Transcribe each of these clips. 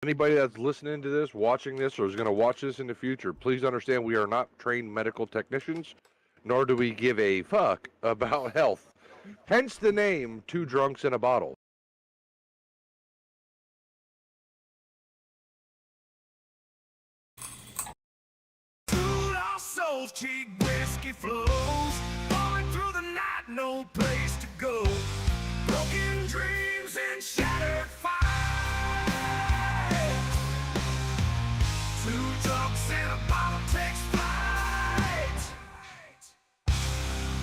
Anybody that's listening to this, watching this, or is going to watch this in the future, please understand we are not trained medical technicians, nor do we give a fuck about health. Hence the name, Two Drunks in a Bottle. Cheap whiskey flows, falling through the night, no place to go. Broken dreams and shattered fight. Two drunks and a bottle takes flight.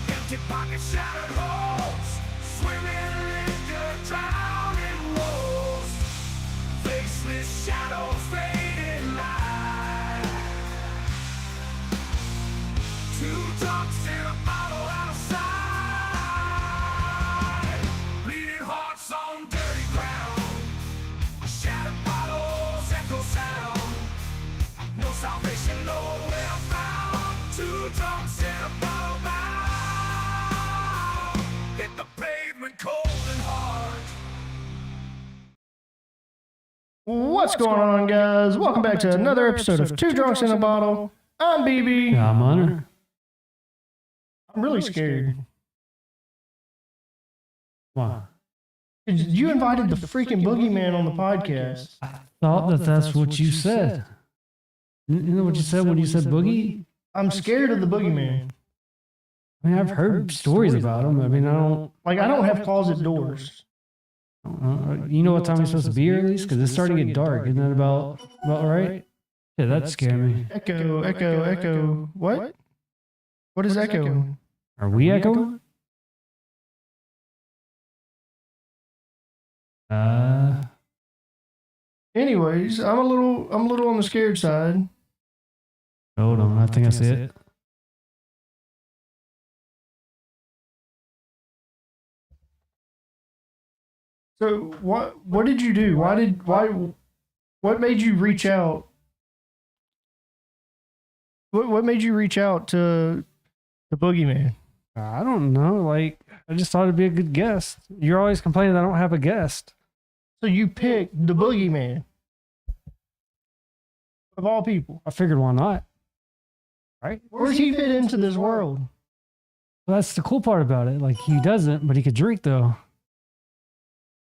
Empty pockets, shattered holes, swimming liquor, drowning woes. Faceless shadows, fading light. Two drunks in a bottle out of sight. Bleeding hearts on dirty ground. Shattered bottles echo sound. No salvation, nowhere found. Two drunks in a bottle bound. Hit the pavement cold and hard. What's going on, guys? Welcome back to another episode of Two Drunks in a Bottle. I'm BB. Yeah, I'm Hunter. I'm really scared. Why? You invited the freaking boogeyman on the podcast. I thought that's what you said. You know what you said when you said boogie? I'm scared of the boogeyman. I mean, I've heard stories about him. I mean, I don't have closet doors. You know what time it's supposed to be, or at least? Because it's starting to get dark. Isn't that about right? Yeah, that scared me. Echo. What? What is echoing? Are we echoing? Anyways, I'm a little on the scared side. Hold on, I think I see it. So what did you do? What made you reach out? What made you reach out to the boogeyman? I don't know. Like, I just thought it'd be a good guest. You're always complaining I don't have a guest. So you picked the boogeyman of all people. I figured why not? Right? Where does he fit into this world? Well, that's the cool part about it. Like, he doesn't, but he could drink, though.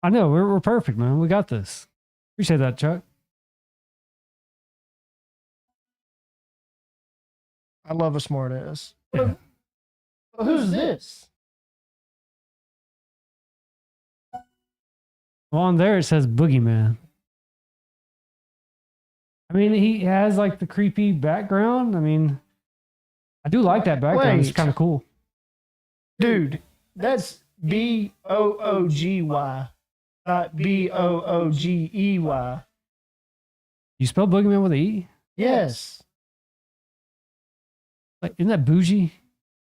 I know. We're perfect, man. We got this. Appreciate that, Chuck. I love a smart ass. Yeah. Who's this? Well, on there it says Boogeyman. I mean, he has like the creepy background. I mean, I do like that background. It's kind of cool. Dude, that's Boogey, not Boogey. You spell Boogeyman with an E? Yes. Like, isn't that bougie?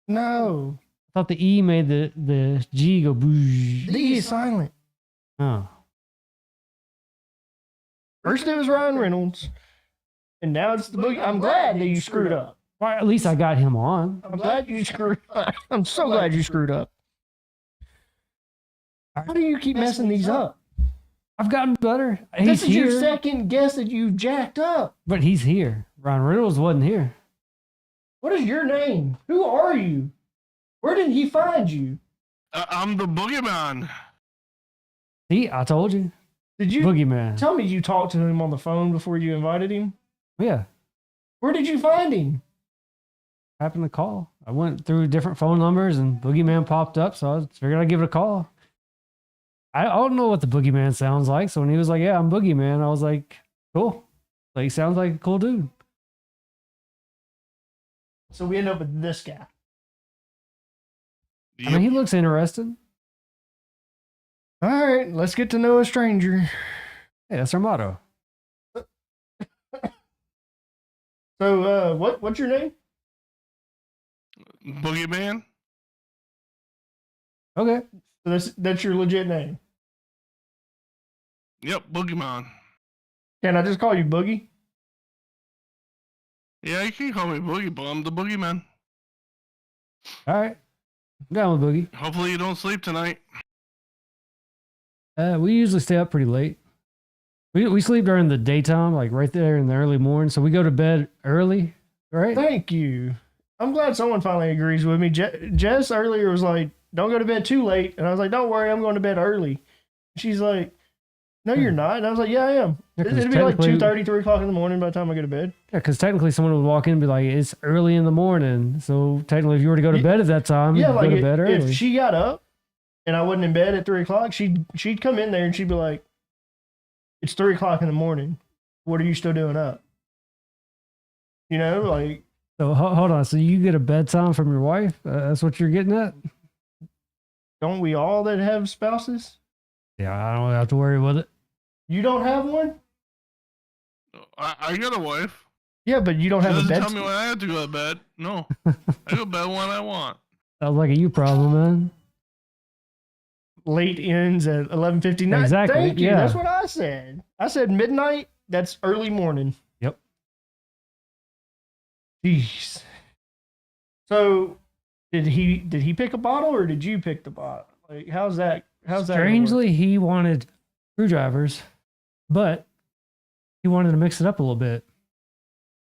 No. I thought the E made the G go bougie. The E is silent. Oh. First it was Ryan Reynolds, and now it's the Boogie. I'm glad that you screwed up. Well, at least I got him on. I'm glad you screwed up. I'm so glad you screwed up. How do you keep messing these up? I've gotten better. This is your second guess that you jacked up. But he's here. Ryan Reynolds wasn't here. What is your name? Who are you? Where did he find you? I'm the boogeyman. See, I told you. Did you Boogeyman? tell me you talked to him on the phone before you invited him? Yeah. Where did you find him? Happened to call. I went through different phone numbers and Boogeyman popped up, so I figured I'd give it a call. I don't know what the Boogeyman sounds like, so when he was like, "Yeah, I'm Boogeyman," I was like, "Cool." Like, he sounds like a cool dude. So we end up with this guy. Yep. I mean, he looks interesting. All right, let's get to know a stranger. Hey, that's our motto. So, what's your name? Boogeyman. Okay. So that's your legit name. Yep, Boogeyman. Can I just call you Boogie? Yeah, you can call me Boogie, but I'm the Boogeyman. All right. I'm down with Boogie. Hopefully you don't sleep tonight. We usually stay up pretty late. We sleep during the daytime, like right there in the early morning. So we go to bed early, right? Thank you. I'm glad someone finally agrees with me. Jess earlier was like, don't go to bed too late. And I was like, don't worry, I'm going to bed early. She's like, no, you're not. And I was like, yeah, I am. Yeah, 'cause It'd be like technically- 2:30, 3 o'clock in the morning by the time I go to bed. Yeah, because technically someone would walk in and be like, it's early in the morning. So technically, if you were to go to bed at that time, Yeah, you'd like go to bed early. if she got up and I wasn't in bed at 3 o'clock, she'd come in there and she'd be like, it's 3 o'clock in the morning. What are you still doing up? You know, like, So hold on. So you get a bedtime from your wife? That's what you're getting at? don't we all that have spouses? Yeah, I don't have to worry with it. You don't have one? I got a wife. Yeah, but you don't She have a doesn't bed. tell me when I have to go to bed. No, I go to bed when I want. Sounds like a you problem, man. Late ends at 11:59. Exactly, Thank you. yeah. That's what I said. I said midnight. That's early morning. Yep. Jeez. So, did he pick a bottle or did you pick the bottle? Like, how's that? How's that? gonna work? Strangely, he wanted screwdrivers, but he wanted to mix it up a little bit.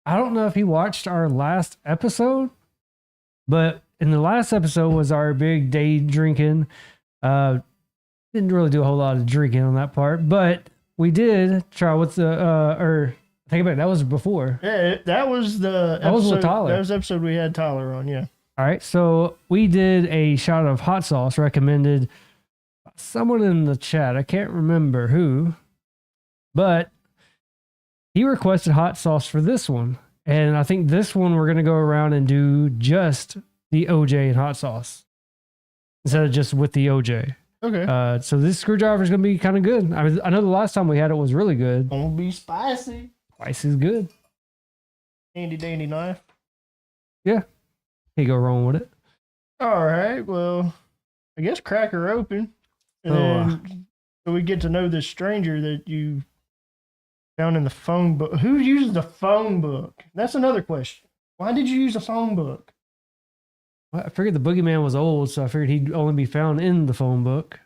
I don't know if he watched our last episode, but in the last episode was our big day drinking. Didn't really do a whole lot of drinking on that part, but we did try with the or think about it, that was before. Yeah, that was the That was with episode. Tyler. That was the episode we had Tyler on. Yeah. All right, so we did a shot of hot sauce recommended by someone in the chat. I can't remember who, but he requested hot sauce for this one. And I think this one we're going to go around and do just the OJ and hot sauce instead of just with the OJ. Okay. So this screwdriver is going to be kind of good. I know the last time we had it was really good. Gonna be spicy. Spice is good. Handy dandy knife. Can't go wrong with it. All right. Well, I guess crack her open, and Oh, then so we get to know this stranger that you found in the phone book. Who uses the phone book? That's another question. Why did you use a phone book? Well, I figured the boogeyman was old, so I figured he'd only be found in the phone book.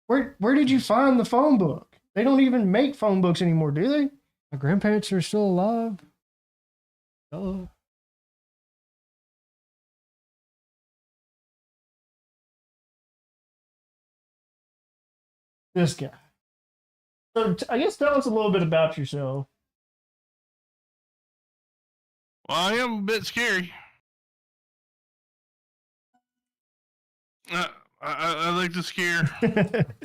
Where did you find the phone book? They don't even make phone books anymore, do they? My grandparents are still alive. Oh. This guy. So I guess tell us a little bit about yourself. Well, I am a bit scary. I like to scare.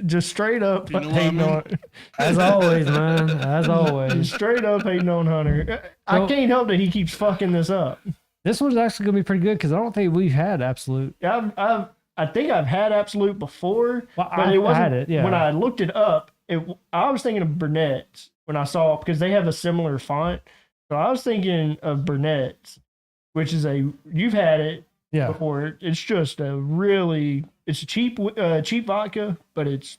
Just straight up You know what I hating mean? on. As always, man. As Just always. straight up hating on Hunter. I So- can't help that he keeps fucking this up. This one's actually going to be pretty good because I don't think we've had Absolute. I think I've had Absolute before, Well, but it I wasn't. had it, yeah. When I looked it up, I was thinking of Burnett's when I saw because they have a similar font. So I was thinking of Burnett's, which is you've had it Yeah. before. It's just it's a cheap vodka, but it's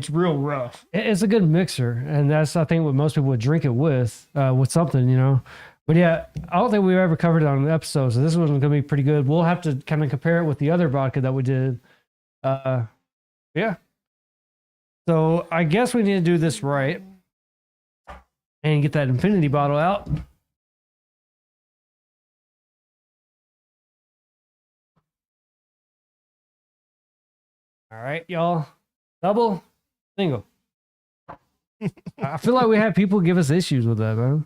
real rough. It's a good mixer. And that's, I think, what most people would drink it with something, you know. But yeah, I don't think we've ever covered it on an episode. So this one's going to be pretty good. We'll have to kind of compare it with the other vodka that we did. Yeah. So I guess we need to do this right and get that infinity bottle out. All right, y'all. Double, single. I feel like we have people give us issues with that, man.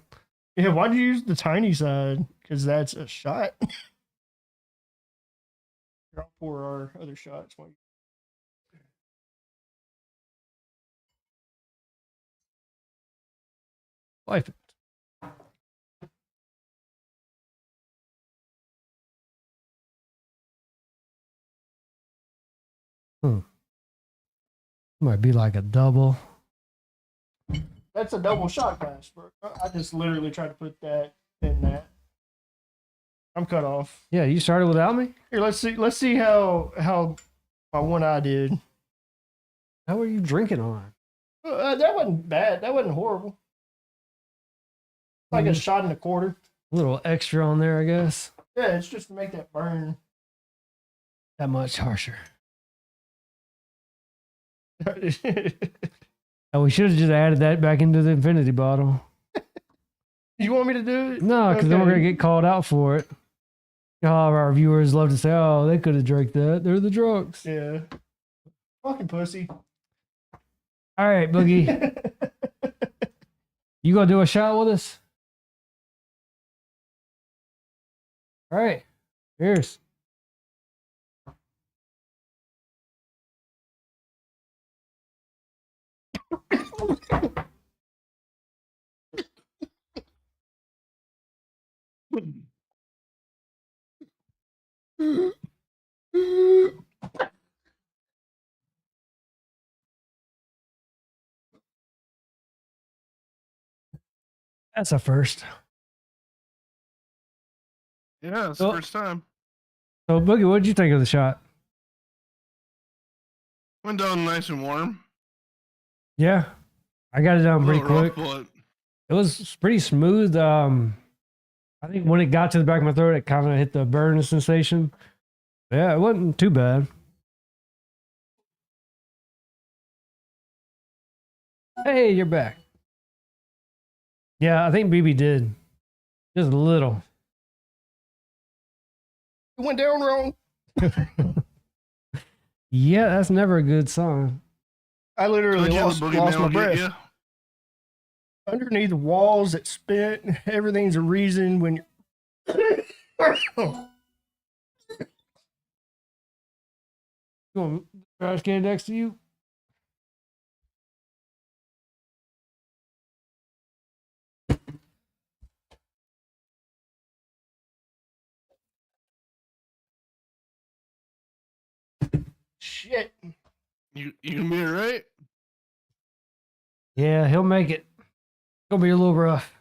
Yeah, why'd you use the tiny side? Because that's a shot. Here, I'll pour our other shots. Wife it. Might be like a double. That's a double shot glass, bro. I just literally tried to put that in that. I'm cut off. Yeah, you started without me? Here, let's see how my one eye did. How are you drinking on? That wasn't bad. That wasn't horrible. Like a shot and a quarter. A little extra on there, I guess. Yeah, it's just to make that burn. That much harsher. Oh, we should have just added that back into the infinity bottle. You want me to do it? No, because then we're Okay. gonna get called out for it. All of our viewers love to say, "Oh, they could have drank that. They're the drunks." Yeah. Fucking pussy. All right, Boogie, you gonna do a shot with us? All right, cheers. That's a first. Yeah, it's the Oh. first time. So, Boogie, what did you think of the shot? Went down nice and warm. Yeah, I got it down A pretty little rough, quick. but It was pretty smooth. I think when it got to the back of my throat, it kind of hit the burn sensation. Yeah, it wasn't too bad. Hey, you're back. Yeah, I think BB did. Just a little. It went down wrong. Yeah, that's never a good sign. I literally so yeah, lost the my boogeyman will get breath. you. Underneath the walls, it spit. Everything's a reason when you're. You want trash can next to you? Shit. You gonna be all right? Yeah, he'll make it. It'll be a little rough.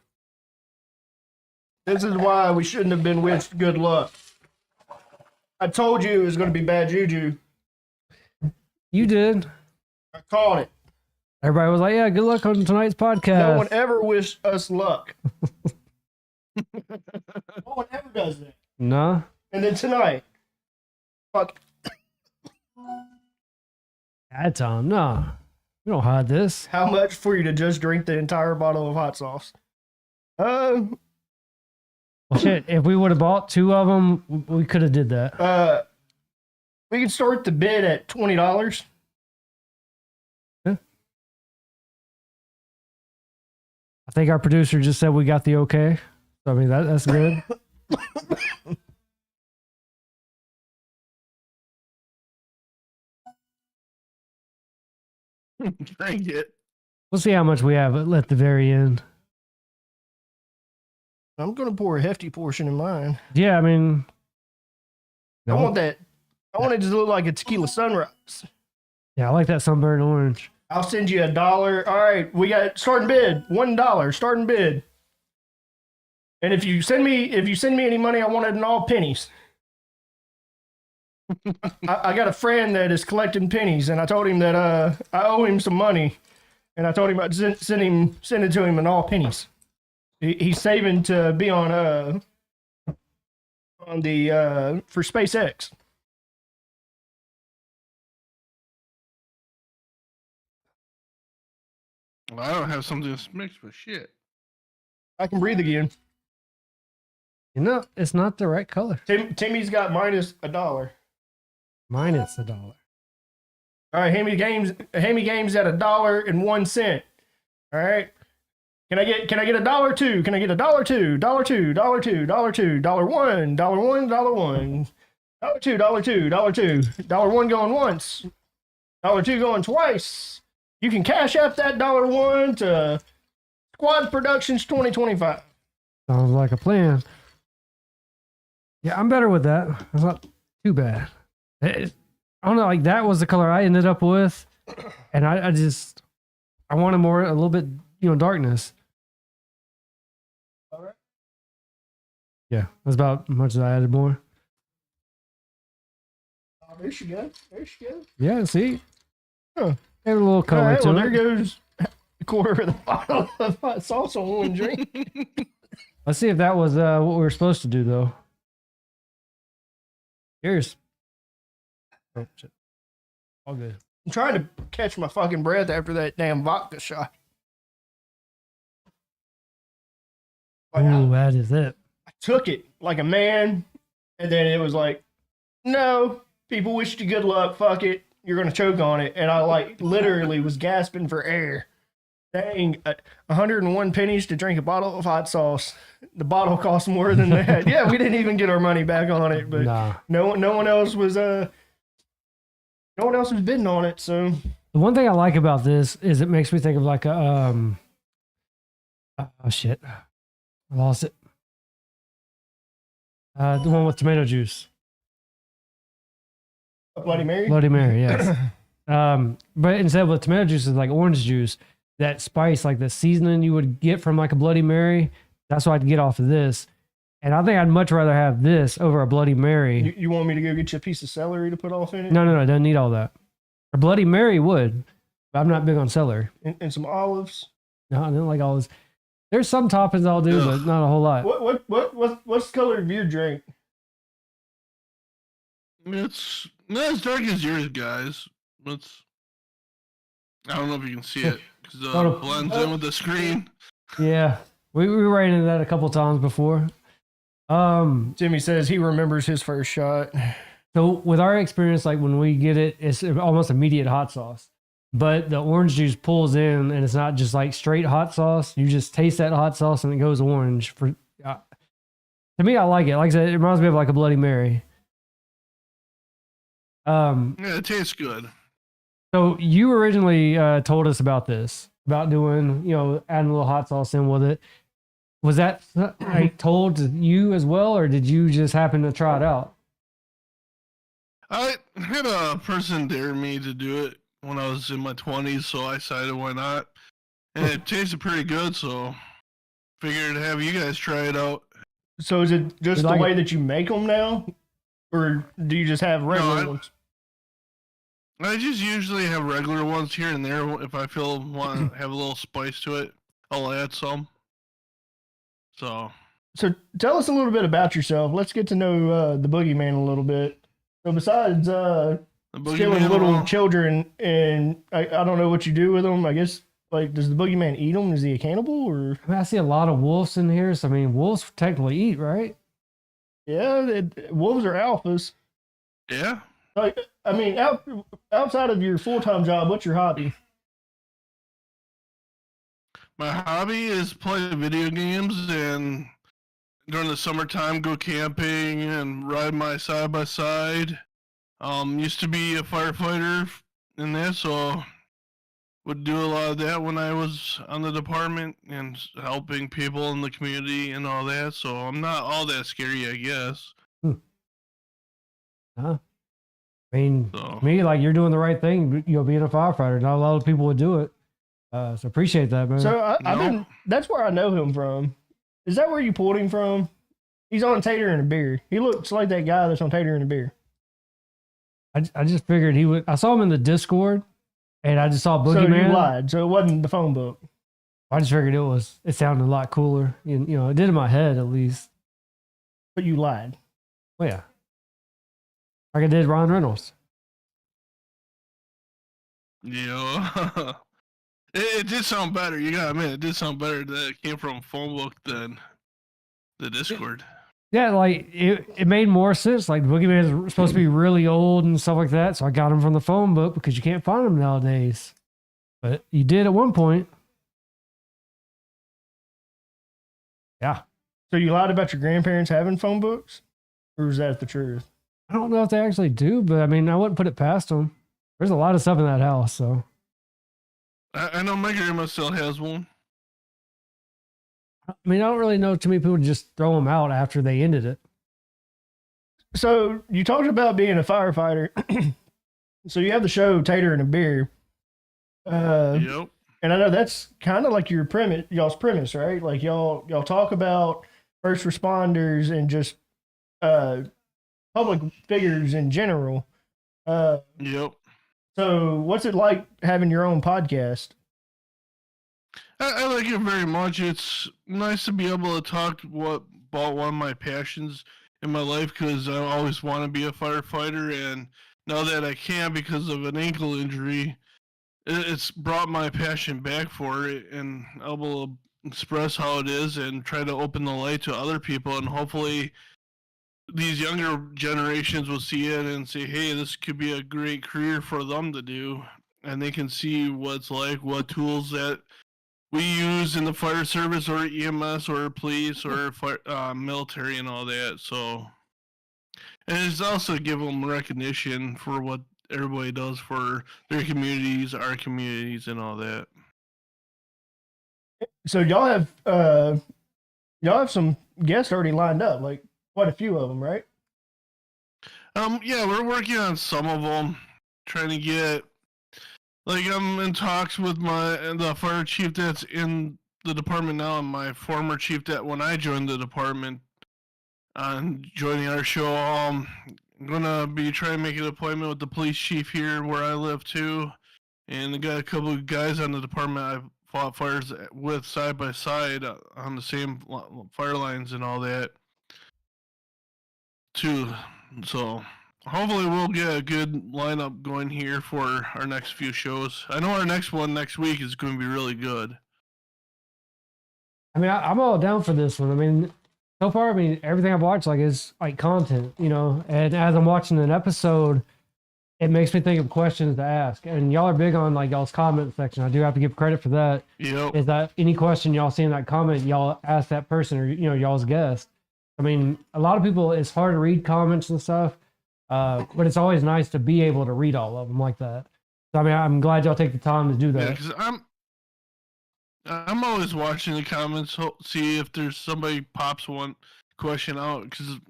This is why we shouldn't have been wished good luck. I told you it was going to be bad juju. You did. I called it. Everybody was like, "Yeah, good luck on tonight's podcast." No one ever wished us luck. No one ever does that. Nah. And then tonight, fuck. That time, nah. We don't hide this. How much for you to just drink the entire bottle of hot sauce? Well, shit, if we would have bought two of them, we could have did that. We can start the bid at $20. I think our producer just said we got the okay. So, I mean, that's good. Drink it. We'll see how much we have at the very end. I'm gonna pour a hefty portion in mine. Yeah, I mean, I want that. I want it to look like a tequila sunrise. Yeah, I like that sunburned orange. I'll send you $1. All right, we got starting bid. $1 starting bid. And if you send me any money, I want it in all pennies. I got a friend that is collecting pennies, and I told him that I owe him some money, and I told him I'd send it to him in all pennies. He's saving to be on the for SpaceX. Well, I don't have something that's mixed with shit. I can breathe again. You know, it's not the right color. Timmy's got minus $1. Minus $1. All right, Hammy Games at $1.01. All right. Can I get $1.02? Can I get $1.02? $1.02, $1.02, $1.02, $1, $1, $1, $1. $2, $2, $2, $1 going once, $2 going twice. You can cash out that $1 to Squad Productions 2025. Sounds like a plan. Yeah, I'm better with that. It's not too bad. I don't know, like that was the color I ended up with, and I wanted a little bit, darkness. All right. Yeah, that's about as much as I added more. Oh, there she goes. There she goes. Yeah, see, Huh. add a little All color right, to well, it. there goes a quarter of the bottle of hot sauce on one drink. Let's see if that was what we were supposed to do, though. Cheers. Oh, shit. All good. I'm trying to catch my fucking breath after that damn vodka shot. Like, Ooh, that is it. I took it like a man, and then it was like, no, people wish you good luck. Fuck it. You're going to choke on it. And I like literally was gasping for air. Dang, 101 pennies to drink a bottle of hot sauce. The bottle cost more than that. Yeah, we didn't even get our money back on it, but Nah. no one else was bidding on it. So The one thing I like about this is it makes me think of like a oh shit, I lost it. The one with tomato juice. Bloody Mary. Bloody Mary, yes. But instead with tomato juice is like orange juice. That spice, like the seasoning you would get from like a Bloody Mary, that's what I'd get off of this. And I think I'd much rather have this over a Bloody Mary. You want me to go get you a piece of celery to put off in it? No, it doesn't need all that. A Bloody Mary would, but I'm not big on celery. And some olives. No, I don't like all this. There's some toppings I'll do, but not a whole lot. What's the color of your drink? It's not as dark as yours, guys. It's, I don't know if you can see it because it blends in with the screen. Yeah, we ran into that a couple times before. Jimmy says he remembers his first shot. So with our experience, like when we get it, it's almost immediate hot sauce. But the orange juice pulls in, and it's not just like straight hot sauce. You just taste that hot sauce, and it goes orange. To me, I like it. Like I said, it reminds me of like a Bloody Mary. Yeah, it tastes good. So you originally told us about this, about doing, adding a little hot sauce in with it. Was that like told to you as well, or did you just happen to try it out? I had a person dare me to do it when I was in my 20s, so I decided why not. And it tasted pretty good, so figured to have you guys try it out. So is it just You the like way it? that you make them now? Or do you just have regular ones? I just usually have regular ones here and there. If I feel want to have a little spice to it, I'll add some. So Tell us a little bit about yourself. Let's get to know the Boogeyman a little bit. So besides the killing Boogeyman, little children, and I don't know what you do with them. I guess, like, does the Boogeyman eat them? Is he a cannibal, or? I mean, I see a lot of wolves in here, so I mean, wolves technically eat, right? Yeah, wolves are alphas. yeah. Like, I mean, outside of your full-time job, what's your hobby? My hobby is play video games, and during the summertime go camping and ride my side by side. Used to be a firefighter in that, so would do a lot of that when I was on the department and helping people in the community and all that. So I'm not all that scary, I guess. Huh? I mean, So me, like, you're doing the right thing, being a firefighter. Not a lot of people would do it. So appreciate that, man. So No. that's where I know him from. Is that where you pulled him from? He's on Tater and a Beer. He looks like that guy that's on Tater and a Beer. I just figured he would. I saw him in the Discord, and I just saw So Boogeyman. you lied. So it wasn't the phone book. I just figured it sounded a lot cooler. It did in my head at least. But you lied. Well, yeah. Like I did Ron Reynolds. yeah, it did sound better. You gotta admit, it did sound better that it came from a phone book than the Discord. Yeah, like it made more sense. Like Boogeyman is supposed to be really old and stuff like that. So I got him from the phone book because you can't find him nowadays. But you did at one point. Yeah. So you lied about your grandparents having phone books? Or is that the truth? I don't know if they actually do, but I mean, I wouldn't put it past them. There's a lot of stuff in that house, so. I know my grandma still has one. I mean, I don't really know too many people just throw them out after they ended it. So you talked about being a firefighter. So you have the show Tater and a Beer. Yep. And I know that's kind of like your premise, y'all's premise, right? Like y'all talk about first responders and just public figures in general. Yep. So what's it like having your own podcast? I like it very much. It's nice to be able to talk about one of my passions in my life because I always want to be a firefighter, and now that I can't because of an ankle injury, it's brought my passion back for it, and I'll be able to express how it is and try to open the light to other people, and hopefully these younger generations will see it and say, hey, this could be a great career for them to do, and they can see what's like, what tools that we use in the fire service or EMS or police or military and all that. So, and it's also give them recognition for what everybody does for their communities, our communities, and all that. So y'all have some guests already lined up, like quite a few of them, right? Yeah, we're working on some of them, trying to get. Like, I'm in talks with the fire chief that's in the department now, and my former chief that when I joined the department on joining our show. I'm gonna be trying to make an appointment with the police chief here where I live too, and I got a couple of guys on the department I've fought fires with side by side on the same fire lines and all that too. So hopefully we'll get a good lineup going here for our next few shows. I know our next one next week is going to be really good. I mean, I'm all down for this one. I mean, so far, I mean, everything I've watched like is like content, you know. And as I'm watching an episode, it makes me think of questions to ask. And y'all are big on like y'all's comment section. I do have to give credit for that. Yep. Is that any question y'all see in that comment, y'all ask that person or y'all's guest. I mean, a lot of people, it's hard to read comments and stuff, but it's always nice to be able to read all of them like that. So I mean, I'm glad y'all take the time to do that. Yeah, because I'm always watching the comments, see if there's somebody pops one question out, because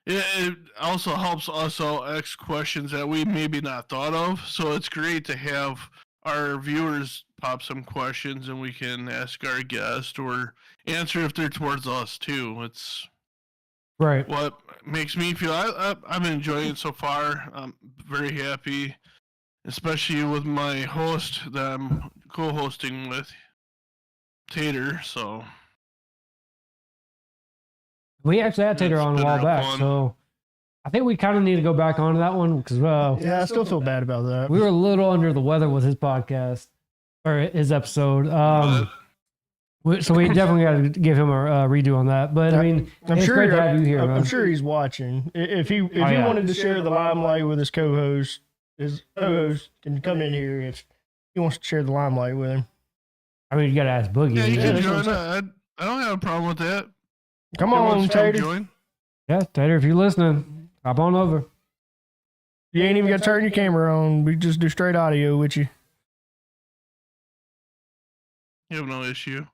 it also helps us all ask questions that we maybe not thought of. So it's great to have our viewers pop some questions and we can ask our guest or answer if they're towards us too. It's right. what makes me feel I'm enjoying it so far. I'm very happy, especially with my host that I'm co-hosting with, Tater. So We actually had Tater It's on a been while real back, fun. so I think we kind of need to go back onto that one because Yeah, I still feel bad about that. we were a little under the weather with his podcast or his episode. So we definitely got to give him a redo on that. But I mean, I'm it's sure great to have you here, man. I'm sure he's watching. If he yeah. wanted to share the limelight with his co-host can come in here if he wants to share the limelight with him. I mean, you got to ask Boogie. yeah, you Yeah, can that's what join. I'm I don't have a problem with that. Come Who on, wants to Tater. join? Yeah, Tater, if you're listening, hop on over. You ain't even got to turn your camera on. We just do straight audio with you. You have no issue.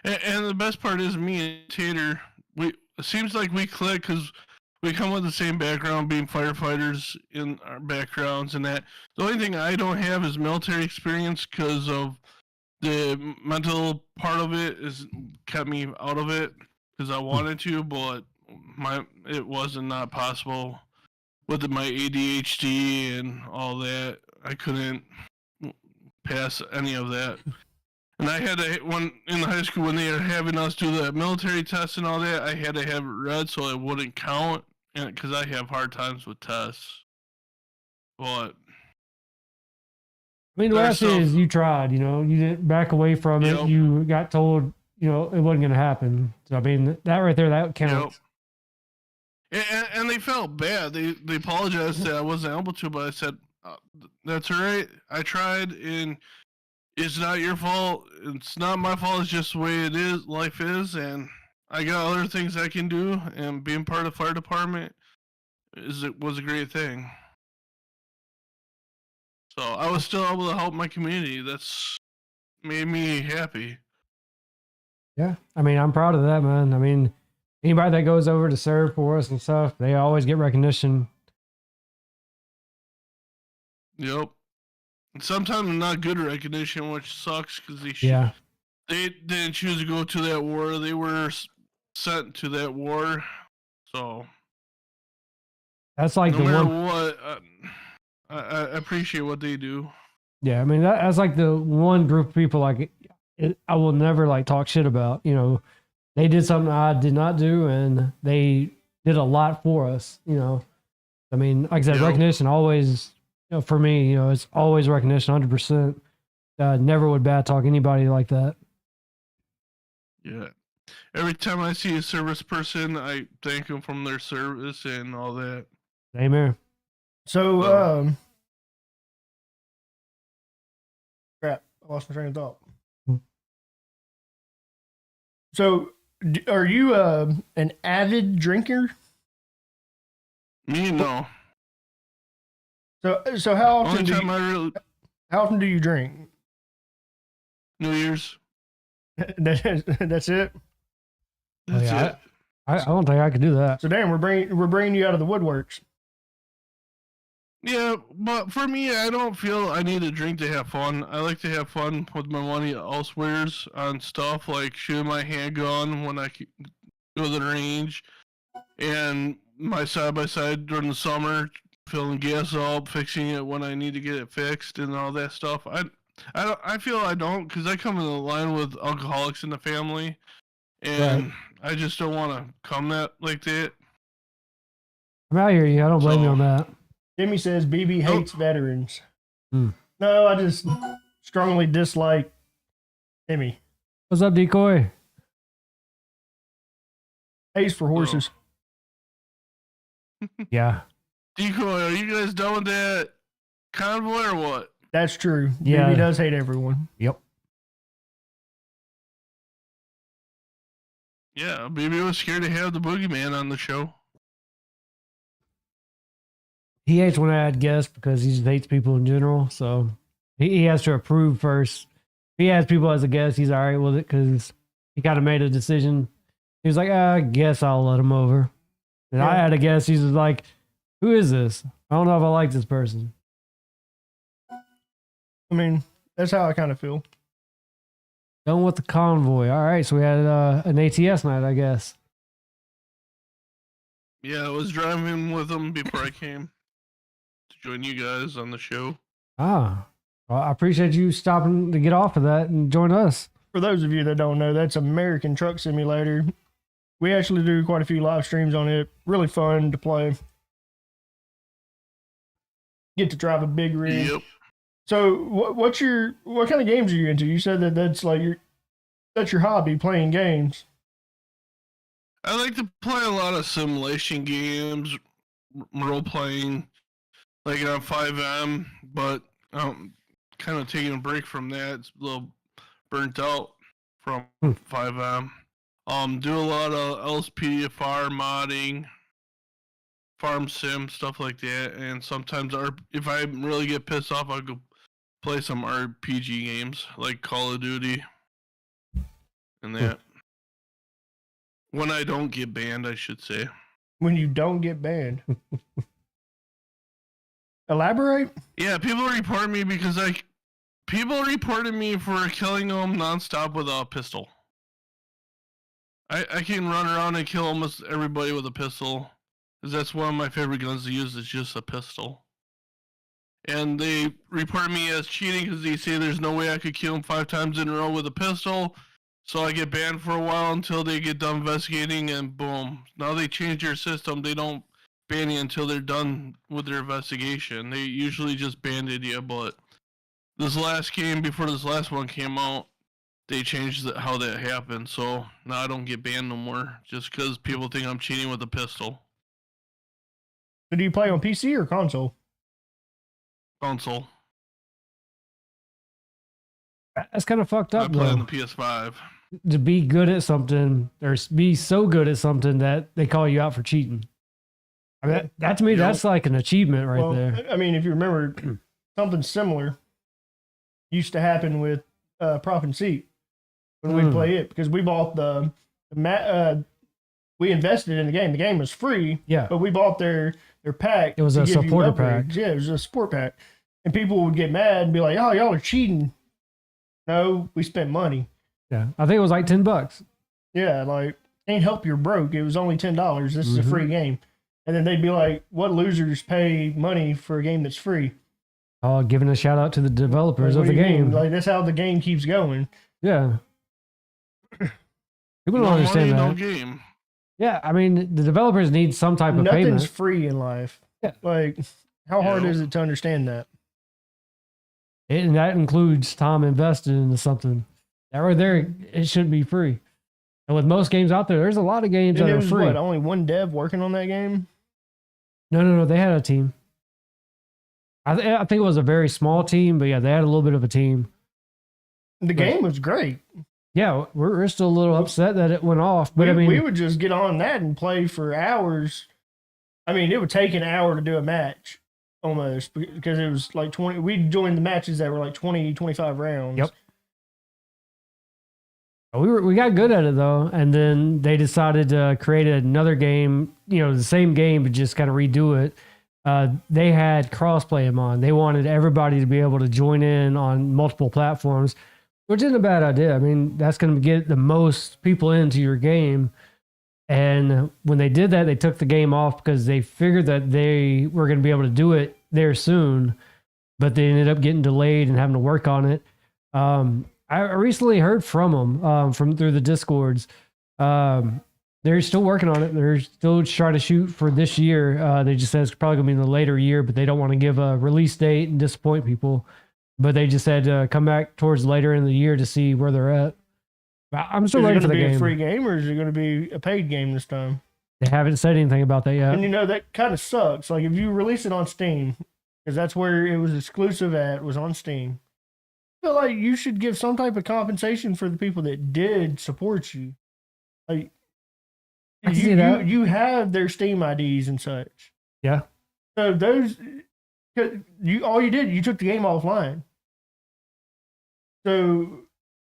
And the best part is me and Tater, it seems like we click because we come with the same background, being firefighters in our backgrounds and that. The only thing I don't have is military experience because of the mental part of it is kept me out of it because I wanted to, but it wasn't not possible with my ADHD and all that. I couldn't pass any of that. And I had to, when in high school, when they were having us do the military tests and all that, I had to have it read so it wouldn't count, and because I have hard times with tests. But I mean, the last thing is you tried, you didn't back away from it. Yep. You got told, it wasn't going to happen. So, I mean, that right there, that counts. And they felt bad. They apologized that I wasn't able to, but I said, that's all right. I tried, and it's not your fault. It's not my fault. It's just the way it is. Life is, and I got other things I can do. And being part of the fire department was a great thing. So I was still able to help my community. That's made me happy. Yeah. I mean, I'm proud of that, man. I mean, anybody that goes over to serve for us and stuff, they always get recognition. Yep. And sometimes not good recognition, which sucks because they didn't choose to go to that war. They were sent to that war. So That's like no the matter one. what, I appreciate what they do. Yeah. I mean, that's like the one group of people I will never like talk shit about. They did something I did not do, and they did a lot for us. So I mean, like I said, Yep. recognition always, for me, it's always recognition, 100%. Never would bad talk anybody like that. Yeah. Every time I see a service person, I thank them from their service and all that. Same here. So, So- crap, I lost my train of thought. Hmm. So, are you an avid drinker? Me, no. So how often Only do time you, I really how often do you drink? New Year's. That's it. That's yeah, it. I don't think I could do that. So damn, we're bringing you out of the woodworks. Yeah, but for me, I don't feel I need a drink to have fun. I like to have fun with my money elsewheres on stuff like shooting my handgun when I go to the range, and my side by side during the summer, filling gas up, fixing it when I need to get it fixed, and all that stuff. I feel I don't, because I come in line with alcoholics in the family, and I just don't want to come like that. I'm out here. I don't blame you So- on that. Jimmy says BB hates veterans. Hmm. No, I just strongly dislike Timmy. What's up, Decoy? Hates for horses. Yeah. Decoy, are you guys done with that convoy or what? That's true. Yeah. BB does hate everyone. Yep. Yeah, baby was scared to have the boogeyman on the show. He hates when I had guests because he just hates people in general. So he has to approve first. If he has people as a guest, he's all right with it because he kind of made a decision. He was like, I guess I'll let him over. And I Yeah. had a guest. He's like, who is this? I don't know if I like this person. I mean, that's how I kind of feel. Done with the convoy. All right. So we had an ATS night, I guess. Yeah, I was driving with him before I came to join you guys on the show. Ah, well, I appreciate you stopping to get off of that and join us. For those of you that don't know, that's American Truck Simulator. We actually do quite a few live streams on it. Really fun to play. Get to drive a big rig. Yep. So, what kind of games are you into? You said that's like that's your hobby, playing games. I like to play a lot of simulation games, role playing, like on 5M, but I'm kind of taking a break from that. It's a little burnt out from 5M. Do a lot of LSPDFR modding, farm sim, stuff like that, and sometimes if I really get pissed off, I'll go play some RPG games like Call of Duty and that. When I don't get banned, I should say. When you don't get banned. Elaborate? Yeah, people report me because people reported me for killing them nonstop with a pistol. I can run around and kill almost everybody with a pistol, because that's one of my favorite guns to use. Is just a pistol. And they report me as cheating because they say there's no way I could kill them 5 times in a row with a pistol. So I get banned for a while until they get done investigating, and boom. Now they change their system. They don't ban you until they're done with their investigation. They usually just banded you, but this last game, before this last one came out, they changed how that happened. So now I don't get banned no more, just because people think I'm cheating with a pistol. So do you play on PC or console? Console. That's kind of fucked I up, play on though. the PS5. To be good at something or be so good at something that they call you out for cheating. I mean, that to me, Yep. that's like an achievement right Well, there. I mean, if you remember, something similar used to happen with Prop and Seat when we play it, because we bought we invested in the game. The game was free, Yeah. but we bought their pack. It was to a give you supporter pack. upgrades. Yeah, it was a support pack. And people would get mad and be like, oh, y'all are cheating. No, we spent money. Yeah. I think it was like $10. Yeah, like, ain't help you're broke. It was only $10. This is a Mhm. free game. And then they'd be like, what losers pay money for a game that's free? Oh, giving a shout out to the developers Like, of what the do you mean? game. Like, that's how the game keeps going. Yeah. People don't No understand money, that. no game. Yeah, I mean, the developers need some type of Nothing's payment. free in life. Yeah. Like, how hard Yeah. is it to understand that? And that includes time invested into something. That right there, it shouldn't be free. And with most games out there, there's a lot of games And that it are was free. what, only one dev working on that game? No. They had a team. I think it was a very small team, but yeah, they had a little bit of a team. The game was great. Yeah, we're still a little upset that it went off. But I mean, we would just get on that and play for hours. I mean, it would take an hour to do a match almost because it was like 20. We joined the matches that were like 20, 25 rounds. Yep. We got good at it though, and then they decided to create another game. The same game, but just kind of redo it. They had crossplay in mind. They wanted everybody to be able to join in on multiple platforms, which isn't a bad idea. I mean, that's going to get the most people into your game. And when they did that, they took the game off because they figured that they were going to be able to do it there soon, but they ended up getting delayed and having to work on it. I recently heard from them from through the Discords. They're still working on it. They're still trying to shoot for this year. They just said it's probably going to be in the later year, but they don't want to give a release date and disappoint people. But they just said come back towards later in the year to see where they're at. I'm still waiting for the Is it going to be game. a free game or is it going to be a paid game this time? They haven't said anything about that yet. And that kind of sucks. Like if you release it on Steam, because that's where it was exclusive at, was on Steam. I feel like you should give some type of compensation for the people that did support you. Like I can see that. you have their Steam IDs and such. Yeah. So those you took the game offline. So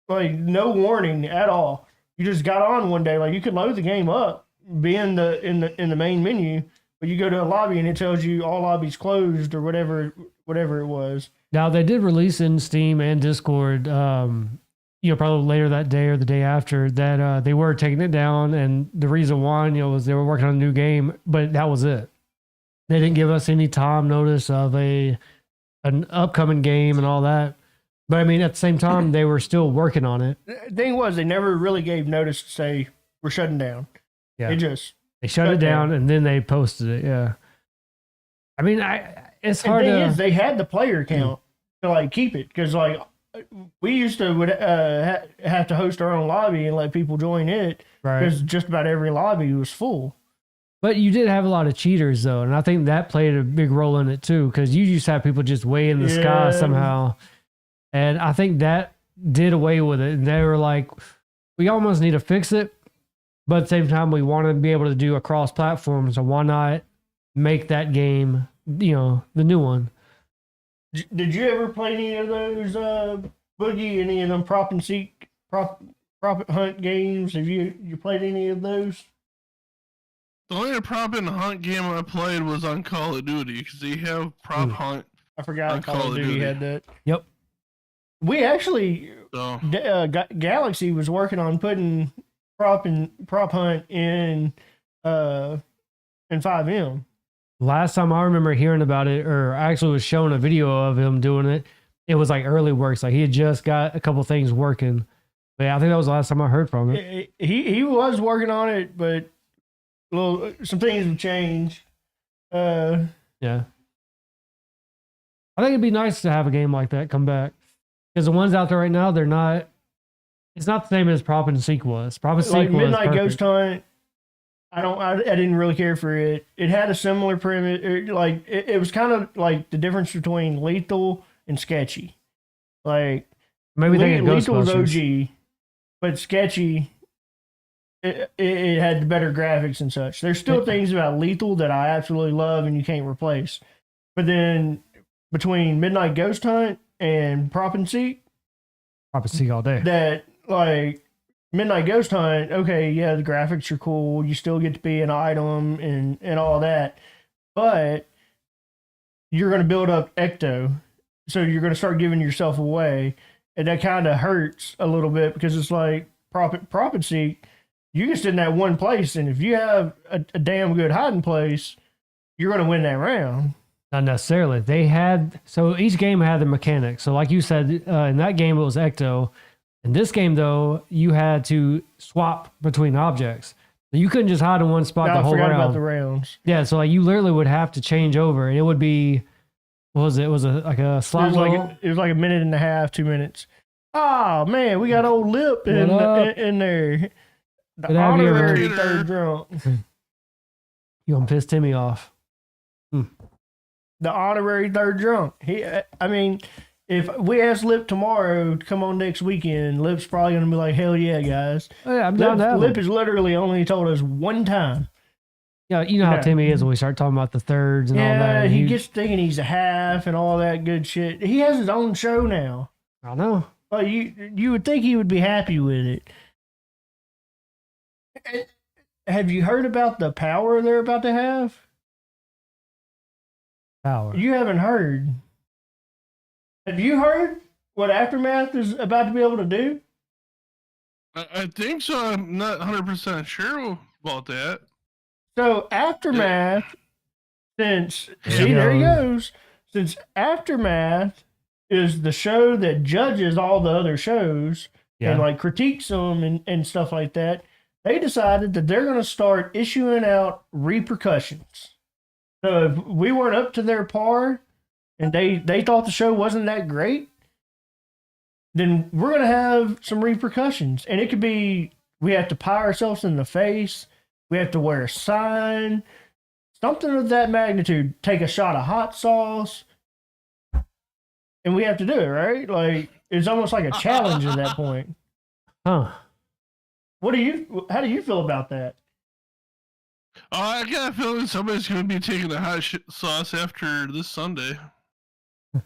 like no warning at all. You just got on one day. Like you could load the game up, be in the main menu, but you go to a lobby and it tells you all lobbies closed or whatever it was. Now they did release in Steam and Discord, probably later that day or the day after that they were taking it down, and the reason why, was they were working on a new game, but that was it. They didn't give us any time notice of an upcoming game and all that. But I mean, at the same time, they were still working on it. The thing was, they never really gave notice to say we're shutting down. Yeah, They shut it down and then they posted it. Yeah, I mean, it's hard the thing to. is, they had the player count to like keep it because like we used to have to host our own lobby and let people join it Right. because just about every lobby was full. But you did have a lot of cheaters though, and I think that played a big role in it too, because you used to have people just way in the sky Yeah. somehow, and I think that did away with it. And they were like, we almost need to fix it, but at the same time, we want to be able to do a cross-platform, so why not make that game, the new one? Did you ever play any of those Boogie, any of them prop and seek, prop hunt games? Have you played any of those? The only prop and hunt game I played was on Call of Duty because they have prop hunt. I forgot On Call of Duty had that. Yep. We actually So Galaxy was working on putting prop hunt in 5M. Last time I remember hearing about it, or I actually was shown a video of him doing it, it was like early works. Like he had just got a couple things working. But yeah, I think that was the last time I heard from him. He was working on it, but some things have changed. Yeah. I think it'd be nice to have a game like that come back. Because the ones out there right now, it's not the same as Prop and Seek was. Prop and Seek Like was Midnight perfect. Ghost Hunt, I didn't really care for it. It had a similar premise. It was kind of like the difference between Lethal and Sketchy. Like Maybe thinking Lethal was Ghostbusters. OG, but Sketchy, it had better graphics and such. There's still things about Lethal that I absolutely love and you can't replace. But then between Midnight Ghost Hunt and Prop and Seek, Prop and Seek all day. that like Midnight Ghost Hunt, okay, yeah, the graphics are cool. You still get to be an item and all that, but you're going to build up Ecto, so you're going to start giving yourself away, and that kind of hurts a little bit because it's like Prop and Seek. You can sit in that one place, and if you have a damn good hiding place, you're going to win that round. Not necessarily. So each game had the mechanics. So like you said, in that game it was Ecto. In this game though, you had to swap between objects. You couldn't just hide in one spot No, the I whole forgot round. about the rounds. Yeah, so like you literally would have to change over, and it would be, what was it? It was like a It slot was wall. it was like a minute and a half, 2 minutes. Oh man, we got old Lip What up? in there. Good The to have you, honorary man. third drunk. You gonna piss Timmy off? The honorary third drunk. I mean, if we ask Lip tomorrow to come on next weekend, Lip's probably gonna be like, "Hell yeah, guys!" Oh, yeah, I'm down to have Lip him. has literally only told us one time. Yeah, you know how Yeah. Timmy is when we start talking about the thirds and all that. Yeah, and he gets thinking he's a half and all that good shit. He has his own show now. I know. Well, you would think he would be happy with it. Have you heard about the power they're about to have? Power. You haven't heard. Have you heard what Aftermath is about to be able to do? I think so. I'm not 100% sure about that. So Aftermath, since Yeah. see there he goes. Since Aftermath is the show that judges all the other shows Yeah. and like critiques them and stuff like that, they decided that they're going to start issuing out repercussions. So if we weren't up to their par and they thought the show wasn't that great, then we're going to have some repercussions. And it could be we have to pie ourselves in the face, we have to wear a sign, something of that magnitude, take a shot of hot sauce, and we have to do it, right? Like, it's almost like a challenge at that point. Huh. How do you feel about that? Oh, I got a feeling somebody's going to be taking the hot sauce after this Sunday. For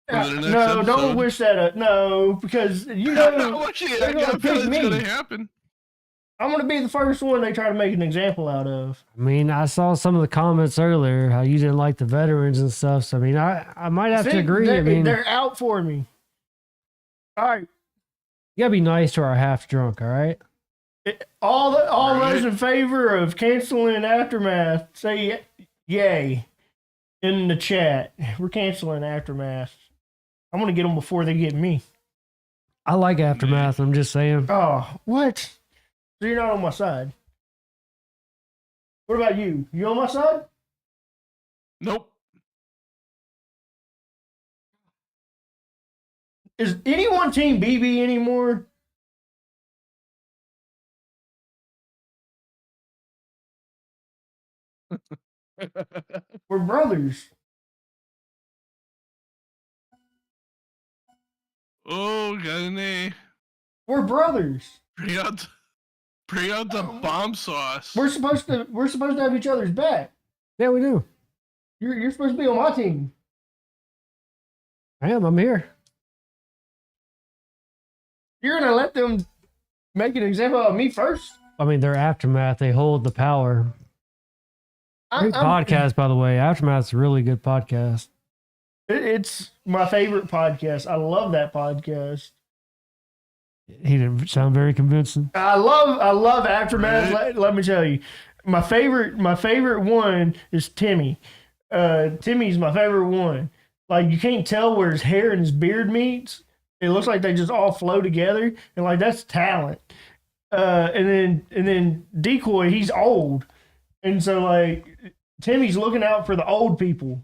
their next No, episode. don't wish that. No, because you I'm know not watching it. they're I gonna got a feeling pick it's going me. to happen. I'm going to be the first one they try to make an example out of. I mean, I saw some of the comments earlier how you didn't like the veterans and stuff. So I mean, I might have to agree. I mean, They're out for me. All right, you gotta be nice to our half drunk. All right. all Right. those in favor of canceling Aftermath, say yay in the chat. We're canceling Aftermath. I'm going to get them before they get me. I like Aftermath. I'm just saying. Oh, what? So you're not on my side. What about you? You on my side? Nope. Is anyone Team BB anymore? We're brothers. Oh, got an A. We're brothers. Bring out the bomb sauce. We're supposed to have each other's back. Yeah, we do. You're supposed to be on my team. I am. I'm here. You're gonna let them make an example of me first? I mean, they're Aftermath. They hold the power. Great podcast, by the way. Aftermath's a really good podcast. It's my favorite podcast. I love that podcast. He didn't sound very convincing. I love Aftermath. Let me tell you, my favorite one is Timmy. Timmy's my favorite one. Like, you can't tell where his hair and his beard meets. It looks like they just all flow together, and like that's talent. And then Decoy, he's old, and so like Timmy's looking out for the old people.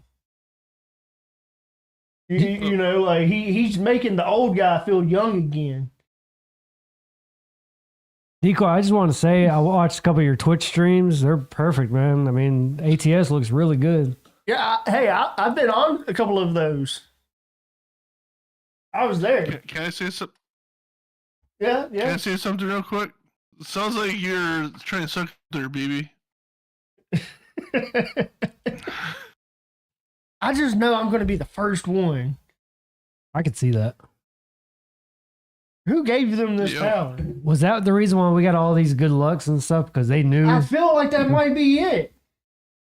You know, like he's making the old guy feel young again. Decoy, I just want to say I watched a couple of your Twitch streams. They're perfect, man. I mean, ATS looks really good. Yeah, I've been on a couple of those. I was there. Can I say something? Yeah, Can I say something real quick? Sounds like you're trying to suck there, baby. I just know I'm going to be the first one. I could see that. Who gave them this Yeah. power? Was that the reason why we got all these good lucks and stuff? Because they knew. I feel like that might be it.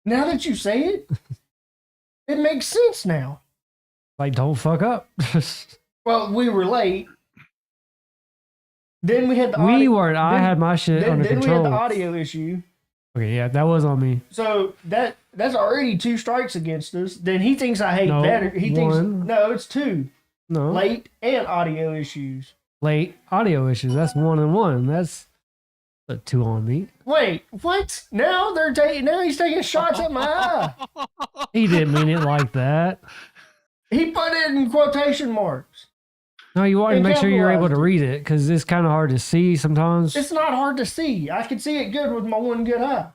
Now that you say it, it makes sense now. Like, don't fuck up. Well, we were late. Then we had the We audio, weren't. I then- had my shit under then we had control. the audio issue. Okay, yeah, that was on me. So that's already 2 strikes against us. Then he thinks I hate No, better. He thinks one. no, it's 2. No. Late and audio issues. Late audio issues. That's 1 and 1. That's A 2 on me. Wait, what? Now they're taking. Now he's taking shots at my eye. He didn't mean it like that. He put it in quotation marks. No, you want to He make sure you're able to capitalized it. read it because it's kind of hard to see sometimes. It's not hard to see. I can see it good with my one good eye.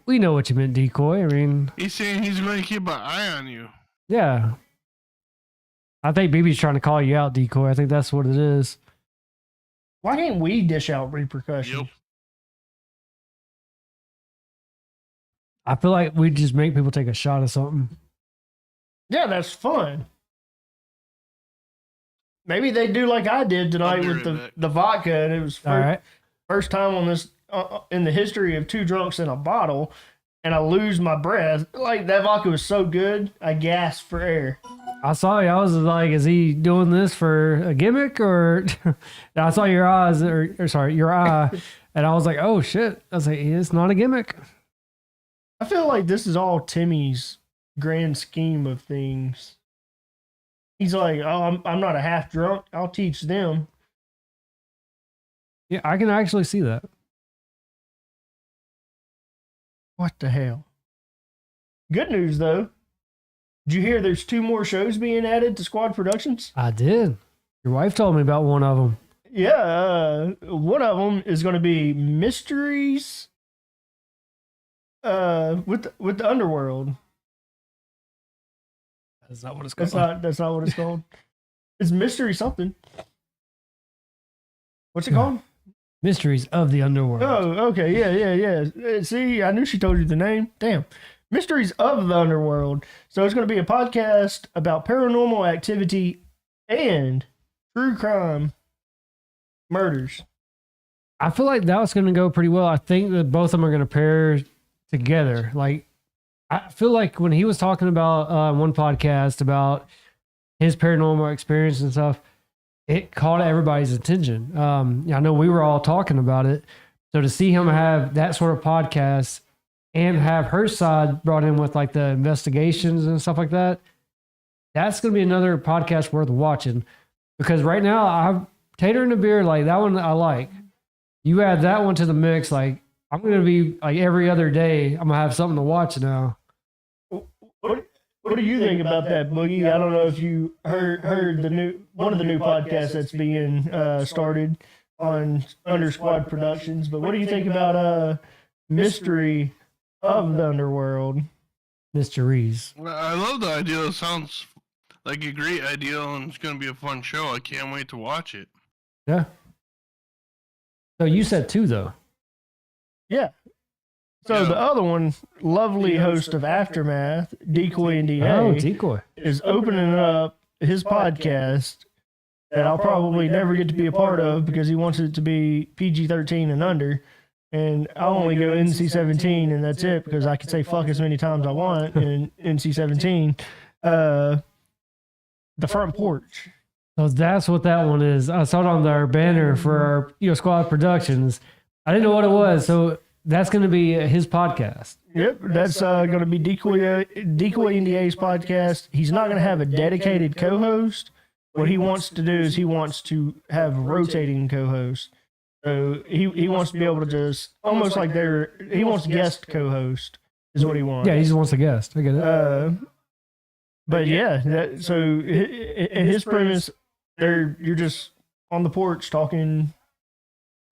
We know what you meant, decoy. I mean, He's saying he's going to keep an eye on you. yeah. I think BB's trying to call you out, decoy. I think that's what it is. Why can't we dish out repercussions? Yep. I feel like we just make people take a shot of something. Yeah, that's fun. Maybe they do like I did tonight be with right back. the vodka, and it was All right. first time on this in the history of two drunks in a bottle, and I lose my breath. Like that vodka was so good, I gasped for air. I saw you. I was like, is he doing this for a gimmick or? I saw your eyes, or sorry, your eye, and I was like, oh shit. I was like, it's not a gimmick. I feel like this is all Timmy's grand scheme of things. He's like, oh, I'm not a half drunk. I'll teach them. Yeah, I can actually see that. What the hell? Good news though. Did you hear there's 2 more shows being added to Squad Productions? I did. Your wife told me about one of them. Yeah, one of them is going to be Mysteries with the Underworld. That's not what it's That's not what it's called. It's Mystery something. What's it called? Mysteries of the Underworld. Oh, okay. Yeah. See, I knew she told you the name. Damn. Mysteries of the Underworld. So it's going to be a podcast about paranormal activity and true crime murders. I feel like that's going to go pretty well. I think that both of them are going to pair together. Like, I feel like when he was talking about one podcast about his paranormal experience and stuff, it caught everybody's attention. I know we were all talking about it. So to see him have that sort of podcast and have her side brought in with like the investigations and stuff like that, that's going to be another podcast worth watching. Because right now, I've Tater and the Beer, like that one I like. You add that one to the mix, like I'm going to be like every other day, I'm going to have something to watch now. What do you think about that, Boogie? I don't know if you heard the one of the new podcasts that's being started on Under Squad Productions. But what do you think about Mystery of the Underworld? Mysteries. Well, I love the idea. It sounds like a great idea, and it's going to be a fun show. I can't wait to watch it. Yeah. So you said 2 though. Yeah. So Yeah. the other one, lovely host of Aftermath, Decoy and DA, Oh, decoy. is opening up his podcast that I'll probably never get to be a part of because he wants it to be PG-13 and under. And I'll only go NC-17 and that's it because I can say fuck as many times I want in NC-17. The Front Porch. So that's what that one is. I saw it on our banner for our Squad Productions. I didn't know what it was. So that's going to be his podcast. Yep, that's going to be Decoy and DA's podcast. He's not going to have a dedicated co-host. What he wants to do is he wants to have rotating co-hosts. So he wants to be able to just almost like he wants guest co-host is what he wants. Yeah, he just wants a guest. I get it. But yeah, so in his premise, you're just on the porch talking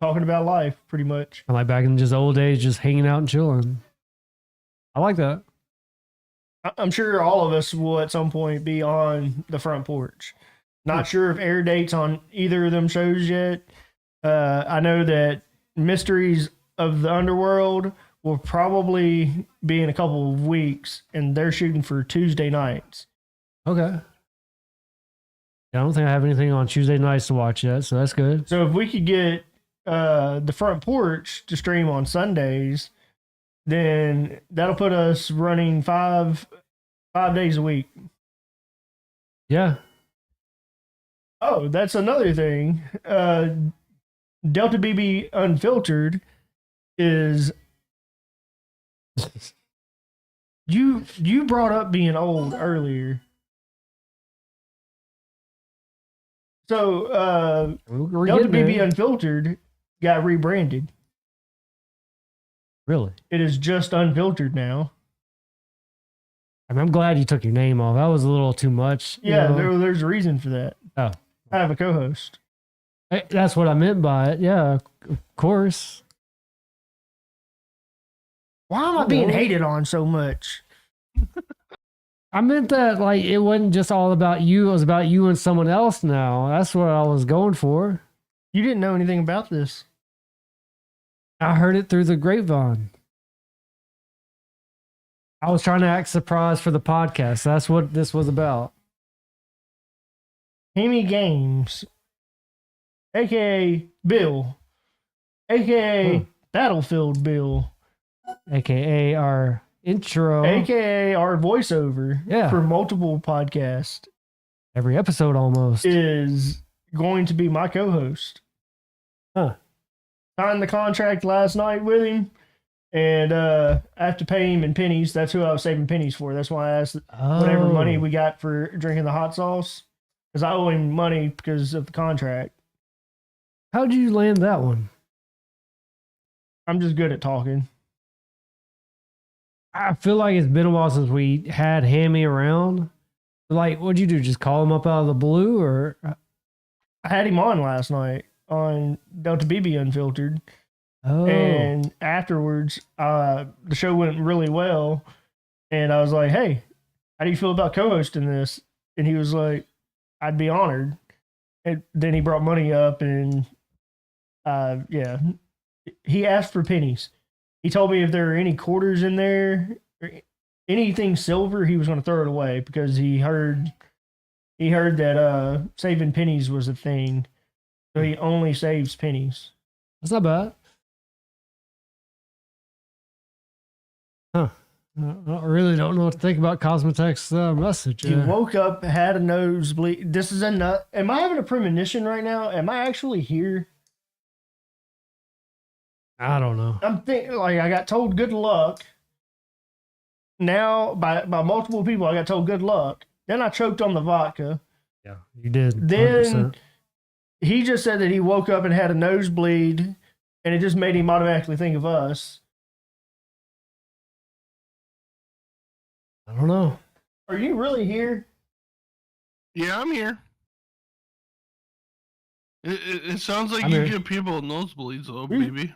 about life, pretty much. I like back in just old days, just hanging out and chilling. I like that. I'm sure all of us will at some point be on the Front Porch. Not sure if air dates on either of them shows yet. I know that Mysteries of the Underworld will probably be in a couple of weeks, and they're shooting for Tuesday nights. Okay. Yeah, I don't think I have anything on Tuesday nights to watch yet, so that's good. So if we could get the Front Porch to stream on Sundays, then that'll put us running five days a week. Yeah. Oh, that's another thing. Delta BB Unfiltered is you brought up being old earlier. So We're Delta getting BB there. Unfiltered got rebranded. Really? It is just unfiltered now. I mean, I'm glad you took your name off. That was a little too much. you Yeah, know? there's a reason for that. Oh. I have a co-host. That's what I meant by it. Yeah, of course. Why am I being hated on so much? I meant that like it wasn't just all about you. It was about you and someone else now. That's what I was going for. You didn't know anything about this. I heard it through the grapevine. I was trying to act surprised for the podcast. That's what this was about. Hammy Games, aka Bill, aka Battlefield Bill, AKA our intro. aka our voiceover Yeah. for multiple podcasts, Every episode almost. is going to be my co-host. Huh. Signed the contract last night with him, and I have to pay him in pennies. That's who I was saving pennies for. That's why I asked whatever money we got for drinking the hot sauce, because I owe him money because of the contract. How'd you land that one? I'm just good at talking. I feel like it's been a while since we had Hammy around. Like, what'd you do? Just call him up out of the blue, or? I had him on last night on Delta BB Unfiltered, Oh, and afterwards, the show went really well, and I was like, "Hey, how do you feel about co-hosting this?" And he was like, "I'd be honored." And then he brought money up, and yeah, he asked for pennies. He told me if there were any quarters in there, or anything silver, he was going to throw it away because he heard that saving pennies was a thing. So he only saves pennies. that's not bad. Huh. I really don't know what to think about Cosmotech's message. He woke up, had a nosebleed. This is a nut. Am I having a premonition right now? Am I actually here? I don't know. I'm thinking, like, I got told good luck. Now, by multiple people, I got told good luck. Then I choked on the vodka. Yeah, you did. Then 100%. he just said that he woke up and had a nosebleed, and it just made him automatically think of us. I don't know. Are you really here? Yeah, I'm here. It sounds like I'm you here. give people nosebleeds, though, Mm. baby.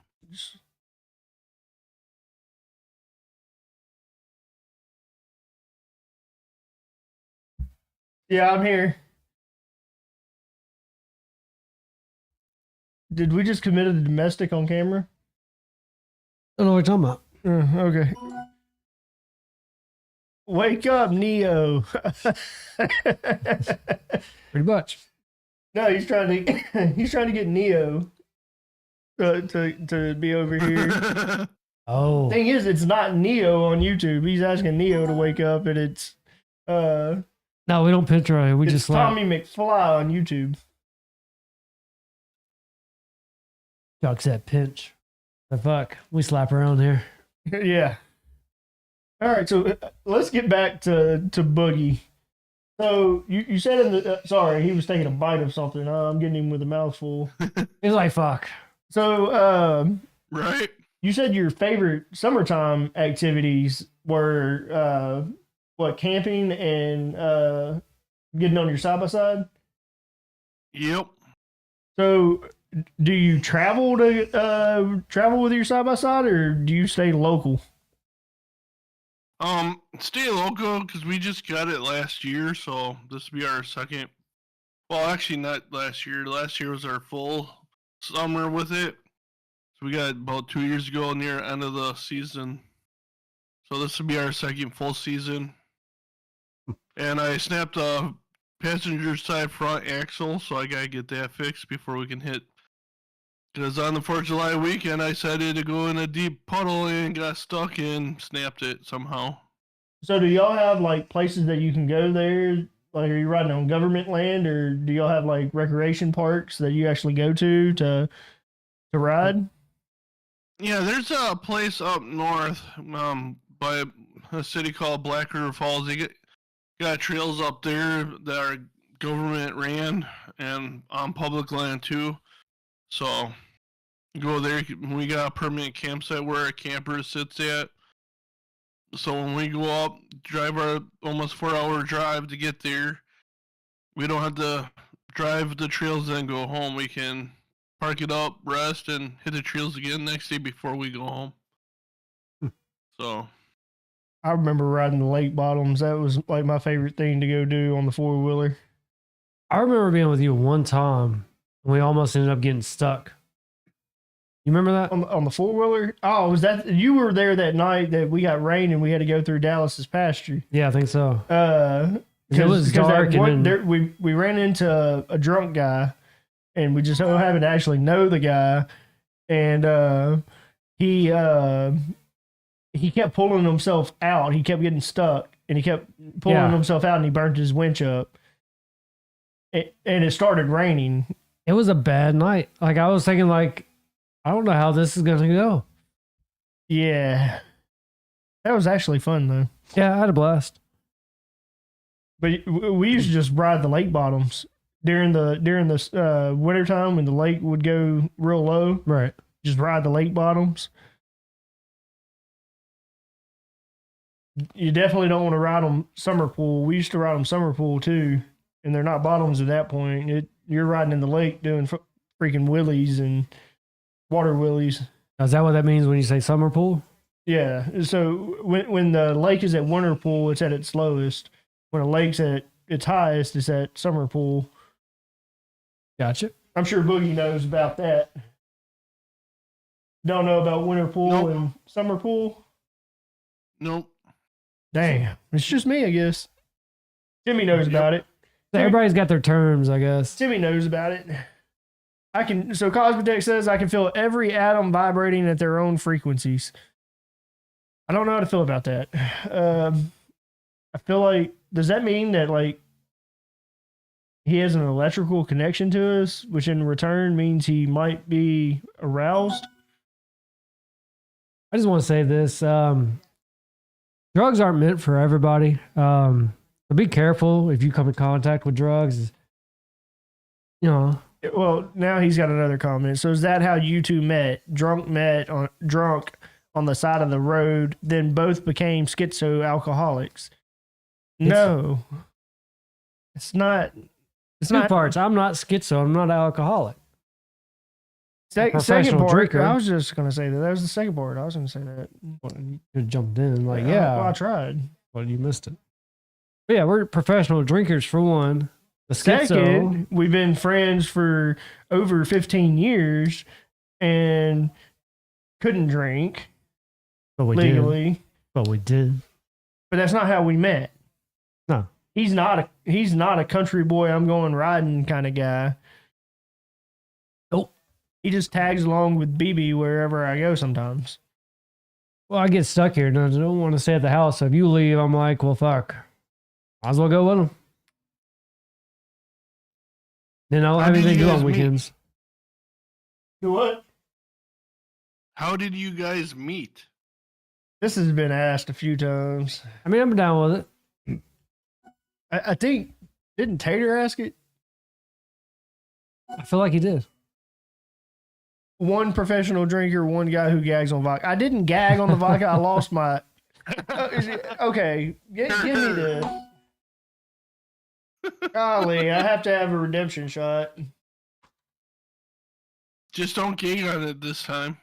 Yeah, I'm here. Did we just commit a domestic on camera? I don't know what you're talking about. Okay. Wake up, Neo. Pretty much. No, he's trying to get Neo to be over here. Oh, Thing is, it's not Neo on YouTube. He's asking Neo to wake up, and it's no, we don't picture it. We it's just like Tommy McFly on YouTube. Chuck's that pinch. The fuck, we slap around here. Yeah. All right, so let's get back to Boogie. So you said in the sorry, he was taking a bite of something. I'm getting him with a mouthful. He's like, fuck. So Right? you said your favorite summertime activities were what, camping and getting on your side by side. Yep. So do you travel with your side by side, or do you stay local? Stay local because we just got it last year, so this will be our second. Well, actually, not last year. Last year was our full summer with it. So we got it about 2 years ago, near end of the season. So this will be our second full season. And I snapped a passenger side front axle, so I gotta get that fixed before we can hit. Because on the 4th of July weekend, I decided to go in a deep puddle and got stuck and snapped it somehow. So do y'all have like places that you can go there? Like, are you riding on government land, or do y'all have like recreation parks that you actually go to ride? Yeah, there's a place up north, by a city called Black River Falls. They got trails up there that are government ran and on public land too. So Go there. We got a permanent campsite where our camper sits at. So when we go up, drive our almost 4-hour drive to get there, we don't have to drive the trails and go home. We can park it up, rest, and hit the trails again next day before we go home. So I remember riding the lake bottoms. That was like my favorite thing to go do on the 4-wheeler. I remember being with you one time and we almost ended up getting stuck. You remember that? On the 4-wheeler? Oh, was that you were there that night that we got rain and we had to go through Dallas's pasture? Yeah, I think so. It was dark and then... we ran into a drunk guy, and we just so happened to actually know the guy, and he kept pulling himself out. He kept getting stuck, and he kept pulling himself out, and he burnt his winch up. And it started raining. It was a bad night. Like I was thinking, like I don't know how this is gonna go. Yeah, that was actually fun though. Yeah, I had a blast. But we used to just ride the lake bottoms during the wintertime when the lake would go real low. Right. Just ride the lake bottoms. You definitely don't want to ride them summer pool. We used to ride them summer pool too, and they're not bottoms at that point. You're riding in the lake doing freaking willies and water willies. Is that what that means when you say summer pool? Yeah. So when the lake is at winter pool, it's at its lowest. When a lake's at its highest, it's at summer pool. Gotcha. I'm sure Boogie knows about that. Don't know about winter pool and summer pool? nope. Damn. It's just me, I guess. Timmy knows about it. Everybody's got their terms, I guess. Timmy knows about it. So Cosmotech says I can feel every atom vibrating at their own frequencies. I don't know how to feel about that. I feel like, does that mean that like he has an electrical connection to us, which in return means he might be aroused? I just want to say this. Drugs aren't meant for everybody. So be careful if you come in contact with drugs. You know. Well, now he's got another comment. So is that how you two met? Drunk on the side of the road, then both became schizo alcoholics. No. It's not. It's Two not parts. I'm not schizo. I'm not an alcoholic. Second part. Drinker. I was just gonna say that. That was the second part. I was gonna say that. Well, you could have jumped in. Like, Well, I tried. Well, you missed it. But yeah, we're professional drinkers for one. The Second, we've been friends for over 15 years and couldn't drink legally. But we did. But that's not how we met. No. He's not a country boy, I'm going riding kind of guy. Nope. He just tags along with BB wherever I go sometimes. Well, I get stuck here and I don't want to stay at the house. So if you leave, I'm like, well, fuck. Might as well go with him. Then I don't have anything to do on weekends. Do what? How did you guys meet? This has been asked a few times. I mean, I'm down with it. I think, didn't Tater ask it? I feel like he did. One professional drinker, one guy who gags on vodka. I didn't gag on the vodka. I lost my... Okay, give me this. Golly, I have to have a redemption shot. Just don't gag on it this time.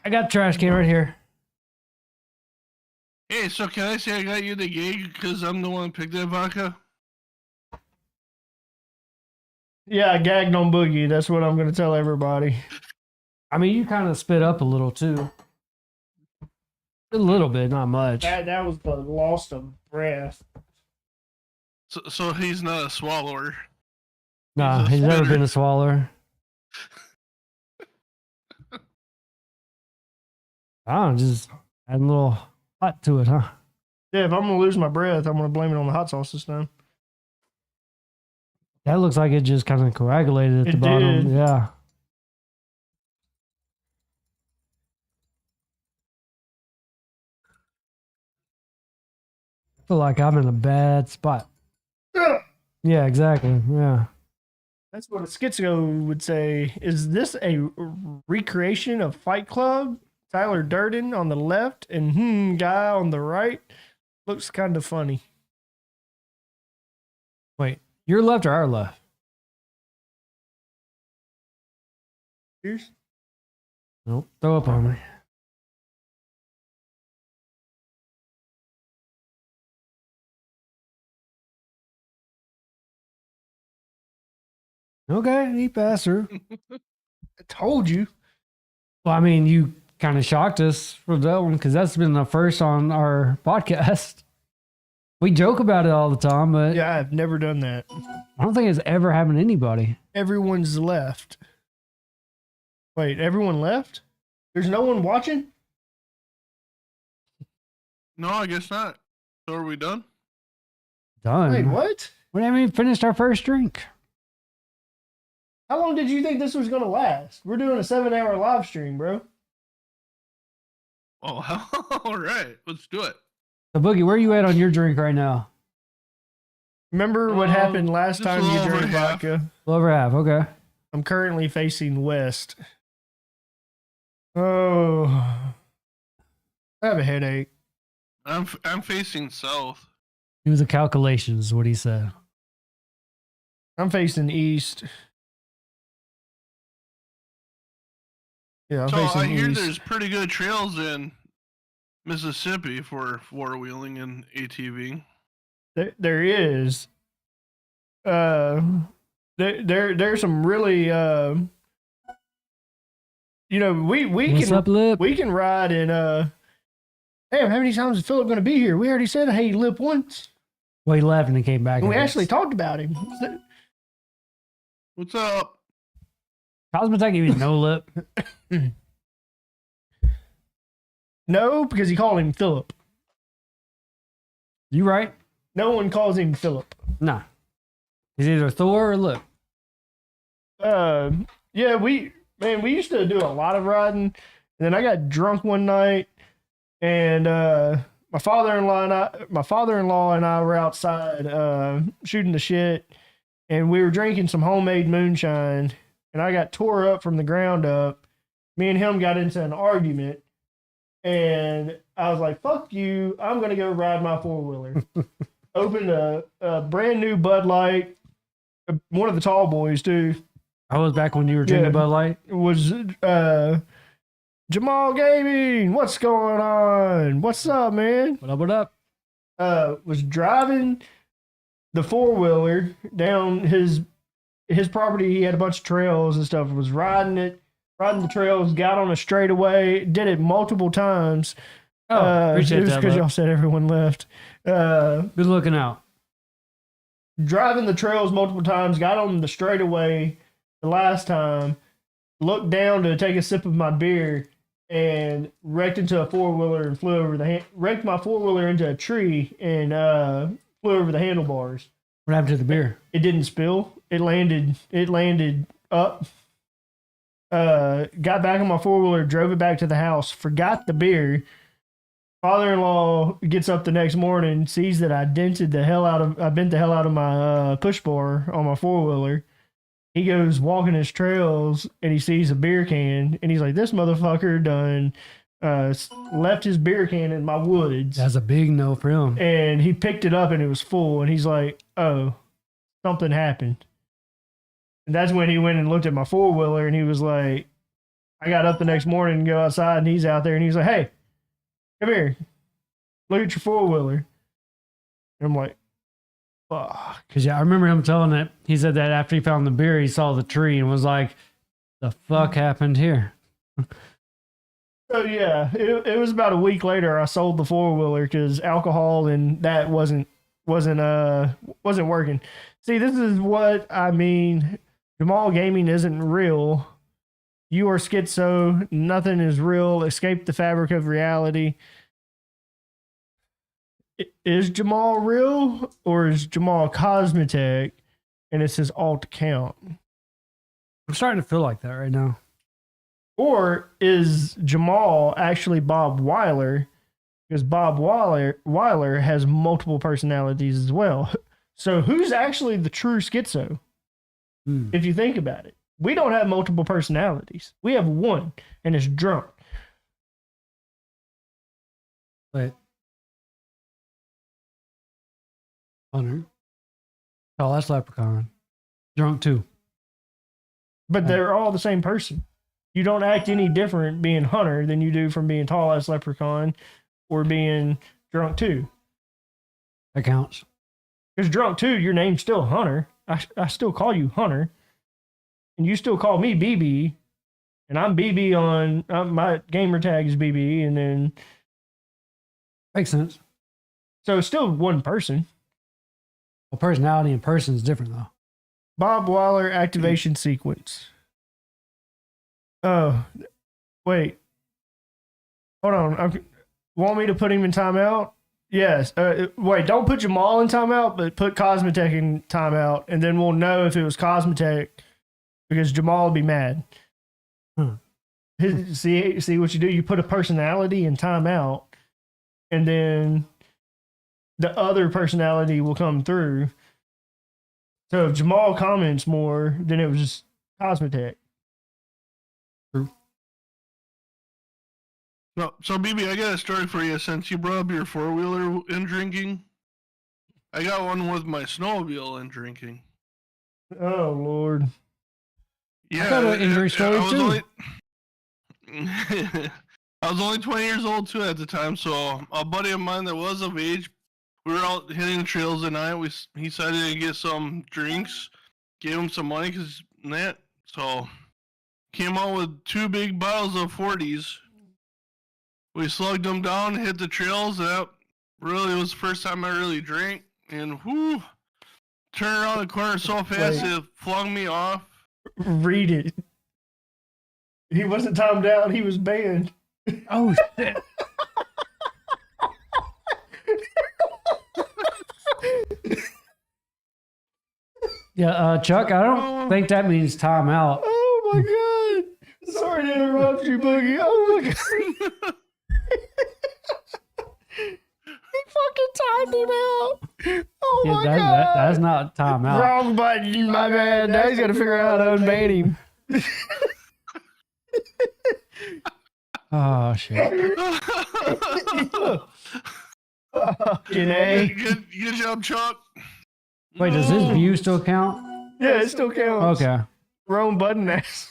I got the trash can right here. Hey, so can I say I got you the gig because I'm the one who picked that vodka? Yeah, I gagged on Boogie. That's what I'm going to tell everybody. I mean, you kind of spit up a little too. A little bit, not much. That was the loss of breath. So he's not a swallower. Nah, he's never been a swallower. Oh, just adding a little hot to it, huh? Yeah, if I'm going to lose my breath, I'm going to blame it on the hot sauce this time. That looks like it just kind of coagulated at the bottom. Did. Yeah. I feel like I'm in a bad spot. Yeah, exactly. Yeah. That's what a schizo would say. Is this a recreation of Fight Club? Tyler Durden on the left and guy on the right. Looks kind of funny. Wait, your left or our left? Cheers. Nope. Throw up on me. Okay, he passed through. I told you. Well, I mean, you kind of shocked us for that one because that's been the first on our podcast. We joke about it all the time, but Yeah, I've never done that. I don't think it's ever happened to anybody. Everyone's left. Wait, everyone left? There's no one watching? No, I guess not. So are we done? Done. Wait, what? We haven't even finished our first drink. How long did you think this was going to last? We're doing a 7-hour live stream, bro. Oh, all right. Let's do it. So, Boogie, where are you at on your drink right now? Remember what happened last just a time you little over drank half. vodka? A little over half. Okay. I'm currently facing west. Oh, I have a headache. I'm facing south. Do the calculations, what he said. I'm facing east. Yeah, I'm So facing I hear east. there's pretty good trails in Mississippi for four-wheeling and ATV. There is. There's some really we What's can up, Lip? we can ride in damn, how many times is Philip gonna be here? We already said hey Lip once. Well, he left and he came back. And we I actually guess. talked about him. What's up? Cosmetech gave you no lip. No, because he called him Philip. You right? No one calls him Philip. Nah. He's either Thor or Lip. Yeah, we used to do a lot of riding, and then I got drunk one night, and my father-in-law and I were outside shooting the shit, and we were drinking some homemade moonshine, and I got tore up from the ground up. Me and him got into an argument, and I was like, "Fuck you! I'm gonna go ride my four-wheeler." Opened a brand new Bud Light, one of the tall boys too. I was back when you were drinking Yeah. Bud Light. It was Jamal Gaming. What's going on? What's up, man? What up, what up? Was driving the four-wheeler down his property. He had a bunch of trails and stuff. Was riding the trails, got on a straightaway, did it multiple times. Oh, It appreciate was that, because Lip. y'all said everyone left. Good looking out. Driving the trails multiple times, got on the straightaway the last time, looked down to take a sip of my beer, and wrecked into a four-wheeler and flew over wrecked my four-wheeler into a tree and flew over the handlebars. What happened to the beer? It didn't spill. It landed up. Got back on my four-wheeler, drove it back to the house, forgot the beer. Father-in-law gets up the next morning, sees that I bent the hell out of my push bar on my four-wheeler. He goes walking his trails and he sees a beer can and he's like, "This motherfucker done left his beer can in my woods." That's a big no for him. And he picked it up and it was full, and he's like, "Oh, something happened." And that's when he went and looked at my four-wheeler, and he was like, I got up the next morning and go outside, and he's out there, and he's like, "Hey, come here. Look at your four-wheeler." And I'm like, fuck. Because yeah, I remember him telling it. He said that after he found the beer, he saw the tree and was like, "The fuck happened here?" So yeah, it was about a week later I sold the four-wheeler because alcohol and that wasn't working. See, this is what I mean. Jamal Gaming isn't real. You are schizo. Nothing is real. Escape the fabric of reality. Is Jamal real, or is Jamal Cosmetech and it's his alt account? I'm starting to feel like that right now. Or is Jamal actually Bob Weiler? Because Bob Weiler has multiple personalities as well. So who's actually the true schizo? If you think about it, we don't have multiple personalities. We have one, and it's drunk. But Hunter. Oh, that's Leprechaun. Drunk too. But they're all the same person. You don't act any different being Hunter than you do from being tall ass Leprechaun or being drunk too. That counts. Because drunk too, your name's still Hunter. I still call you Hunter. And you still call me BB. And I'm BB on my gamer tag is BB. And then. Makes sense. So it's still one person. Well, personality in person is different though. Bob Weiler activation sequence. Oh, wait. Hold on. Want me to put him in timeout? Yes. Wait, don't put Jamal in timeout, but put Cosmetech in timeout, and then we'll know if it was Cosmetech because Jamal will be mad. See what you do? You put a personality in timeout, and then the other personality will come through. So if Jamal comments more, then it was just Cosmetech. No, so BB, I got a story for you. Since you brought up your 4-wheeler and drinking, I got one with my snowmobile and drinking. Oh Lord! Yeah, I got an injury story too. I was only 20 years old too at the time. So a buddy of mine that was of age, we were out hitting the trails at night. He decided to get some drinks, gave him some money because that. So came out with 2 big bottles of 40s. We slugged them down, hit the trails. That really was the first time I really drank. And whoo, turned around the corner so fast it flung me off. Read it. He wasn't timed out. He was banned. Oh shit! Yeah, Chuck. I don't think that means timeout. Oh my God! Sorry to interrupt you, Boogie. Oh my God! He fucking timed him out. Oh Yeah, my God! that's not timeout. Wrong button, my man. Now he's got to figure out how to unban him. Oh shit! Fucking A. Good job, Chuck. Wait, does his view still count? Yeah, it still counts. Okay. Wrong button ass.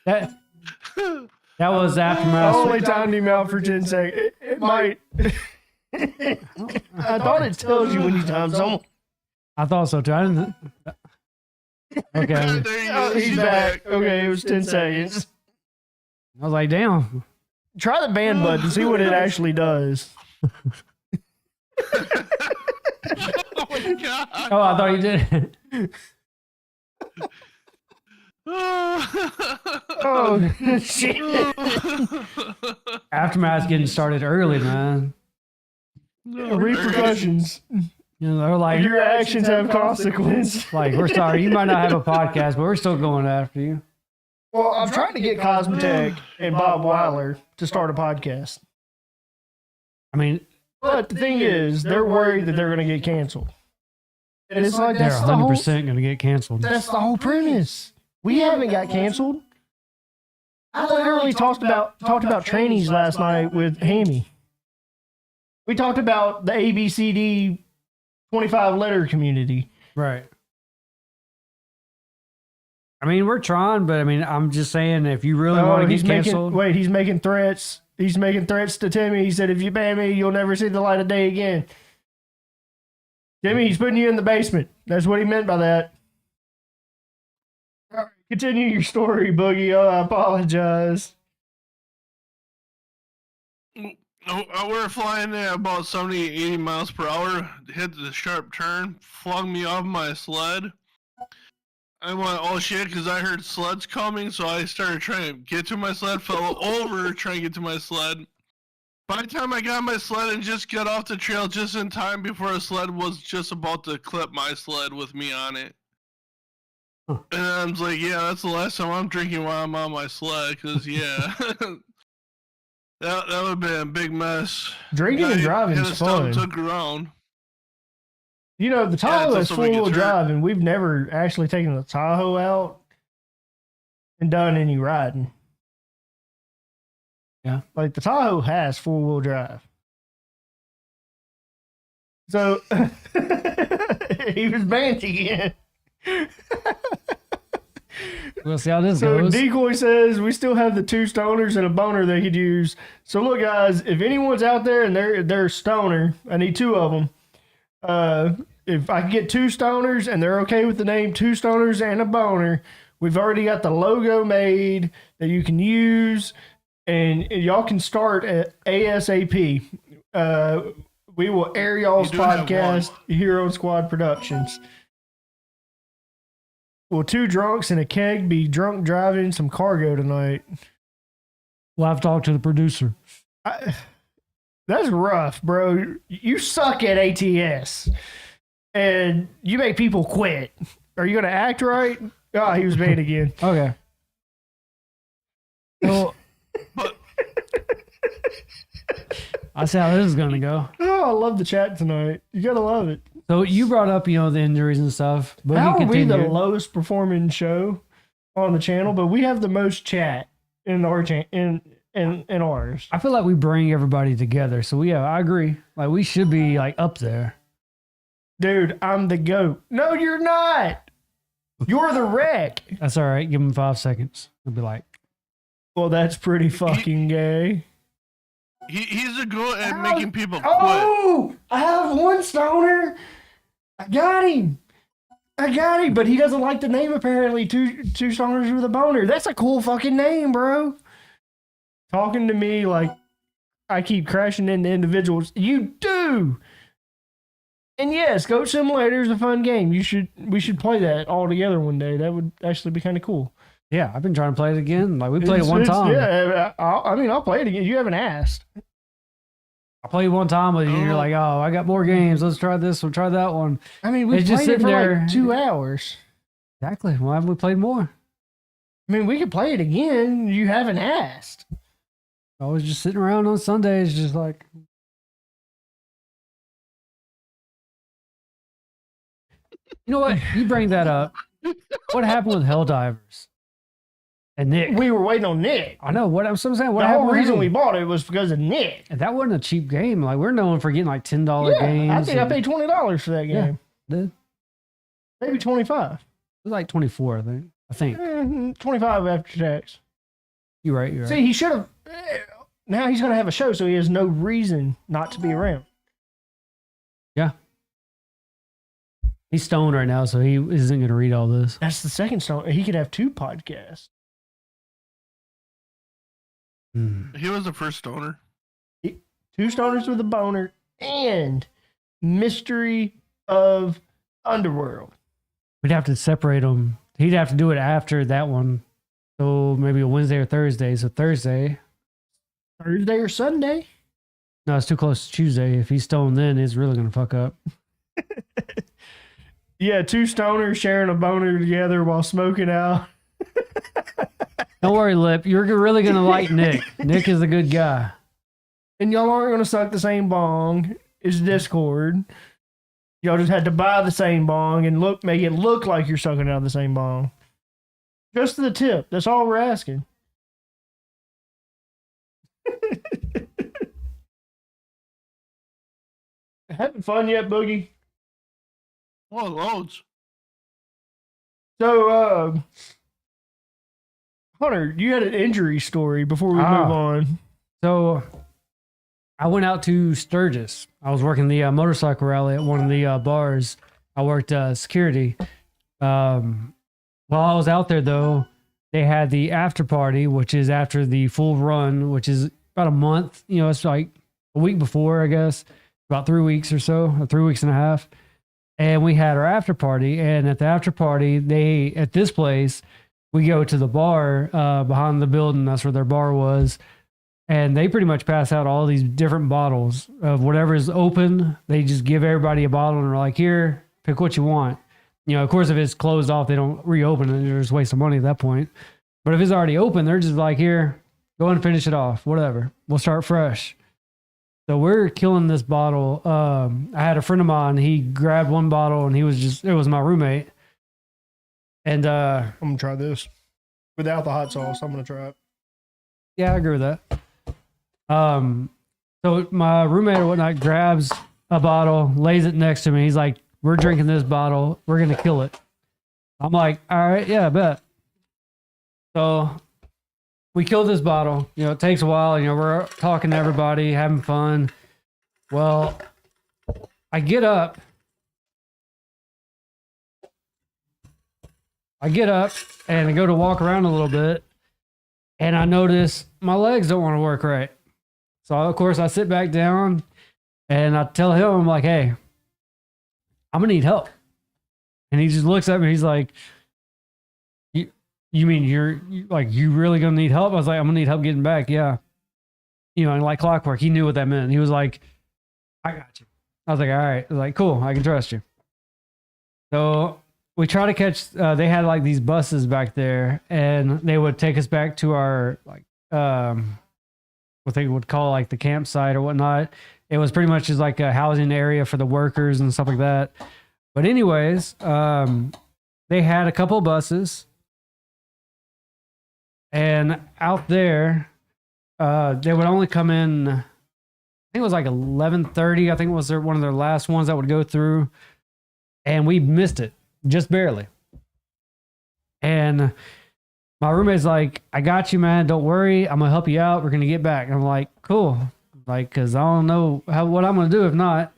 That was aftermath. I only timed him out for 10 seconds. It might. I thought it tells you when you time someone. I thought so too. I didn't. Okay. There you Oh, go. he's back. Okay, it was 10 seconds. I was like, damn. Try the ban button, see what it actually does. Oh my God. Oh, I thought you did. Oh, shit. Aftermath's getting started early, man. Repercussions. You know, they're like, Your actions have consequences. like, we're sorry. You might not have a podcast, but we're still going after you. Well, I'm trying to get Cosmetech and Bob Weiler to start a podcast. I mean, But the thing is, they're worried that they're going to get canceled. And it's like, they're that's the whole 100% going to get canceled. That's the whole premise. We haven't got canceled. I literally talked about trainees last night with Hammy. We talked about the ABCD 25 letter community. Right. I mean, we're trying, but I mean, I'm just saying, if you really want to get canceled. He's making threats. He's making threats to Timmy. He said, if you ban me, you'll never see the light of day again. Timmy, he's putting you in the basement. That's what he meant by that. All right, continue your story, Boogie. Oh, I apologize. We were flying at about 70, 80 miles per hour, hit the sharp turn, flung me off my sled. I went, oh shit, because I heard sleds coming, so I started trying to get to my sled, fell over trying to get to my sled. By the time I got my sled and just got off the trail just in time before a sled was just about to clip my sled with me on it. Huh. And I was like, yeah, that's the last time I'm drinking while I'm on my sled, because, yeah. That would have been a big mess. Drinking and driving is fun. Took around. You know, the it's Tahoe is also four-wheel gets hurt. drive, and we've never actually taken the Tahoe out and done any riding. Yeah. Like, the Tahoe has four-wheel drive. So, he was banned again. We'll see how this So goes. Decoy says we still have the two stoners and a boner they could use. So look, guys, if anyone's out there and they're stoner, I need two of them. If I can get two stoners and they're okay with the name Two Stoners and a Boner, we've already got the logo made that you can use, and y'all can start at ASAP. We will air y'all's You do have podcast here on Squad Productions. Will two drunks and a keg be drunk driving some cargo tonight? We'll have to talk to the producer. That's rough, bro. You suck at ATS, and you make people quit. Are you gonna act right? Oh, he was banned again. Okay. Well, But I see how this is going to go. Oh, I love the chat tonight. You gotta love it. So you brought up, the injuries and stuff. But How are we the continued. lowest performing show on the channel, but we have the most chat in our in ours? I feel like we bring everybody together. So yeah, I agree. Like we should be like up there. Dude, I'm the GOAT. No, you're not. You're the wreck. That's all right. Give them 5 seconds. It'll be like, Well, that's pretty fucking gay. he's a good at making people quit. Oh, I have one stoner. I got him. But he doesn't like the name apparently. Two stoners with a boner. That's a cool fucking name, bro. Talking to me like I keep crashing into individuals. You do. And yes, Goat Simulator is a fun game. We should play that all together one day. That would actually be kind of cool. yeah, I've been trying to play it again. Like we played it one time. Yeah, I'll play it again. You haven't asked. I played one time with you. And you're like, oh, I got more games. Let's try this. We'll try that one. I mean, we It's just played it sitting for there. like 2 hours. Exactly. Why haven't we played more? I mean, we could play it again. You haven't asked. I was just sitting around on Sundays, just like. You know what? You bring that up. What happened with Helldivers and Nick? We were waiting on Nick. I know what I'm saying. What The happened whole with reason him? we bought it was because of Nick. And that wasn't a cheap game. Like we're known for getting like $10 Yeah, games. I think I and- paid $20 for that Yeah. game. Dude, Maybe 25. it was like 24, I think. 25 after tax. You're right. You're right. See, he should have. Now he's going to have a show, so he has no reason not to be around. He's stoned right now, so he isn't going to read all this. That's the second stone. He could have 2 podcasts. Hmm. He was the first stoner. 2 stoners with a boner and Mystery of Underworld. We'd have to separate them. He'd have to do it after that one. So maybe a Wednesday or Thursday. So Thursday. Thursday or Sunday. No, it's too close to Tuesday. If he's stoned then, it's really going to fuck up. Yeah, 2 stoners sharing a boner together while smoking out. Don't worry, Lip. You're really going to like Nick. Nick is a good guy. And y'all aren't going to suck the same bong. It's Discord. Y'all just had to buy the same bong and make it look like you're sucking out of the same bong. Just the tip. That's all we're asking. Having fun yet, Boogie? Oh, loads. So, Hunter, you had an injury story before we move on. So I went out to Sturgis. I was working the motorcycle rally at one of the bars. I worked security. While I was out there, though, they had the after party, which is after the full run, which is about a month. You know, it's like a week before, I guess, about 3 weeks or so, or 3 weeks and a half. And we had our after party. And at the after party, at this place, we go to the bar behind the building. That's where their bar was. And they pretty much pass out all these different bottles of whatever is open. They just give everybody a bottle and they're like, here, pick what you want. You know, of course, if it's closed off, they don't reopen it. They're just wasting money at that point. But if it's already open, they're just like, here, go and finish it off. Whatever. We'll start fresh. So we're killing this bottle. I had a friend of mine. He grabbed one bottle, and it was my roommate. And I'm gonna try this without the hot sauce. I'm gonna try it. yeah, I agree with that. So my roommate or whatnot grabs a bottle, lays it next to me. He's like, "We're drinking this bottle. We're gonna kill it." I'm like, "All right, yeah, I bet." So we killed this bottle. You know, it takes a while. You know, we're talking to everybody, having fun. Well, I get up. And I go to walk around a little bit, and I notice my legs don't want to work right. So of course I sit back down, and I tell him, I'm like, "Hey, I'm gonna need help." And he just looks at me. He's like, "You mean you really gonna need help?" I was like, "I'm gonna need help getting back." Yeah, you know, and like clockwork, he knew what that meant. He was like, "I got you." I was like, "All right." I was like, "Cool, I can trust you." So we try to catch. They had like these buses back there, and they would take us back to our like what they would call like the campsite or whatnot. It was pretty much just like a housing area for the workers and stuff like that. But anyways, they had a couple buses, and out there, they would only come in. I think it was like 11:30. I think it was one of their last ones that would go through, and we missed it just barely. And my roommate's like, "I got you, man. Don't worry. I'm gonna help you out. We're gonna get back." And I'm like, "Cool," like, cause I don't know what I'm gonna do if not.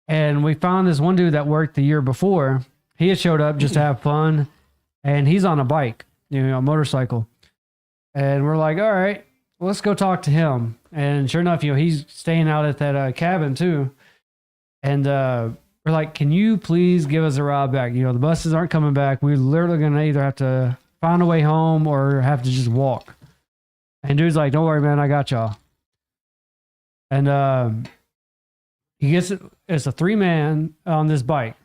And we found this one dude that worked the year before. He had showed up just to have fun, and he's on a bike, you know, a motorcycle. And we're like, "All right, let's go talk to him." And sure enough, you know, he's staying out at that cabin too. And we're like, "Can you please give us a ride back? You know, the buses aren't coming back. We're literally gonna either have to find a way home or have to just walk." And dude's like, "Don't worry, man, I got y'all." And he gets it. It's a 3-man on this bike.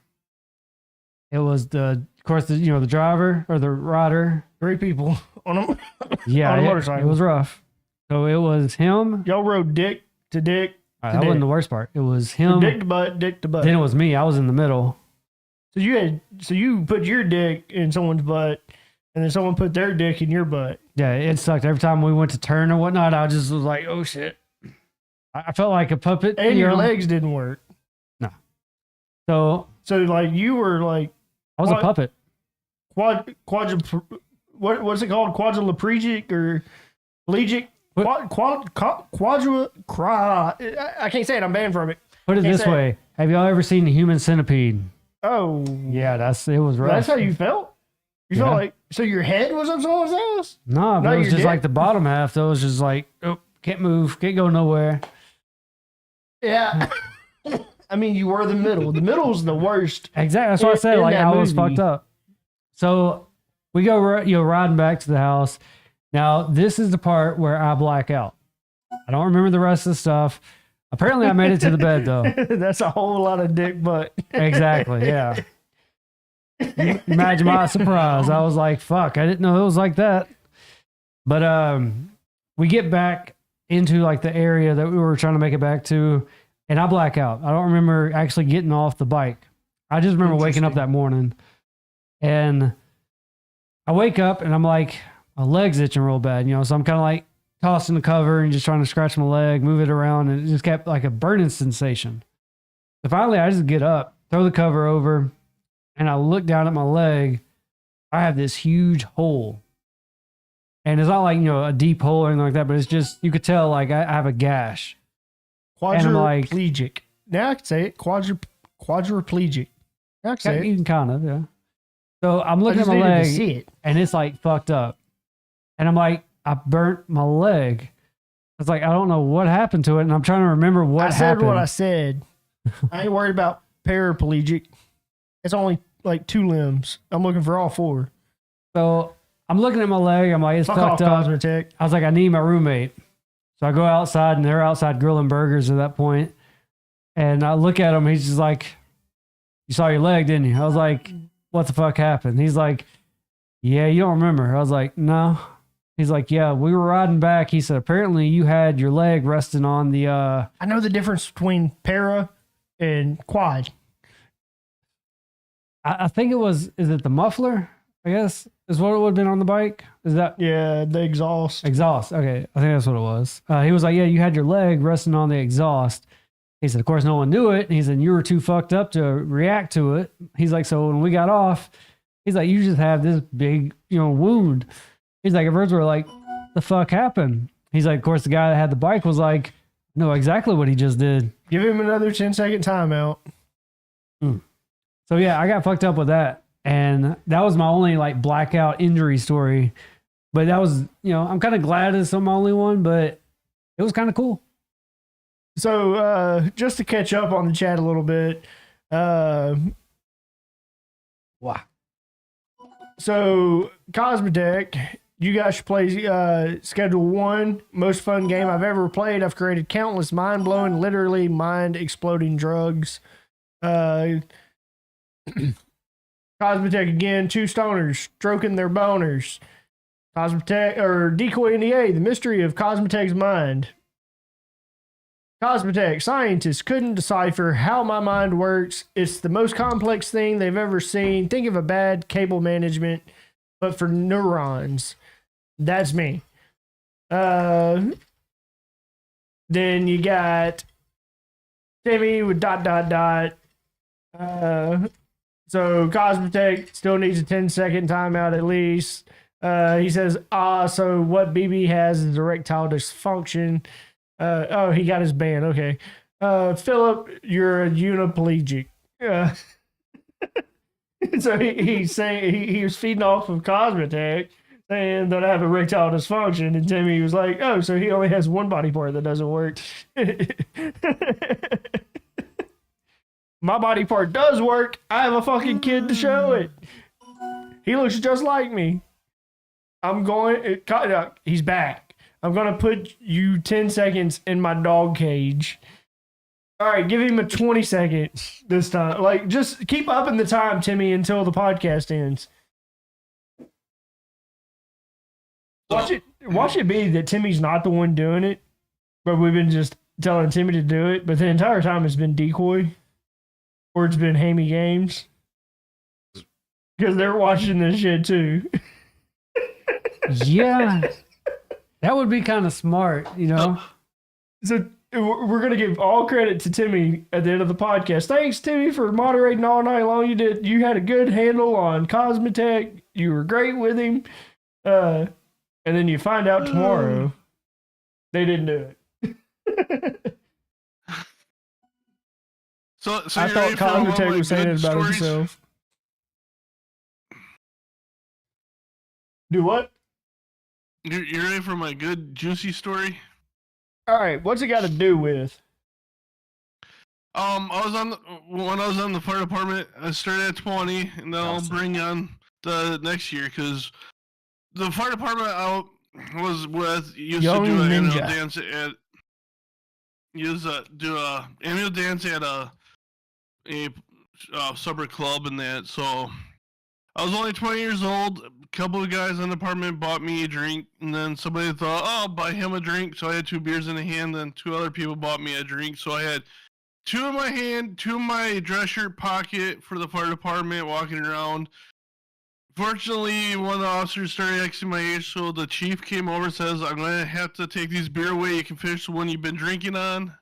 It was of course, the driver or the rider. 3 people on a Yeah, on a it motorcycle. was rough. So it was him. Y'all rode dick to dick. That wasn't the worst part. It was him. Dick to butt, dick to butt. Then it was me. I was in the middle. So you put your dick in someone's butt, and then someone put their dick in your butt. Yeah, it sucked. Every time we went to turn or whatnot, I just was like, "Oh shit!" I felt like a puppet. And you your know? legs didn't work. So So like you were like I was a puppet. what's it called? Quadriplegic or plegic? What? I can't say it. I'm banned from it. Put it Can't this say it. way: have y'all ever seen the Human Centipede? Oh, Yeah, it was rough. that's how you felt. You Yeah. felt like so your head was up someone's ass. No, but No, it was your just dick? like the bottom half. That was just like, "Oh, can't move, can't go nowhere." Yeah. I mean, you were the middle. The middle's the worst. Exactly. That's what I said. In Like that I was movie. fucked up. So we go, riding back to the house. Now this is the part where I black out. I don't remember the rest of the stuff. Apparently, I made it to the bed though. That's a whole lot of dick butt. Exactly. Yeah. Imagine my surprise. I was like, "Fuck! I didn't know it was like that." But we get back into like the area that we were trying to make it back to, and I black out. I don't remember actually getting off the bike. I just remember waking up that morning, and I wake up and I'm like, my leg's itching real bad, you know. So I'm kind of like tossing the cover and just trying to scratch my leg, move it around, and it just kept like a burning sensation. So finally, I just get up, throw the cover over, and I look down at my leg. I have this huge hole. And it's not like, you know, a deep hole or anything like that, but it's just, you could tell like I have a gash. And I'm like- Quadriplegic. Now I can say it. Quadriplegic. Now I can say it. You can kind of, yeah. So I'm I looking at just my needed to leg see it. and it's like fucked up. And I'm like, I burnt my leg. It's like, I don't know what happened to it. And I'm trying to remember what I said happened. what I said. I ain't worried about paraplegic. It's only like 2 limbs. I'm looking for all 4. So I'm looking at my leg. I'm like, it's Fuck off, fucked up. Cosmetech. I was like, I need my roommate. So I go outside and they're outside grilling burgers at that point. And I look at him. He's just like, "You saw your leg, didn't you?" I was like, "What the fuck happened?" He's like, "Yeah, you don't remember." I was like, "No." He's like, yeah, we were riding back. He said, apparently you had your leg resting on the, I know the difference between para and quad. I think is it the muffler? I guess is what it would have been on the bike. Is that Yeah, the exhaust. exhaust? Okay. I think that's what it was. He was like, yeah, you had your leg resting on the exhaust. He said, of course, no one knew it. He said, you were too fucked up to react to it. He's like, so when we got off, he's like, you just have this big, wound. He's like, at first we're like, the fuck happened? He's like, of course, the guy that had the bike was like, know exactly what he just did. Give him another 10-second timeout. So yeah, I got fucked up with that. And that was my only like blackout injury story. But that was, I'm kind of glad it's my only one, but it was kind of cool. So just to catch up on the chat a little bit. Wow. So Cosmotech, you guys should play Schedule 1. Most fun game I've ever played. I've created countless mind-blowing, literally mind-exploding drugs. Cosmotech again, 2 stoners stroking their boners. Cosmotech, or Decoy NDA, the mystery of Cosmotech's mind. Cosmotech, scientists couldn't decipher how my mind works. It's the most complex thing they've ever seen. Think of a bad cable management, but for neurons. That's me. Then you got Timmy with ... So Cosmotech still needs a 10-second timeout at least. He says, so what BB has is erectile dysfunction. He got his band. Okay. Philip, you're a uniplegic. So he's saying he was feeding off of Cosmotech, saying that I have erectile dysfunction, and Timmy was like, so he only has one body part that doesn't work. My body part does work. I have a fucking kid to show it. He looks just like me. He's back. I'm going to put you 10 seconds in my dog cage. All right, give him a 20 seconds this time. Like, just keep upping the time, Timmy, until the podcast ends. Watch it be that Timmy's not the one doing it, but we've been just telling Timmy to do it, but the entire time it's been Decoy, or it's been Hammy Games. Because they're watching this shit, too. Yeah. That would be kind of smart, So we're going to give all credit to Timmy at the end of the podcast. Thanks, Timmy, for moderating all night long. You had a good handle on Cosmotech. You were great with him. And then you find out tomorrow they didn't do it. So I thought Cosmotech was saying it about himself. Do what? You ready for my good juicy story? All right, what's it got to do with? When I was on the fire department, I started at 20, and then I'll bring on the next year because the fire department I was with used Young to do an Ninja. annual dance at annual dance at a supper club and that. So I was only 20 years old. A couple of guys in the apartment bought me a drink, and then somebody thought, I'll buy him a drink. So I had 2 beers in the hand, then 2 other people bought me a drink. So I had 2 in my hand, 2 in my dress shirt pocket for the fire department, walking around. Fortunately, one of the officers started asking my age, so the chief came over and says, I'm going to have to take these beer away. You can finish the one you've been drinking on.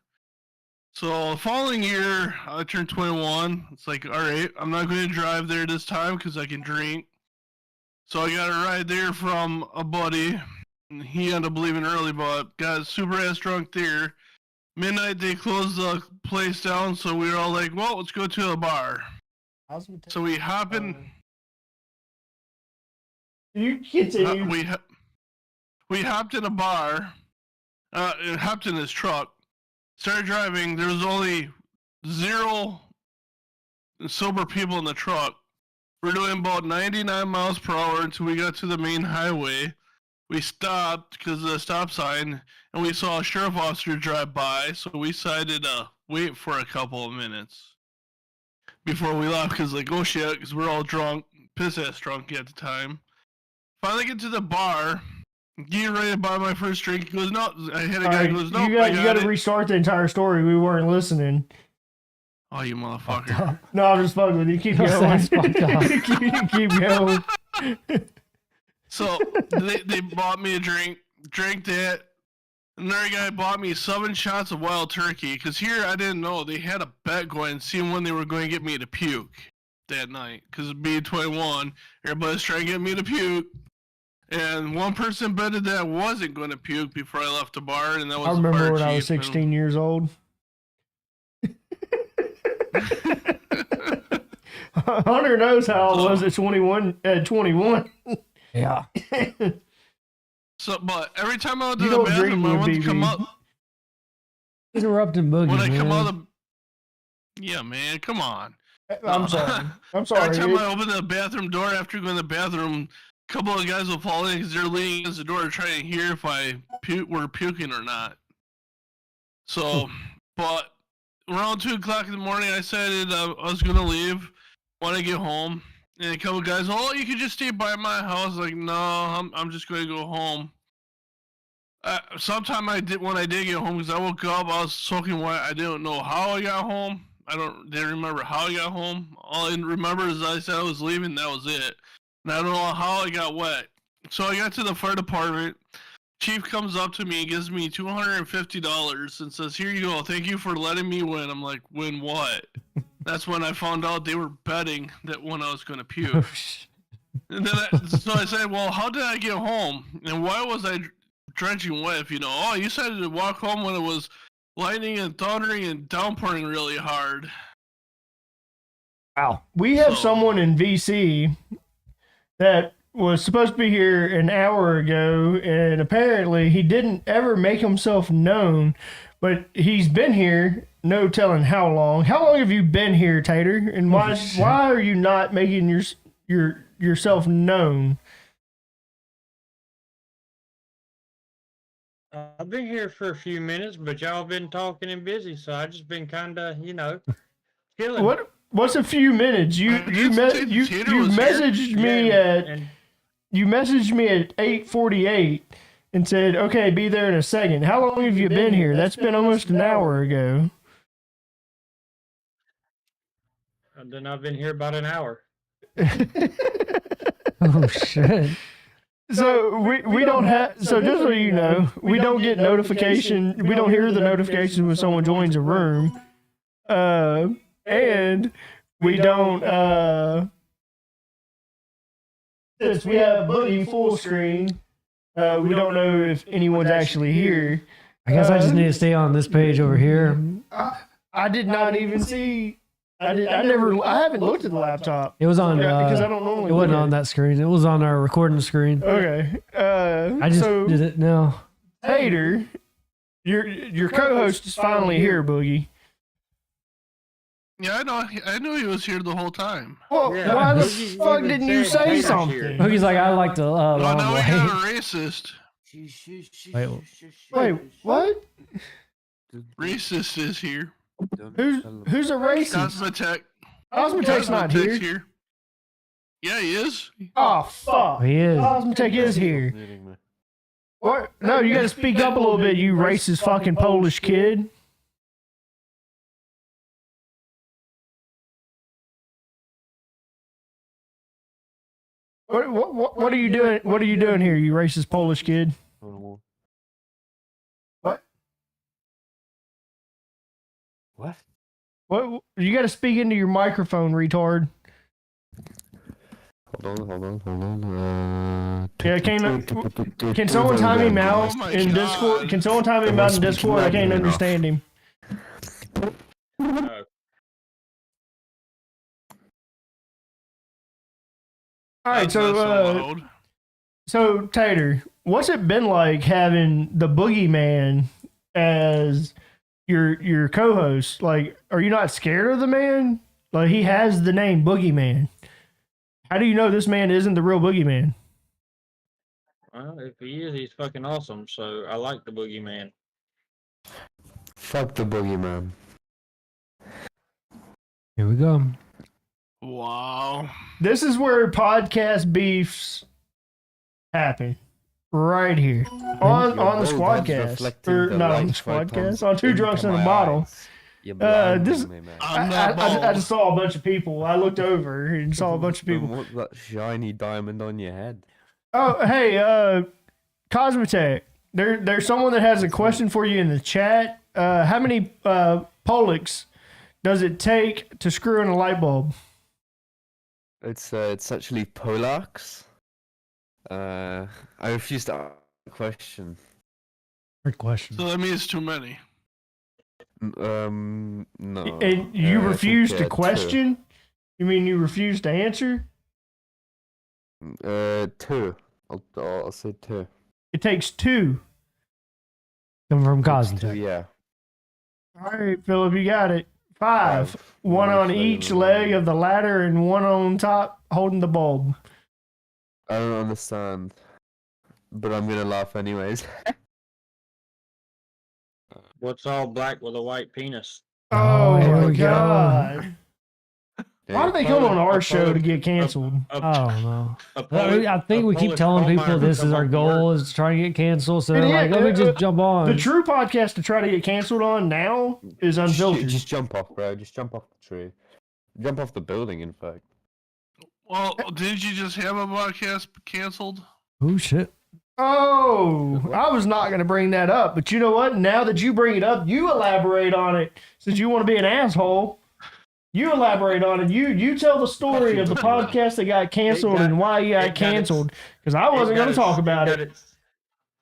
So the following year, I turned 21. It's like, all right, I'm not going to drive there this time because I can drink. So I got a ride there from a buddy. And he ended up leaving early, but got super ass drunk there. Midnight, they closed the place down, so we were all like, well, let's go to a bar. So we hop in. You continue. We hopped in a bar, and hopped in his truck, started driving. There was only 0 sober people in the truck. We're doing about 99 miles per hour until we got to the main highway. We stopped because of the stop sign, and we saw a sheriff officer drive by, so we decided to wait for a couple of minutes before we left because, like, oh shit, because we're all drunk, piss-ass drunk at the time. Finally get to the bar. Get ready to buy my first drink. He goes, no. I had a All guy right, who goes, no, you got to restart the entire story. We weren't listening. Oh, you motherfucker. No, I'm just fucking with you. Keep That's going. fucked up. keep going. So they bought me a drink, drank that. Another guy bought me 7 shots of wild turkey because here I didn't know they had a bet going, seeing when they were going to get me to puke that night. Because being 21, everybody's trying to get me to puke, and one person betted that I wasn't going to puke before I left the bar, and that was I the remember fire when I was chief, 16 years old. Hunter knows how I was at 21. At 21. Yeah. So, but every time I went to You the don't drink bathroom, I with went to come BB. out. Interrupting Boogie, When I man. come out of, yeah, man, come on. I'm sorry. I'm Every sorry. time I open the bathroom door after going to the bathroom, a couple of guys will fall in because they're leaning against the door trying to hear if I were puking or not. So, but around 2 o'clock in the morning, I decided I was going to leave when I get home. And a couple of guys, oh, you could just stay by my house. Like, no, I'm just going to go home. Sometime when I did get home, because I woke up, I was soaking wet. I didn't know how I got home. Didn't remember how I got home. All I remember is I said I was leaving. That was it. And I don't know how I got wet. So I got to the fire department. Chief comes up to me and gives me $250 and says, "Here you go. Thank you for letting me win." I'm like, "Win what?" That's when I found out they were betting that when I was going to puke. And then so I said, "Well, how did I get home? And why was I drenching wet? If you know, oh, you said to walk home when it was lightning and thundering and downpouring really hard." Wow. We have So- someone in VC that was supposed to be here an hour ago, and apparently he didn't ever make himself known, but he's been here, no telling how long. How long have you been here, Tater? And why are you not making yourself known? I've been here for a few minutes, but y'all been talking and busy, so I just been kind of, chilling. What's a few minutes? You Tater was here. messaged me Yeah, at you messaged me at 8:48 and said, "Okay, be there in a second." How long have you been here? That's been almost an hour ago. and then I've been here about an hour. Oh shit. So we don't have, so just so you know, we don't get notification. We don't hear the notifications when someone joins a room, and we don't. Since we have Boogie full screen, we don't know if anyone's actually here. I guess I just need to stay on this page over here. I did not even see. I haven't looked at the laptop It was on. because I don't normally. It wasn't look on that screen. It was on our recording screen. Okay. I just so, did it now. Hater, your co-host is finally here, Boogie. Yeah, I know. I knew he was here the whole time. Well, Yeah, why the Boogie fuck even didn't you said say Tater's something? here. Boogie's like, I like to. Well, now we got Wait. a racist. Wait, what? Racist is here. Who's a racist? Cosmetech. Cosmetech's not Cosmetech's here. Yeah, he is. Oh fuck! He is. Cosmetech is here. What? No, you got to speak up a little bit, you racist fucking Polish kid. What are you doing? What are you doing here, you racist Polish kid? What? What? You got to speak into your microphone, retard. Hold on. Yeah, can someone time him out Oh my in God. Discord? Can someone time him out in Discord? I can't understand him. All right, That's not loud. so Tater, what's it been like having the Boogeyman as your co-host? Like, are you not scared of the man? Like, he has the name Boogeyman. How do you know this man isn't the real Boogeyman? Well, if he is, he's fucking awesome. So I like the boogeyman. Fuck the boogeyman. Here we go. Wow. This is where podcast beefs happen. right here on Your the bald head's Squadcast, reflecting or the not on the light photons Squadcast, on Two Drunks in into a my Bottle. eyes. You're blinding this- me, man. I'm not bald. I just saw a bunch of people. I looked over and saw a bunch of Then people. what's that shiny diamond on your head? Oh, hey, Cosmotech. There's someone that has a question for you in the chat. How many Polix does it take to screw in a light bulb? It's actually Polax. I refuse to answer the question. Good question. So that means too many. No. And you I refuse think, to two. question? You mean you refuse to answer? Two. I'll say two. It takes 2. Coming from Two, Cosmotech. yeah. All right, Philip, you got it. 5. One Nice on leg each on the leg leg. of the ladder and one on top holding the bulb. I don't understand, but I'm gonna laugh anyways. What's all black with a white penis? Oh, here my we go. God. Why do they come on our show to get canceled? A, I don't know. a I Polish- think a we keep Polish telling coal people miner this come is our on goal board. is to try to get canceled. So they're Yeah, like, let me just jump on. The true podcast to try to get canceled on now is Unfiltered. Just jump off, bro. Just jump off the tree. Jump off the building, in fact. Well, didn't you just have a podcast canceled? Oh shit. Oh, I was not going to bring that up, but you know what? Now that you bring it up, you elaborate on it. Since you want to be an asshole, you elaborate on it. You tell the story of the podcast that got canceled and why you got canceled. Because I wasn't going to talk about it.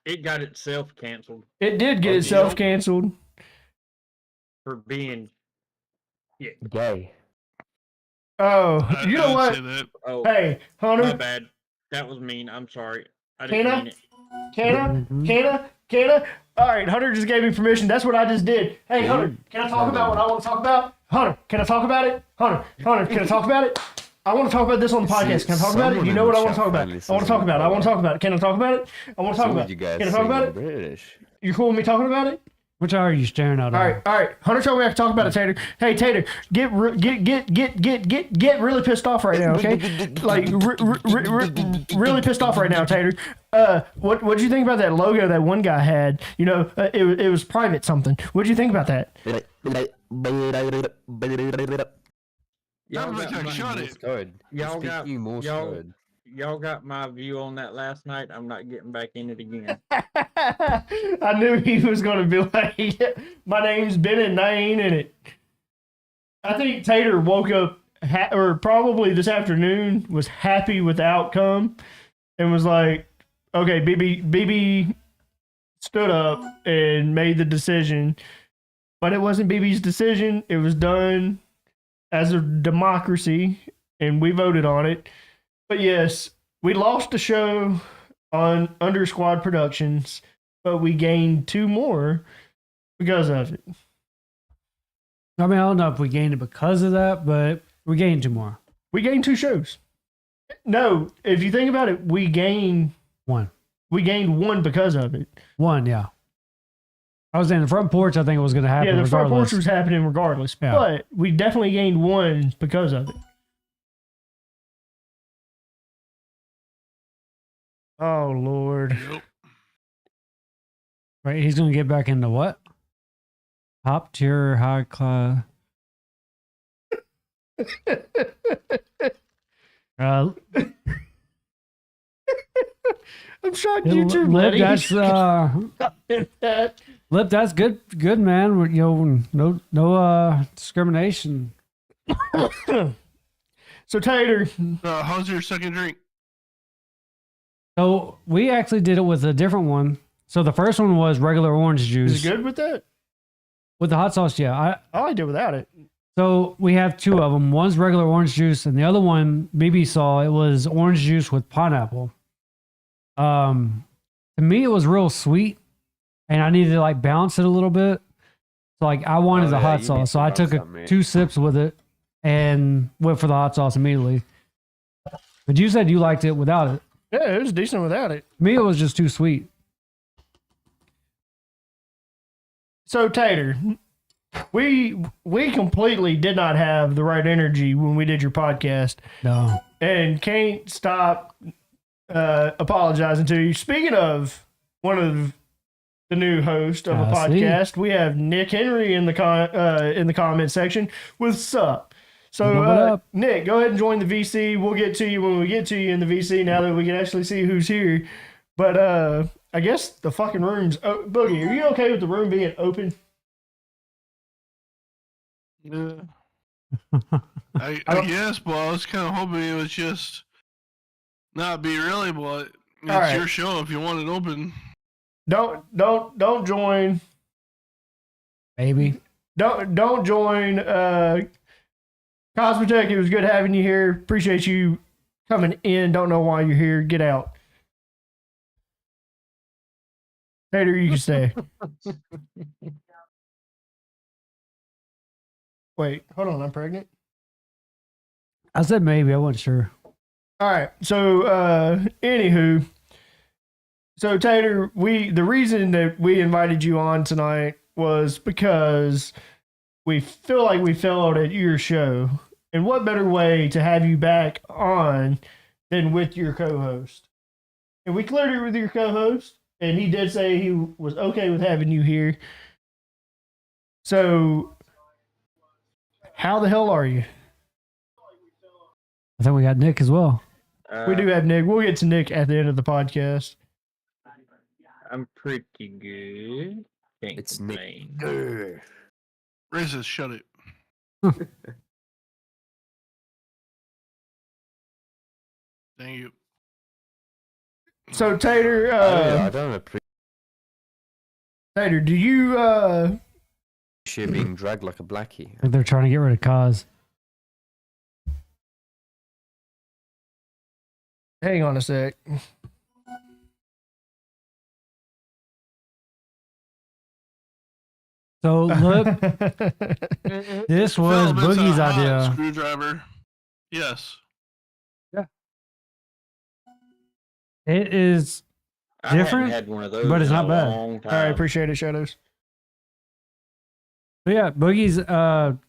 It got itself canceled It did get Oh, itself yep. canceled. for being. Gay. Oh, you know I what? didn't say that. Oh, Hey, my Hunter, bad. That was mean. I'm sorry. I didn't Tina? mean it. Canna. All right, Hunter just gave me permission. That's what I just did. Hey, Hunter, can I talk about what I want to talk about? Hunter, can I talk about it? Hunter, can I talk about it? I want to talk about this on the podcast. Can I talk about it? You know what I want to talk about. I want to talk about it. I want to talk about it. Can I talk about it? I want to talk about it. Can I talk about it? British. You cool with me talking about it? Which eye are you staring at? All right. Hunter told me I could talk about it, Tater. Hey, Tater, get really pissed off right now, okay? Like really pissed off right now, Tater. What'd you think about that logo that one guy had? You know, it was private something. What'd you think about that? Y'all Sounds like got I my- shot it. Y'all got Morse y'all- code. Y'all got my view on that last night. I'm not getting back in it again. I knew he was going to be like, my name's Ben and I ain't in it. I think Tater woke up, or probably this afternoon, was happy with the outcome and was like, okay, BB stood up and made the decision. But it wasn't BB's decision. It was done as a democracy, and we voted on it. But yes, we lost the show on Under Squad Productions, but we gained 2 more because of it. I mean, I don't know if we gained it because of that, but we gained 2 more. We gained 2 shows. No, if you think about it, we gained 1. 1 because of it. 1, yeah. I was in the front porch. I think it was going to happen. Yeah, the front regardless. porch was happening regardless, Yeah. but we definitely gained 1 because of it. Oh Lord. Yep. Right, he's going to get back into what? Top tier, high class. I'm shocked YouTube Lip, let that's Lip, that's good man. You know, no discrimination. So Tater, How's your second drink? So we actually did it with a different one. So the first one was regular orange juice is it good with that? with the hot sauce. Yeah, I like it without it. So we have 2 of them. One's regular orange juice, and the other one BB saw it was orange juice with pineapple. To me, it was real sweet, and I needed to like balance it a little bit. So like I wanted Oh, the yeah, hot you sauce, need so to I took balance that, mate. 2 sips with it and went for the hot sauce immediately. But you said you liked it without it. Yeah, it was decent without it. To me, it was just too sweet. So Tater, we completely did not have the right energy when we did your podcast, No. and can't stop apologizing to you. Speaking of one of the new host of a I see. podcast, we have Nick Henry in the comment section with sup. So What up? Nick, go ahead and join the VC. We'll get to you when we get to you in the VC. Now that we can actually see who's here, but I guess the fucking room's Boogie. Are you okay with the room being open? Yeah. I guess, but I was kind of hoping it was just not be really, but it's All right. your show if you want it open. Don't join. Baby. Don't join. Cosmotech, it was good having you here. Appreciate you coming in. Don't know why you're here. Get out. Tater, you can stay. Wait, hold on. I'm pregnant. I said maybe. I wasn't sure. All right. So, anywho, so Tater, the reason that we invited you on tonight was because we feel like we failed at your show. And what better way to have you back on than with your co-host? And we cleared it with your co-host, and he did say he was okay with having you here. So, how the hell are you? I think we got Nick as well. We do have Nick. We'll get to Nick at the end of the podcast. I'm pretty good. Can't It's complain. Racist, shut it. Thank you. So Tater, I don't appreciate Tater, do you being dragged like a blackie. I think they're trying to get rid of Cause. hang on a sec? So look, this was Phil, it's a Boogie's hot idea. Screwdriver. Yes. It is I haven't different, had one of those but it's in not a bad. long All right, time. appreciate it, Shadows. But yeah, Boogie's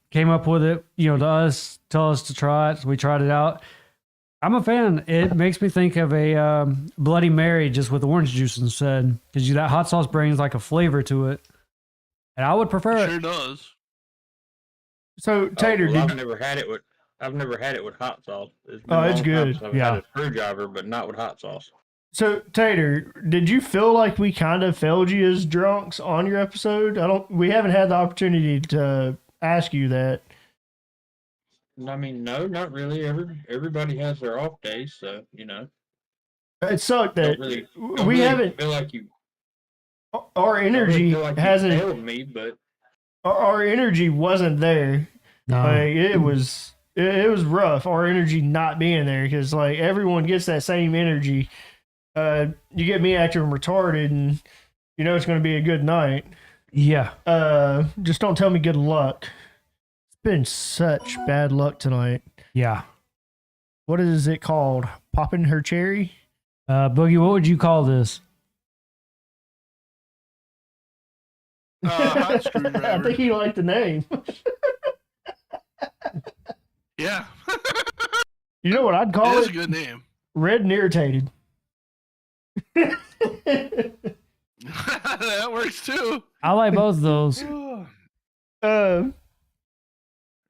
came up with it, to us, tell us to try it. So we tried it out. I'm a fan. It makes me think of a Bloody Mary just with orange juice instead, because that hot sauce brings like a flavor to it, and I would prefer It it. sure does. So Tater, I've did never had it with. I've never had it with hot sauce. It's Oh, it's a long time good. since I've Yeah. had a screwdriver, but not with hot sauce. so Tater, did you feel like we kind of failed you as drunks on your episode? We haven't had the opportunity to ask you that. I mean, no, not really. Everybody has their off days, so It sucked that don't really. we don't really haven't. feel like you. Our don't really energy feel like you hasn't. failed me, but Our energy wasn't there. No. Like it was rough. Our energy not being there because like everyone gets that same energy. You get me acting retarded, and it's going to be a good night. Yeah. Just don't tell me good luck. It's been such bad luck tonight. Yeah. What is it called? Popping her cherry? Boogie, what would you call this? Hot I screwdriver. think he liked the name. Yeah. You know what I'd call It is a it? good name. Red and irritated. That works too. I like both of those. All uh,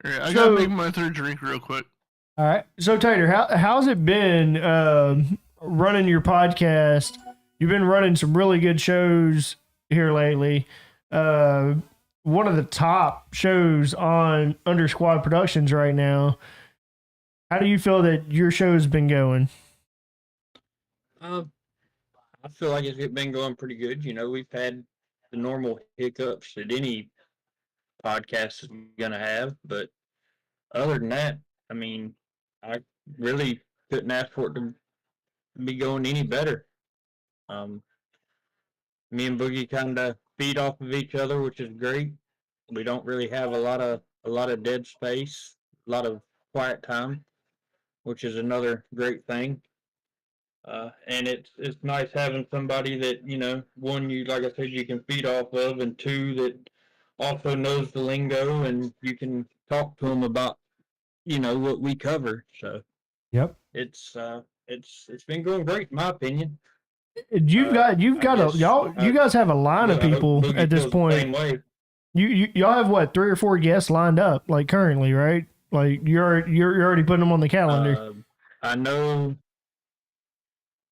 right, I So- gotta make my third drink real quick. All right. So Tater, how's it been running your podcast? You've been running some really good shows here lately. One of the top shows on Under Squad Productions right now. How do you feel that your show's been going? I feel like it's been going pretty good. We've had the normal hiccups that any podcast is gonna have, but other than that, I mean, I really couldn't ask for it to be going any better. Me and Boogie kind of feed off of each other, which is great. We don't really have a lot of dead space, a lot of quiet time, which is another great thing. And it's nice having somebody that one, you like I said, you can feed off of, and two, that also knows the lingo, and you can talk to them about what we cover. So Yep. it's it's been going great in my opinion. You've got you guys have a line of people Boogie at this feels the same point. way. Y'all have what, 3 or 4 guests lined up like currently, right? Like you're already putting them on the calendar. I know.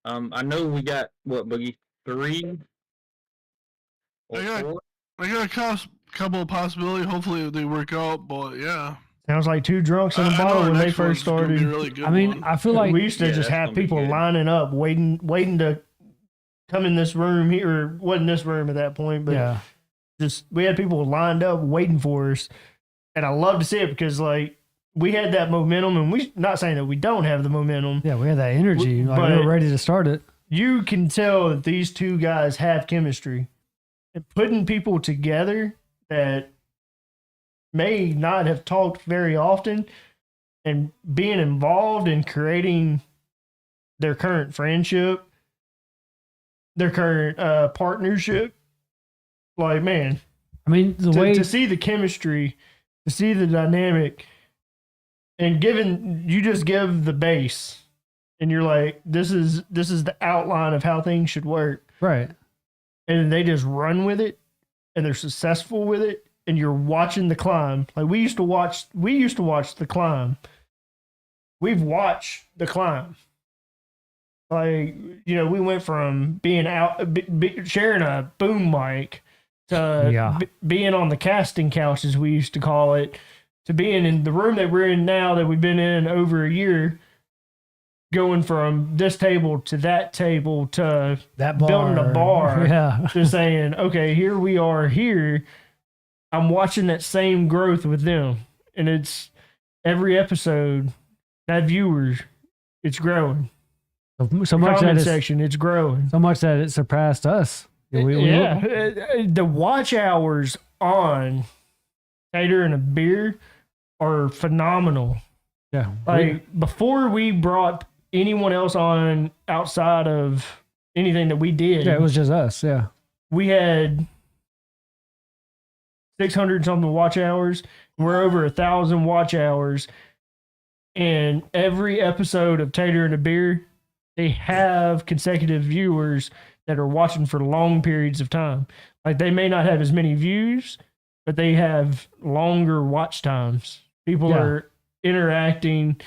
I know we got what, Boogie, 3 or I got- 4. I got a couple of possibilities. Hopefully they work out, but yeah. Sounds like 2 drunks in a I know bottle our when they next first one's gonna be started. a really good I mean, one. I feel like we used to Yeah, just that's have gonna be people good. lining up, waiting to come in this room here. Or wasn't this room at that point, but yeah, just we had people lined up waiting for us, and I love to see it because like we had that momentum, and we not saying that we don't have the momentum. yeah, we had that energy. Like we But- were ready to start it. You can tell that these 2 guys have chemistry, and putting people together that may not have talked very often, and being involved in creating their current friendship, their current partnership. Like, man, I mean, the way to see the chemistry, to see the dynamic, and given you just give the base, and you're like, this is the outline of how things should work, right. and they just run with it, and they're successful with it, and you're watching the climb. Like we used to watch the climb. We've watched the climb. Like, you know, we went from being out sharing a boom mic to Yeah. being on the casting couch, as we used to call it, to being in the room that we're in now, that we've been in over a year, going from this table to that table to That bar, building a bar. Yeah, to saying, okay, here we are here. I'm watching that same growth with them. And it's every episode, that viewers, it's growing. so much that Comment it's, section, it's growing. so much that it surpassed us. Yeah. The watch hours on Tater and a Beer are phenomenal. yeah. Like before we brought anyone else on outside of anything that we did, Yeah, it was just us. Yeah, we had 600 something watch hours. We're over 1,000 watch hours. And every episode of Tater and a Beer, they have consecutive viewers that are watching for long periods of time. Like they may not have as many views, but they have longer watch times. People Yeah. are interacting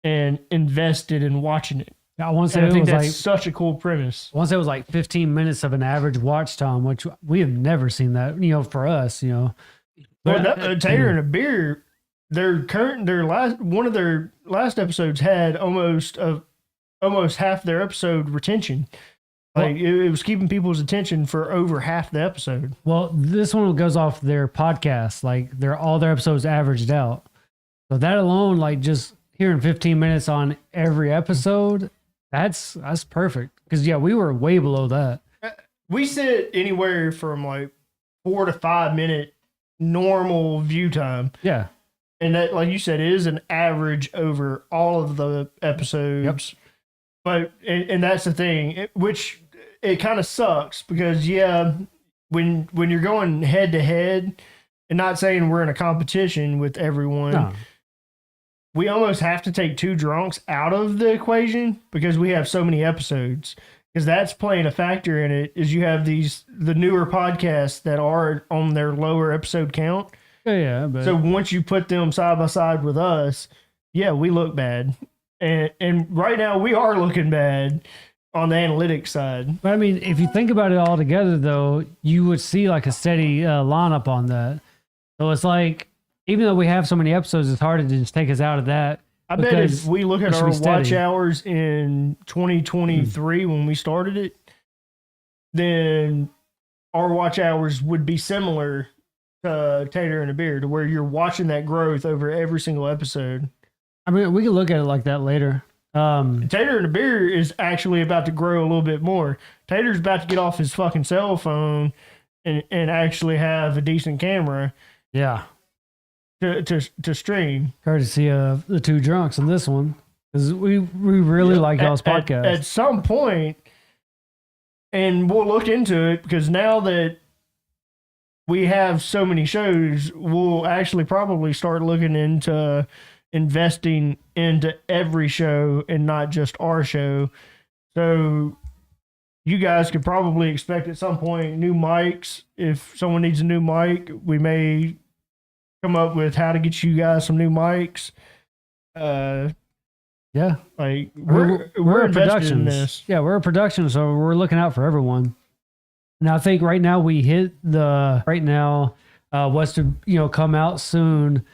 and invested in watching it. I want to And say I it think was that's like such a cool premise. I want to say it was like 15 minutes of an average watch time, which we have never seen that. You know, for us, you know. Well, Tater and a Beer, one of their last episodes had almost half their episode retention. Like it was keeping people's attention for over half the episode. Well, this one goes off their podcast. Like all their episodes averaged out. So that alone, like just hearing 15 minutes on every episode, that's perfect. Because yeah, we were way below that. We sit anywhere from like 4 to 5 minute normal view time. Yeah. And that, like you said, is an average over all of the episodes. But and that's the thing, which it kind of sucks because when you're going head to head, and not saying we're in a competition with everyone, No. we almost have to take 2 drunks out of the equation because we have so many episodes. Because that's playing a factor in it. Is you have the newer podcasts that are on their lower episode count. Yeah. But So once you put them side by side with us, yeah, we look bad. And right now we are looking bad on the analytics side. But I mean, if you think about it all together, though, you would see like a steady lineup on that. So it's like, even though we have so many episodes, it's hard to just take us out of that. I bet Because if we look it at should our be watch steady. hours in 2023 when we started it, then our watch hours would be similar to Tater and a Beer, to where you're watching that growth over every single episode. I mean, we can look at it like that later. Tater and a Beer is actually about to grow a little bit more. Tater's about to get off his fucking cell phone and actually have a decent camera Yeah. to stream. Courtesy of the 2 drunks in this one. Because we really like y'all's podcast. At some point, and we'll look into it because now that we have so many shows, we'll actually probably start looking into investing into every show and not just our show. So you guys could probably expect at some point new mics. If someone needs a new mic, we may come up with how to get you guys some new mics. Yeah. Like We're invested a in production. this. Yeah, we're a production, so we're looking out for everyone. And I think right now we hit what's to come out soon.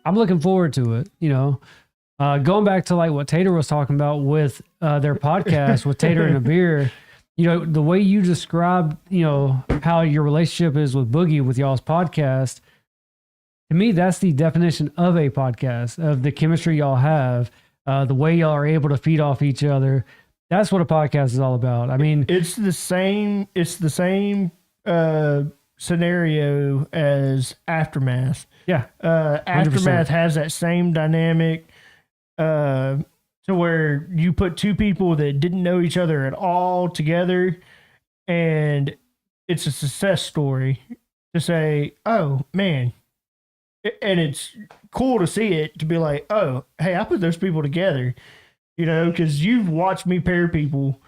I'm looking forward to it. Going back to like what Tater was talking about with their podcast with Tater and a Beer. The way you described, how your relationship is with Boogie with y'all's podcast. To me, that's the definition of a podcast, of the chemistry y'all have, the way y'all are able to feed off each other. That's what a podcast is all about. I mean, it's the same scenario as Aftermath. Yeah. Aftermath has that same dynamic to where you put two people that didn't know each other at all together, and it's a success story to say, oh, man. And it's cool to see it, to be like, oh, hey, I put those people together, because you've watched me pair people,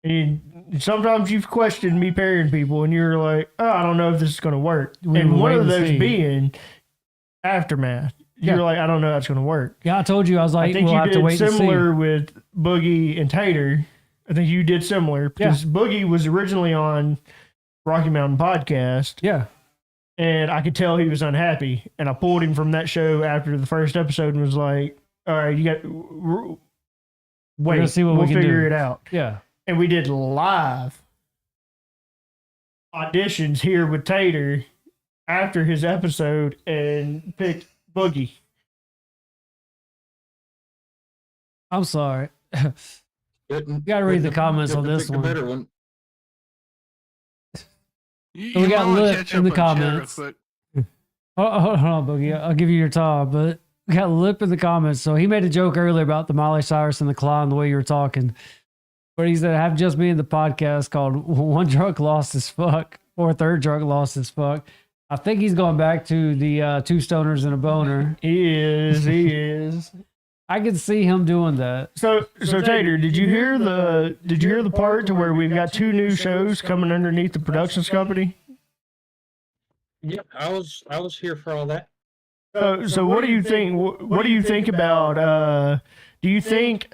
and sometimes you've questioned me pairing people, and you're like, oh, I don't know if this is going to work. And one of those being Aftermath. You're like, I don't know if that's going to work. Yeah, I told you, I was like, I think we'll you have to did wait and see. similar with Boogie and Tater. I think you did similar because Boogie was originally on Rocky Mountain Podcast. Yeah. And I could tell he was unhappy. And I pulled him from that show after the first episode and was like, all right, you got wait, see what we can figure do. it out. Yeah. And we did live auditions here with Tater after his episode and picked Boogie. I'm sorry. You gotta read the comments on this one. Better one. So we got Lip in the comments. Hold on, Boogie. I'll give you your time, but we got Lip in the comments. So he made a joke earlier about the Miley Cyrus and the clown, the way you were talking. But he said, have just me in the podcast called One Drunk Lost His Fuck or Third Drunk Lost His Fuck. I think he's going back to the Two Stoners and a Boner. He is. I could see him doing that. So Tater, did you hear the part to where we've got two new shows coming underneath the productions company? Yep, I was here for all that. So what do you think? What do you think about? Do you think?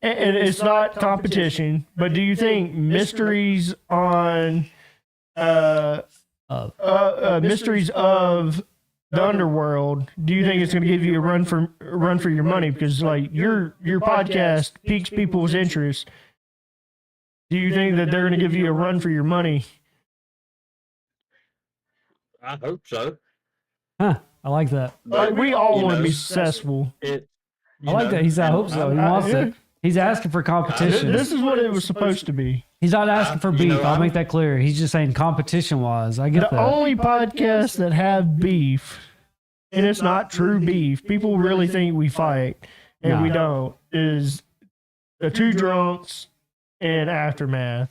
And it's not competition, but do you think Mysteries on Mysteries of the Underworld, do you think it's going to give you a run for your money? Because like your podcast piques people's interest. Do you think that they're going to give you a run for your money? I hope so. Huh. I like that. Like, we all want to be successful. I like that. He said, I hope so. He wants it. He's asking for competition. This is what it was supposed to be. He's not asking for beef. I'll make that clear. He's just saying competition-wise. I get The that. only podcasts that have beef, and it's not true beef, people really think we fight, and we don't, is the Two Drunks and Aftermath.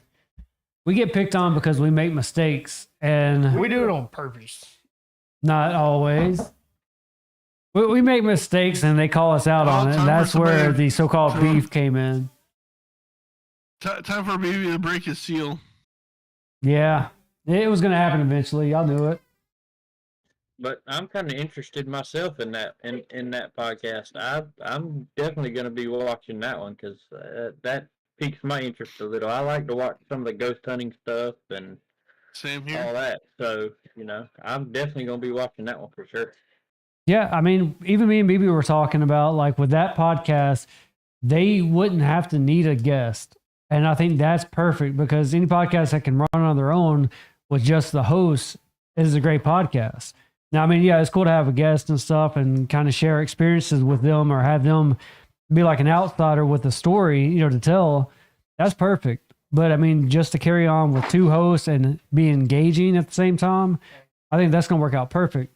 We get picked on because we make mistakes, and We do it on purpose. not always. We make mistakes, and they call us out on it, and that's where the so-called beef came in. Time for Baby to break his seal. Yeah. It was going to happen eventually. Y'all knew it. But I'm kind of interested myself in that podcast. I'm definitely going to be watching that one because that piques my interest a little. I like to watch some of the ghost hunting stuff and Same here. all that. So I'm definitely going to be watching that one for sure. Yeah, I mean, even me and BB were talking about, like, with that podcast, they wouldn't have to need a guest. And I think that's perfect because any podcast that can run on their own with just the host is a great podcast. Now, I mean, yeah, it's cool to have a guest and stuff and kind of share experiences with them or have them be like an outsider with a story, to tell. That's perfect. But, I mean, just to carry on with two hosts and be engaging at the same time, I think that's going to work out perfect.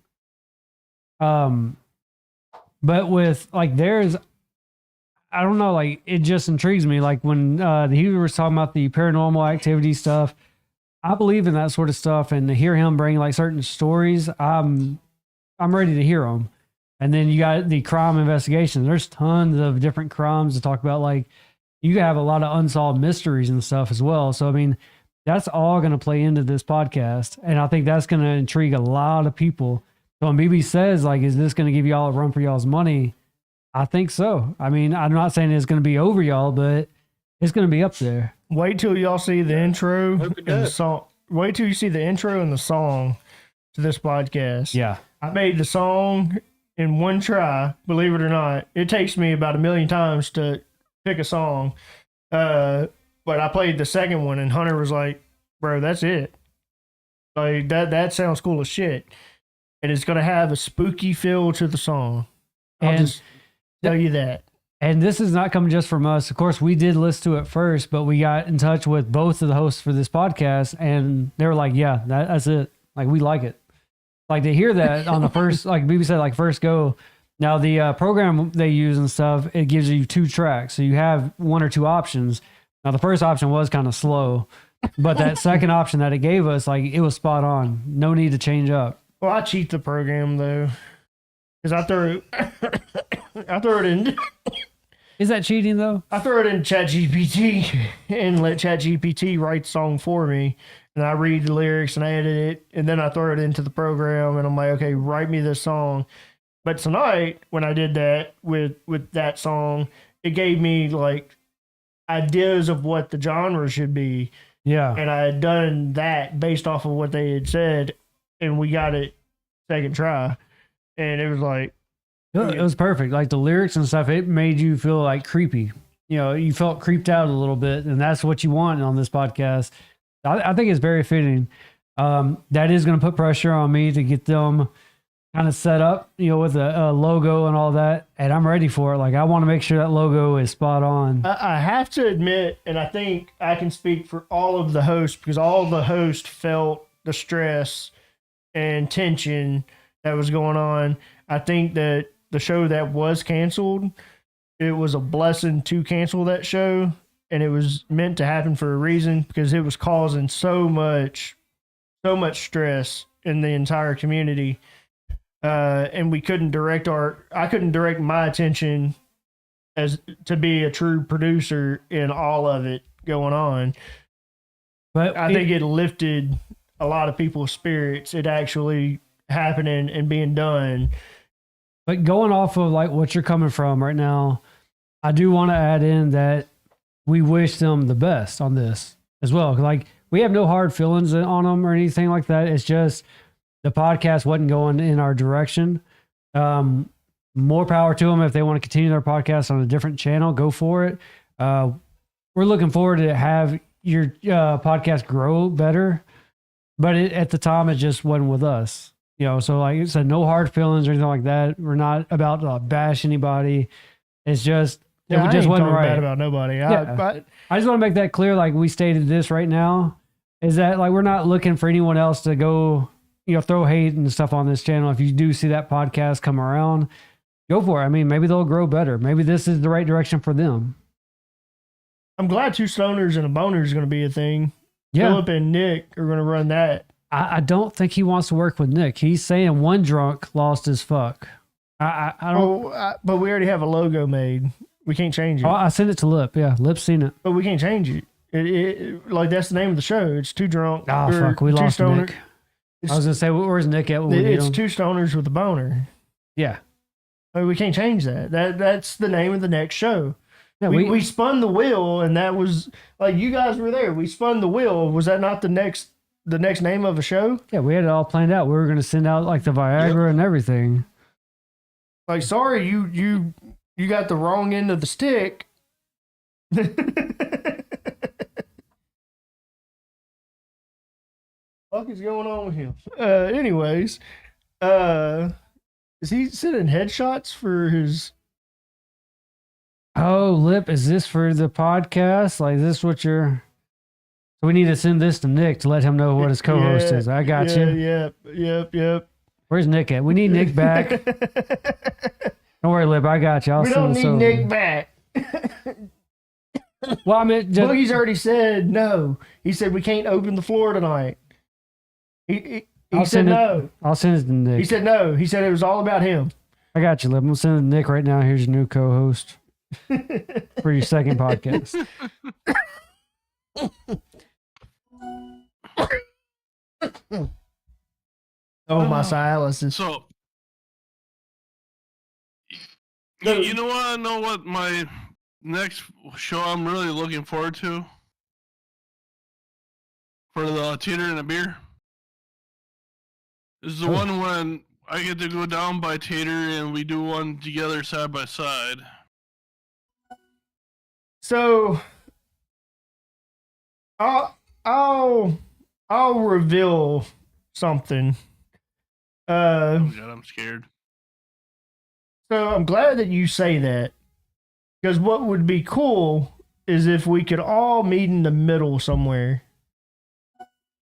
But with like theirs, I don't know, like it just intrigues me. Like when he was talking about the paranormal activity stuff, I believe in that sort of stuff, and to hear him bring like certain stories, I'm ready to hear them. And then you got the crime investigation. There's tons of different crimes to talk about. Like you have a lot of unsolved mysteries and stuff as well. So, I mean, that's all going to play into this podcast. And I think that's going to intrigue a lot of people. So when BB says, like, is this going to give y'all a run for y'all's money? I think so. I mean, I'm not saying it's going to be over y'all, but it's going to be up there. Wait till y'all see the intro Hope it and the does. song. Wait till you see the intro and the song to this podcast. Yeah. I made the song in one try, believe it or not. It takes me about 1,000,000 times to pick a song. But I played the second one and Hunter was like, bro, that's it. Like that sounds cool as shit. And it's gonna have a spooky feel to the song. I'll And just tell you that. And this is not coming just from us. Of course, we did listen to it first, but we got in touch with both of the hosts for this podcast, and they were like, "Yeah, that's it. Like, we like it. Like to hear that on the first, like BB said, like first go." Now the program they use and stuff, it gives you 2 tracks, so you have 1 or 2 options. Now the first option was kind of slow, but that second option that it gave us, like it was spot on. No need to change up. Well, I cheat the program though, because I throw it in. Is that cheating though? I throw it in ChatGPT and let ChatGPT write the song for me, and I read the lyrics and I edit it, and then I throw it into the program, and I'm like, okay, write me this song. But tonight, when I did that with that song, it gave me like ideas of what the genre should be, Yeah. and I had done that based off of what they had said, and we got it second try, and it was like. It was perfect. Like the lyrics and stuff, it made you feel like creepy. You know, you felt creeped out a little bit, and that's what you want on this podcast. I think it's very fitting. That is going to put pressure on me to get them kind of set up, you know, with a logo and all that. And I'm ready for it. Like, I want to make sure that logo is spot on. I have to admit, and I think I can speak for all of the hosts, because all the hosts felt the stress and tension that was going on. I think that the show that was canceled, it was a blessing to cancel that show, and it was meant to happen for a reason, because it was causing so much stress in the entire community. And I couldn't direct my attention as to be a true producer in all of it going on. But I think it lifted a lot of people's spirits, it actually happening and being done. But going off of like what you're coming from right now, I do want to add in that we wish them the best on this as well. Like we have no hard feelings on them or anything like that. It's just the podcast wasn't going in our direction. More power to them if they want to continue their podcast on a different channel. Go for it. We're looking forward to have your podcast grow better, but at the time it just wasn't with us. You know, so like I said, no hard feelings or anything like that. We're not about to bash anybody. It's just it I just ain't wasn't talking right. bad about nobody. Yeah. I just want to make that clear. Like we stated this right now, is that like we're not looking for anyone else to go, you know, throw hate and stuff on this channel. If you do see that podcast come around, go for it. I mean, maybe they'll grow better. Maybe this is the right direction for them. I'm glad 2 stoners and a boner is going to be a thing. Yeah. Philip and Nick are going to run that. I don't think he wants to work with Nick. He's saying one drunk lost his fuck. I don't. But we already have a logo made. We can't change it. Oh, I sent it to Lip. Yeah, Lip's seen it. But we can't change it. Like that's the name of the show. It's 2 drunk. Oh, or fuck. We 2 lost stoner. Nick. I was going to say, where's Nick at when we need It's him? 2 stoners with a boner. Yeah. I mean, we can't change that. That's the name of the next show. Yeah, we spun the wheel, and that was like you guys were there. We spun the wheel. Was that not the next name of a show? Yeah, we had it all planned out. We were going to send out like the Viagra and everything. Like, sorry, you got the wrong end of the stick. What is going on with him? Anyways, is he sending headshots for his? Oh, Lip, is this for the podcast? Like, is this what you're... So we need to send this to Nick to let him know what his co-host is. I got you. Yep. Where's Nick at? We need Nick back. Don't worry, Lip. I got you. I'll We send don't this need over. Nick back. Well, I mean, just, Boogie's already said no. He said we can't open the floor tonight. He I'll said send it- no. I'll send it to Nick. He said no. He said it was all about him. I got you, Lip. I'm gonna send it to Nick right now. Here's your new co-host for your second podcast. Oh, my silences. So, you know what? I know what my next show I'm really looking forward to for the theater and a beer. This is the one when I get to go down by Tater and we do one together side by side. So, I'll reveal something. Oh god, I'm scared. So I'm glad that you say that, because what would be cool is if we could all meet in the middle somewhere,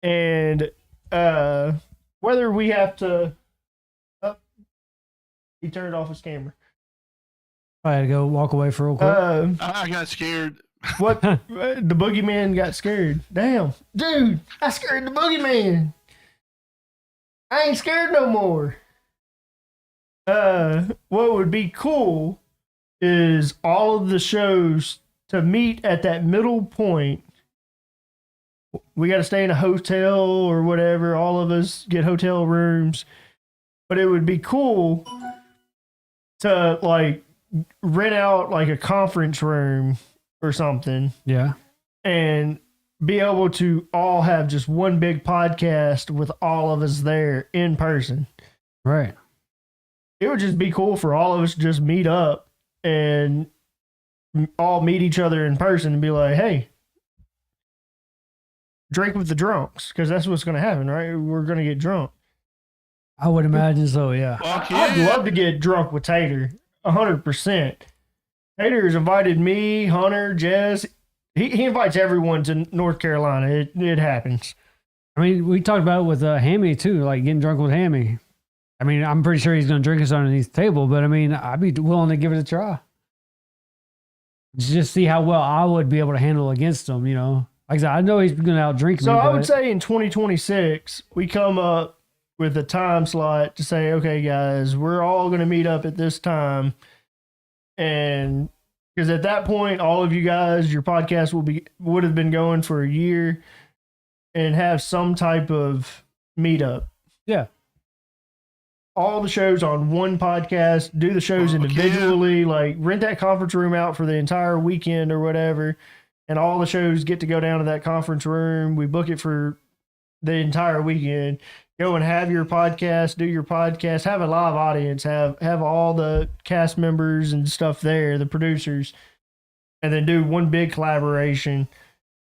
and whether we have to. Oh, he turned off his camera. I had to go walk away for real quick. I got scared. What? The boogeyman got scared. Damn, dude, I scared the boogeyman. I ain't scared no more. What would be cool is all of the shows to meet at that middle point. We got to stay in a hotel or whatever. All of us get hotel rooms, but it would be cool to like rent out like a conference room or something Yeah. and be able to all have just one big podcast with all of us there in person. Right. It would just be cool for all of us to just meet up and all meet each other in person and be like, hey, drink with the drunks, because that's what's going to happen, right? We're going to get drunk. I would imagine so, yeah. Fuck I'd yeah. love to get drunk with Tater, 100%. Tater has invited me, Hunter, Jez. He invites everyone to North Carolina. It happens. I mean, we talked about it with Hammy too, like getting drunk with Hammy. I mean, I'm pretty sure he's going to drink us underneath the table, but I mean, I'd be willing to give it a try. Just see how well I would be able to handle against him, you know. Like I said, I know he's going to outdrink me. So I but would say in 2026, we come up with a time slot to say, okay, guys, we're all going to meet up at this time. And because at that point, all of you guys, your podcast would have been going for a year and have some type of meetup. Yeah. All the shows on one podcast, do the shows individually, like rent that conference room out for the entire weekend or whatever. And all the shows get to go down to that conference room. We book it for the entire weekend. Go and have your podcast, do your podcast, have a live audience, have all the cast members and stuff there, the producers, and then do one big collaboration.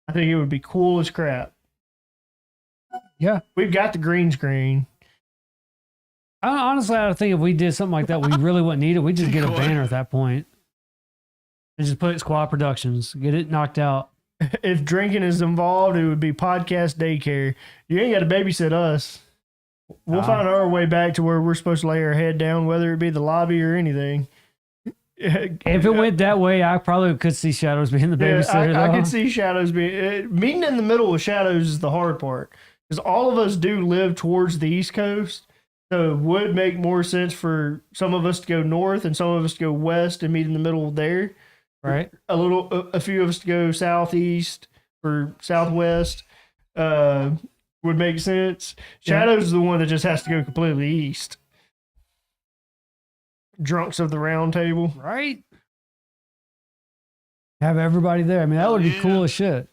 I think it would be cool as crap. Yeah. We've got the green screen. Honestly, I think if we did something like that, we really wouldn't need it. We'd just get a banner at that point and just put it Squad Productions, get it knocked out. If drinking is involved, it would be podcast daycare. You ain't got to babysit us. We'll find our way back to where we're supposed to lay our head down, whether it be the lobby or anything. If it went that way, I probably could see Shadows being the babysitter. I though. could see Shadows being meeting in the middle with Shadows is the hard part, because all of us do live towards the East Coast, so it would make more sense for some of us to go north and some of us to go west and meet in the middle there. Right. A few of us to go southeast or southwest would make sense. Shadows is the one that just has to go completely east. Drunks of the round table. Right. Have everybody there. I mean, that would be cool as shit.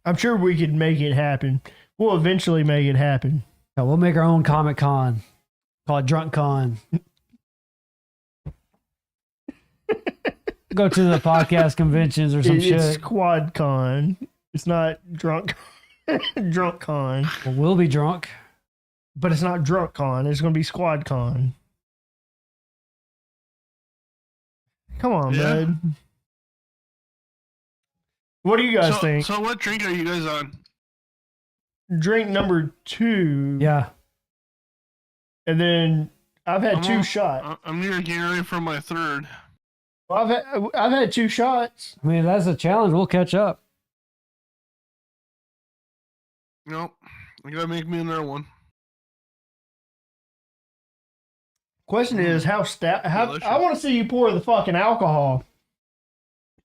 I'm sure we could make it happen. We'll eventually make it happen. Yeah, we'll make our own Comic Con. Call it Drunk Con. Go to the podcast conventions or some It's shit. Squad Con. It's not drunk drunk con. Well, we'll be drunk. But it's not drunk con. It's going to be Squad Con. Come on, bud. What do you guys think? So what drink are you guys on? Drink number 2. Yeah. And then I've had 2 shots. I'm near getting ready for my third. Well, I've had 2 shots. I mean, that's a challenge. We'll catch up. Nope. You gotta make me another one. Question is how how Delicious. I want to see you pour the fucking alcohol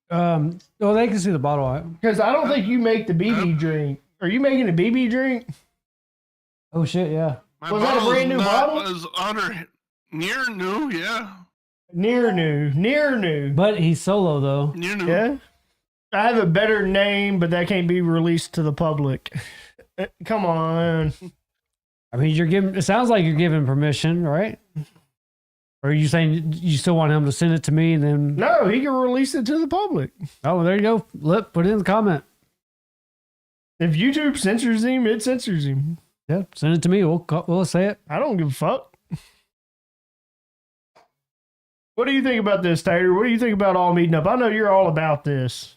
Well, they can see the bottle. because I don't think you make the BB drink. Are you making a BB drink? Oh shit, yeah. My Was that a bottle brand is new not- bottle? Is under near new, yeah. Near new. But he's solo though. Near new. Yeah. I have a better name, but that can't be released to the public. Come on. I mean, you're giving. It sounds like you're giving permission, right? Or are you saying you still want him to send it to me and then? No, he can release it to the public. Oh, there you go. Lip, put it in the comment. If YouTube censors him, it censors him. Yeah, send it to me. We'll say it. I don't give a fuck. What do you think about this, Tater? What do you think about all meeting up? I know you're all about this.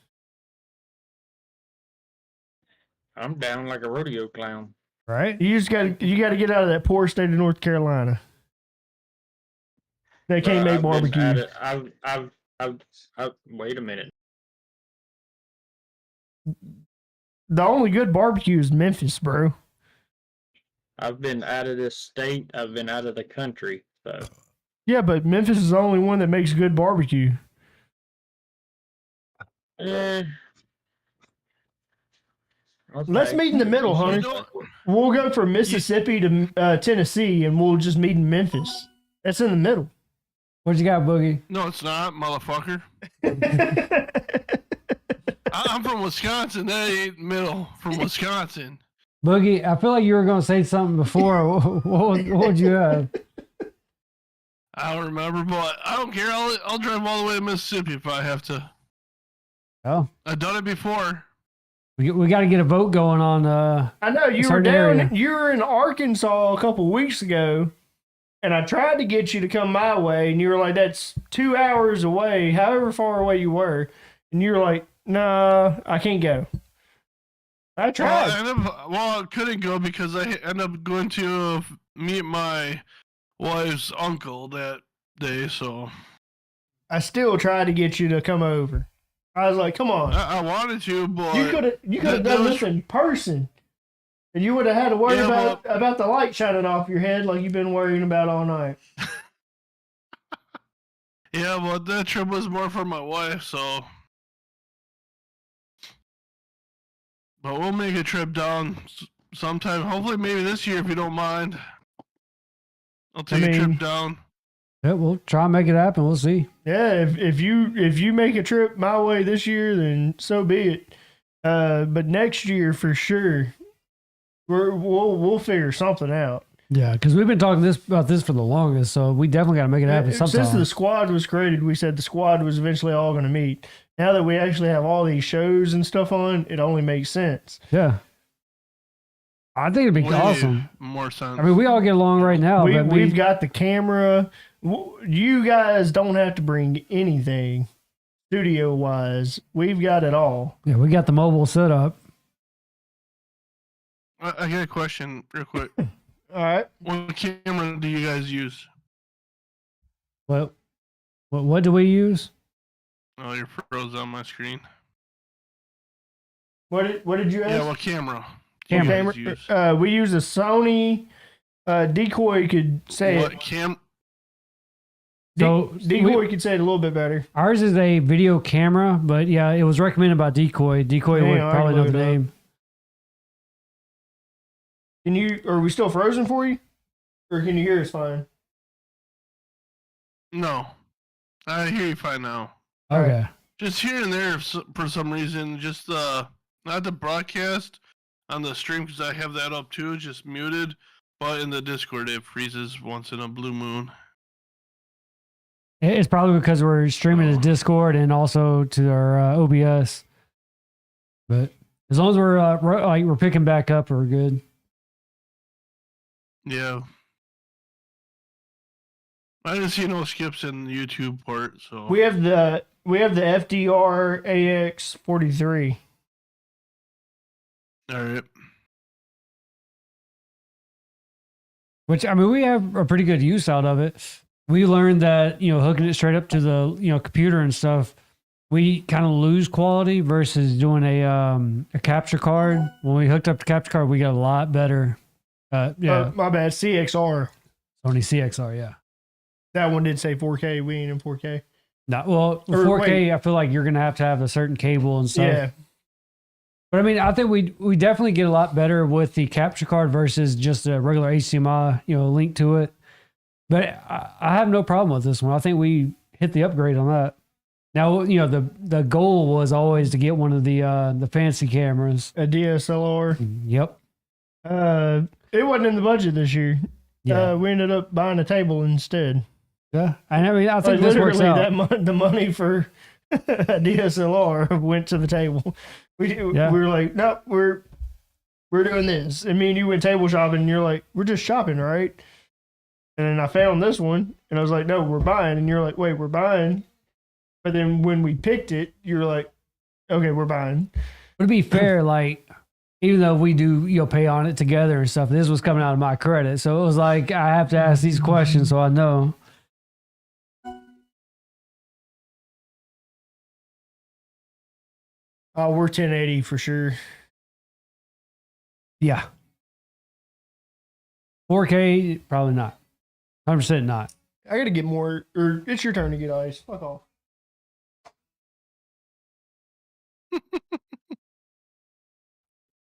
I'm down like a rodeo clown. Right? You got to get out of that poor state of North Carolina. They can't make barbecue. Wait a minute. The only good barbecue is Memphis, bro. I've been out of this state. I've been out of the country. So Yeah, but Memphis is the only one that makes good barbecue. okay. Let's meet in the middle, Hunter. We'll go from Mississippi to Tennessee, and we'll just meet in Memphis. That's in the middle. What you got, Boogie? No, it's not, motherfucker. I'm from Wisconsin. That ain't middle. From Wisconsin. Boogie, I feel like you were going to say something before. what would you have? I don't remember, but I don't care. I'll drive all the way to Mississippi if I have to. Oh, I've done it before. we got to get a vote going on. I know you were certain down. area. You were in Arkansas a couple weeks ago, and I tried to get you to come my way, and you were like, "That's 2 hours away, however far away you were," and you were like, "Nah, I can't go." I tried. I couldn't go because I ended up going to meet my wife's uncle that day. So I still tried to get you to come over. I was like, "Come on." I wanted to, but You could have that done was- this in person, and you would have had to worry Yeah, about the light shining off your head like you've been worrying about all night. Yeah, but that trip was more for my wife, so. But we'll make a trip down sometime. Hopefully, maybe this year if you don't mind. I'll take a mean- trip down. Yeah, we'll try and make it happen. We'll see. Yeah, if you make a trip my way this year, then so be it. But next year for sure, we'll figure something out. Yeah, because we've been talking about this for the longest, so we definitely got to make it happen sometime. Since the squad was created, we said the squad was eventually all going to meet. Now that we actually have all these shows and stuff on, it only makes sense. Yeah. I think it'd be Way awesome. More sense. I mean, we all get along right now. but We've got the camera. You guys don't have to bring anything studio wise. We've got it all. Yeah, we got the mobile setup. I got a question real quick. All right. What camera do you guys use? What do we use? Oh, you're froze on my screen. What did you ask? Yeah, what camera? do you Camera. guys use? We use a Sony. Decoy could say What it. So Decoy could say it a little bit better. Ours is a video camera, but yeah, it was recommended by Decoy. Decoy Hang would on, I probably can know look the it up. name. Are we still frozen for you? Or can you hear us fine? No. I hear you fine now. Okay. Just here and there for some reason, just not the broadcast on the stream because I have that up too, just muted. But in the Discord, it freezes once in a blue moon. It's probably because we're streaming to Discord and also to our OBS. But as long as we're picking back up, we're good. Yeah. I didn't see no skips in the YouTube part, so We have the FDR AX43. all right. Which, I mean, we have a pretty good use out of it. We learned that, hooking it straight up to the, computer and stuff, we kind of lose quality versus doing a capture card. When we hooked up the capture card, we got a lot better. Yeah, My bad. CXR. Sony CXR, yeah. That one did say 4K. We ain't in 4K. Not well, Or 4K. wait. I feel like you're gonna have a certain cable and stuff. Yeah. But I mean, I think we definitely get a lot better with the capture card versus just a regular HDMI, link to it. But I have no problem with this one. I think we hit the upgrade on that. Now, the goal was always to get one of the fancy cameras. A DSLR. Yep. It wasn't in the budget this year. Yeah. We ended up buying a table instead. Yeah. I mean, I think Like, this works out. the money for a DSLR went to the table. We were like, no, we're doing this. And me and you went table shopping, and you're like, we're just shopping, right? And then I found this one, and I was like, no, we're buying. And you're like, wait, we're buying. But then when we picked it, you're like, okay, we're buying. But to be fair, like, even though we do, pay on it together and stuff, this was coming out of my credit. So it was like, I have to ask these questions so I know. Oh, we're 1080 for sure. Yeah. 4K, probably not. 100% not. I got to get more, or it's your turn to get ice. Fuck off.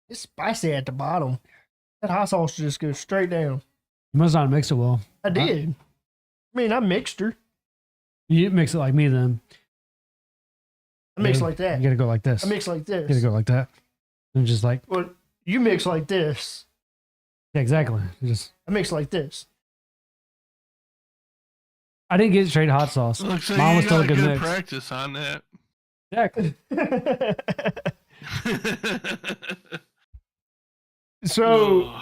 It's spicy at the bottom. That hot sauce just goes straight down. You must not mix it well. I did. I mean, I mixed her. You mix it like me then. I mix like that. You gotta go like this. I mix like You gotta this. go like that. And just like, Well, you mix like this. yeah, exactly. I mix like this. I didn't get straight hot sauce. Looks like Mine was you still a got good good mix. practice on that. Exactly. So Ugh.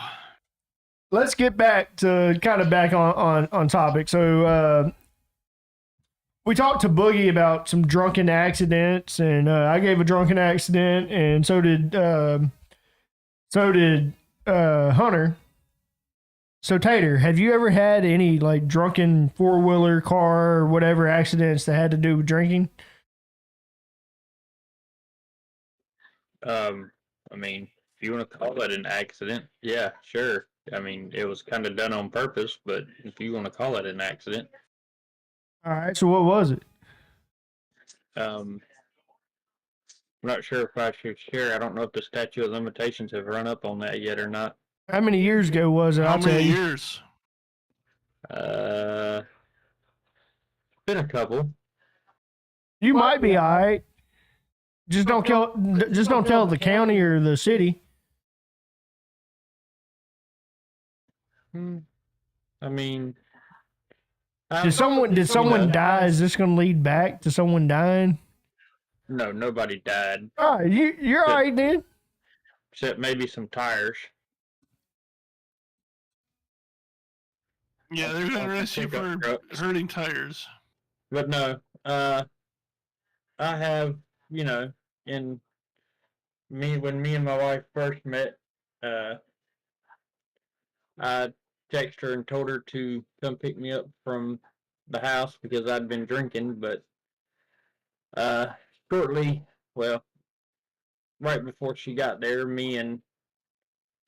let's get back to back on topic. So we talked to Boogie about some drunken accidents, and I gave a drunken accident, and so did Hunter. So Tater, have you ever had any like drunken 4-wheeler, car, or whatever accidents that had to do with drinking? I mean, if you want to call it an accident, yeah, sure. I mean, it was kind of done on purpose, but if you want to call it an accident, All right. So what was it? I'm not sure if I should share. I don't know if the statute of limitations have run up on that yet or not. How many years ago was it? How I'll tell many you. years? Been a couple. You might be all right. Just don't tell the county or the city. I mean, Did someone die? Is this going to lead back to someone dying? No, nobody died, All right, you're all right then. except maybe some tires. Yeah, they're gonna Off the arrest you pickup for trucks. hurting tires. But no, I have, when me and my wife first met, I texted her and told her to come pick me up from the house because I'd been drinking, but shortly, well, right before she got there, me and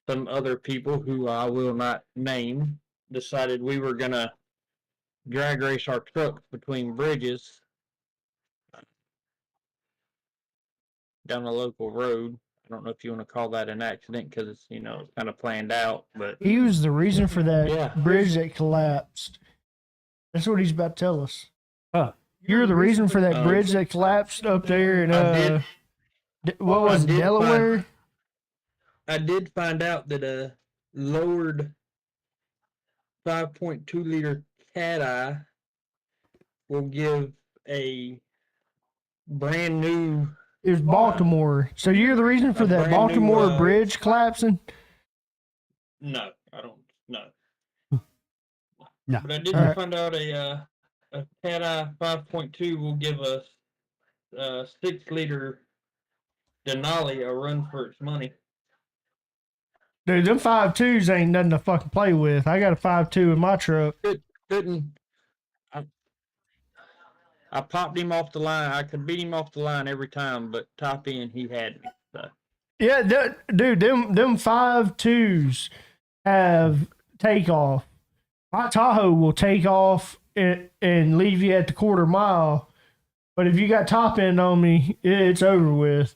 some other people who I will not name decided we were gonna drag race our trucks between bridges down a local road. I don't know if you want to call that an accident because it's it's kind of planned out, but He was the reason for that Yeah. bridge that collapsed. That's what he's about to tell us. Huh. You're the reason for that bridge that collapsed up there in I what was it, did Delaware? I did find out that a lowered 5.2 liter cat eye will give a brand new. It was Baltimore. So you're the reason for A that brand new, Baltimore bridge collapsing? No, I don't. No. No. But I did Alright. find out a cat eye 5.2 will give us 6 liter Denali a run for its money. Dude, them 5.2s ain't nothing to fucking play with. I got a 5.2 in my truck. Couldn't. I popped him off the line. I could beat him off the line every time, but top end he had me. So. Yeah, dude, them 5.2s have takeoff. My Tahoe will take off and leave you at the quarter mile. But if you got top end on me, it's over with.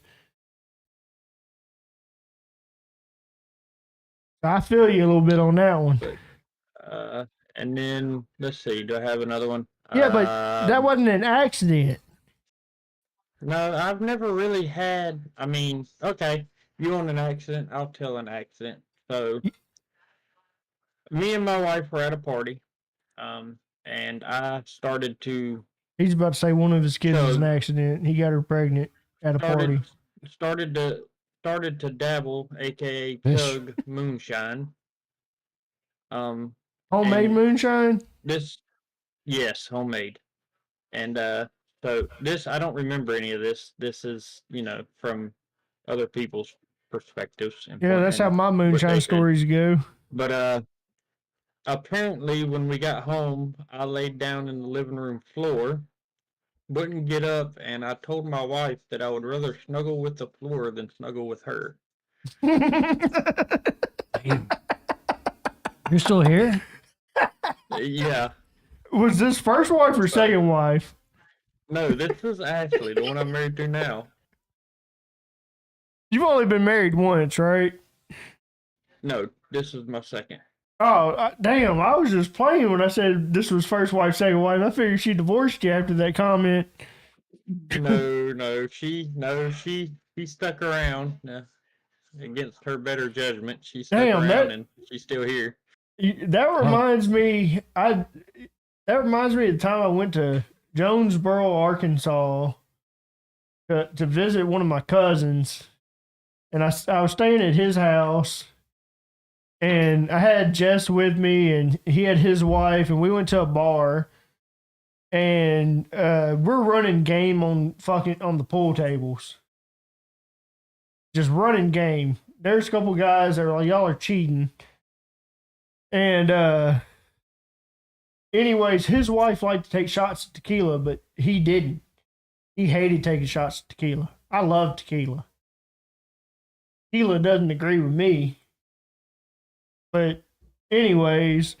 I feel you a little bit on that one. And then let's see, do I have another one? Yeah, but that wasn't an accident. No, I've never really had. I mean, okay, you want an accident? I'll tell an accident. So, me and my wife were at a party, and I started to He's about to say one of his kids was an So- accident. He got her pregnant at a party. started to dabble, aka Fish. chug moonshine. Homemade and- moonshine? Yes, homemade, and so this I don't remember any of this. This is from other people's perspectives. Yeah, that's how my moonshine they- stories go. But apparently, when we got home, I laid down in the living room floor, wouldn't get up, and I told my wife that I would rather snuggle with the floor than snuggle with her. Damn. You're still here? Yeah, Was this first wife or second wife? no, this is Ashley, the one I'm married to now. You've only been married once, right? No, this is my second. Oh, damn. I was just playing when I said this was first wife, second wife. I figured she divorced you after that comment. No, she stuck around. Against her better judgment, she stuck Damn, around, and she's still here. That reminds me. That reminds me of the time I went to Jonesboro, Arkansas, to visit one of my cousins, and I was staying at his house, and I had Jess with me, and he had his wife, and we went to a bar, and we're running game on the pool tables, just running game. There's a couple guys that are like, y'all are cheating. And anyways, his wife liked to take shots of tequila, but he didn't. He hated taking shots of tequila. I love tequila. Tequila doesn't agree with me. But anyways,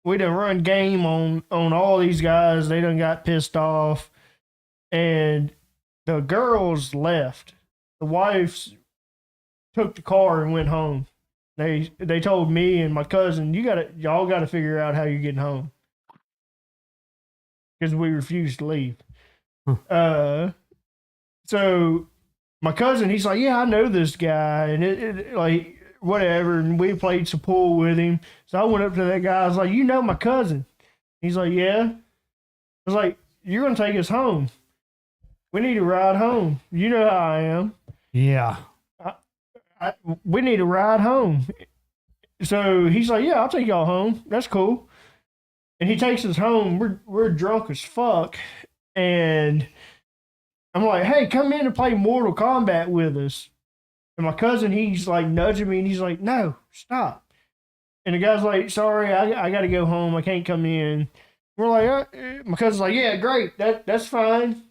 we done run game on all these guys. They done got pissed off. And the girls left. The wives took the car and went home. They told me and my cousin, y'all gotta figure out how you're getting home. Because we refused to leave. So my cousin, he's like, yeah, I know this guy, and it like whatever, and we played some pool with him. So I went up to that guy, I was like, you know my cousin? He's like, yeah. I was like, you're gonna take us home. We need to ride home. You know how I am. Yeah. We need to ride home. So he's like, yeah, I'll take y'all home. That's cool. And he takes us home. We're drunk as fuck. And I'm like, hey, come in and play Mortal Kombat with us. And my cousin, he's like nudging me, and he's like, no, stop. And the guy's like, sorry, I got to go home. I can't come in. We're like, my cousin's like, yeah, great. That's fine.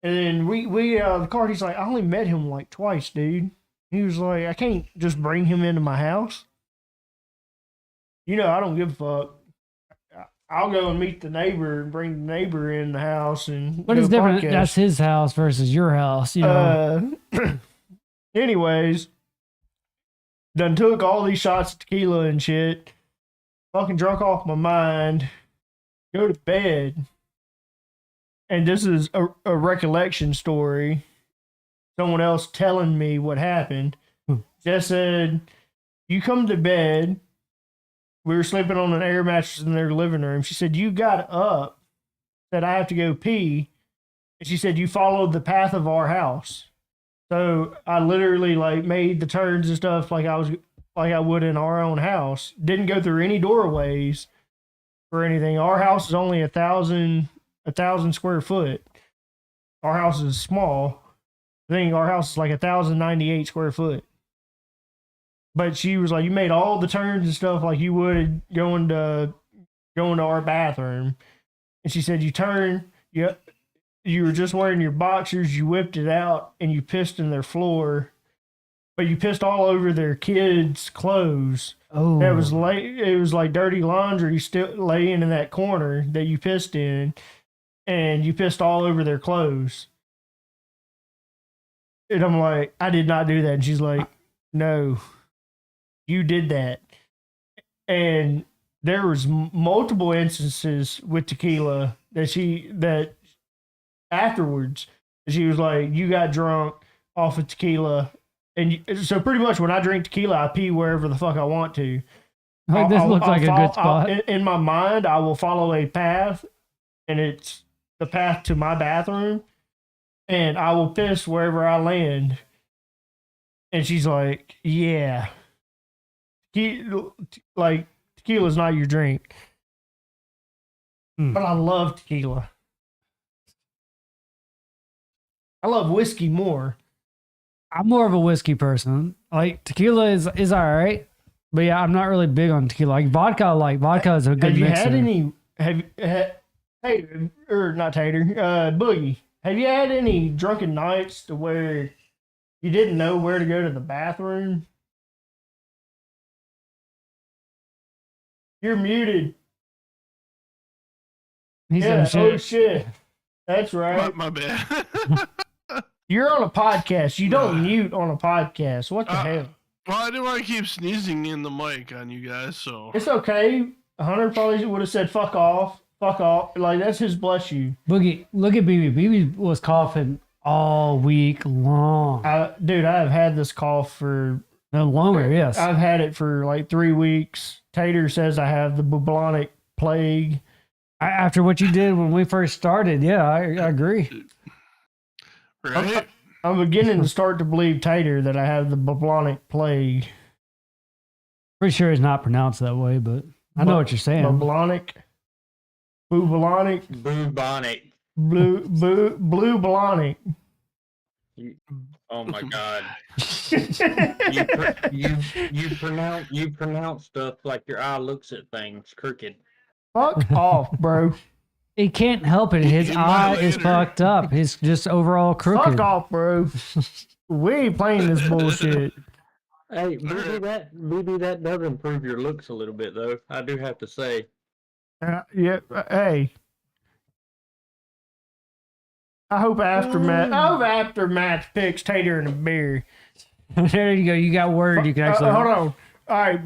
And then we the car, he's like, I only met him like twice, dude. He was like, I can't just bring him into my house. You know, I don't give a fuck. I'll go and meet the neighbor and bring the neighbor in the house and But do it's a different. podcast. That's his house versus your house, you know. Anyways, done took all these shots of tequila and shit. Fucking drunk off my mind. Go to bed. And this is a recollection story. Someone else telling me what happened. Jess said, you come to bed. We were sleeping on an air mattress in their living room. She said, you got up. Said, I have to go pee. And she said, you followed the path of our house. So I literally like made the turns and stuff like I would in our own house. Didn't go through any doorways or anything. Our house is only 1,000 square foot. Our house is small. I think our house is like 1,098 square foot. But she was like, you made all the turns and stuff like you would going to our bathroom. And she said, you turn, you were just wearing your boxers, you whipped it out, and you pissed in their floor. But you pissed all over their kids' clothes. Oh, It was like dirty laundry still laying in that corner that you pissed in, and you pissed all over their clothes. And I'm like, I did not do that. And she's like, no, you did that. And there was multiple instances with tequila that afterwards she was like, you got drunk off of tequila. And so pretty much when I drink tequila, I pee wherever the fuck I want to. like this looks like a good spot. In my mind, I will follow a path, and it's the path to my bathroom, and I will piss wherever I land. And she's like, yeah. Like, tequila's not your drink. But I love tequila. I love whiskey more. I'm more of a whiskey person. Like tequila is all right, but yeah, I'm not really big on tequila. Like vodka is a good Have you mixer. had any? Tater or not Tater? Boogie. Have you had any drunken nights to where you didn't know where to go to the bathroom? You're muted. He Yeah. said, Oh shit. That's right. My bad. You're on a podcast. You don't mute on a podcast. What the hell? Well, I didn't want to keep sneezing in the mic on you guys, so. It's okay. Hunter probably would have said "fuck off." Fuck off. Like, that's his bless you. Boogie, look at BB. BB was coughing all week long. Dude, I have had this cough for No longer, yes. I've had it for like 3 weeks. Tater says I have the bubonic plague. After what you did when we first started, yeah, I agree. Right? I'm beginning to start to believe, Tater, that I have the bubonic plague. Pretty sure it's not pronounced that way, but I know what you're saying. Bubonic. Bubonic. Bubonic. Blue bubonic. Oh my God. You pronounce stuff like your eye looks at things crooked. Fuck off, bro. He can't help it. His In eye my is later. fucked up. He's just overall crooked. Fuck off, bro. We ain't playing this bullshit. Hey, maybe that does improve your looks a little bit, though. I do have to say. Hey. I hope Aftermath picks Tater and a beer. There you go. You got word. You can actually. Hold on. All right,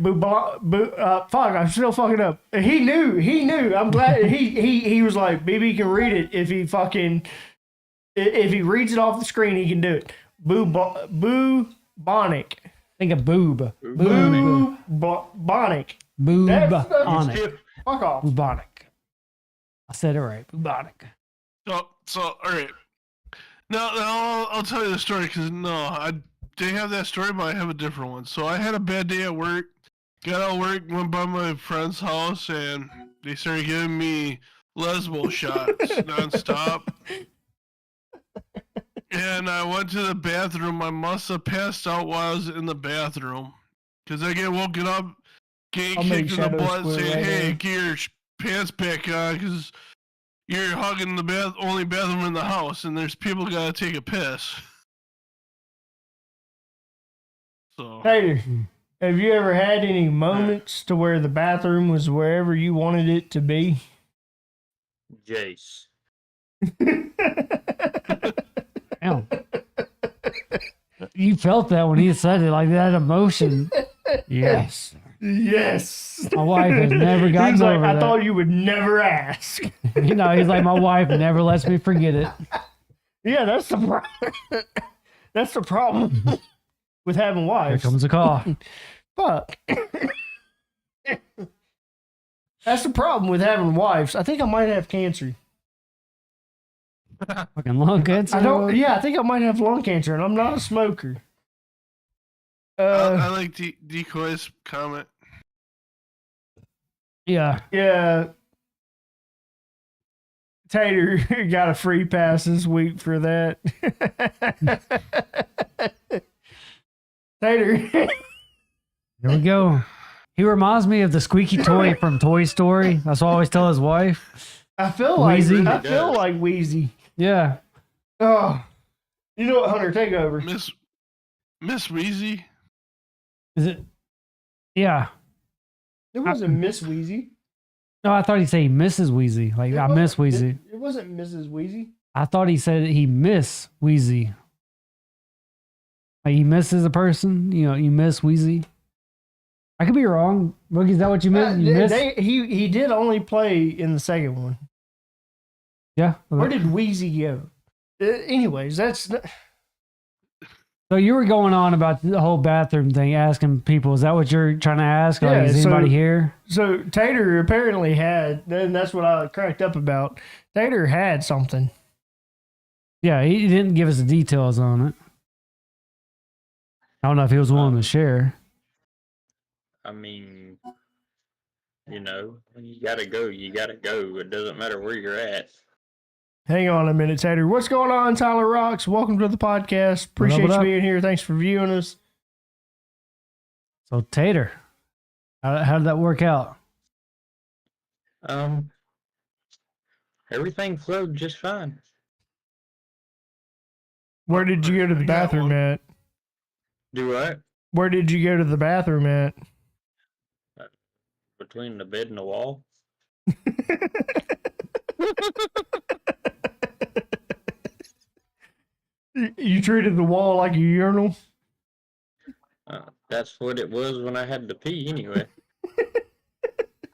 fuck, I'm still fucking up. He knew. I'm glad he was like, BB can read it if he reads it off the screen, he can do it. Bubonic. Think of boob. Bubonic. Bubonic. Fuck off. Bubonic. I said it right. Bubonic. So all right. Now I'll tell you the story because I didn't have that story, but I have a different one. So I had a bad day at work. Got out of work, went by my friend's house, and they started giving me lesbo shots nonstop. And I went to the bathroom. I must have passed out while I was in the bathroom because I get woken up, getting kicked in the butt, saying, "Hey, get your pants back on," because you're hugging the only bathroom in the house, and there's people gotta take a piss. So. Tater, have you ever had any moments to where the bathroom was wherever you wanted it to be? Jace. Damn. You felt that when he said it, like that emotion. Yes. Yes. My wife has never gotten He's like, over I that. thought you would never ask. You know, he's like, my wife never lets me forget it. Yeah, that's the problem. That's the problem with having Here wives. comes the call. Fuck. That's the problem with having wives. I think I might have cancer. Fucking lung cancer. I don't. Yeah, I think I might have lung cancer, and I'm not a smoker. I like Decoy's comment. Yeah. Yeah. Tater got a free pass this week for that. Tater. Here we go. He reminds me of the squeaky toy from Toy Story. That's what I always tell his wife. I feel like Wheezy. I feel like Wheezy. Yeah. Oh, you know what, Hunter? Take over. Miss Weezy. Is it? Yeah. It wasn't Miss Wheezy. No, I thought he said he misses Wheezy. Like, It I miss wasn't- Wheezy. It wasn't Mrs. Wheezy. I thought he said he miss Wheezy. Like, he misses a person. You know, you miss Wheezy. I could be wrong. Boogie, is that what you meant? You miss? He did only play in the second one. Yeah. Where did Wheezy go? Anyways, that's So you were going on about the whole bathroom thing, asking people. Is that what you're trying to ask? Like, Yeah, is anybody here? so Tater apparently had. Then that's what I cracked up about. Tater had something. Yeah, he didn't give us the details on it. I don't know if he was willing to share. I mean, you know, when you gotta go, you gotta go. It doesn't matter where you're at. Hang on a minute, Tater. What's going on, Tyler Rocks? Welcome to the podcast. Appreciate what you up? being here. Thanks for viewing us. So Tater, how did that work out? Everything flowed just fine. Where did you go to the I got bathroom one. at? Do what? Where did you go to the bathroom at? Between the bed and the wall. You treated the wall like a urinal? That's what it was when I had to pee anyway.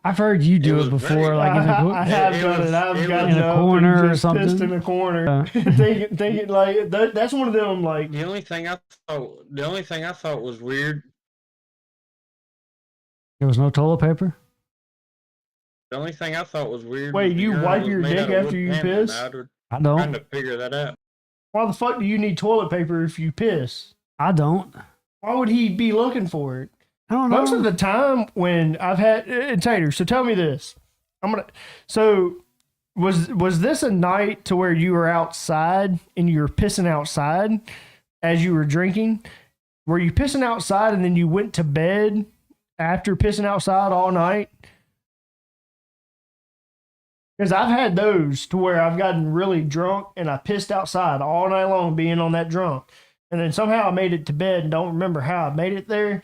I've heard you do was it before, very- like in I a, have it done was- it. I've it gotten was- in a up corner and or just pissed something. in a corner, thinking like that's one of them like The only thing I thought was weird. there was no toilet paper. The only thing I thought was weird. Wait, was the you urinal wipe was your made dick out of after wood you paneling. piss? I was I trying don't. to figure that out. why the fuck do you need toilet paper if you piss? I don't. Why would he be looking for it? I don't know. Most of the time when I've had Tater, so tell me this. So was this a night to where you were outside and you were pissing outside as you were drinking? Were you pissing outside and then you went to bed after pissing outside all night? Because I've had those to where I've gotten really drunk and I pissed outside all night long being on that drunk. And then somehow I made it to bed and don't remember how I made it there.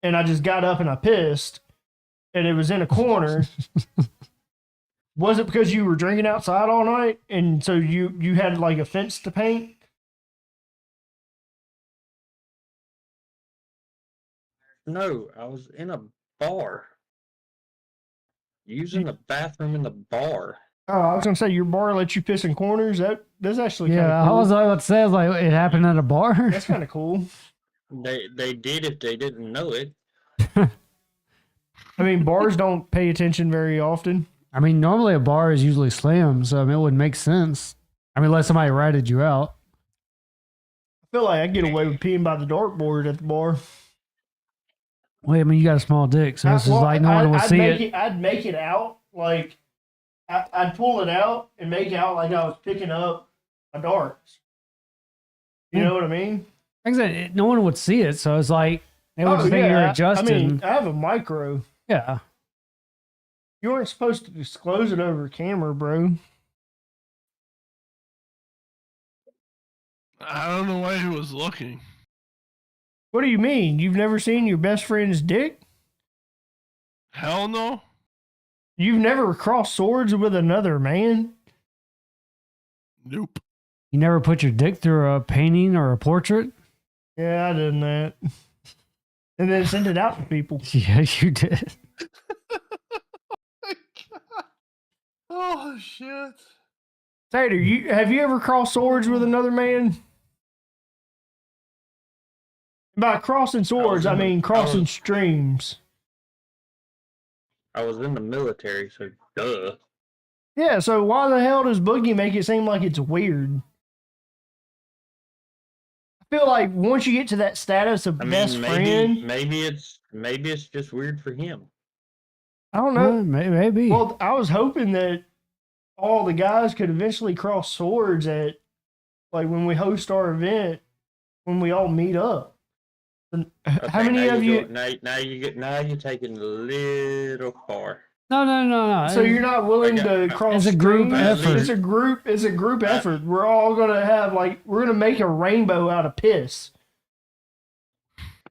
And I just got up and I pissed. And it was in a corner. Was it because you were drinking outside all night? And so you had like a fence to paint? No, I was in a bar. Using the bathroom in the bar. Oh, I was gonna say your bar lets you piss in corners. That's actually yeah, kinda I cool. was about to say, I was like, it happened at a bar. That's kind of cool. They did if they didn't know it. I mean, bars don't pay attention very often. I mean, normally a bar is usually slammed, so I mean, it would make sense. I mean, unless somebody ratted you out. I feel like I get away with peeing by the dartboard at the bar. Wait, I mean, you got a small dick, so it's just Well, like no one will I'd see make it. I'd make it out like I'd pull it out and make it out like I was picking up a dart. You know what I mean? Like I said, no one would see it, so it's like they would just think you're adjusting. I mean, I have a micro. Yeah. You weren't supposed to disclose it over camera, bro. I don't know why he was looking. What do you mean? You've never seen your best friend's dick? Hell no. You've never crossed swords with another man? Nope. You never put your dick through a painting or a portrait? Yeah, I done that. And then send it out to people. Yeah, you did. Oh shit. Tater, have you ever crossed swords with another man? By crossing swords, I mean crossing streams. I was in the military, so duh. Yeah, so why the hell does Boogie make it seem like it's weird? I feel like once you get to that status of I mean, best friend, maybe it's just weird for him. I don't know. Maybe. Well, I was hoping that all the guys could eventually cross swords at, like, when we host our event, when we all meet up. And how Okay, many now of you you? go- now you're taking a little far. No. So you're not willing Okay, to cross? It's a group streams? effort. It's a group effort. We're all gonna have we're gonna make a rainbow out of piss.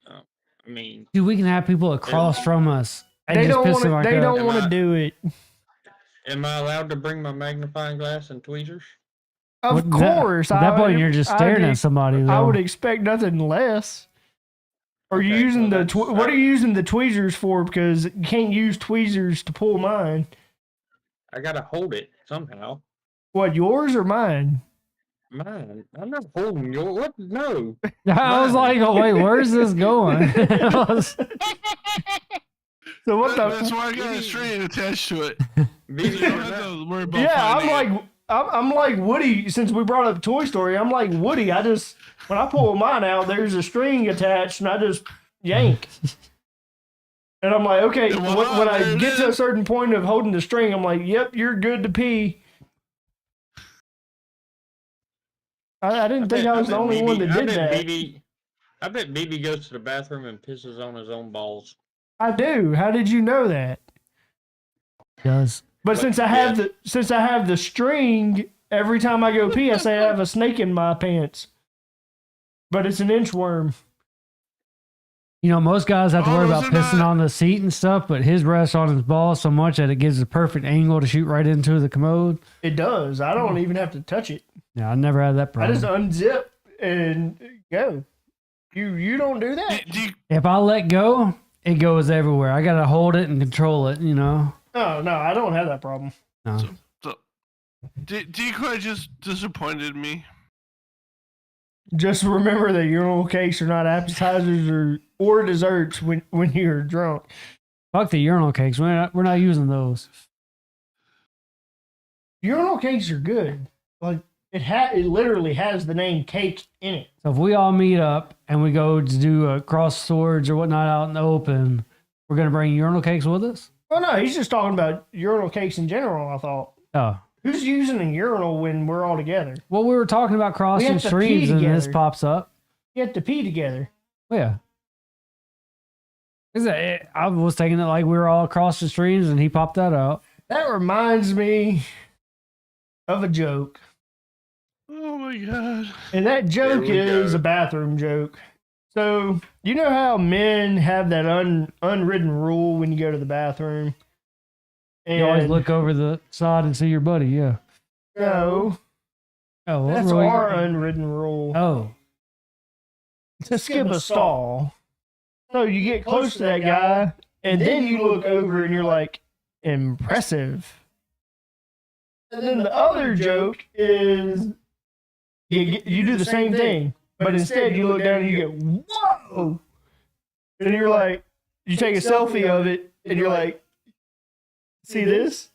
I mean, Dude, we can have people across from us And They just don't piss want in to. my They cup. don't Am want I- to do it. Am I allowed to bring my magnifying glass and tweezers? Of Well, that- course. At that point, you're just staring at somebody. I Though. would expect nothing less. Are you Okay, using well, the that's- what are you using the tweezers for? Because you can't use tweezers to pull mine. I gotta hold it somehow. What, yours or mine? Mine. I'm not holding your. What? No. I was Mine. like, oh, wait, where's this going? I was- So what That's the? why I got a string attached to it. BB, You don't you're have not- to worry about Yeah, I'm finding it. like I'm like Woody. Since we brought up Toy Story, I'm like Woody. I just when I pull mine out, there's a string attached, and I just yank. And I'm like, okay. And voila, When I there it get to a is. certain point of holding the string, I'm like, yep, you're good to pee. I didn't think I was the only one that did that. I bet BB goes to the bathroom and pisses on his own balls. I do. How did you know that? does. But What- since I have the string, every time I go pee, I say I have a snake in my pants. But it's an inchworm. You know, most guys have to Oh, worry those about are pissing not- on the seat and stuff, but his rests on his balls so much that it gives a perfect angle to shoot right into the commode. It does. I don't even have to touch it. Yeah, I never had that I problem. just unzip and go. You don't do that. If I let go, it goes everywhere. I gotta hold it and control it, you know. No, I don't have that problem. No. Decoy just disappointed me. Just remember that urinal cakes are not appetizers or desserts when you're drunk. Fuck the urinal cakes. We're not using those. Urinal cakes are good. Like it literally has the name cake in it. So if we all meet up and we go to do a cross swords or whatnot out in the open, we're gonna bring urinal cakes with us. Well, no, he's just talking about urinal cakes in general. I thought, Oh. who's using a urinal when we're all together? Well, we were talking about crossing have to pee streams and this together. pops up. You have to pee together. Oh, yeah. I was taking it like we were all across the streams and he popped that out. That reminds me of a joke. Oh my god. And that joke we is go. a bathroom joke. So, you know how men have that unwritten rule when you go to the bathroom? And You always look over the side and see your buddy, yeah. No, Oh, what that's rule? our unwritten rule. Oh. To skip a stall. So you get close to that guy, and then you look over and you're like, impressive. And then the other joke is you do the same thing, but instead you look down and you go, whoa! And you're like, you take a selfie of it, and you're like, see this?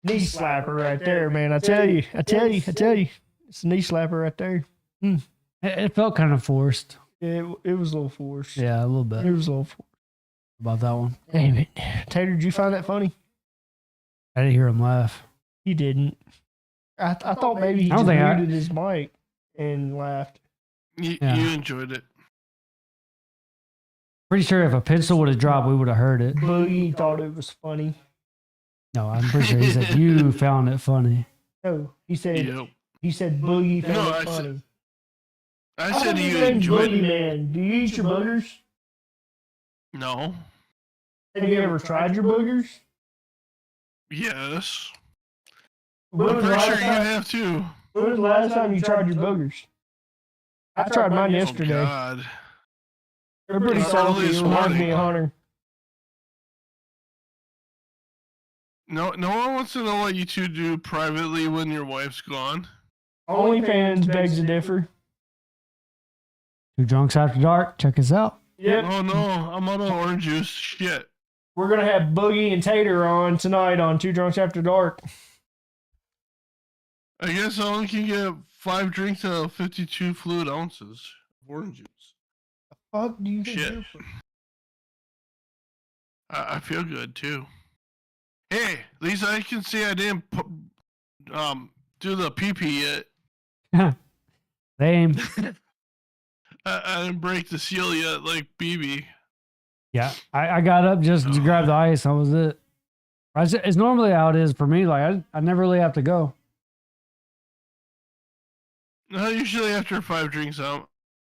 Knee slapper right there, man. I tell you. It's a knee slapper right there. It felt kind of forced. It was a little forced. Yeah, a little bit It was a little forced. about that one. Damn it. Tater, did you find that funny? I didn't hear him laugh. He didn't. I thought maybe he I don't just think I- muted his mic and laughed. Yeah. You enjoyed it. Pretty sure if a pencil would have dropped, we would have heard it. Boogie thought it was funny. No, I'm pretty sure he said you found it funny. No, he said Yep. Boogie found No, it I said- funny. I How said come his you name's enjoyed Boogie it. Man. Do you eat your boogers? No. Have you ever tried your boogers? Yes. When I'm was the pretty last sure you time- have too. when was the last time you tried your boogers? I tried mine Oh yesterday. god. They're pretty It's salty. early It this reminds me morning. of Hunter. No one wants to know what you two do privately when your wife's gone. OnlyFans begs to differ. Two Drunks After Dark. Check us out. Yep. Oh no, I'm out of orange juice. Shit. We're gonna have Boogie and Tater on tonight on Two Drunks After Dark. I guess I only can get 5 drinks out of 52 fluid ounces of orange juice. Fuck, do you think Shit. you're- I feel good too. Hey, at least I can say I didn't do the pee yet. Same. I didn't break the seal yet, like BB. Yeah, I got up just to grab the ice. That was it. It's normally how it is for me. Like I never really have to go. No, usually after 5 drinks, I'm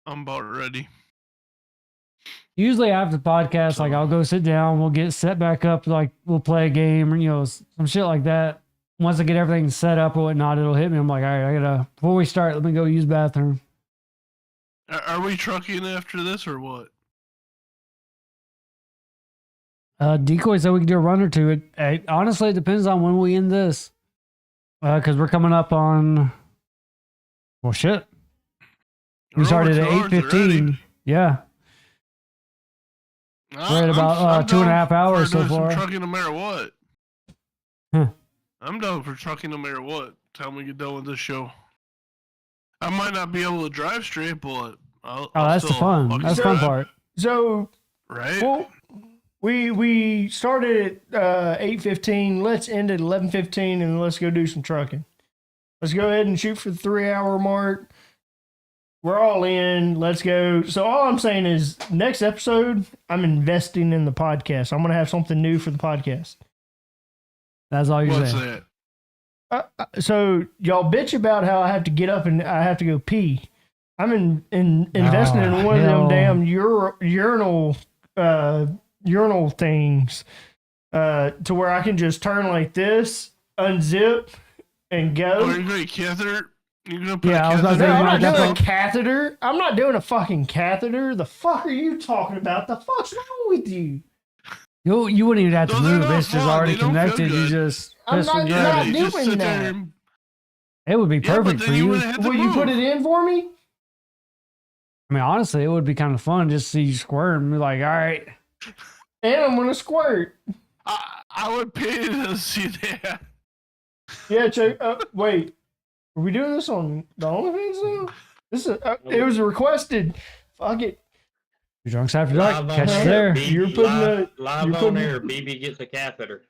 about ready. Usually after the podcast, like I'll go sit down, we'll get set back up, like we'll play a game or, you know, some shit like that. Once I get everything set up or whatnot, it'll hit me. I'm like, all right, I gotta, before we start, let me go use the bathroom. Are we trucking after this or what? Decoy said we could do a run or two. Honestly, it depends on when we end this. Because we're coming up on, well, shit. We We're started over at 2 hours 8:15. already. Yeah. We're at about 2.5 hours so doing some far. trucking no matter what. Huh. I'm down for trucking no matter what. Time we get done with this show. I might not be able to drive straight, but I'll That's the still fun. fucking That's the fun drive, part. So, right? well, we started at 8:15. Let's end at 11:15, and let's go do some trucking. Let's go ahead and shoot for the 3-hour mark. We're all in. Let's go. So all I'm saying is, next episode, I'm investing in the podcast. I'm gonna have something new for the podcast. That's all you're What's saying. that? So y'all bitch about how I have to get up and I have to go pee. I'm investing in one of them hell. damn urinal things to where I can just turn like this, unzip, and go. Oh, you're going to catheter? You're going to put Yeah, I a was about to catheter say, No, I'm in not your doing a throat? catheter. I'm not doing a fucking catheter. The fuck are you talking about? The fuck's wrong with you? You wouldn't even have to No, they're move. not It's just fun. already They don't feel connected. You good. just I'm piss and not drive. Yeah, you just doing sit that. there and... It would be Yeah, but perfect then for you you. wouldn't have to Will you move. put it in for me? I mean, honestly, it would be kind of fun just to see you squirm and be like, all right. And I'm gonna squirt. I would pay to see that. Yeah, check. Wait, are we doing this on the OnlyFans now? This is. It was requested. Fuck it. Your drunks after dark. Live on Catch you air, there. BB, You're putting live you're on putting- air. BB gets a catheter.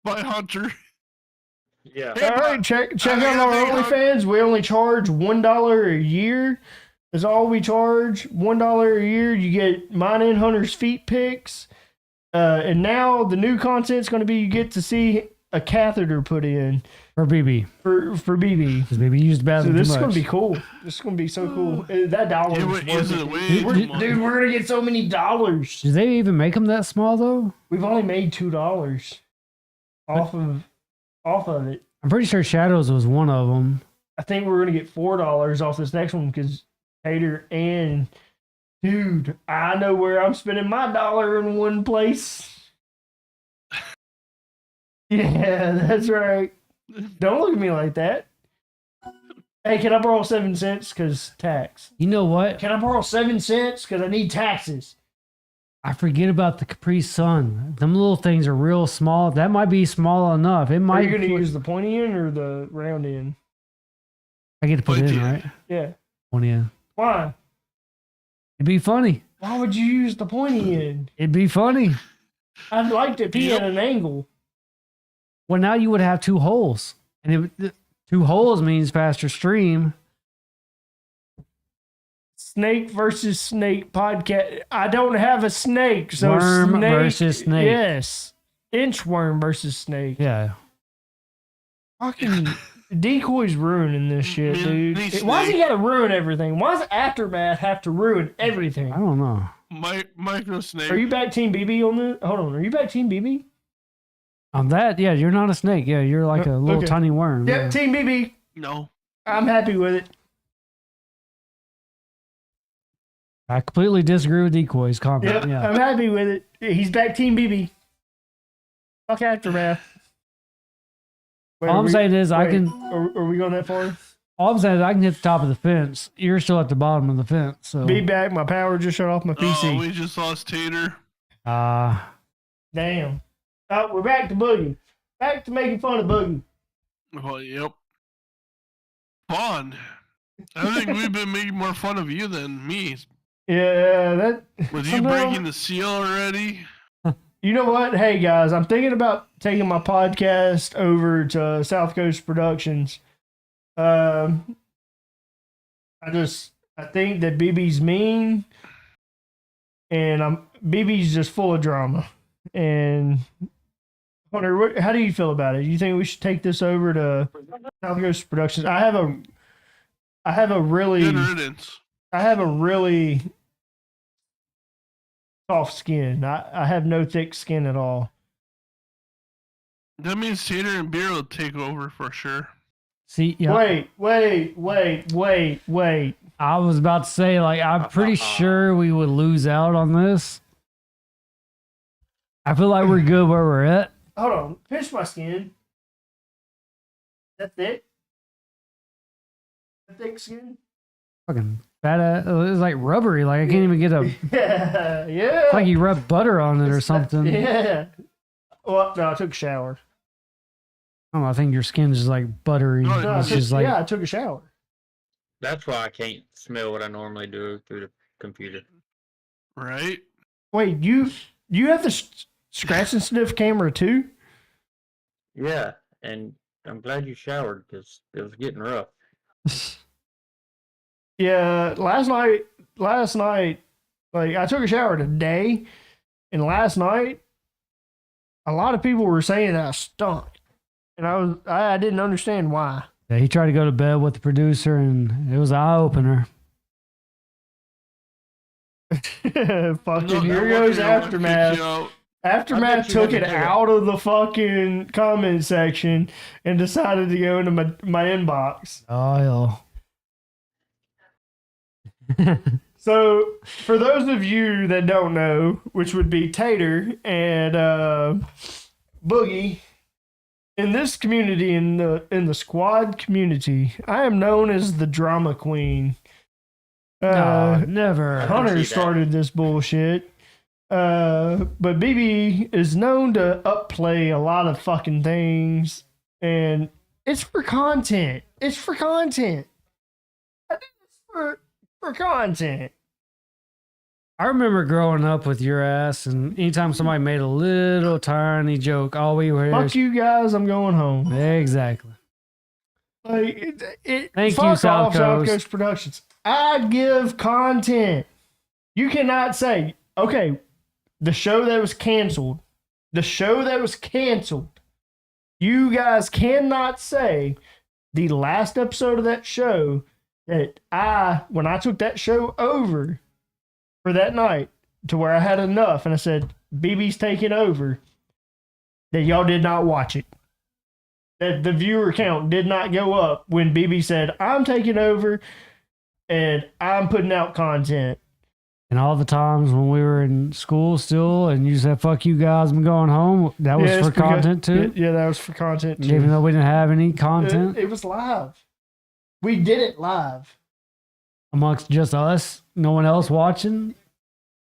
By Hunter. Yeah. Hey, All right, check out I our think- OnlyFans. We only charge $1 a year. That's all we charge. $1 a year. You get mine and Hunter's feet pics. And now the new content's going to be you get to see a catheter put in For BB. for BB. Because BB used the So bathroom this too is going much. to be cool. This is going to be so cool. That dollar Yeah, is wait, worth is it it. way We're- too much? Dude, we're going to get so many dollars. Did they even make them that small, though? We've only made $2 off of it. I'm pretty sure Shadows was one of them. I think we're gonna get $4 off this next one because Tater and dude, I know where I'm spending my dollar in one place. Yeah, that's right. Don't look at me like that. Hey, can I borrow 7 cents? Cause tax. You know what? Can I borrow 7 cents? Cause I need taxes. I forget about the Capri Sun. Them little things are real small. That might be small enough. It Are might. you gonna use the pointy end or the round end? I get to put it in, Pointy right? Yeah. One in. Why? It'd be funny. Why would you use the pointy end? It'd be funny. I'd like to pee Yep. at an angle. Well, now you would have 2 holes, and 2 holes means faster stream. Snake versus snake podcast. I don't have a snake, so Worm snake versus snake. Yes, inchworm versus snake. Yeah. Fucking Decoy's ruining this shit, dude. Mini Why does he snake. gotta ruin everything? Why does Aftermath have to ruin everything? I don't know. Micro snake. Are you back Team BB on this? Hold on, are you back Team BB? On that, yeah, you're not a snake. Yeah, you're like a little Okay. tiny worm. Yep, Yeah. Team BB. No. I'm happy with it. I completely disagree with Decoy's comment. Yep, Yeah. I'm happy with it. He's back Team BB. Fuck Aftermath. Wait, All are I'm we- saying is I wait, can. Are we going that far? All I'm saying is I can hit the top of the fence. You're still at the bottom of the fence. So. Be back. My power just shut off my Oh, PC. we just lost Tater. Damn. Oh, we're back to Boogie. Back to making fun of Boogie. Well, yep. Fun. I think we've been making more fun of you than me. Yeah, that. With you somehow- breaking the seal already. You know what? Hey guys, I'm thinking about taking my podcast over to South Coast Productions. I think that BB's mean, and BB's just full of drama. And Hunter, how do you feel about it? You think we should take this over to South Coast Productions? I have a really Good riddance. I have a really soft skin. I have no thick skin at all. That means Tater and Beer will take over for sure. See, yeah, Wait. I was about to say, like, I'm pretty sure we would lose out on this. I feel like we're good where we're at. Hold on. Pinch my skin. That thick? That thick skin? Fucking fat ass. It's like rubbery. Like, I can't even get a. Yeah. It's like you rub butter on it or something. Yeah. Well, no, I took a shower. I don't know. I think your skin's just like buttery. No, No, It's just like. I took a shower. That's why I can't smell what I normally do through the computer. Right? Wait, you have the scratch and sniff camera too? Yeah, and I'm glad you showered because it was getting rough. Yeah, last night, like I took a shower today, and last night, a lot of people were saying that I stunk, and I didn't understand why. Yeah, he tried to go to bed with the producer, and it was an eye opener. Fucking here goes Aftermath. Aftermath took it out of the fucking comment section and decided to go into my inbox. Oh, So, for those of you that don't know, which would be Tater and Boogie, in this community, in the squad community, I am known as the drama queen. no, never. Hunter see that. started this bullshit. But BB is known to upplay a lot of fucking things, and it's for content. It's for content. I think it's for content. I remember growing up with your ass, and anytime somebody made a little tiny joke, all we were Fuck you guys, I'm going home. Exactly. Like Thank fuck you, South off, South Coast. Coast Productions. I give content. You cannot say, okay, the show that was canceled, you guys cannot say the last episode of that show that when I took that show over for that night to where I had enough and I said, BB's taking over, that y'all did not watch it. That the viewer count did not go up when BB said, I'm taking over and I'm putting out content. And all the times when we were in school still, and you said, fuck you guys, I'm going home, that was Yeah, for it's because- content too? Yeah, that was for content too. Even though we didn't have any content It was live. We did it live. amongst just us, no one else watching.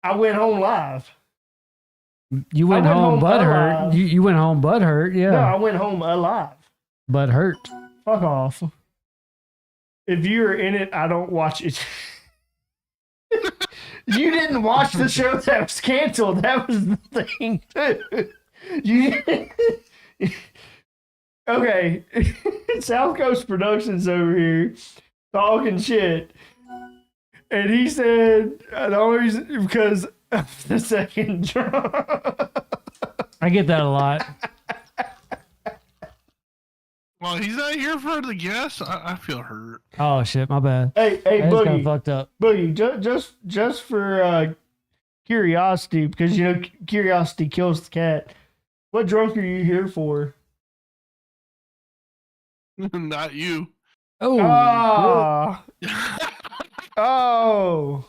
I went home live. You went went home home butthurt. alive. You went home butthurt, yeah. No, I went home alive. But hurt. Fuck off. If you're in it, I don't watch it. You didn't watch the show that was canceled. That was the thing, too. Okay. South Coast Productions over here talking shit. And he said, the only reason, because of the second drunk. I get that a lot. Well, he's not here for the guest. I feel hurt. Oh shit, my bad. Hey, I just got Boogie. fucked up. Boogie, just for curiosity, because you know curiosity kills the cat. What drunk are you here for? Not you. Oh, Ah, oh,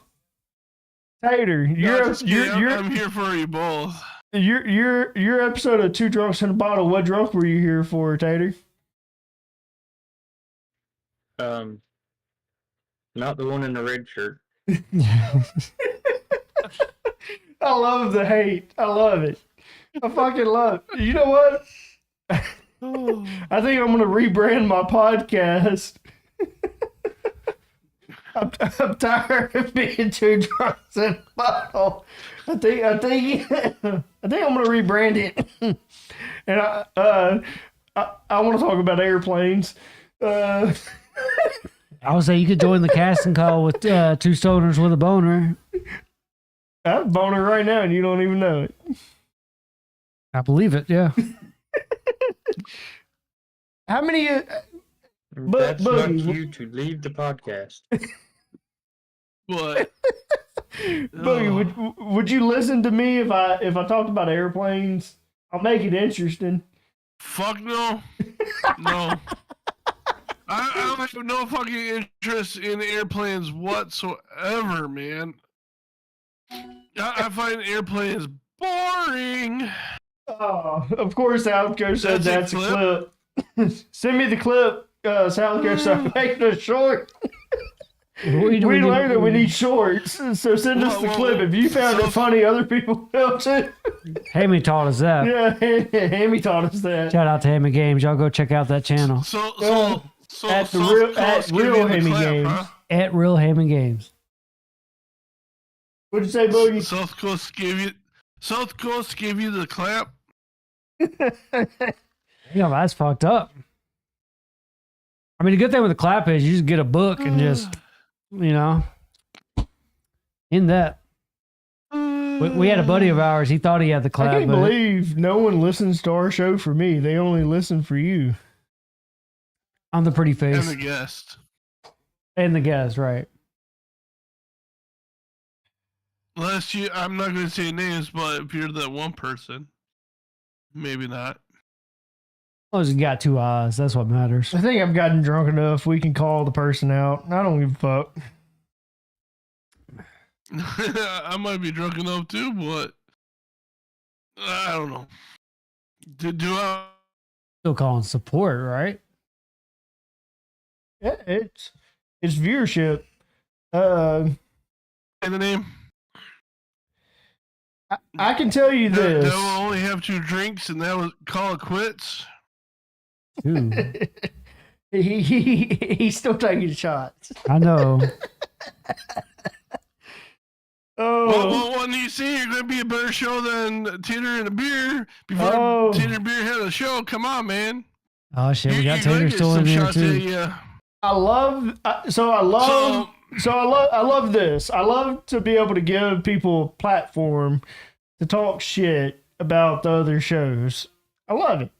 Tater, No, your just kidding. I'm here for you both. your episode of Two Drunks in a Bottle. What drunk were you here for, Tater? Not the one in the red shirt. I love the hate. I love it. I fucking love it. You know what? I think I'm gonna rebrand my podcast. I'm tired of being two drunks in a bottle. I think I'm gonna rebrand it. And I want to talk about airplanes. I would say you could join the casting call with two stoners with a boner. I have a boner right now, and you don't even know it. I believe it. Yeah. How many? That's not Boogie. you to leave the podcast. But Boogie, would you listen to me if I talked about airplanes? I'll make it interesting. fuck no. No. I have no fucking interest in airplanes whatsoever, man. I find airplanes boring. Oh, of course, South Coast said That's that's a a clip. Send me the clip, South Coast. I'm making a short. We learned that we need shorts, so send us the clip. If you found it funny, other people will too. Hammy taught us that. Yeah, Hammy taught us that. Shout out to Hammy Games. Y'all go check out that channel. At real Hammy Games. Huh? At Real Hammy Games. What'd you say, Boogie? South Coast gave you the clap. Yeah, that's fucked up. I mean, the good thing with the clap is you just get a book and just, you know, in that. We had a buddy of ours. He thought he had the clap. I can't believe no one listens to our show for me. They only listen for you. I'm the pretty And face. the guest. And the guest, right. Unless you, I'm not going to say names, but if you're that one person, maybe not. Well, you got two eyes. That's what matters. I think I've gotten drunk enough. We can call the person out. I don't give a fuck. I might be drunk enough too, but I don't know. Do I? Still calling support, right? Yeah, it's viewership. Say the name. I can tell you That this. will only have 2 drinks, and that was call it quits. Ooh, He's still taking shots. I know. Oh, Well, when you see you're going to be a better show than Tater and a Beer before Tater and Beer had a show, come on, man. Oh shit, we got You're gonna Tater get still in some here shots at too. ya. I love this. I love to be able to give people a platform to talk shit about the other shows. I love it.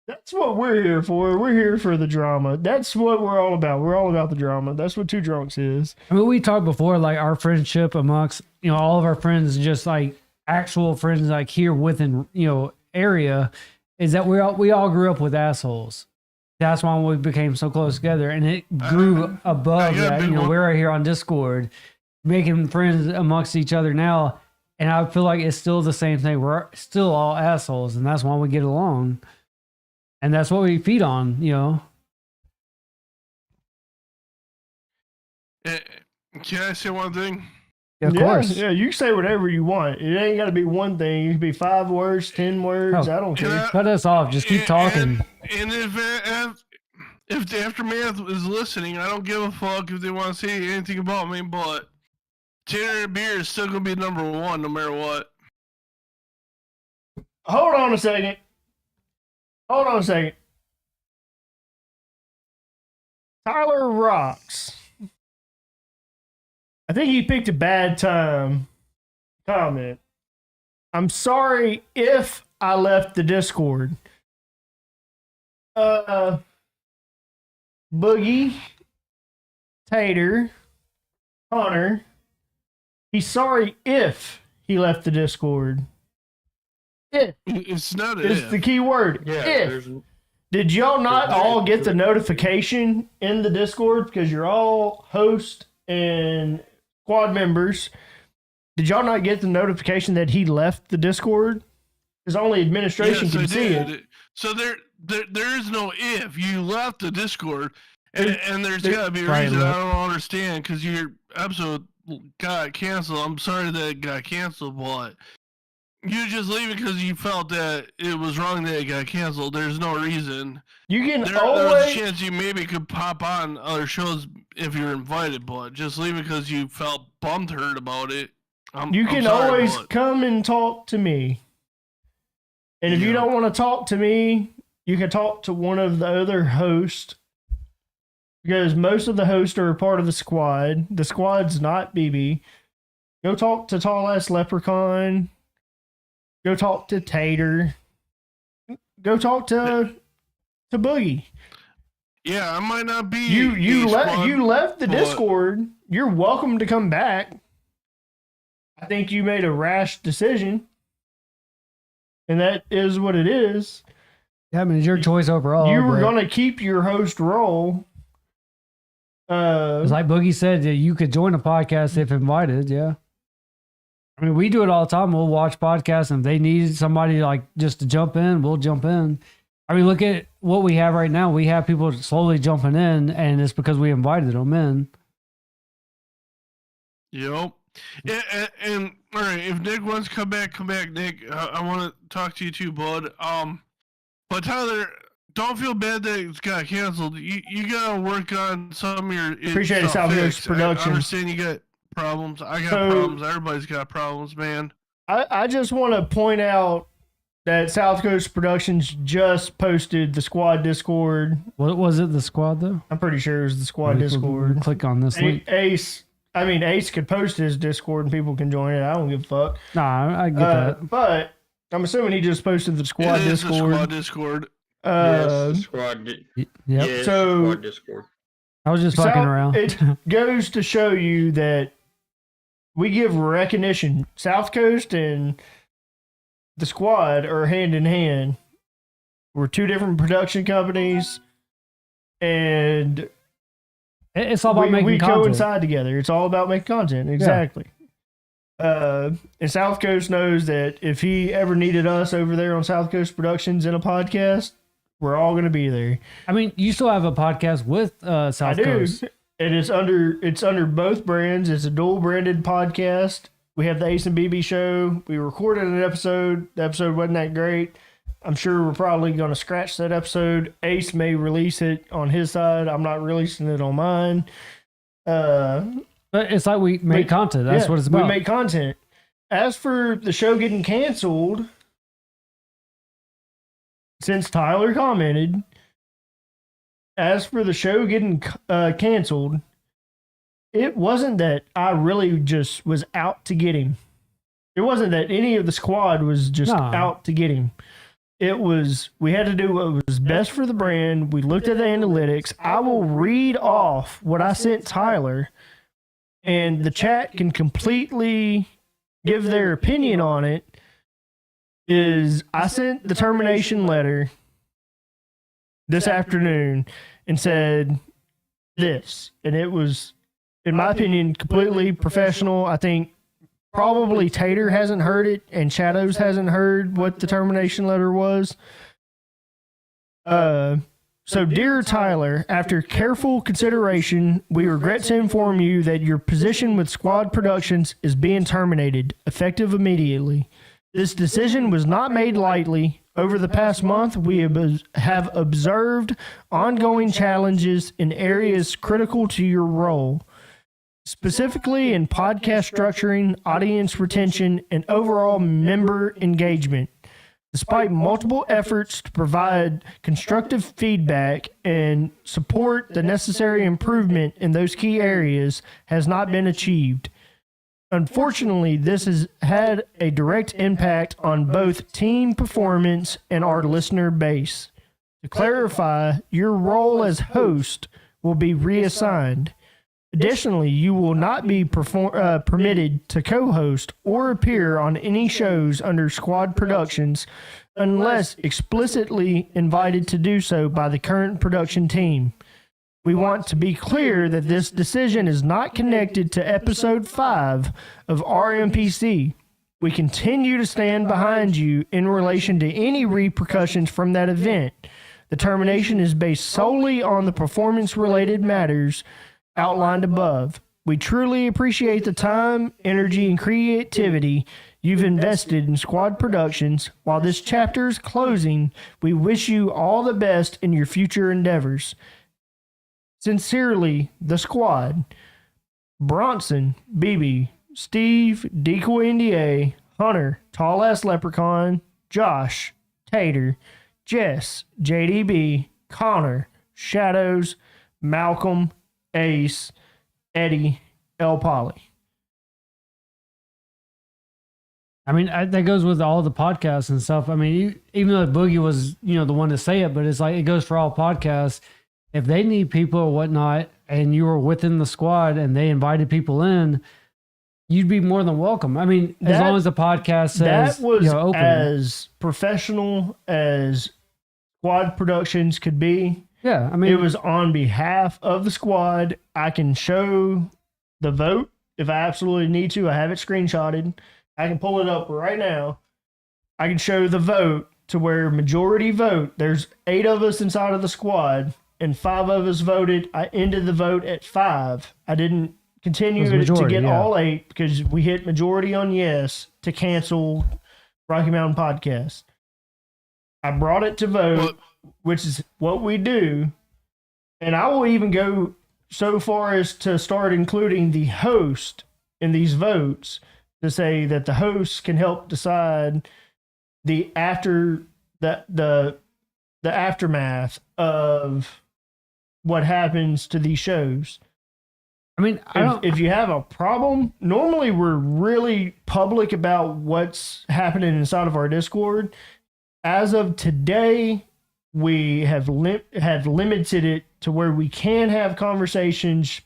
That's what we're here for. We're here for the drama. That's what we're all about. We're all about the drama. That's what Two Drunks is. I mean, we talked before, like our friendship amongst, you know, all of our friends, just like actual friends, like here within, you know, area, is that we all grew up with assholes. That's why we became so close together, and it grew above that. You know, we're right here on Discord, making friends amongst each other now, and I feel like it's still the same thing. We're still all assholes, and that's why we get along, and that's what we feed on. You know. Can I say one thing? Of course. Yeah, you say whatever you want. It ain't got to be one thing. It can be 5 words, 10 words. Oh. I don't care. Cut us off. Just keep talking. And if the Aftermath is listening, I don't give a fuck if they want to say anything about me, but Tater and Beer is still going to be number 1 no matter what. Hold on a second. Tyler rocks. I think he picked a bad time. Comment. I'm sorry if I left the Discord. Boogie, Tater, Hunter. He's sorry if he left the Discord. If. It's not It's the key word. Yeah, If. Did y'all not all get the notification in the Discord because you're all host and squad members? Did y'all not get the notification that he left the Discord? Because only administration can see it. So there is no if. You left the Discord, and there's got to be a reason I don't understand, because your episode got canceled. I'm sorry that it got canceled, but you just leave it because you felt that it was wrong that it got canceled. There's no reason. You can There's a chance you maybe could pop on other shows if you're invited, but just leave it because you felt bummed hurt about it. You can always come and talk to me. And if you don't want to talk to me, you can talk to one of the other hosts. Because most of the hosts are a part of the squad. The squad's not BB. Go talk to Tall Ass Leprechaun. Go talk to Tater. Go talk to Boogie. Yeah, I might not be. You left the Discord you're welcome to come back. I think you made a rash decision, and that is what it is. Yeah, I mean, it's your choice overall. You were but going to keep your host role. It's like Boogie said, that you could join the podcast if invited. Yeah. I mean, we do it all the time. We'll watch podcasts, and if they need somebody like just to jump in, we'll jump in. I mean, look at what we have right now. We have people slowly jumping in, and it's because we invited them in. Yep. And all right, if Nick wants to come back, Nick. I want to talk to you too, bud. But Tyler, don't feel bad that it's got canceled. You gotta work on some of your Appreciate it, stuff South Coast fixed. I Productions. understand you got problems. I got So- problems. Everybody's got problems, man. I just want to point out that South Coast Productions just posted the squad Discord. What was it? The squad, though? I'm pretty sure it was the squad We'll Discord. click on this link. Ace could post his Discord and people can join it. I don't give a fuck. Nah, I get that. But I'm assuming he just posted the squad It is the Discord. squad Discord. Yes, the squad. Yep. Yes, So- squad Discord. I was just fucking around. It goes to show you that we give recognition. South Coast and the squad are hand in hand. We're two different production companies, and It's all about making we content. coincide together. It's all about making content. Exactly. And South Coast knows that if he ever needed us over there on South Coast Productions in a podcast, we're all going to be there. I mean, you still have a podcast with South I do. Coast. And it's under both brands. It's a dual branded podcast. We have the Ace and BB show. We recorded an episode. The episode wasn't that great. I'm sure we're probably going to scratch that episode. Ace may release it on his side. I'm not releasing it on mine. But it's like we make content. That's Yeah, what it's about. We make content. As for the show getting canceled, since Tyler commented, as for the show getting canceled, it wasn't that I really just was out to get him. It wasn't that any of the squad was just Nah. out to get him. It was, we had to do what was best for the brand. We looked at the analytics. I will read off what I sent Tyler, and the chat can completely give their opinion on it. Is I sent the termination letter this afternoon and said this, and it was, in my opinion, completely professional. I think probably Tater hasn't heard it and Shadows hasn't heard what the termination letter was. So, dear Tyler, after careful consideration, we regret to inform you that your position with Squad Productions is being terminated, effective immediately. This decision was not made lightly. Over the past month, we have observed ongoing challenges in areas critical to your role, specifically in podcast structuring, audience retention, and overall member engagement. Despite multiple efforts to provide constructive feedback and support, the necessary improvement in those key areas has not been achieved. Unfortunately, this has had a direct impact on both team performance and our listener base. To clarify, your role as host will be reassigned. Additionally, you will not be permitted to co-host or appear on any shows under Squad Productions unless explicitly invited to do so by the current production team. We want to be clear that this decision is not connected to Episode 5 of RMPC. We continue to stand behind you in relation to any repercussions from that event. The termination is based solely on the performance-related matters outlined above. We truly appreciate the time, energy, and creativity you've invested in Squad Productions. While this chapter is closing, we wish you all the best in your future endeavors. Sincerely, the Squad. Bronson, BB, Steve, Decoy NDA, Hunter, Tall Ass Leprechaun, Josh, Tater, Jess, JDB, Connor, Shadows, Malcolm, Ace, Eddie, El Polly. I mean, that goes with all the podcasts and stuff. I mean, even though Boogie was, the one to say it, but it's like it goes for all podcasts. if they need people or whatnot, and you were within the squad and they invited people in, you'd be more than welcome. I mean, as long as the podcast says that was open. as professional as squad productions could be. Yeah, I mean, It was on behalf of the squad. I can show the vote if I absolutely need to. I have it screenshotted. I can pull it up right now. I can show the vote to where majority vote. There's 8 of us inside of the squad, and 5 of us voted. I ended the vote at 5. I didn't continue to majority, get yeah. all 8 because we hit majority on yes to cancel Rocky Mountain Podcast. I brought it to vote, which is what we do. And I will even go so far as to start including the host in these votes to say that the host can help decide the aftermath of what happens to these shows. I mean, If you have a problem, normally we're really public about what's happening inside of our Discord. As of today, we have limited it to where we can have conversations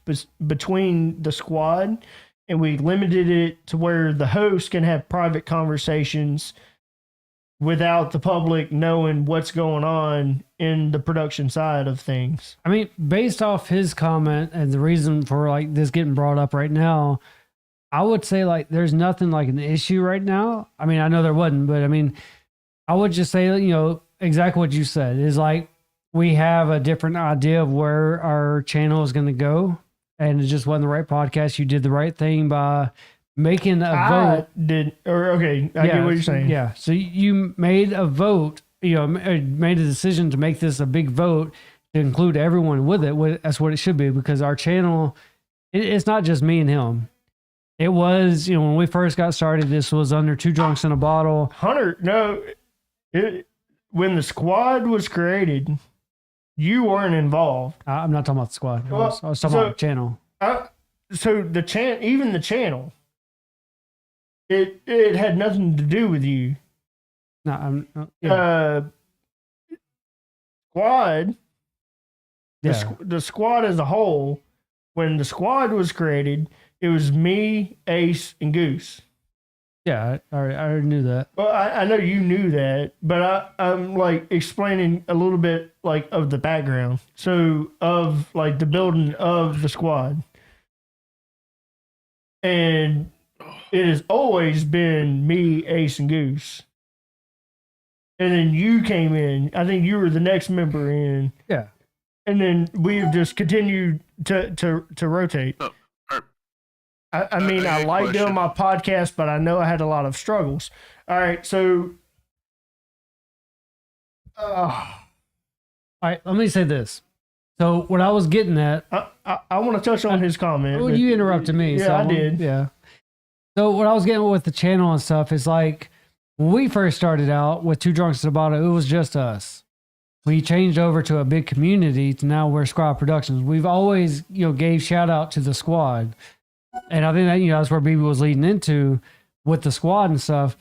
between the squad, and we limited it to where the host can have private conversations without the public knowing what's going on in the production side of things. I mean, based off his comment and the reason for like this getting brought up right now, I would say like there's nothing like an issue right now. I mean, I know there wasn't, but I mean, I would just say, you know, exactly what you said is like we have a different idea of where our channel is going to go, and it just wasn't the right podcast. You did the right thing by making a vote. I get what you're saying. Yeah. So you made a vote, you know, made a decision to make this a big vote to include everyone with it. That's what it should be, because our channel, it's not just me and him. It was, you know, when we first got started, this was under Two Drunks in a Bottle. Hunter, no. When the squad was created, you weren't involved. I'm not talking about the squad. I was talking about the channel. So even the channel, it had nothing to do with you. No, Squad. Yeah. The squad as a whole. When the squad was created, it was me, Ace, and Goose. Yeah, I already knew that. Well, I know you knew that, but I'm like explaining a little bit like of the background. So of like the building of the squad. And it has always been me, Ace, and Goose. And then you came in. I think you were the next member in. Yeah. And then we've just continued to rotate. I mean, I like doing my podcast, but I know I had a lot of struggles. All right, so all right, let me say this. So what I was getting at, I want to touch on his comment. well, you interrupted me. Yeah, so I did. Yeah. So what I was getting with the channel and stuff is like when we first started out with Two Drunks in a Bottle, it was just us. We changed over to a big community to now we're Squad Productions. We've always, you know, gave shout out to the squad. And I think that, you know, that's where BB was leading into with the squad and stuff.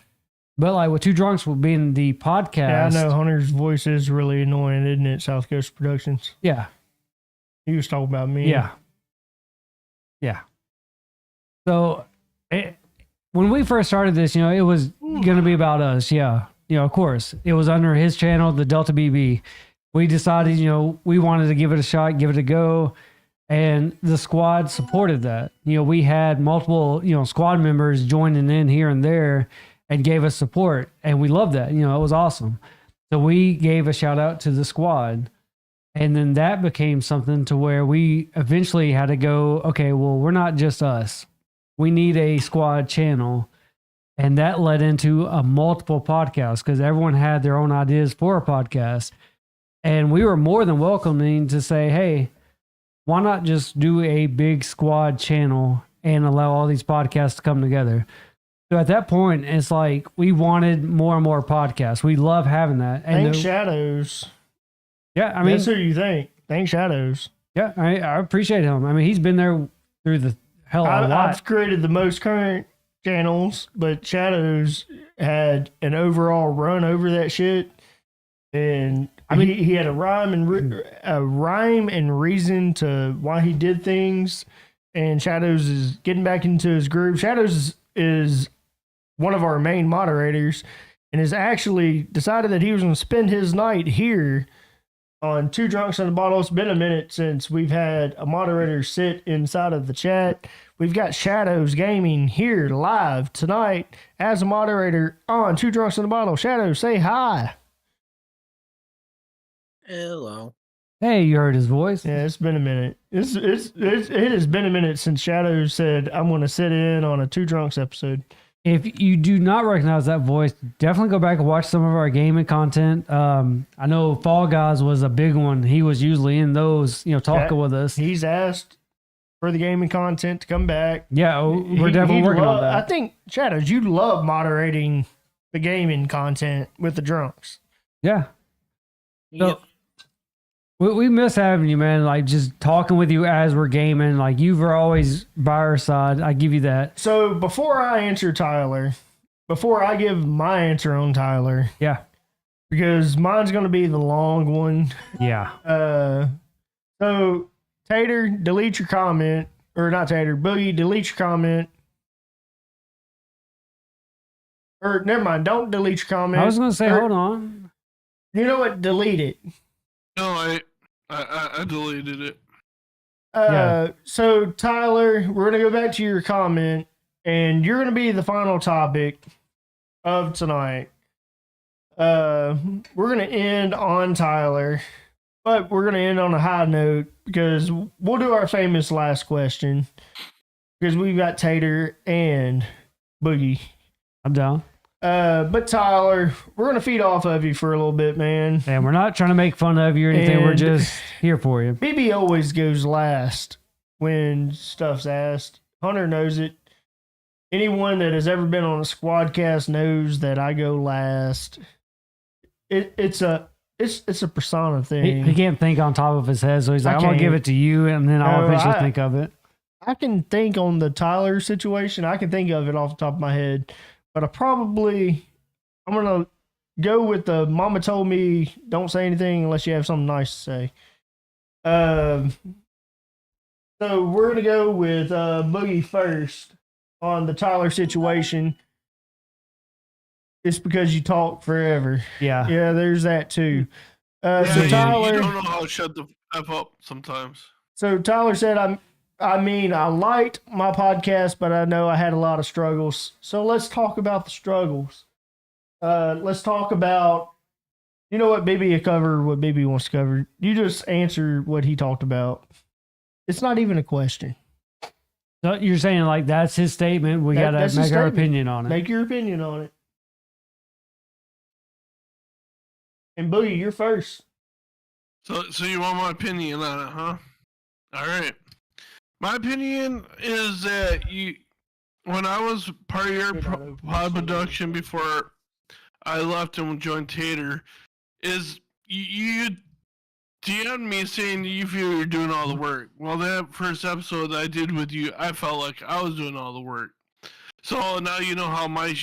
But like with Two Drunks being the podcast. Yeah, I know Hunter's voice is really annoying, isn't it? South Coast Productions. Yeah. He was talking about me. Yeah. Yeah. So when we first started this, you know, it was going to be about us. Yeah. You know, of course, it was under his channel, the Delta BB. We decided, you know, we wanted to give it a shot, give it a go. And the squad supported that. You know, we had multiple, you know, squad members joining in here and there and gave us support. And we loved that. You know, it was awesome. So we gave a shout out to the squad. And then that became something to where we eventually had to go, okay, well, we're not just us. We need a squad channel. And that led into a multiple podcasts because everyone had their own ideas for a podcast. And we were more than welcoming to say, hey, why not just do a big squad channel and allow all these podcasts to come together? So at that point, it's like we wanted more and more podcasts. We love having that. And Thank Shadows. Yeah, I mean, that's who you think. Thank Shadows. Yeah, I appreciate him. I mean, he's been there through the hell of a lot. I've created the most current channels, but Shadows had an overall run over that shit. And he had a rhyme and reason to why he did things. And Shadows is getting back into his groove. Shadows is one of our main moderators, and has actually decided that he was going to spend his night here on Two Drunks and a Bottle. It's been a minute since we've had a moderator sit inside of the chat. We've got Shadows Gaming here live tonight as a moderator on Two Drunks and a Bottle. Shadows, say hi. Hello. Hey, you heard his voice. Yeah, it's been a minute. It has been a minute since Shadows said, I'm going to sit in on a Two Drunks episode. If you do not recognize that voice, definitely go back and watch some of our gaming content. I know Fall Guys was a big one. He was usually in those, talking with us. He's asked for the gaming content to come back. Yeah, we're definitely working on that. I think, Shadows, you love moderating the gaming content with the drunks. Yeah. Yep. We miss having you, man. Like, just talking with you as we're gaming. Like, you were always by our side. I give you that. So before I answer Tyler, before I give my answer on Tyler, Yeah. because mine's going to be the long one. Yeah. So Tater, delete your comment, or not Tater, Boogie, delete your comment. Or never mind, don't delete your comment. I was going to say, Or- hold on. You know what? Delete it. No, I deleted it. Yeah. So Tyler, we're gonna go back to your comment, and you're gonna be the final topic of tonight. We're gonna end on Tyler, but we're gonna end on a high note because we'll do our famous last question because we've got Tater and Boogie. I'm down. But Tyler, we're gonna feed off of you for a little bit, man. And we're not trying to make fun of you or anything. We're And- just here for you. BB always goes last when stuff's asked. Hunter knows it. Anyone that has ever been on a squadcast knows that I go last. It's a persona thing. He can't think on top of his head, so he's like, I I'm going to give can't. it to you, and then I'll No, eventually I- think of it. I can think on the Tyler situation. I can think of it off the top of my head, but I'm gonna go with the mama told me don't say anything unless you have something nice to say. So we're gonna go with Boogie first on the Tyler situation. It's because you talk forever. Yeah. Yeah, there's that too. Yeah, So you Tyler, don't know how to shut the F up sometimes. so Tyler said, I liked my podcast, but I know I had a lot of struggles. So let's talk about the struggles. Let's talk about, you know what, BB will cover what BB wants to cover. You just answer what he talked about. It's not even a question. So you're saying, like, that's his statement. We got to That's his make our statement. opinion on it. Make your opinion on it. And Boogie, you're first. So you want my opinion on it, huh? All right. My opinion is that when I was part of your pod production before I left and joined Tater, is you DM'd me saying you feel you're doing all the work. Well, that first episode that I did with you, I felt like I was doing all the work. So now you know how my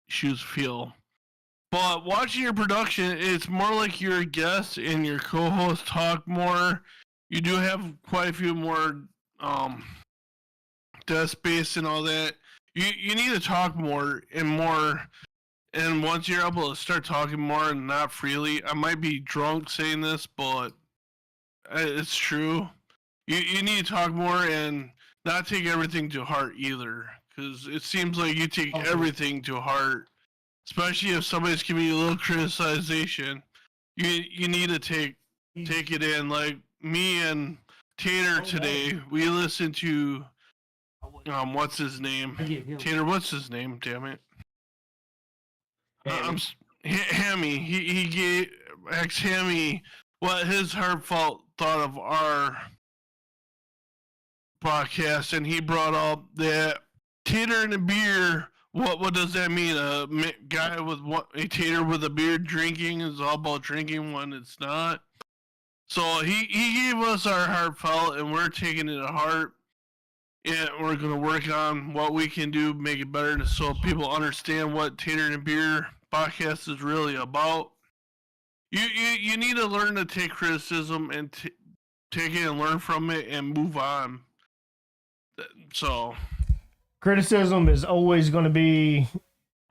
shoes feel. But watching your production, it's more like you're a guest and your co-host talk more. You do have quite a few more desk space and all that. You need to talk more. And once you're able to start talking more and not freely, I might be drunk saying this, but it's true. You need to talk more and not take everything to heart either, because it seems like you take everything to heart. Especially if somebody's giving you a little criticization, you need to take it in. Like me and Tater today, we listened to what's his name? Tater, what's his name? Damn it. Hammy. He gave Hammy what his heartfelt thought of our podcast, and he brought up that Tater and a beer. What does that mean? A guy with a tater with a beard drinking is all about drinking when it's not. So he gave us our heartfelt, and we're taking it to heart. And we're gonna work on what we can do, make it better, so people understand what Tater and Beer podcast is really about. You need to learn to take criticism and take it and learn from it and move on. So Criticism is always going to be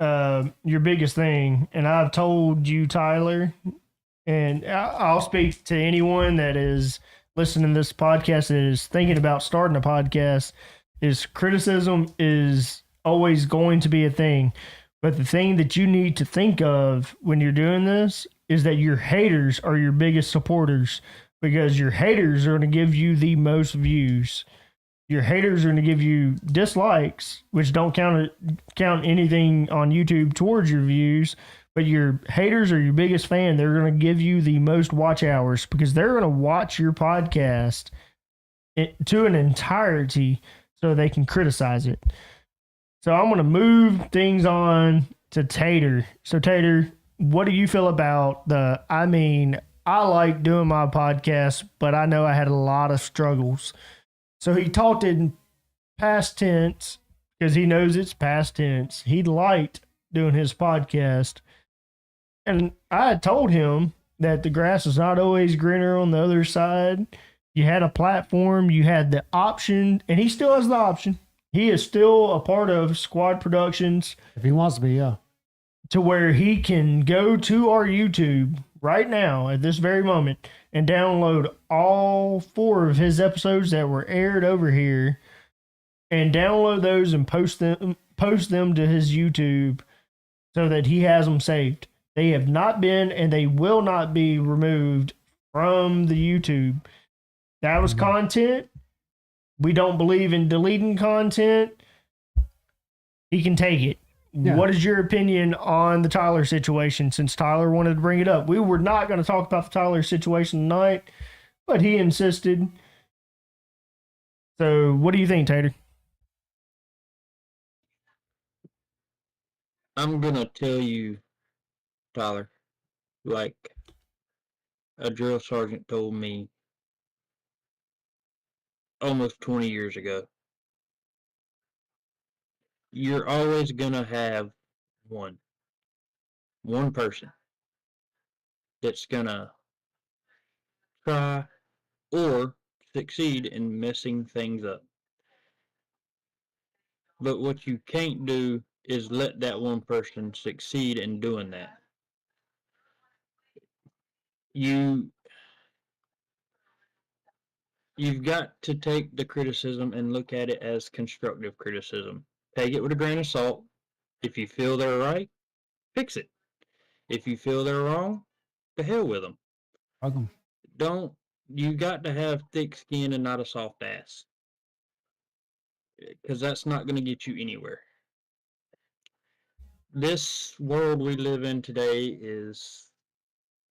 your biggest thing. And I've told you, Tyler, and I'll speak to anyone that is listening to this podcast that is thinking about starting a podcast, is criticism is always going to be a thing. But the thing that you need to think of when you're doing this is that your haters are your biggest supporters, because your haters are going to give you the most views. Your haters are going to give you dislikes, which don't count anything on YouTube towards your views, but your haters are your biggest fan. They're going to give you the most watch hours because they're going to watch your podcast to an entirety so they can criticize it. So I'm going to move things on to Tater. So Tater, what do you feel about I like doing my podcast, but I know I had a lot of struggles. So he talked in past tense because he knows it's past tense. He liked doing his podcast. And I had told him that the grass is not always greener on the other side. You had a platform, you had the option, and he still has the option. He is still a part of Squad Productions. If he wants to be, yeah. To where he can go to our YouTube right now at this very moment and download all 4 of his episodes that were aired over here and download those and post them to his YouTube so that he has them saved. They have not been and they will not be removed from the YouTube. That was content. We don't believe in deleting content. He can take it. Yeah. What is your opinion on the Tyler situation, since Tyler wanted to bring it up? We were not going to talk about the Tyler situation tonight, but he insisted. So what do you think, Tater? I'm going to tell you, Tyler, like a drill sergeant told me almost 20 years ago. You're always going to have one person that's going to try or succeed in messing things up. But what you can't do is let that one person succeed in doing that. You've got to take the criticism and look at it as constructive criticism. Take it with a grain of salt. If you feel they're right, fix it. If you feel they're wrong, to hell with them. You got to have thick skin and not a soft ass. Because that's not going to get you anywhere. This world we live in today is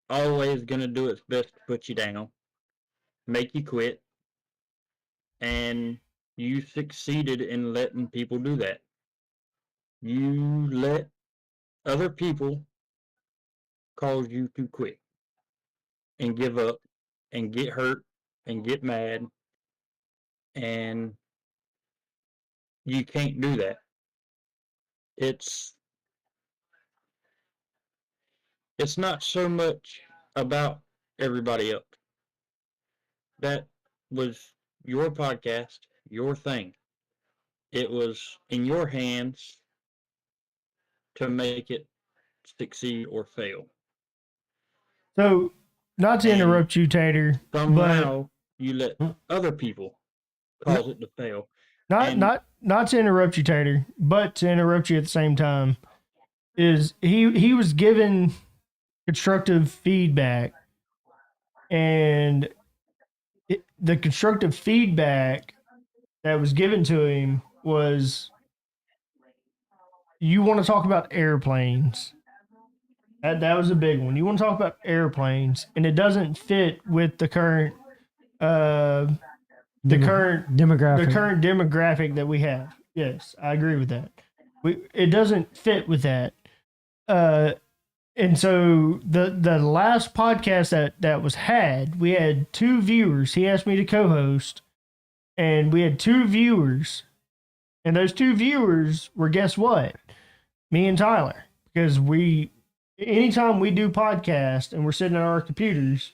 always going to do its best to put you down, make you quit, and you succeeded in letting people do that. You let other people cause you to quit and give up and get hurt and get mad, and you can't do that. It's not so much about everybody else. That was your podcast, your thing. It was in your hands to make it succeed or fail. So, not to interrupt you, Tater, somehow you let other people cause it to fail. Not to interrupt you, Tater, but to interrupt you at the same time, is he was given constructive feedback, and the constructive feedback that was given to him was, you want to talk about airplanes. That was a big one. You want to talk about airplanes, and it doesn't fit with the current demographic that we have. Yes, I agree with that. It doesn't fit with that. And so the last podcast that was had, we had 2 viewers. He asked me to co-host, and we had 2 viewers. And those 2 viewers were, guess what? Me and Tyler. Because anytime we do podcast and we're sitting at our computers,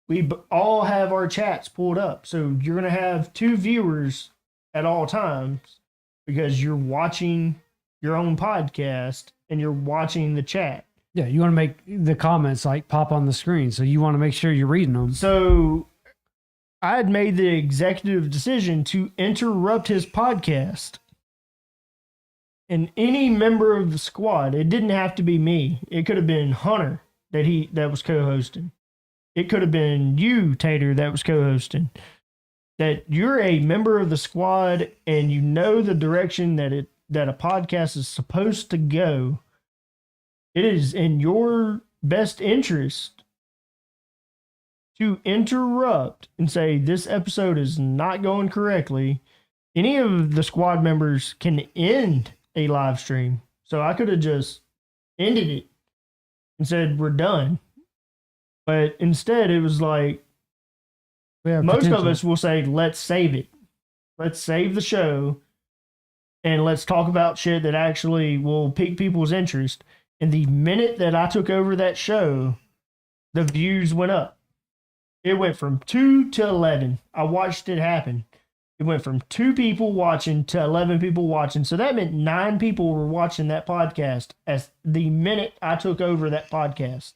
we all have our chats pulled up. So you're going to have 2 viewers at all times because you're watching your own podcast and you're watching the chat. Yeah, you want to make the comments like pop on the screen, so you want to make sure you're reading them. So I had made the executive decision to interrupt his podcast. And any member of the squad, it didn't have to be me. It could have been Hunter that was co-hosting. It could have been you, Tater, that was co-hosting. That you're a member of the squad and you know the direction that a podcast is supposed to go. It is in your best interest to interrupt and say this episode is not going correctly. Any of the squad members can end a live stream. So I could have just ended it and said we're done. But instead it was like most of us will say let's save it. Let's save the show and let's talk about shit that actually will pique people's interest. And the minute that I took over that show, the views went up. It went from 2 to 11. I watched it happen. It went from 2 people watching to 11 people watching. So that meant 9 people were watching that podcast as the minute I took over that podcast.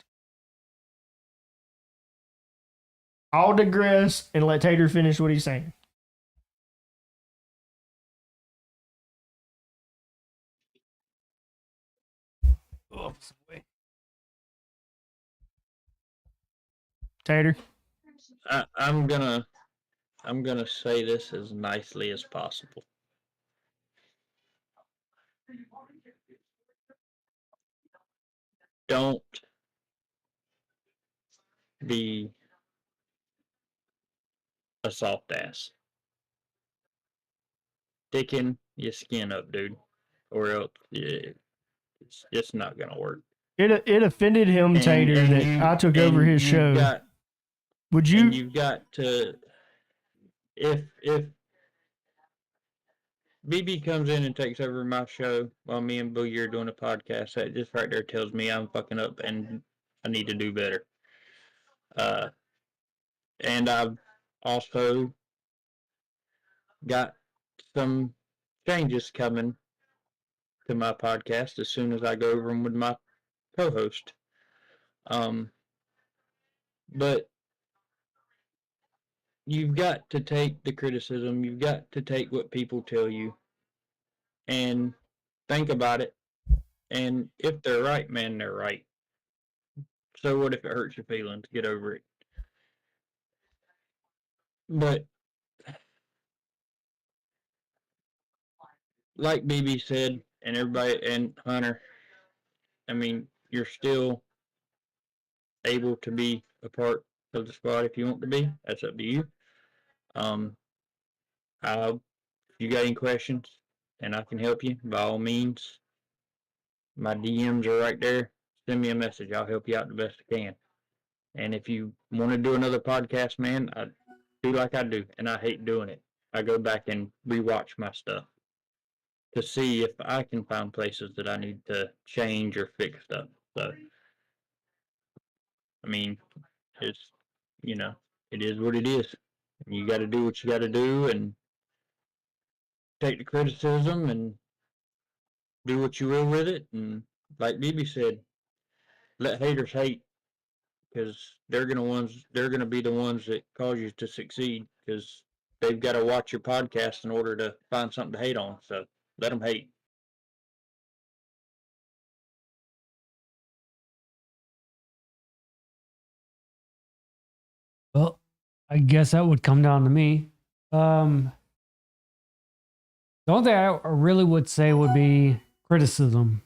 I'll digress and let Tater finish what he's saying. Oops, wait. Tater? I'm gonna say this as nicely as possible. Don't be a soft ass. Sticking your skin up, dude, or else it's just not gonna work. It offended him, Tater, that I took over his show. Would you? And you've got to, if BB comes in and takes over my show while me and Boogie are doing a podcast, that just right there tells me I'm fucking up and I need to do better. And I've also got some changes coming to my podcast as soon as I go over them with my co-host. But you've got to take the criticism, you've got to take what people tell you and think about it. And if they're right, man, they're right. So what if it hurts your feelings? Get over it. But like BB said, and everybody, and Hunter, I mean, you're still able to be a part of the squad if you want to be. That's up to you. If you got any questions and I can help you, by all means, my DMs are right there. Send me a message. I'll help you out the best I can. And if you want to do another podcast, man, I do like I do, and I hate doing it. I go back and rewatch my stuff to see if I can find places that I need to change or fix stuff. So, I mean, it's, you know, it is what it is. You got to do what you got to do and take the criticism and do what you will with it. And like BB said, let haters hate, because they're gonna be the ones that cause you to succeed, because they've got to watch your podcast in order to find something to hate on. So let them hate. Well, I guess that would come down to me. The only thing I really would say would be criticism.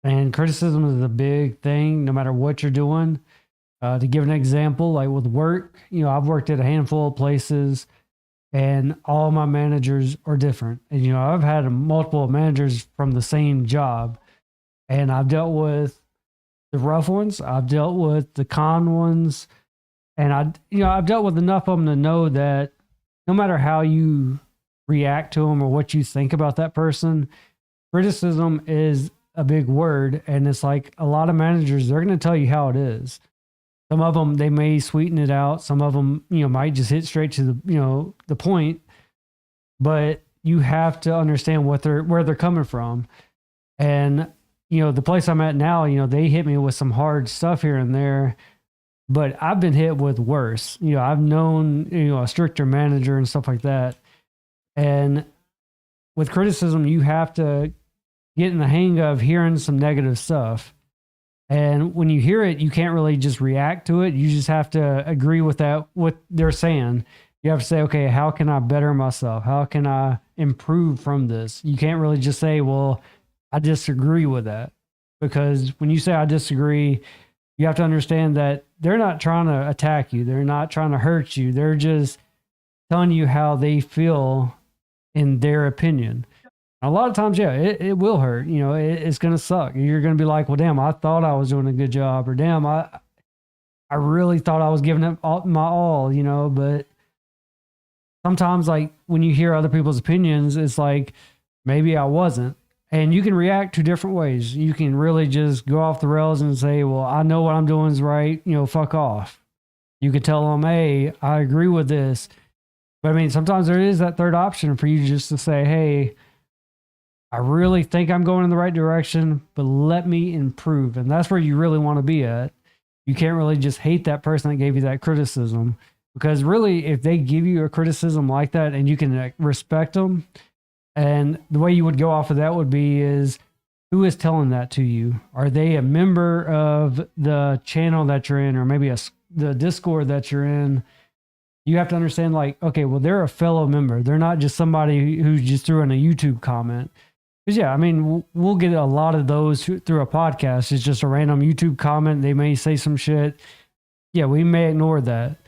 And criticism is a big thing, no matter what you're doing. To give an example, like with work, I've worked at a handful of places and all my managers are different. And, I've had multiple managers from the same job, and I've dealt with the rough ones. I've dealt with the con ones, and I've dealt with enough of them to know that no matter how you react to them or what you think about that person, criticism is a big word, and it's like a lot of managers, they're going to tell you how it is. Some of them, they may sweeten it out. Some of them, might just hit straight to the point, but you have to understand where they're coming from. And, the place I'm at now, they hit me with some hard stuff here and there, but I've been hit with worse. I've known, a stricter manager and stuff like that. And with criticism, you have to get in the hang of hearing some negative stuff. And when you hear it, you can't really just react to it. You just have to agree with what they're saying. You have to say, okay, how can I better myself? How can I improve from this? You can't really just say, well, I disagree with that. Because when you say I disagree, you have to understand that they're not trying to attack you. They're not trying to hurt you. They're just telling you how they feel in their opinion. A lot of times, yeah, it will hurt. It's going to suck. You're going to be like, well, damn, I thought I was doing a good job, or damn, I really thought I was giving it my all, but sometimes, like, when you hear other people's opinions, it's like, maybe I wasn't. And you can react two different ways. You can really just go off the rails and say, well, I know what I'm doing is right, fuck off. You could tell them, hey, I agree with this. But I mean, sometimes there is that third option for you just to say, hey, I really think I'm going in the right direction, but let me improve. And that's where you really want to be at. You can't really just hate that person that gave you that criticism, because really, if they give you a criticism like that and you can respect them, and the way you would go off of that would be is, who is telling that to you? Are they a member of the channel that you're in, or maybe the Discord that you're in? You have to understand, like, okay, well, they're a fellow member. They're not just somebody who just threw in a YouTube comment. Because, yeah, I mean, we'll get a lot of those through a podcast. It's just a random YouTube comment. They may say some shit. Yeah, we may ignore that.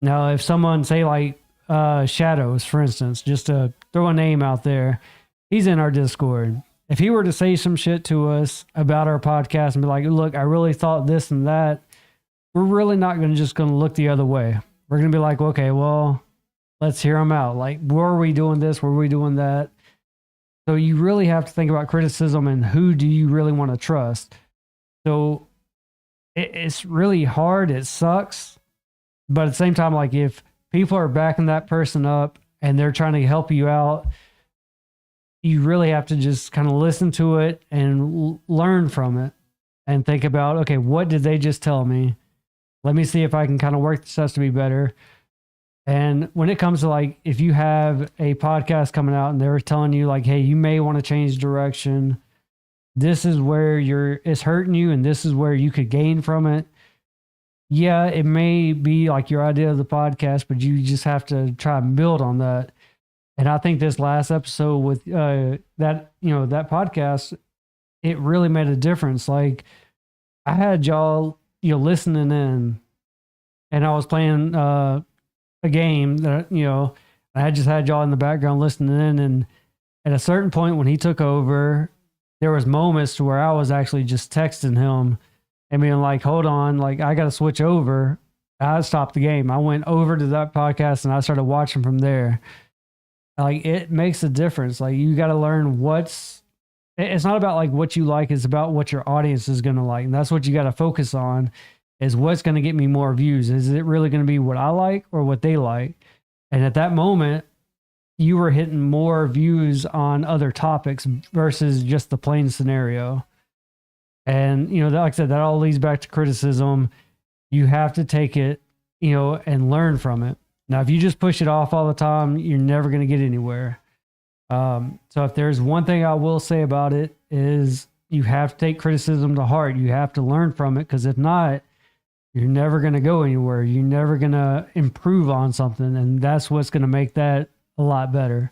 Now, if someone, say, like, Shadows, for instance, just to throw a name out there, he's in our Discord. If he were to say some shit to us about our podcast and be like, look, I really thought this and that, we're really not going to look the other way. We're going to be like, okay, well, let's hear him out. Like, were we doing this? Were we doing that? So you really have to think about criticism and who do you really want to trust. So it's really hard. It sucks. But at the same time, like, if people are backing that person up and they're trying to help you out, you really have to just kind of listen to it and learn from it and think about, okay, what did they just tell me? Let me see if I can kind of work this out to be better. And when it comes to, like, if you have a podcast coming out and they're telling you, like, hey, you may want to change direction, this is where it's hurting you and this is where you could gain from it. Yeah, it may be like your idea of the podcast, but you just have to try and build on that. And I think this last episode with that podcast, it really made a difference. Like, I had y'all, listening in, and I was playing a game that, I just had y'all in the background listening in. And at a certain point when he took over, there was moments to where I was actually just texting him and being like, hold on, like, I got to switch over. I stopped the game. I went over to that podcast and I started watching from there. Like, it makes a difference. Like, you got to learn it's not about like what you like, it's about what your audience is going to like. And that's what you got to focus on, is what's going to get me more views. Is it really going to be what I like or what they like? And at that moment, you were hitting more views on other topics versus just the plain scenario. And, like I said, that all leads back to criticism. You have to take it, and learn from it. Now, if you just push it off all the time, you're never going to get anywhere. So if there's one thing I will say about it, is you have to take criticism to heart. You have to learn from it, because if not, you're never going to go anywhere. You're never going to improve on something. And that's what's going to make that a lot better.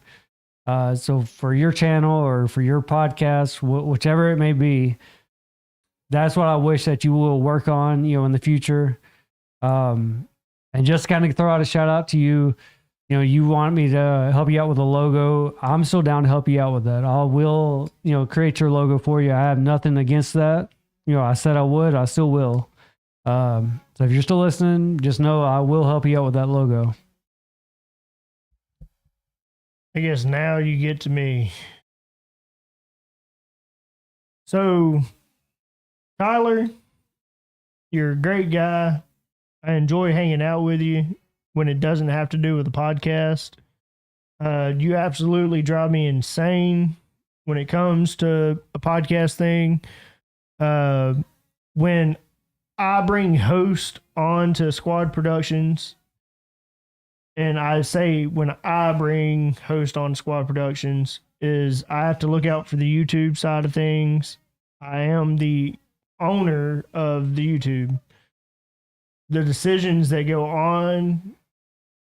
So for your channel or for your podcast, whichever it may be, that's what I wish that you will work on, in the future. And just kind of throw out a shout out to you. You want me to help you out with a logo. I'm still down to help you out with that. I will, create your logo for you. I have nothing against that. I said I would, I still will. So if you're still listening, just know I will help you out with that logo. I guess now you get to me. So, Tyler, you're a great guy. I enjoy hanging out with you when it doesn't have to do with the podcast. You absolutely drive me insane when it comes to a podcast thing. When I bring host on to Squad Productions, and I say when I bring host on Squad Productions, is I have to look out for the YouTube side of things. I am the owner of the YouTube. The decisions that go on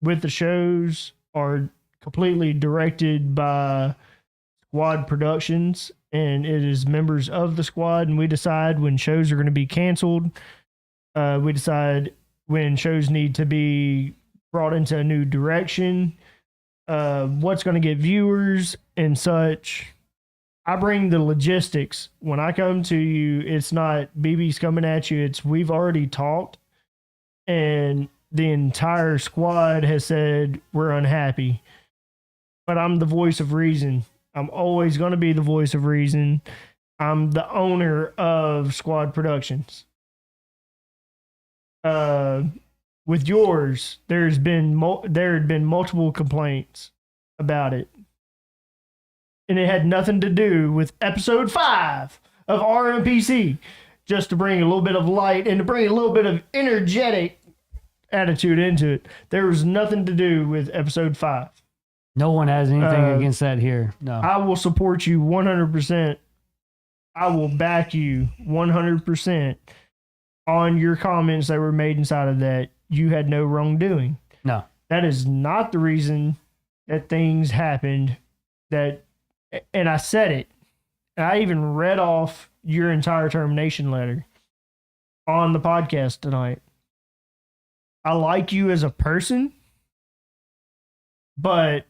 with the shows are completely directed by Squad Productions, and it is members of the squad, and we decide when shows are going to be canceled. We decide when shows need to be brought into a new direction, what's going to get viewers and such. I bring the logistics. When I come to you, it's not BB's coming at you. It's we've already talked, and the entire squad has said we're unhappy. But I'm the voice of reason. I'm always going to be the voice of reason. I'm the owner of Squad Productions. With yours, there had been multiple complaints about it, and it had nothing to do with episode 5 of RMPC. Just to bring a little bit of light and to bring a little bit of energetic attitude into it, there was nothing to do with episode 5. No one has anything against that here. No. I will support you 100%. I will back you 100% on your comments that were made inside of that. You had no wrongdoing. No. That is not the reason that things happened. And I said it. And I even read off your entire termination letter on the podcast tonight. I like you as a person, but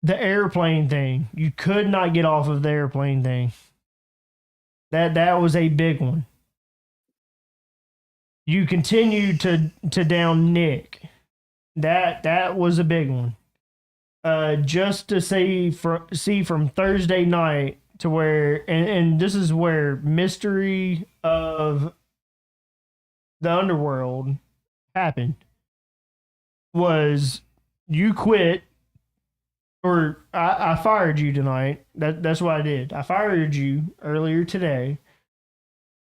the airplane thing, you could not get off of the airplane thing. That was a big one. You continued to down Nick. That was a big one. Just to see from Thursday night to where, and this is where mystery of the underworld happened, was you quit. Or I fired you tonight. That's what I did. I fired you earlier today.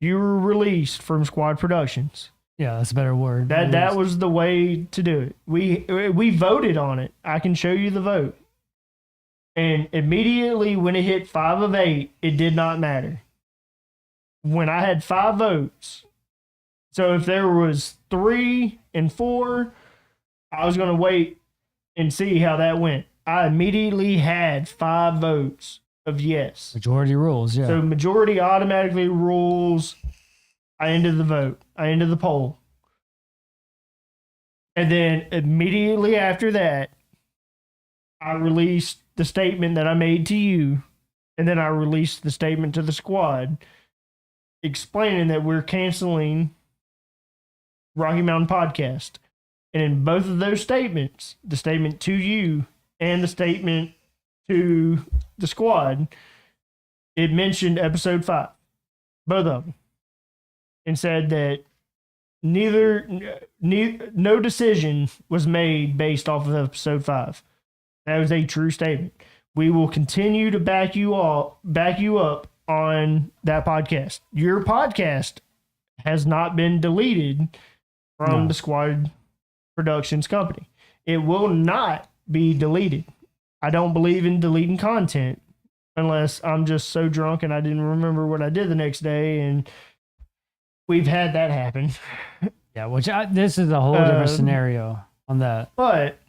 You were released from Squad Productions. Yeah, that's a better word. That was the way to do it. We voted on it. I can show you the vote. And immediately when it hit 5 of 8, it did not matter. When I had 5 votes, so if there was 3 and 4, I was going to wait and see how that went. I immediately had 5 votes of yes. Majority rules, yeah. So majority automatically rules. I ended the vote. I ended the poll. And then immediately after that, I released the statement that I made to you. And then I released the statement to the squad explaining that we're canceling Rocky Mountain Podcast. And in both of those statements, the statement to you and the statement to the squad, it mentioned episode 5, both of them, and said that no decision was made based off of episode 5. That was a true statement. We will continue to back you up on that podcast. Your podcast has not been deleted from the Squad Productions company. It will not be deleted. I don't believe in deleting content unless I'm just so drunk and I didn't remember what I did the next day, and we've had that happen. Yeah, this is a whole different scenario on that. But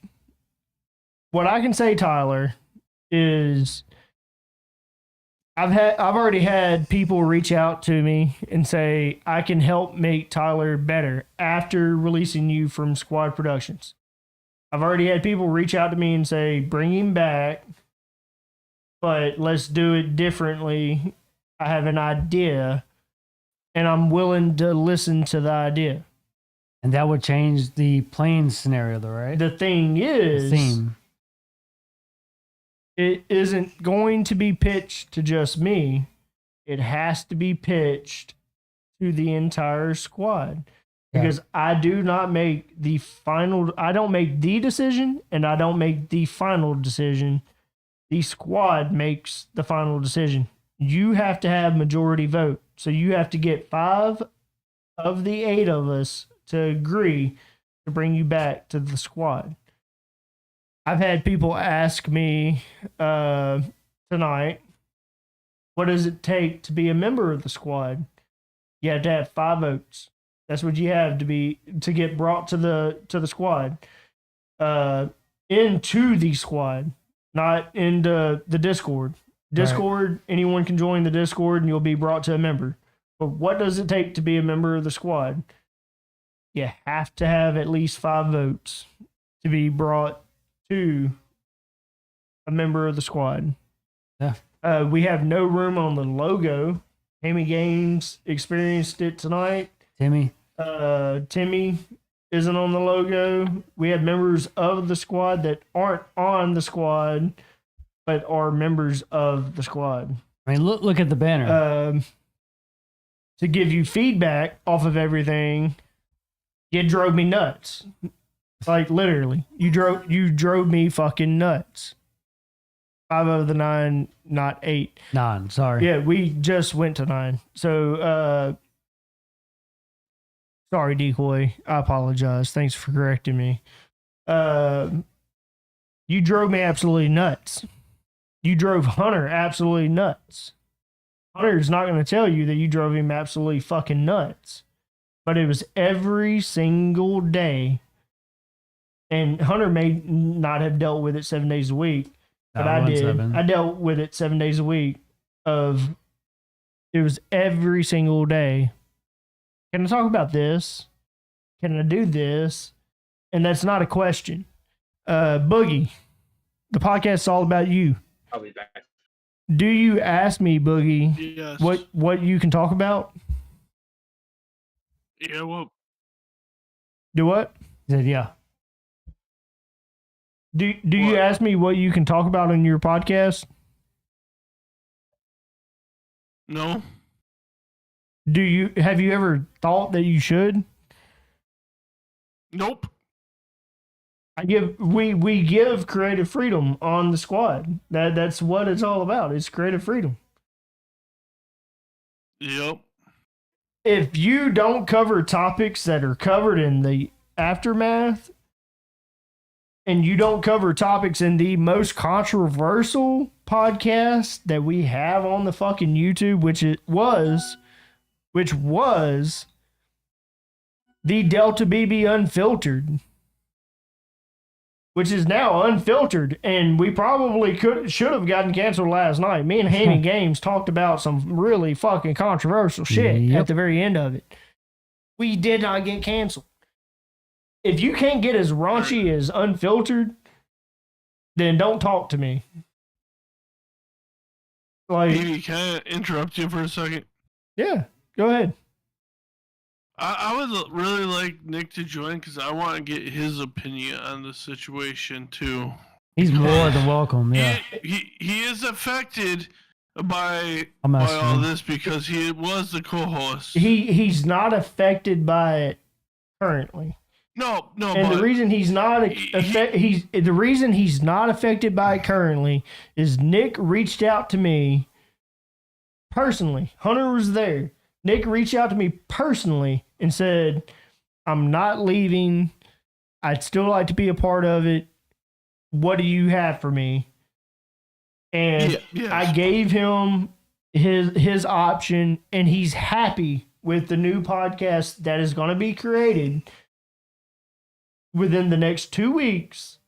what I can say, Tyler, is I've already had people reach out to me and say I can help make Tyler better after releasing you from Squad Productions. I've already had people reach out to me and say, bring him back, but let's do it differently. I have an idea, and I'm willing to listen to the idea. And that would change the plane scenario, though, right? The thing is, the theme. It isn't going to be pitched to just me. it has to be pitched to the entire squad. Yeah. Because I do not make the final, I don't make the decision and I don't make the final decision. The squad makes the final decision. You have to have majority vote. So you have to get 5 of the 8 of us to agree to bring you back to the squad. I've had people ask me tonight, what does it take to be a member of the squad? You have to have 5 votes. That's what you have to get brought to the squad. Into the squad, not into the Discord. Discord, anyone can join the Discord and you'll be brought to a member. But what does it take to be a member of the squad? You have to have at least 5 votes to be brought to a member of the squad. Yeah. We have no room on the logo. Hammy Games experienced it tonight. Timmy. Timmy isn't on the logo. We have members of the squad that aren't on the squad, but are members of the squad. I mean, look at the banner. To give you feedback off of everything, you drove me nuts. Like literally, you drove me fucking nuts. 5 of the 9, not 8. 9, sorry. Yeah, we just went to 9. So, sorry, Decoy. I apologize. Thanks for correcting me. You drove me absolutely nuts. You drove Hunter absolutely nuts. Hunter's not going to tell you that you drove him absolutely fucking nuts. But it was every single day. And Hunter may not have dealt with it 7 days a week, but I did. 7. I dealt with it 7 days a week. It was every single day. Can I talk about this? Can I do this? And that's not a question. Boogie, the podcast is all about you. I'll be back. Do you ask me, Boogie, Yes. what you can talk about? Yeah, well, Do what? He said, yeah. Do you What? ask me what you can talk about in your podcast? no. Have you ever thought that you should? Nope. We give creative freedom on the squad. That's what it's all about. It's creative freedom. Yep. If you don't cover topics that are covered in the aftermath, and you don't cover topics in the most controversial podcast that we have on the fucking YouTube, which was the Delta BB Unfiltered, which is now unfiltered, and we probably should have gotten canceled last night. Me and Hammy Games talked about some really fucking controversial shit Yep. at the very end of it. We did not get canceled. If you can't get as raunchy as unfiltered, then don't talk to me. Like, Maybe can I interrupt you for a second? yeah, go ahead. I would really like Nick to join because I want to get his opinion on the situation too. He's more than welcome. Yeah. He is affected by I'm all asking. this because he was the co-host. He's not affected by it currently. No, And but the reason he's not the reason he's not affected by it currently is Nick reached out to me personally. Hunter was there. Nick reached out to me personally and said, "I'm not leaving. I'd still like to be a part of it. What do you have for me?" And yes. I gave him his option, and he's happy with the new podcast that is going to be created within the next 2 weeks.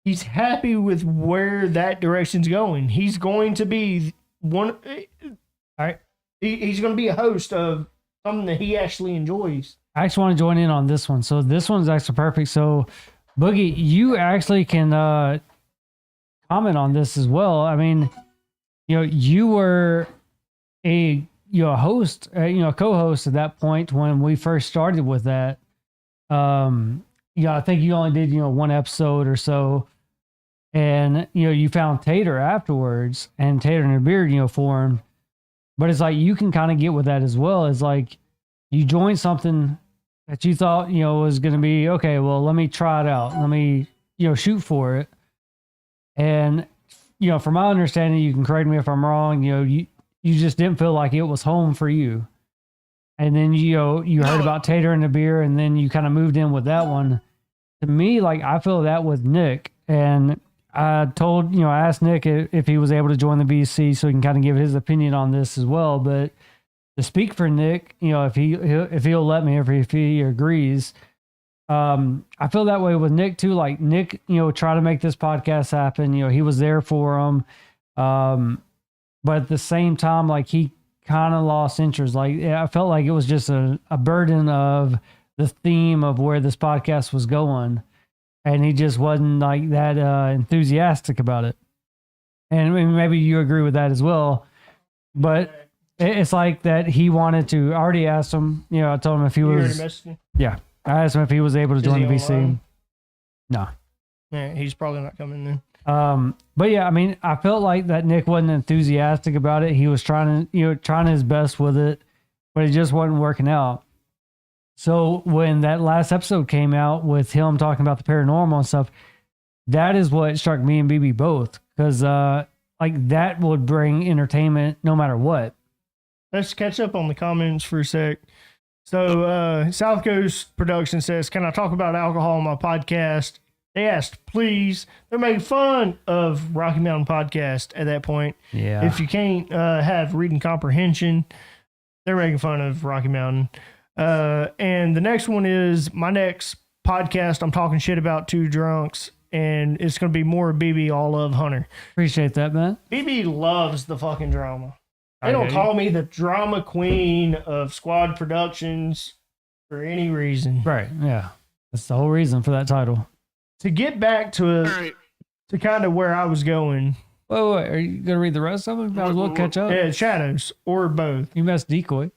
He's happy with where that direction's going. He's going to be one. All right, he's going to be a host of something that he actually enjoys. I actually want to join in on this one. So this one's actually perfect. So Boogie, you actually can comment on this as well. I mean, you were a host, a co-host at that point when we first started with that. I think you only did one episode or so, and you found Tater afterwards, and Tater and the Beard formed. But it's like you can kind of get with that as well. It's like you join something that you thought, was going to be okay. Well, let me try it out. Let me, shoot for it. And, from my understanding, you can correct me if I'm wrong. You just didn't feel like it was home for you. And then, you heard about Tater and the beer, and then you kind of moved in with that one. To me, like, I feel that with Nick. And I asked Nick if he was able to join the BC so he can kind of give his opinion on this as well. But to speak for Nick, if he'll let me, if he agrees, I feel that way with Nick too. Like Nick, try to make this podcast happen. He was there for him. But at the same time, like he kind of lost interest. Like I felt like it was just a burden of the theme of where this podcast was going. And he just wasn't like that enthusiastic about it. And maybe you agree with that as well. But it's like that he wanted to. I already asked him. I told him if he You already was. messaged me? Yeah, I asked him if he was able to join he the VC. online? No. Yeah, he's probably not coming then. But yeah, I mean, I felt like that Nick wasn't enthusiastic about it. He was trying his best with it, but it just wasn't working out. So when that last episode came out with him talking about the paranormal and stuff, that is what struck me and BB both, because like that would bring entertainment no matter what. Let's catch up on the comments for a sec. So South Coast Production says, "Can I talk about alcohol on my podcast?" They asked, please. They're making fun of Rocky Mountain Podcast at that point. Yeah. If you can't have reading comprehension, they're making fun of Rocky Mountain. And the next one is my next podcast. I'm talking shit about two drunks, and it's going to be more BB all love Hunter. Appreciate that, man. BB loves the fucking drama. They don't Okay. call me the drama queen of Squad Productions for any reason. Right. Yeah. That's the whole reason for that title. To get back to All right. to kind of where I was going, Wait. Are you going to read the rest of them? Might as well catch up. Shadows or both. You messed decoy.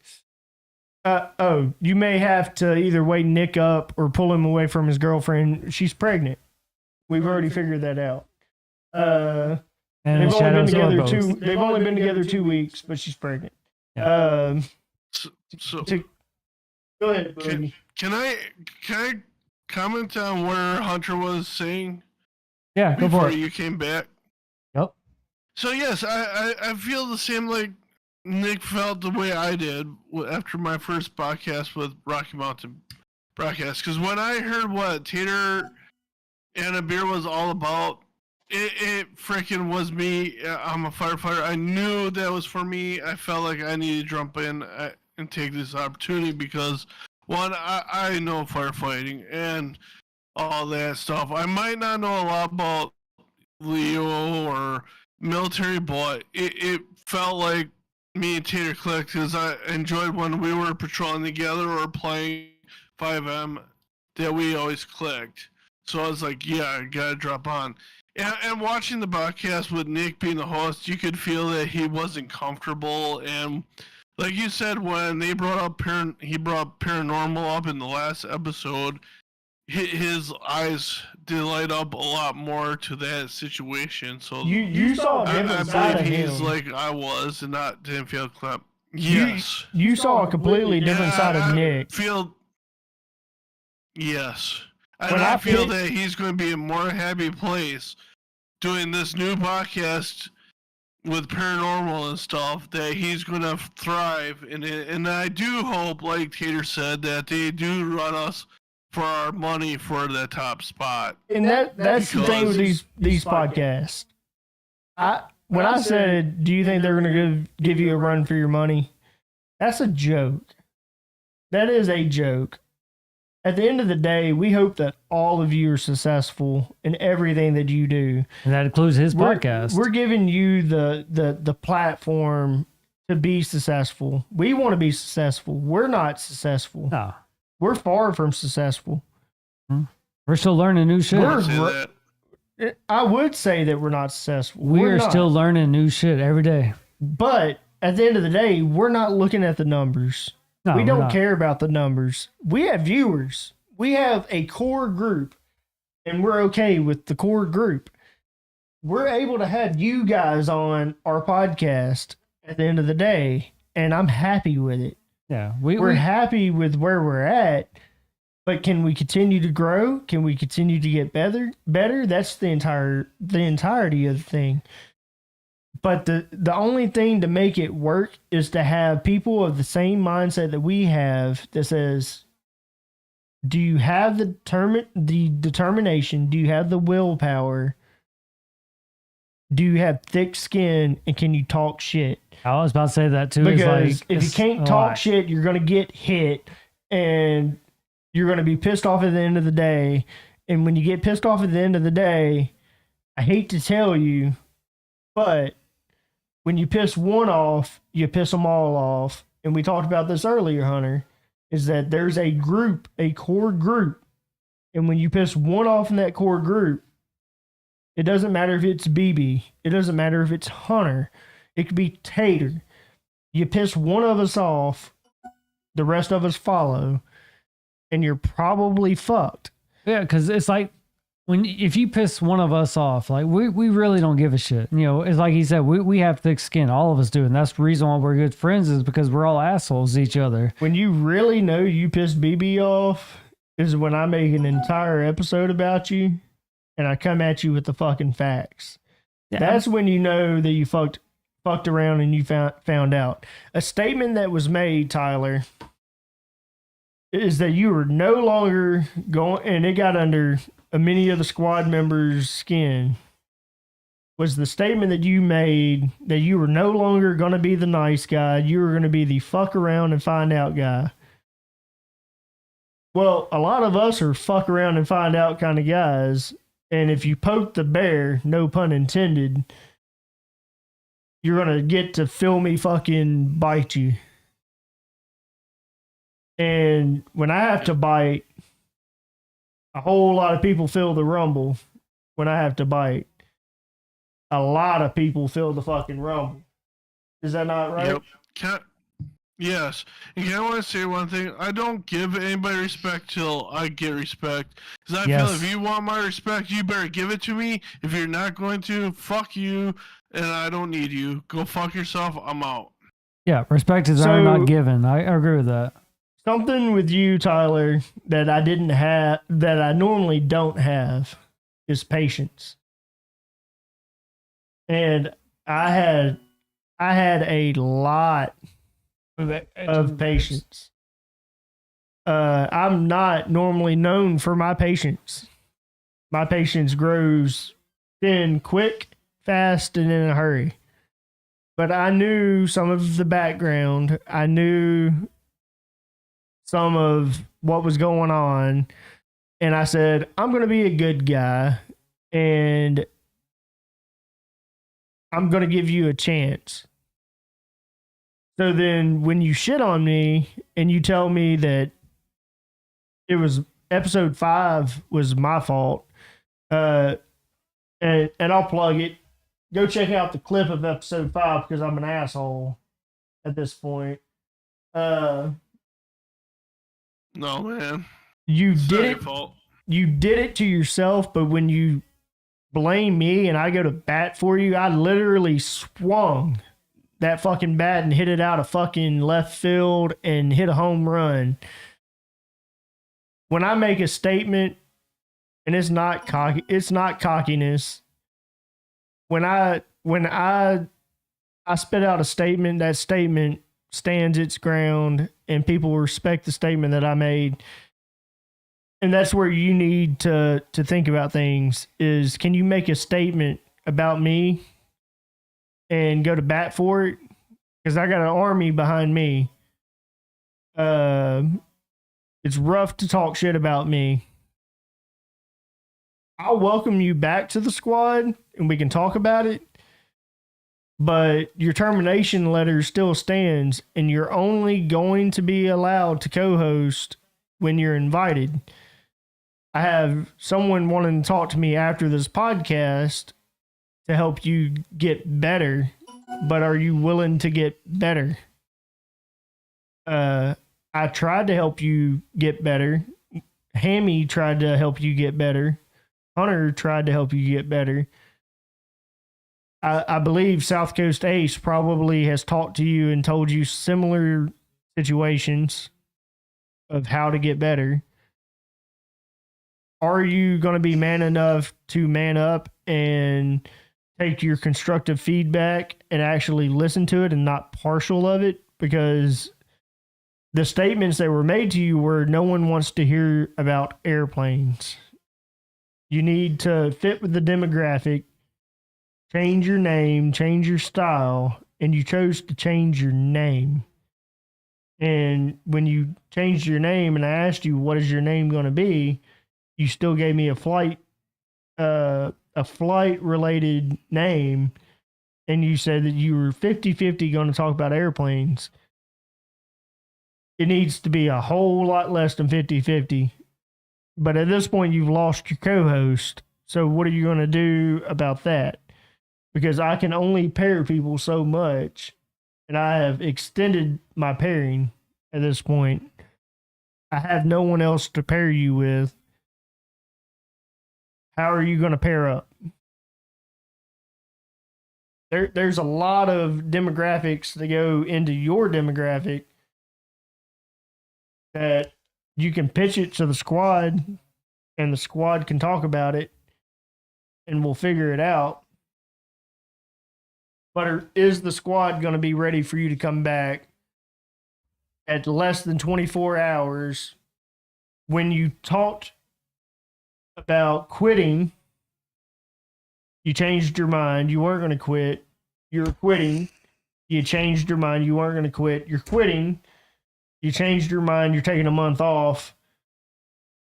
You may have to either wake Nick up or pull him away from his girlfriend. She's pregnant. We've already figured that out. And They've only been Shadows or together both. they've only been together 2 weeks, but she's pregnant. Yeah. So Go ahead, Boogie. can I comment on where Hunter was saying Yeah, go before for it. you came back? Yep. So yes, I feel the same like Nick felt the way I did after my first podcast with Rocky Mountain Broadcast. Because when I heard what Tater and a Beer was all about, it freaking was me. I'm a firefighter. I knew that was for me. I felt like I needed to jump in and take this opportunity because, one, I know firefighting and all that stuff. I might not know a lot about Leo or military, but it felt like me and Tater clicked because I enjoyed when we were patrolling together or playing 5M that we always clicked. So I was like, yeah, I gotta drop on. And watching the podcast with Nick being the host, you could feel that he wasn't comfortable. And like you said, when they brought up he brought paranormal up in the last episode, his eyes did light up a lot more to that situation. So You saw a I different side of believe he's him. like I was and didn't feel clapped. Yes. You saw a completely different side of Nick. Yes. When And I I feel picked- that he's going to be a more happy place doing this new podcast with paranormal and stuff, that he's going to thrive in it. And I do hope, like Tater said, that they do run us for our money for the top spot. And that's the thing with these podcasts. When I said, do you think they're going to give you a run for your money? That's a joke. That is a joke. At the end of the day, we hope that all of you are successful in everything that you do. And that includes his podcast. We're giving you the platform to be successful. We want to be successful. We're not successful. No. We're far from successful. We're still learning new shit. We're- Say that. I would say that we're not successful. We We're are not. still learning new shit every day. But at the end of the day, we're not looking at the numbers. No, we we're don't not. care about the numbers. We have viewers. We have a core group, and we're okay with the core group. We're able to have you guys on our podcast at the end of the day, and I'm happy with it. Yeah, We're happy with where we're at, but can we continue to grow? Can we continue to get better? That's the entirety of the thing. But the only thing to make it work is to have people of the same mindset that we have that says, do you have the determination? Do you have the willpower? Do you have thick skin? And can you talk shit? I was about to say that too. Because if you it's can't a talk lot. shit, you're going to get hit and you're going to be pissed off at the end of the day. And when you get pissed off at the end of the day, I hate to tell you, but when you piss one off, you piss them all off. And we talked about this earlier, Hunter, is that there's a group, a core group. And when you piss one off in that core group, it doesn't matter if it's BB. It doesn't matter if it's Hunter. It could be Tater. You piss one of us off, the rest of us follow, and you're probably fucked. Yeah, because it's like if you piss one of us off, like we really don't give a shit. You know, it's like he said, we have thick skin, all of us do, and that's the reason why we're good friends is because we're all assholes to each other. When you really know you pissed BB off is when I make an entire episode about you and I come at you with the fucking facts. Yeah. That's when you know that you fucked around and you found out. A statement that was made, Tyler, is that you were no longer going, and it got under many of the squad members' skin, was the statement that you made that you were no longer going to be the nice guy. You were going to be the fuck around and find out guy. Well, a lot of us are fuck around and find out kind of guys. And if you poke the bear, no pun intended, you're going to get to feel me fucking bite you. And when I have to bite, a whole lot of people feel the rumble when I have to bite. A lot of people feel the fucking rumble. Is that not right? Yep. Yes. And I want to say one thing. I don't give anybody respect till I get respect. Because I feel if you want my respect, you better give it to me. If you're not going to, fuck you, and I don't need you. Go fuck yourself. I'm out. Yeah, respect is earned, not given. I agree with that. Something with you, Tyler, that I didn't have, that I normally don't have, is patience. And I had a lot of patience. I'm not normally known for my patience. My patience grows thin, quick, fast, and in a hurry. But I knew some of the background. I knew some of what was going on. And I said, I'm going to be a good guy. And I'm going to give you a chance. So then when you shit on me and you tell me that it was episode 5 was my fault, and I'll plug it. Go check out the clip of episode 5 because I'm an asshole at this point. No, man. You It's did not it. your fault. You did it to yourself, but when you blame me and I go to bat for you, I literally swung that fucking bat and hit it out of fucking left field and hit a home run. When I make a statement, and it's not cockiness. When I spit out a statement, that statement stands its ground and people respect the statement that I made. And that's where you need to think about things is, can you make a statement about me and go to bat for it? Because I got an army behind me. It's rough to talk shit about me. I'll welcome you back to the squad and we can talk about it. But your termination letter still stands and you're only going to be allowed to co-host when you're invited. I have someone wanting to talk to me after this podcast to help you get better, but are you willing to get better? I tried to help you get better. Hammy tried to help you get better. Hunter tried to help you get better. I believe South Coast Ace probably has talked to you and told you similar situations of how to get better. Are you going to be man enough to man up and take your constructive feedback and actually listen to it and not partial of it? Because the statements that were made to you were no one wants to hear about airplanes. You need to fit with the demographic, change your name, change your style, and you chose to change your name. And when you changed your name and I asked you, what is your name going to be? You still gave me a flight related name. And you said that you were 50-50 going to talk about airplanes. It needs to be a whole lot less than 50-50. But at this point, you've lost your co-host. So what are you going to do about that? Because I can only pair people so much, and I have extended my pairing at this point. I have no one else to pair you with. How are you going to pair up? There's a lot of demographics that go into your demographic that you can pitch it to the squad, and the squad can talk about it, and we'll figure it out. But is the squad going to be ready for you to come back at less than 24 hours when you talked about quitting? You changed your mind. You weren't going to quit. You're quitting. You changed your mind. You weren't going to quit. You're quitting. You changed your mind. You're taking a month off.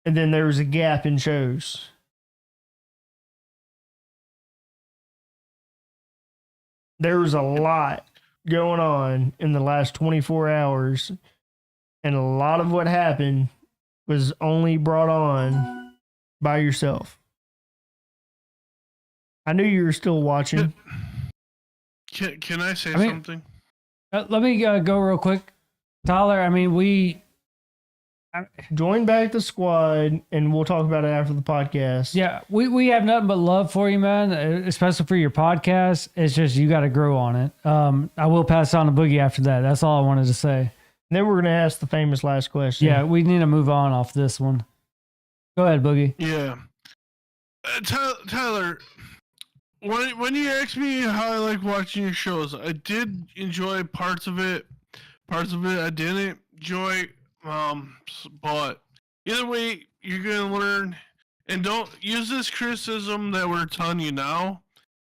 And then there was a gap in shows. There was a lot going on in the last 24 hours. And a lot of what happened was only brought on by yourself. I knew you were still watching. Can I say something? Let me go real quick. Tyler, I mean, join back the squad and we'll talk about it after the podcast. Yeah, we have nothing but love for you, man, especially for your podcast. It's just you got to grow on it. I will pass on to Boogie after that. That's all I wanted to say. And then we're going to ask the famous last question. Yeah, we need to move on off this one. Go ahead, Boogie. Yeah. Tyler, when you asked me how I like watching your shows, I did enjoy parts of it. Parts of it I didn't enjoy. But either way, you're gonna learn, and don't use this criticism that we're telling you now,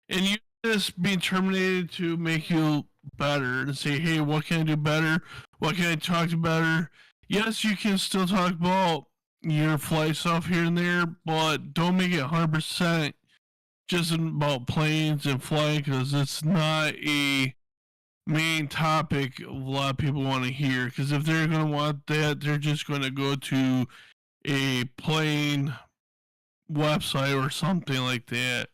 and use this being terminated to make you better and say, hey, what can I do better? What can I talk to better? Yes, you can still talk about your flight stuff here and there, but don't make it 100% just about planes and flying, because it's not a main topic a lot of people want to hear. Because if they're going to want that, they're just going to go to a plane website or something like that.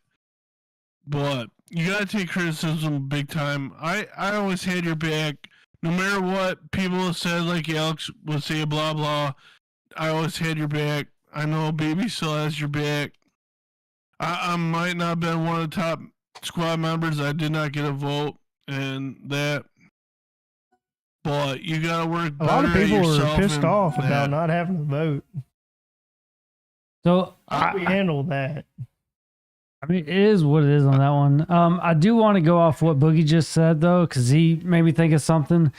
But you got to take criticism big time. I always had your back. No matter what people have said, like Alex would say, blah, blah, I always had your back. I know Baby still has your back. I might not have been one of the top squad members. I did not get a vote and that. But you got to work better. A lot of people were pissed off about not having a vote. So how do we handle that? I mean, it is what it is on that one. I do want to go off what Boogie just said, though, because he made me think of something.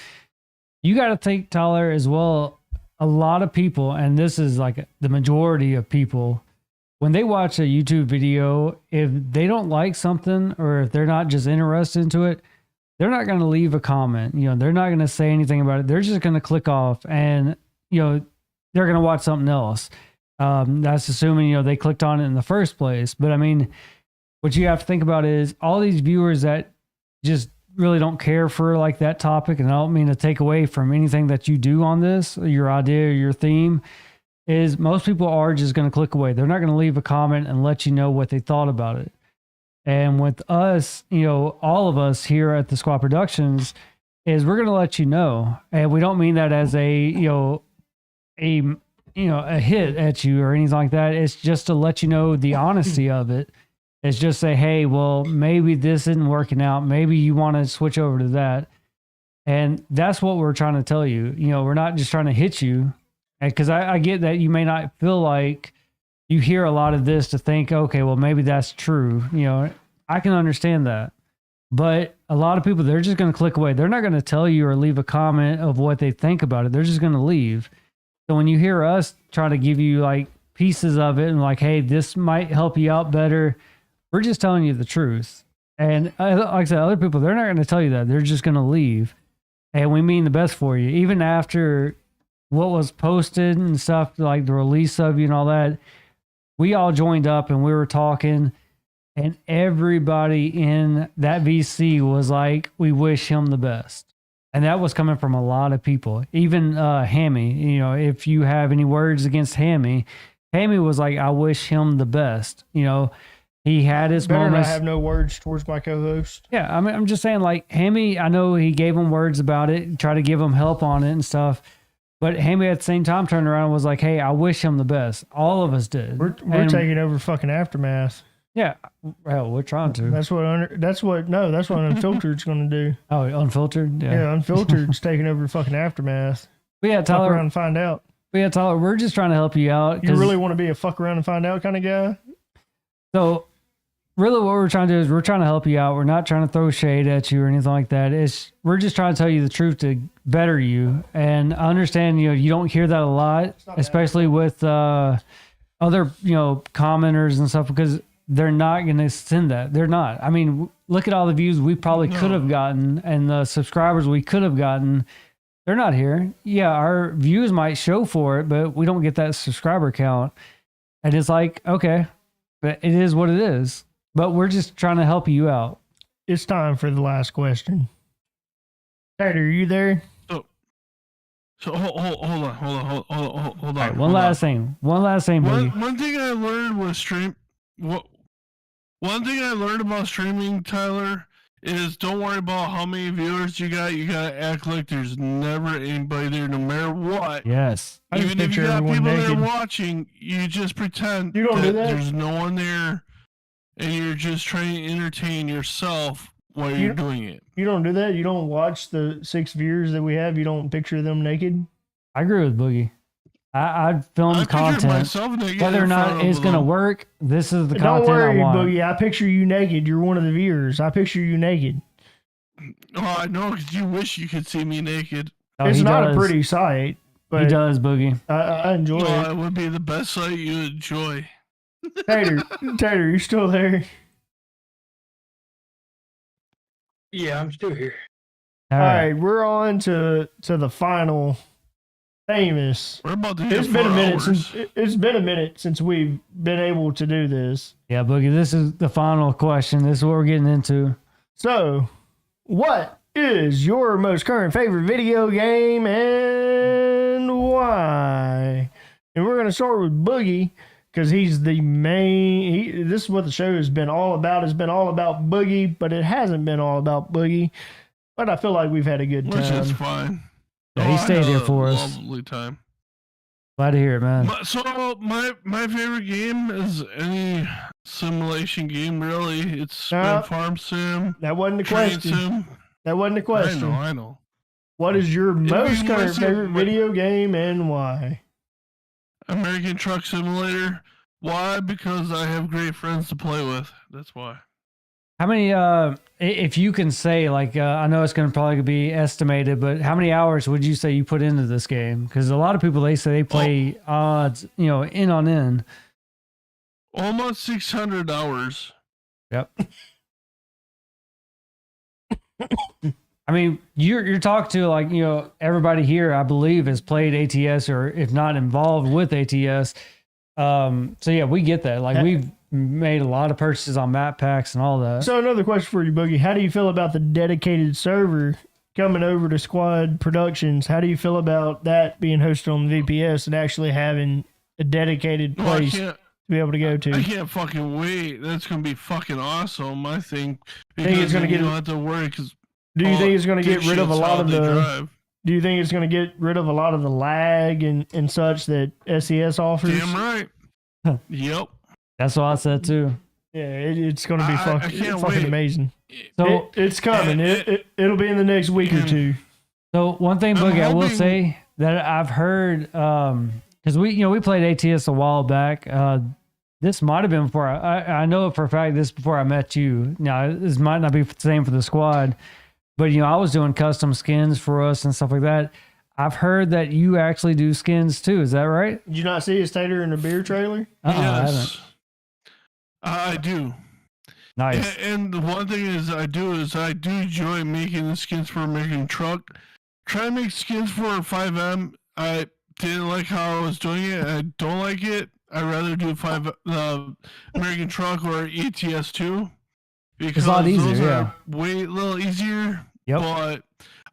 You got to think, Tyler, as well. A lot of people, and this is like the majority of people, when they watch a YouTube video, if they don't like something or if they're not just interested into it, they're not going to leave a comment. You know, they're not going to say anything about it. They're just going to click off and, you know, they're going to watch something else. That's assuming, you know, they clicked on it in the first place. But I mean, what you have to think about is all these viewers that just really don't care for like that topic. And I don't mean to take away from anything that you do on this, your idea or your theme, is most people are just going to click away. They're not going to leave a comment and let you know what they thought about it. And with us, you know, all of us here at the Squad Productions, is we're going to let you know. And we don't mean that as a hit at you or anything like that. It's just to let you know the honesty of it. It's just say, hey, well, maybe this isn't working out. Maybe you want to switch over to that. And that's what we're trying to tell you. You know, we're not just trying to hit you. Because I get that you may not feel like you hear a lot of this to think, okay, well, maybe that's true. You know, I can understand that. But a lot of people, they're just going to click away. They're not going to tell you or leave a comment of what they think about it. They're just going to leave. So when you hear us try to give you like pieces of it and like, hey, this might help you out better, we're just telling you the truth. And like I said, other people, they're not going to tell you that. They're just going to leave. And we mean the best for you. Even after what was posted and stuff, like the release of you and all that, we all joined up and we were talking, and everybody in that VC was like, we wish him the best. And that was coming from a lot of people. Even Hammy, you know, if you have any words against Hammy, Hammy was like, I wish him the best. You know, he had his Better moments. not have no words towards my co-host. Yeah, I mean, I'm just saying, like, Hammy, I know he gave him words about it, tried to give him help on it and stuff. But Hammy at the same time turned around and was like, hey, I wish him the best. All of us did. We're And- taking over fucking Aftermath. Yeah, well, we're trying to. That's what Unfiltered's going to do. Oh, unfiltered? Yeah, Unfiltered's taking over fucking Aftermath. But yeah, Fuck Tyler, around and find out. we're just trying to help you out. You 'cause- really want to be a fuck around and find out kind of guy? So really what we're trying to do is we're trying to help you out. We're not trying to throw shade at you or anything like that. We're just trying to tell you the truth to better you. And I understand, you know, you don't hear that a lot, especially with other, you know, commenters and stuff, because they're not going to send that. They're not. I mean, look at all the views we probably could have gotten and the subscribers we could have gotten. They're not here. Yeah, our views might show for it, but we don't get that subscriber count. And it's like, okay, but it is what it is. But we're just trying to help you out. It's time for the last question. Tater, are you there? So hold on. All right, one last thing, Boogie. One thing I learned was one thing I learned about streaming, Tyler, is don't worry about how many viewers you got. You gotta act like there's never anybody there, no matter what. Yes. I just Even if you picture got people everyone there naked. watching, you just pretend You don't do that? there's no one there, and you're just trying to entertain yourself while You- you're doing it. You don't do that? You don't watch the 6 viewers that we have? You don't picture them naked? I agree with Boogie. I filmed I pictured content. myself naked Whether or in front not of it's going to them. work, this is the Don't content worry, I want. Boogie. I picture you naked. You're one of the viewers. I picture you naked. Oh, I know, because you wish you could see me naked. Oh, It's he not does. a pretty sight, He but does, Boogie. I enjoy Oh, it. it would be the best sight you enjoy. Tater, you still there? Yeah, I'm still here. All All right. right, we're on to the final famous. We're about to do It's been a minute hours. since we've been able to do this. Yeah, Boogie, this is the final question. This is what we're getting into. So, what is your most current favorite video game and why? And we're going to start with Boogie because he's the main. This is what the show has been all about. It's been all about Boogie, but it hasn't been all about Boogie. But I feel like we've had a good Which is time. fine. Yeah, he I stayed had here a for us. Lovely time. Glad to hear it, man. So my favorite game is any simulation game. Really, it's No. been farm sim, That wasn't the train question. sim. That wasn't the question. I know. What is your most you current listen- favorite video game and why? American Truck Simulator. Why? Because I have great friends to play with. That's why. How many, if you can say, like, I know it's going to probably be estimated, but how many hours would you say you put into this game? Because a lot of people, they say they play odds, you know, in on in. Almost 600 hours. Yep. I mean, you're talking to, like, you know, everybody here, I believe, has played ATS or if not involved with ATS. So yeah, we get that. Like, we've made a lot of purchases on map packs and all that. So another question for you, Boogie. How do you feel about the dedicated server coming over to Squad Productions? How do you feel about that being hosted on the VPS and actually having a dedicated Well, place to be able to go I to? can't fucking wait. That's gonna be fucking awesome. I think. Think it's because gonna then get- you don't have to worry because. Do you think it's going to get rid of a lot of the? Drive. Do you think it's going to get rid of a lot of the lag and such that SES offers? Damn right. Yep. That's what I said too. Yeah, it's going to be I can't fucking wait. amazing. So It's coming. It'll be in the next week or and- two. So one thing, I'm Boogie, I will hoping- say that I've heard, because we played ATS a while back. This might have been before I know it for a fact. This before I met you. Now this might not be the same for the squad, but I was doing custom skins for us and stuff like that. I've heard that you actually do skins too. Is that right? Did you not see his tater in the beer trailer? I haven't. Yes. I do. Nice. And the one thing I do enjoy making the skins for American Truck. Try to make skins for 5M. I didn't like how I was doing it. I don't like it. I'd rather do American Truck or ETS2 because It's a lot easier, those yeah. are way a little easier. Yep. But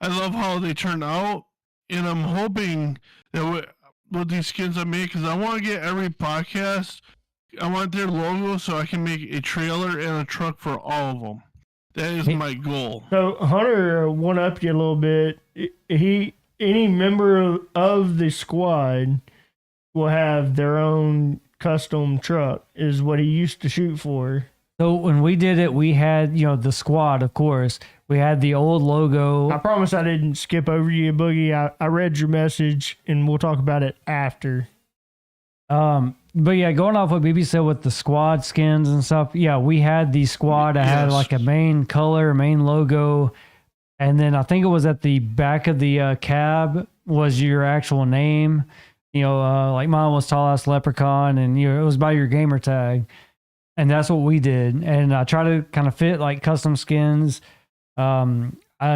I love how they turn out, and I'm hoping that with these skins I make, because I want to get every podcast. I want their logo so I can make a trailer and a truck for all of them. That is my goal. So Hunter one up you a little bit. Any member of the squad will have their own custom truck. Is what he used to shoot for. So when we did it, we had the squad, of course. We had the old logo. I promise I didn't skip over you, Boogie. I read your message, and we'll talk about it after. But yeah, going off what BB said with the squad skins and stuff, yeah, we had the squad that had Yes. like a main color, main logo, and then I think it was at the back of the cab was your actual name. Like mine was Tall Ass Leprechaun, and it was by your gamer tag, and that's what we did. And I try to kind of fit like custom skins.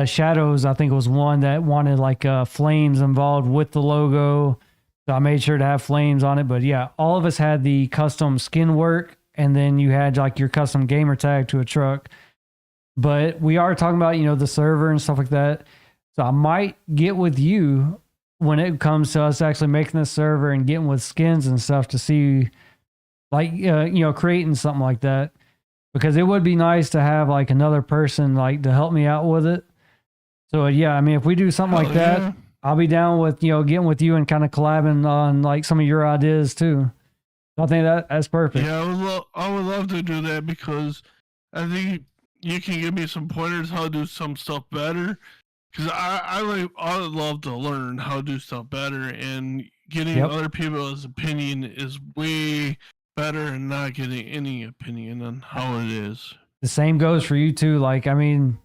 Shadows, I think, was one that wanted like flames involved with the logo. So I made sure to have flames on it. But yeah, all of us had the custom skin work, and then you had like your custom gamer tag to a truck. But we are talking about, the server and stuff like that. So I might get with you when it comes to us actually making the server and getting with skins and stuff to see like, creating something like that. Because it would be nice to have like another person like to help me out with it. So yeah, I mean, if we do something like that, Yeah. I'll be down with, getting with you and kind of collabing on like some of your ideas too. So I think that's perfect. Yeah, I would love to do that because I think you can give me some pointers how to do some stuff better. Because I would love to learn how to do stuff better, and getting Yep. other people's opinion is way better than not getting any opinion on how it is. The same goes for you too. Like, I mean,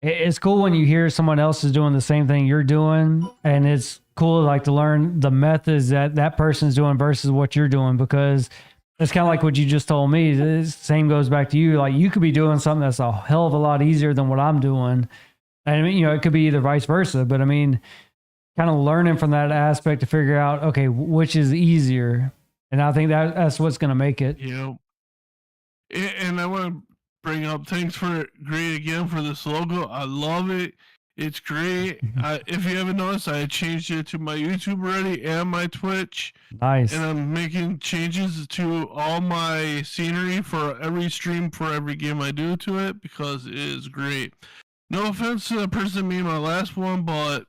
it's cool when you hear someone else is doing the same thing you're doing, and it's cool like to learn the methods that person's doing versus what you're doing, because it's kind of like what you just told me. The same goes back to you. Like, you could be doing something that's a hell of a lot easier than what I'm doing. And I mean, it could be either vice versa, but I mean, kind of learning from that aspect to figure out, okay, which is easier. And I think that's what's going to make it. Yeah. And I want to bring up thanks for great again for this logo. I love it. It's great. If you haven't noticed, I changed it to my YouTube already and my Twitch. Nice. And I'm making changes to all my scenery for every stream, for every game I do to it, because it is great. No offense to the person made my last one, but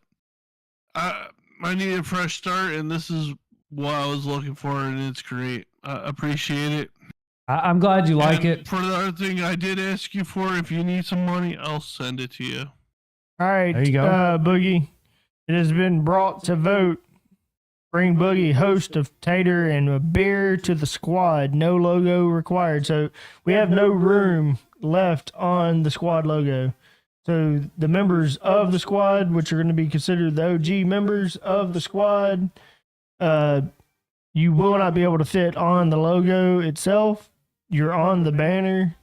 I need a fresh start, and this is what I was looking for, and it's great. I appreciate it. I'm glad you like And it. For the other thing I did ask you for, if you need some money, I'll send it to you. All right, There you go. Boogie. It has been brought to vote. Bring Boogie host of Tater and a beer to the squad. No logo required. So we have no room left on the squad logo. So the members of the squad, which are going to be considered the OG members of the squad, you will not be able to fit on the logo itself. You're on the banner,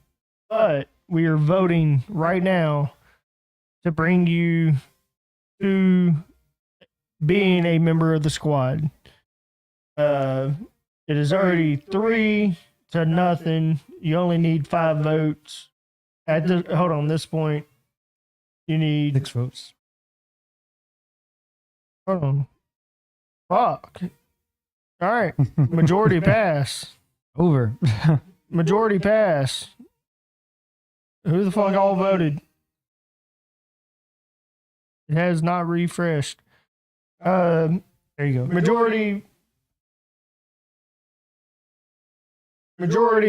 but we are voting right now to bring you to being a member of the squad. It is already 3-0. You only need 5 votes. Hold on, this point, you need 6 votes. Hold on. Fuck. All right. Majority pass. Over. Majority pass. Who the fuck all voted? It has not refreshed. There you go. Majority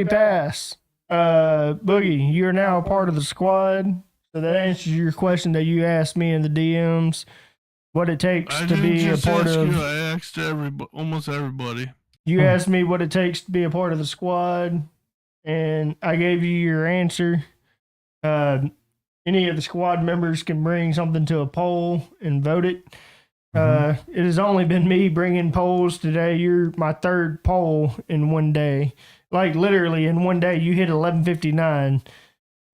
pass. Boogie, you're now a part of the squad. So that answers your question that you asked me in the DMs. What it takes I to didn't be a just part ask of. you. I asked almost everybody. You asked me what it takes to be a part of the squad, and I gave you your answer. Any of the squad members can bring something to a poll and vote it. It has only been me bringing polls today. You're my third poll in one day. Like literally in one day, you hit 11:59.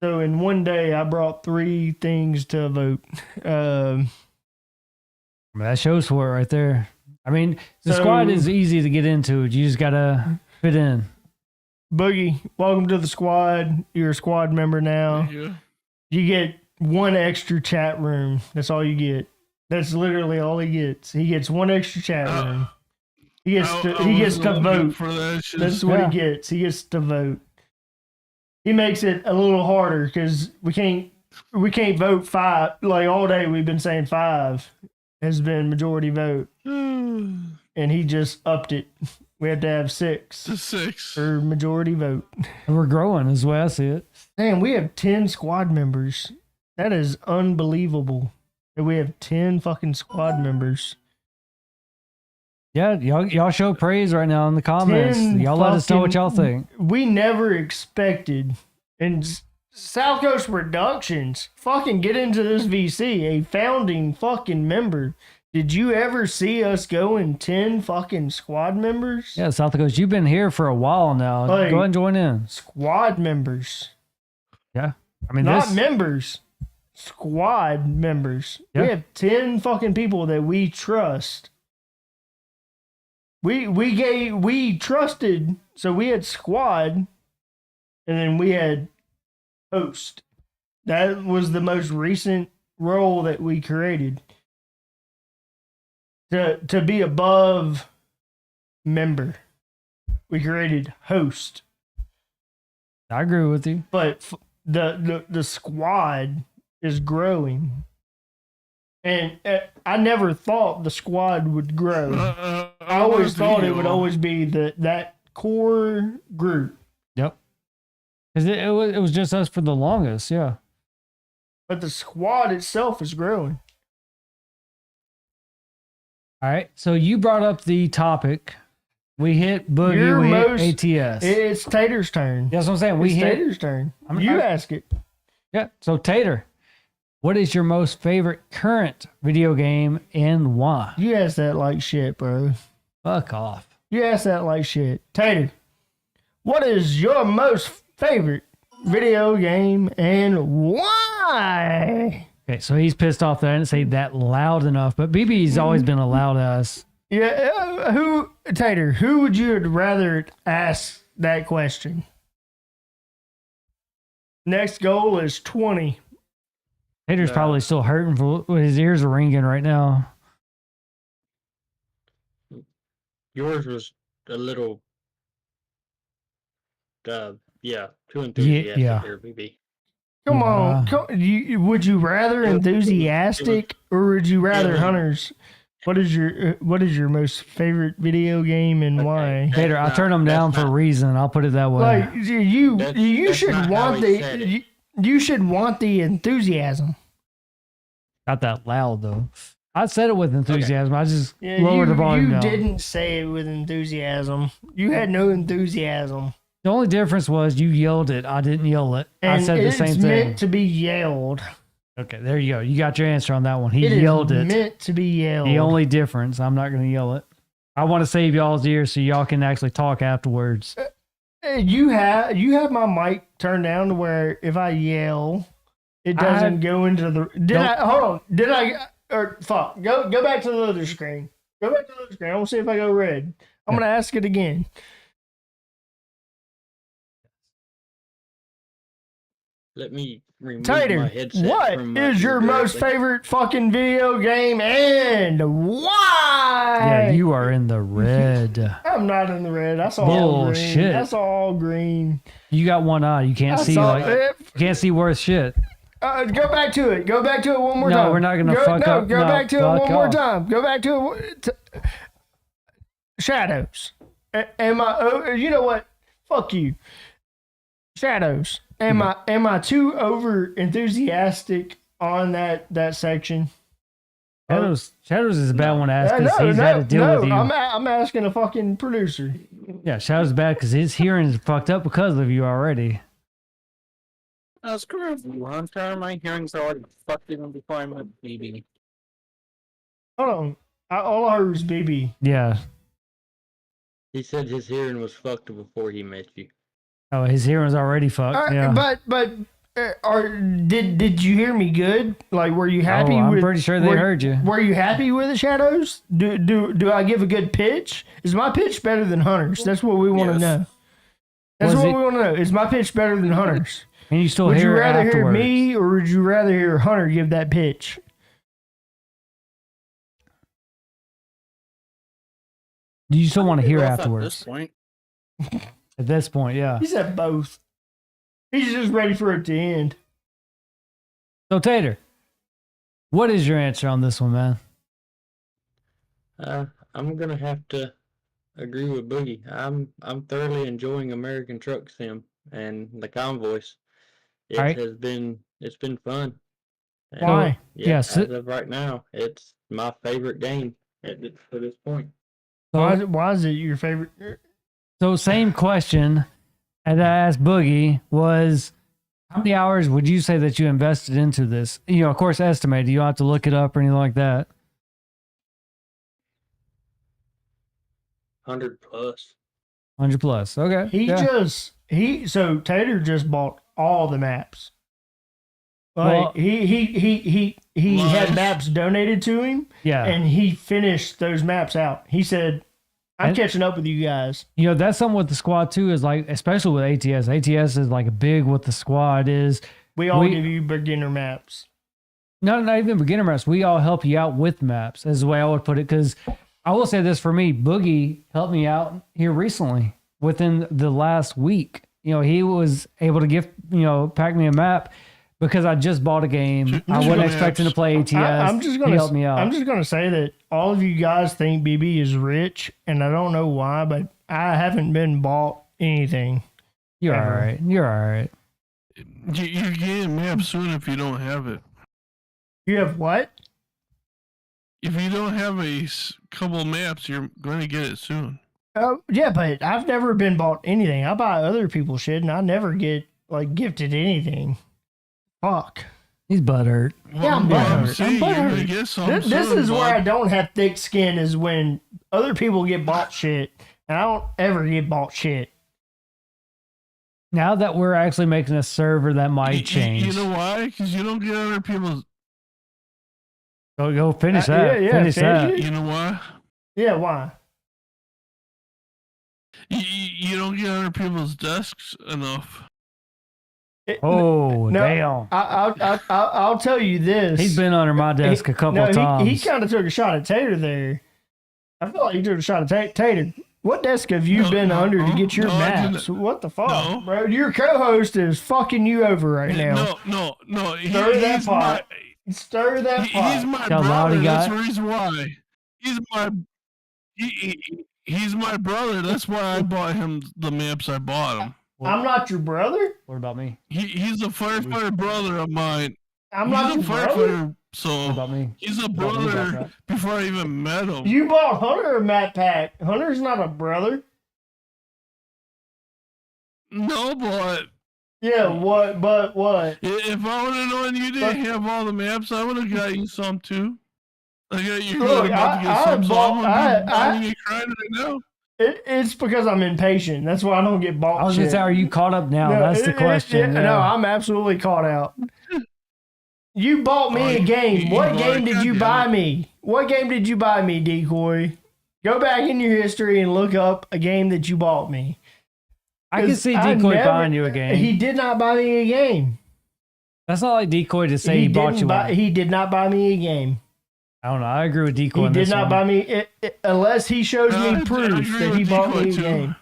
So in one day, I brought 3 things to vote. That shows for it right there. I mean, the squad is easy to get into. You just gotta fit in. Boogie, welcome to the squad. You're a squad member now. Yeah. You get 1 extra chat room. That's all you get. That's literally all he gets. He gets 1 extra chat room. He gets to vote. For that. That's what he gets. He gets to vote. He makes it a little harder because we can't vote 5. Like all day we've been saying 5 has been majority vote. And he just upped it. We have to have 6 to 6 for majority vote. We're growing is the way I see it. Damn, we have 10 squad members. That is unbelievable. That we have 10 fucking squad members. Yeah, y'all show praise right now in the comments. Y'all let us know what y'all think. We never expected, and South Coast Productions fucking get into this VC, a founding fucking member. Did you ever see us go in 10 fucking squad members? Yeah, South Coast, you've been here for a while now. Like, go ahead and join in. Squad members. Yeah. I mean, not members. Squad members. Yeah. We have 10 fucking people that we trust. We trusted, so we had squad, and then we had host. That was the most recent role that we created. To be above member, we created host. I agree with you. But the squad is growing. And I never thought the squad would grow. I always thought it would always be that core group. Yep. Because it was just us for the longest, yeah. But the squad itself is growing. All right. So you brought up the topic. We hit Boogie, we hit ATS. It's Tater's turn. That's what I'm saying. It's Tater's turn. You ask it. Yeah. So Tater, what is your most favorite current video game and why? You ask that like shit, bro. Fuck off. You ask that like shit. Tater, what is your most favorite video game and why? Okay, so he's pissed off that I didn't say that loud enough, but BB's always been a loud ass. Yeah, Tater, who would you rather ask that question? Next goal is 20. Tater's probably still hurting for his ears are ringing right now. Yours was a little, too enthusiastic there, BB. Come on. Would you rather enthusiastic or would you rather hunters? What is your most favorite video game and why? Tater, I'll turn them down for a reason. I'll put it that way. Like you should want you should want the enthusiasm. Not that loud though. I said it with enthusiasm. I just lowered the volume down. You didn't say it with enthusiasm. You had no enthusiasm. The only difference was you yelled it. I didn't yell it. And I said the same thing. It's meant to be yelled. Okay, there you go. You got your answer on that one. He yelled it. It's meant to be yelled. The only difference, I'm not going to yell it. I want to save y'all's ears so y'all can actually talk afterwards. You have my mic turned down to where if I yell, it doesn't go into the. Fuck. Go back to the other screen. Go back to the other screen. I want to see if I go red. I'm gonna ask it again. Let me remove Tater, my headset. what is your most favorite fucking video game and why? Yeah, you are in the red. I'm not in the red. That's all green. Bullshit. That's all green. You got one eye. You can't see you can't see worth shit. Go back to it. Go back to it one more time. No, we're not gonna fuck up. Go back to it one more off. time. Go back to it. Shadows. You know what? Fuck you. Shadows. Am I too over enthusiastic on that section? Shadows is a bad one to ask because No, he's had to deal with you. I'm asking a fucking producer. Yeah, Shadows is bad because his hearing is fucked up because of you already. Screw you, Hunter. My hearing's already fucked even before I met BB. Hold on. All I heard was BB. Yeah. He said his hearing was fucked before he met you. Oh, his hearing's already fucked. Yeah. But did you hear me good? Like, were you happy? I'm pretty sure they heard you. Were you happy with the Shadows? Do I give a good pitch? Is my pitch better than Hunter's? That's what we want to know. That's what we want to know. Is my pitch better than Hunter's? And you still would hear you rather afterwards. hear me or would you rather hear Hunter give that pitch? Do you still want to hear Both afterwards? At this point. At this point, yeah. He said both. He's just ready for it to end. So Tater, what is your answer on this one, man? I'm gonna have to agree with Boogie. I'm thoroughly enjoying American Truck Sim and the convoys. It Alright. it's been fun. And, Why? Yes. As of right now, it's my favorite game to this point. Why is it your favorite? So same question as I asked Boogie was, how many hours would you say that you invested into this? You know, of course, estimated. You don't have to look it up or anything like that. 100 plus. 100 plus. Okay. So Tater just bought all the maps. Like Well- he had Nice. maps donated to him, Yeah. and he finished those maps out. He said, "I'm And- catching up with you guys." You know, that's something with the squad too, is like, especially with ATS. ATS is like big with the squad is, We all give you beginner maps. not even beginner maps. We all help you out with maps, is the way I would put it. Because I will say this for me, Boogie helped me out here recently within the last week. You know, he was able to pack me a map because I just bought a game. I wasn't maps. expecting to play ATS. I'm just He gonna helped me out. I'm just gonna say that all of you guys think BB is rich, and I don't know why, but I haven't been bought anything. You're ever. all right. You're all right. You're getting map soon if you don't have it. You have what? If you don't have couple maps, you're going to get it soon. Oh yeah, but I've never been bought anything. I buy other people's shit, and I never get like gifted anything. Fuck. He's butthurt. Yeah, I'm Well, butthurt. saying I'm you're gonna butthurt. get some This soon, is where I bud. don't have thick skin, is when other people get bought shit, and I don't ever get bought shit. Now that we're actually making a server, that might change. You know why? Because you don't get other people's. Go finish that. yeah, finish finish that. it. You know why? Yeah, why? You don't get other people's desks enough. Oh, No, damn. I'll tell you this. He's been under my desk a couple of times. He kind of took a shot at Tater there. I feel like he took a shot at Tater. What desk have you been under to get your no, I didn't. maps? What the fuck, No. bro? Your co-host is fucking you over right now. No. Stir that He's pot. Stir that He's pot. my How loud brother. he That's got? the reason why. He's my brother. That's why I bought him the maps I bought him. I'm not your brother. What about me? He's a firefighter brother of mine. I'm He's not a your brother. firefighter, What so about me? he's a What about me, brother Jack? before I even met him. You bought Hunter a map pack. Hunter's not a brother. No, but Yeah, what? But what? if I would have known you didn't have all the maps, I would have got you some too. I got you Look, about to get I some, so bought- I'm gonna I- be buying you crying right now. It's because I'm impatient. That's why I don't get bought. I was going to shit. say, are you caught up now? No, That's the question. No, yeah. I'm absolutely caught out. You bought me a game. What you game are, did you goddamn buy it. me? What game did you buy me, Decoy? Go back in your history and look up a game that you bought me. I can 'Cause see I Decoy never- buying you a game. He did not buy me a game. That's not like Decoy to say he bought didn't you buy, one. He did not buy me a game. I don't know. I agree with Decoy He on did this not one. buy me unless he shows No, I me proof agree that he with bought me Decoy, a too. game.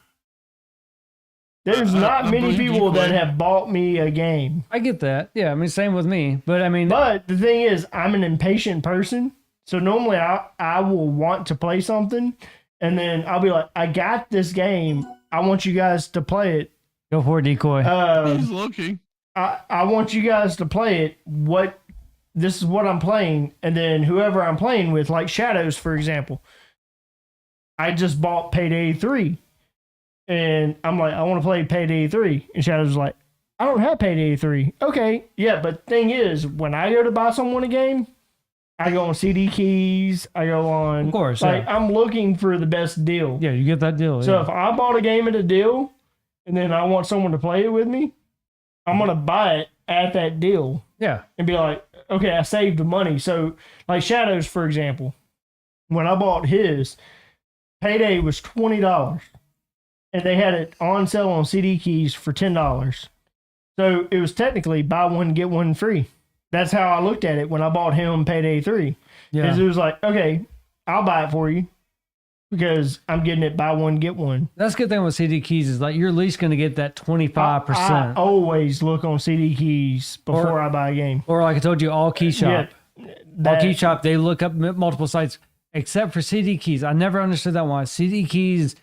There's I not many believe people that Decoy. have bought me a game. I get that. Yeah, I mean, same with me. But I mean, But the thing is, I'm an impatient person. So normally I will want to play something, and then I'll be like, I got this game. I want you guys to play it. Go for it, decoy. He's looking. I want you guys to play it. This is what I'm playing, and then whoever I'm playing with, like Shadows, for example. I just bought Payday 3, and I'm like, I want to play Payday 3, and Shadows is like, I don't have Payday 3. Okay, yeah, but thing is, when I go to buy someone a game, I go on CD Keys. I go on, Of course, like yeah. I'm looking for the best deal. Yeah, you get that deal. So yeah. if I bought a game at a deal, and then I want someone to play it with me, I'm gonna buy it at that deal Yeah. and be like, okay, I saved the money. So, like Shadows, for example, when I bought his, Payday was $20, and they had it on sale on CD Keys for $10. So it was technically buy one get one free. That's how I looked at it when I bought him Payday 3. Yeah. Is it was like, okay, I'll buy it for you because I'm getting it buy one get one. That's the good thing with CD Keys is like you're at least going to get that 25%. I always look on CD Keys before I buy a game. Or like I told you, All Key Shop. All Key Shop, they look up multiple sites except for CD Keys. I never understood that one. CD Keys,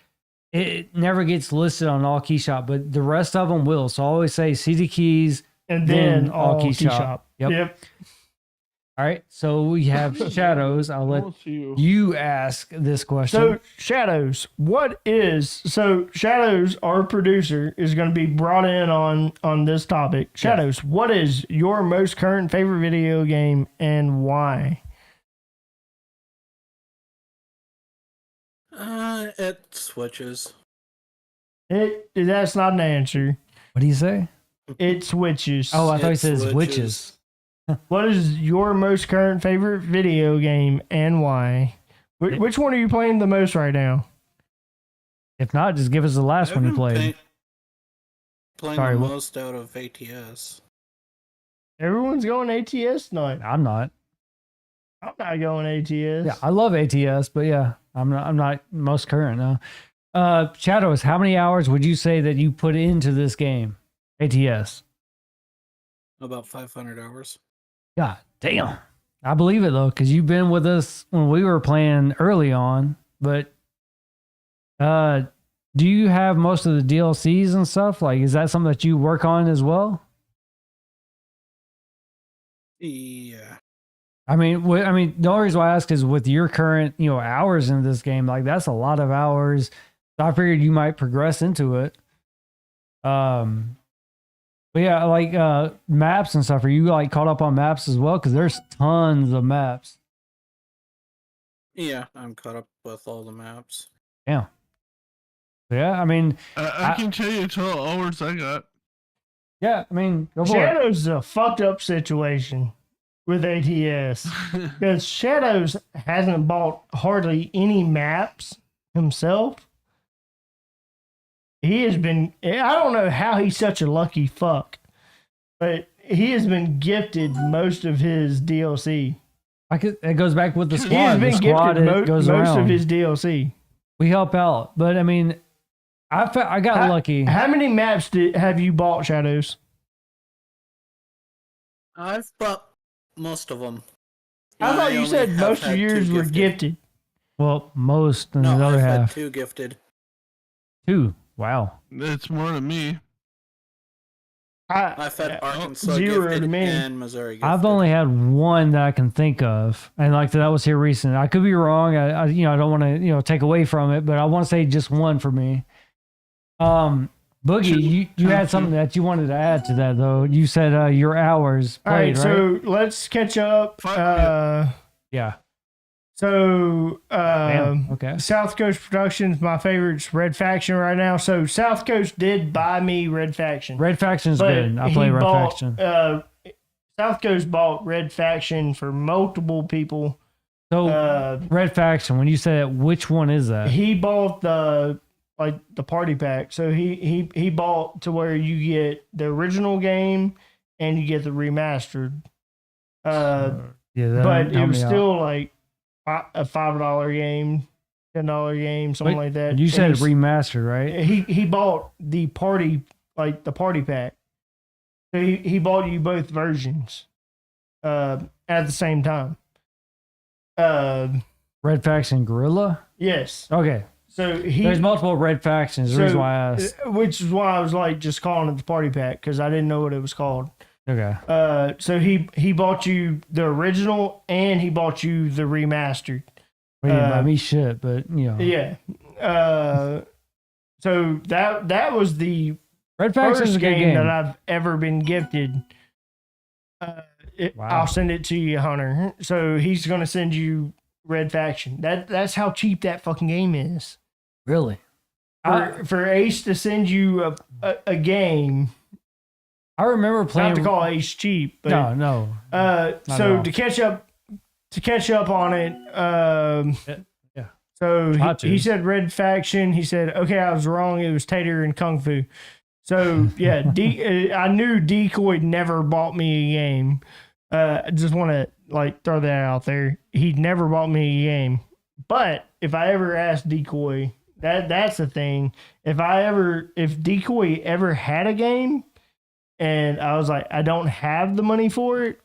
it never gets listed on All Key Shop, but the rest of them will. So I always say CD Keys and then All Key Shop. Shop. Yep. All right. So we have Shadows. I'll let you ask this question. So Shadows, Shadows, our producer, is going to be brought in on this topic. Shadows, what is your most current favorite video game and why? It switches. That's not an answer. What do you say? It switches. Oh, I thought he It says switches. witches. What is your most current favorite video game and why? Which one are you playing the most right now? If not, just give us the last one you I've been played. Playing Sorry, the what? most out of ATS. Everyone's going ATS tonight. I'm not. I'm not going ATS. Yeah, I love ATS, but yeah, I'm not most current now. Shadows, how many hours would you say that you put into this game? ATS. About 500 hours. God damn. I believe it though, because you've been with us when we were playing early on, but do you have most of the DLCs and stuff? Like, is that something that you work on as well? Yeah. I mean, the only reason why I ask is with your current, hours in this game, like that's a lot of hours. So I figured you might progress into it. But yeah, like maps and stuff. Are you like caught up on maps as well? Because there's tons of maps. Yeah, I'm caught up with all the maps. Yeah. Yeah, I mean, I can tell you total hours I got. yeah, I mean, go for it. Shadows is a fucked up situation with ATS because Shadows hasn't bought hardly any maps himself. He has been, I don't know how he's such a lucky fuck, but he has been gifted most of his DLC. It goes back with the He squad. has The been squad gifted it goes most around. of his DLC. We help out, but I mean, I got lucky. How many maps have you bought, Shadows? I've bought most of them. I thought you said most of yours were gifted. Well, most and No, the other I've had half. 2 gifted. 2. Wow. That's more than me. I've had Arkansas 0 gifted to me. and Missouri gifted. I've only had one that I can think of, and like that was here recent. I could be wrong. I don't want to take away from it, but I want to say just one for me. Boogie, you had something that you wanted to add to that though. You said your hours All right, played, right? so let's catch up. Yeah. So Damn. Okay. South Coast Productions, my favorite's Red Faction right now. So South Coast did buy me Red Faction. Red Faction's but good. I play he Red bought, Faction. South Coast bought Red Faction for multiple people. So Red Faction, when you say that, which one is that? He bought the party pack. So he bought to where you get the original game and you get the remastered. Yeah, But it was still like a $5 game, $10 game, something like that. You said And remastered, right? he bought the party pack. So he bought you both versions at the same time. Red Faction Gorilla? Yes. Okay. So There's multiple red factions. The reason why I asked. which is why I was like just calling it the party pack because I didn't know what it was called. Okay. So he bought you the original and he bought you the remastered. Well, he didn't buy me shit, but you know. Yeah. So that was the Red Factions is first a good game game. that I've ever been gifted. Wow. I'll send it to you, Hunter. So he's gonna send you Red Faction. That's how cheap that fucking game is. Really? For Ace to send you a game, I remember not playing. to call Ace cheap, but no. Not at so all. to catch up on it, Yeah. so Try to. he said Red Faction. He said, okay, I was wrong. It was Tater and Kung Fu. So yeah, I knew Decoy never bought me a game. I just want to like throw that out there. He never bought me a game. But if I ever asked Decoy, that's the thing. If Decoy ever had a game and I was like, I don't have the money for it,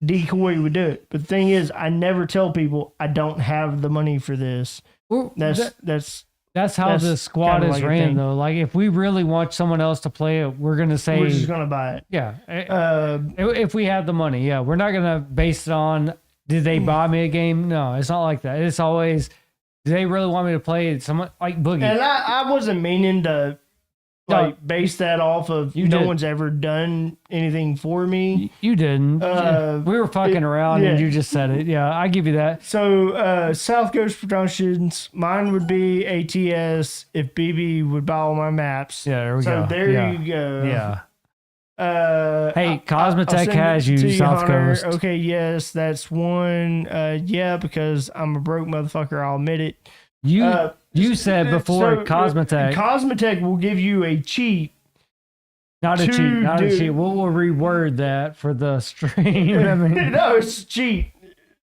Decoy would do it. But the thing is, I never tell people I don't have the money for this. Well, That's how that's the squad kinda is like a ran, thing. though. Like, if we really want someone else to play it, we're gonna say, we're just gonna buy it. yeah. Uh, If we have the money, yeah, we're not gonna base it on did they buy me a game? No, it's not like that. It's always do they really want me to play it? Someone like Boogie. and I wasn't meaning to like base that off of You no did. one's ever done anything for me. You didn't. We were fucking around, and yeah. you just said it. Yeah, I give you that. So South Coast Productions, mine would be ATS if BB would buy all my maps. Yeah, there we So go. there yeah. you go. Yeah. Hey, Hey, Cosmotech has you, South Coast. Okay, yes, that's one. Yeah, because I'm a broke motherfucker. I'll admit it. You said before Cosmotech, Cosmotech will give you a cheat. not a to cheat, not a do- cheat. We'll reword that for the stream. I mean, No, it's cheat.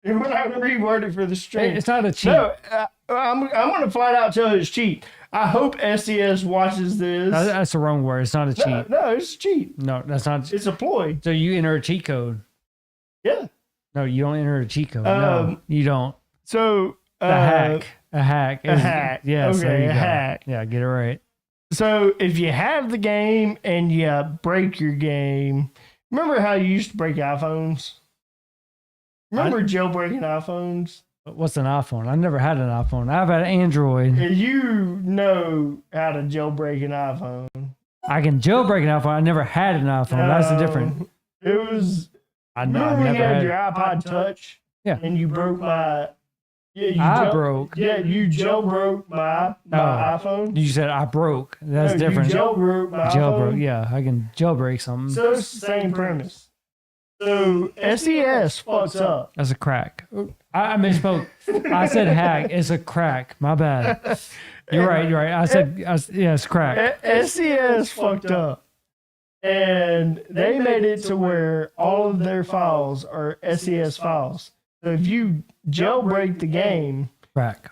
We're not going to reword it for the stream. it's not a cheat. No, I'm going to flat out tell you it's cheat. I hope SES watches this. No, that's the wrong word. It's not a cheat. No, it's cheat. No, that's not. It's a ploy. So you enter a cheat code. Yeah. No, you don't enter a cheat code. No, you don't. So A hack. A hack. a hack. Yes, Okay, there you a go. hack. Yeah, get it right. So if you have the game and you break your game, remember how you used to break iPhones? Remember jailbreaking iPhones? What's an iPhone? I never had an iPhone. I've had an Android. You know how to jailbreak an iPhone. I can jailbreak an iPhone. I never had an iPhone. That's the difference. It was. I Remember when you never had had your it. iPod Touch? Yeah. And you broke my. Yeah, I broke. Yeah, you jailbroke my iPhone. You said I broke. That's No, different. You jailbroke my Jailbroke. iPhone. Yeah, I can jailbreak something. So it's the same premise. So SES fucks up. That's a crack. I misspoke. I said hack. It's a crack. My bad. You're right. You're right. I said yeah, it's crack. SES fucked up. And they made it to where all of their files are SES files. So if you jailbreak the game, Crack.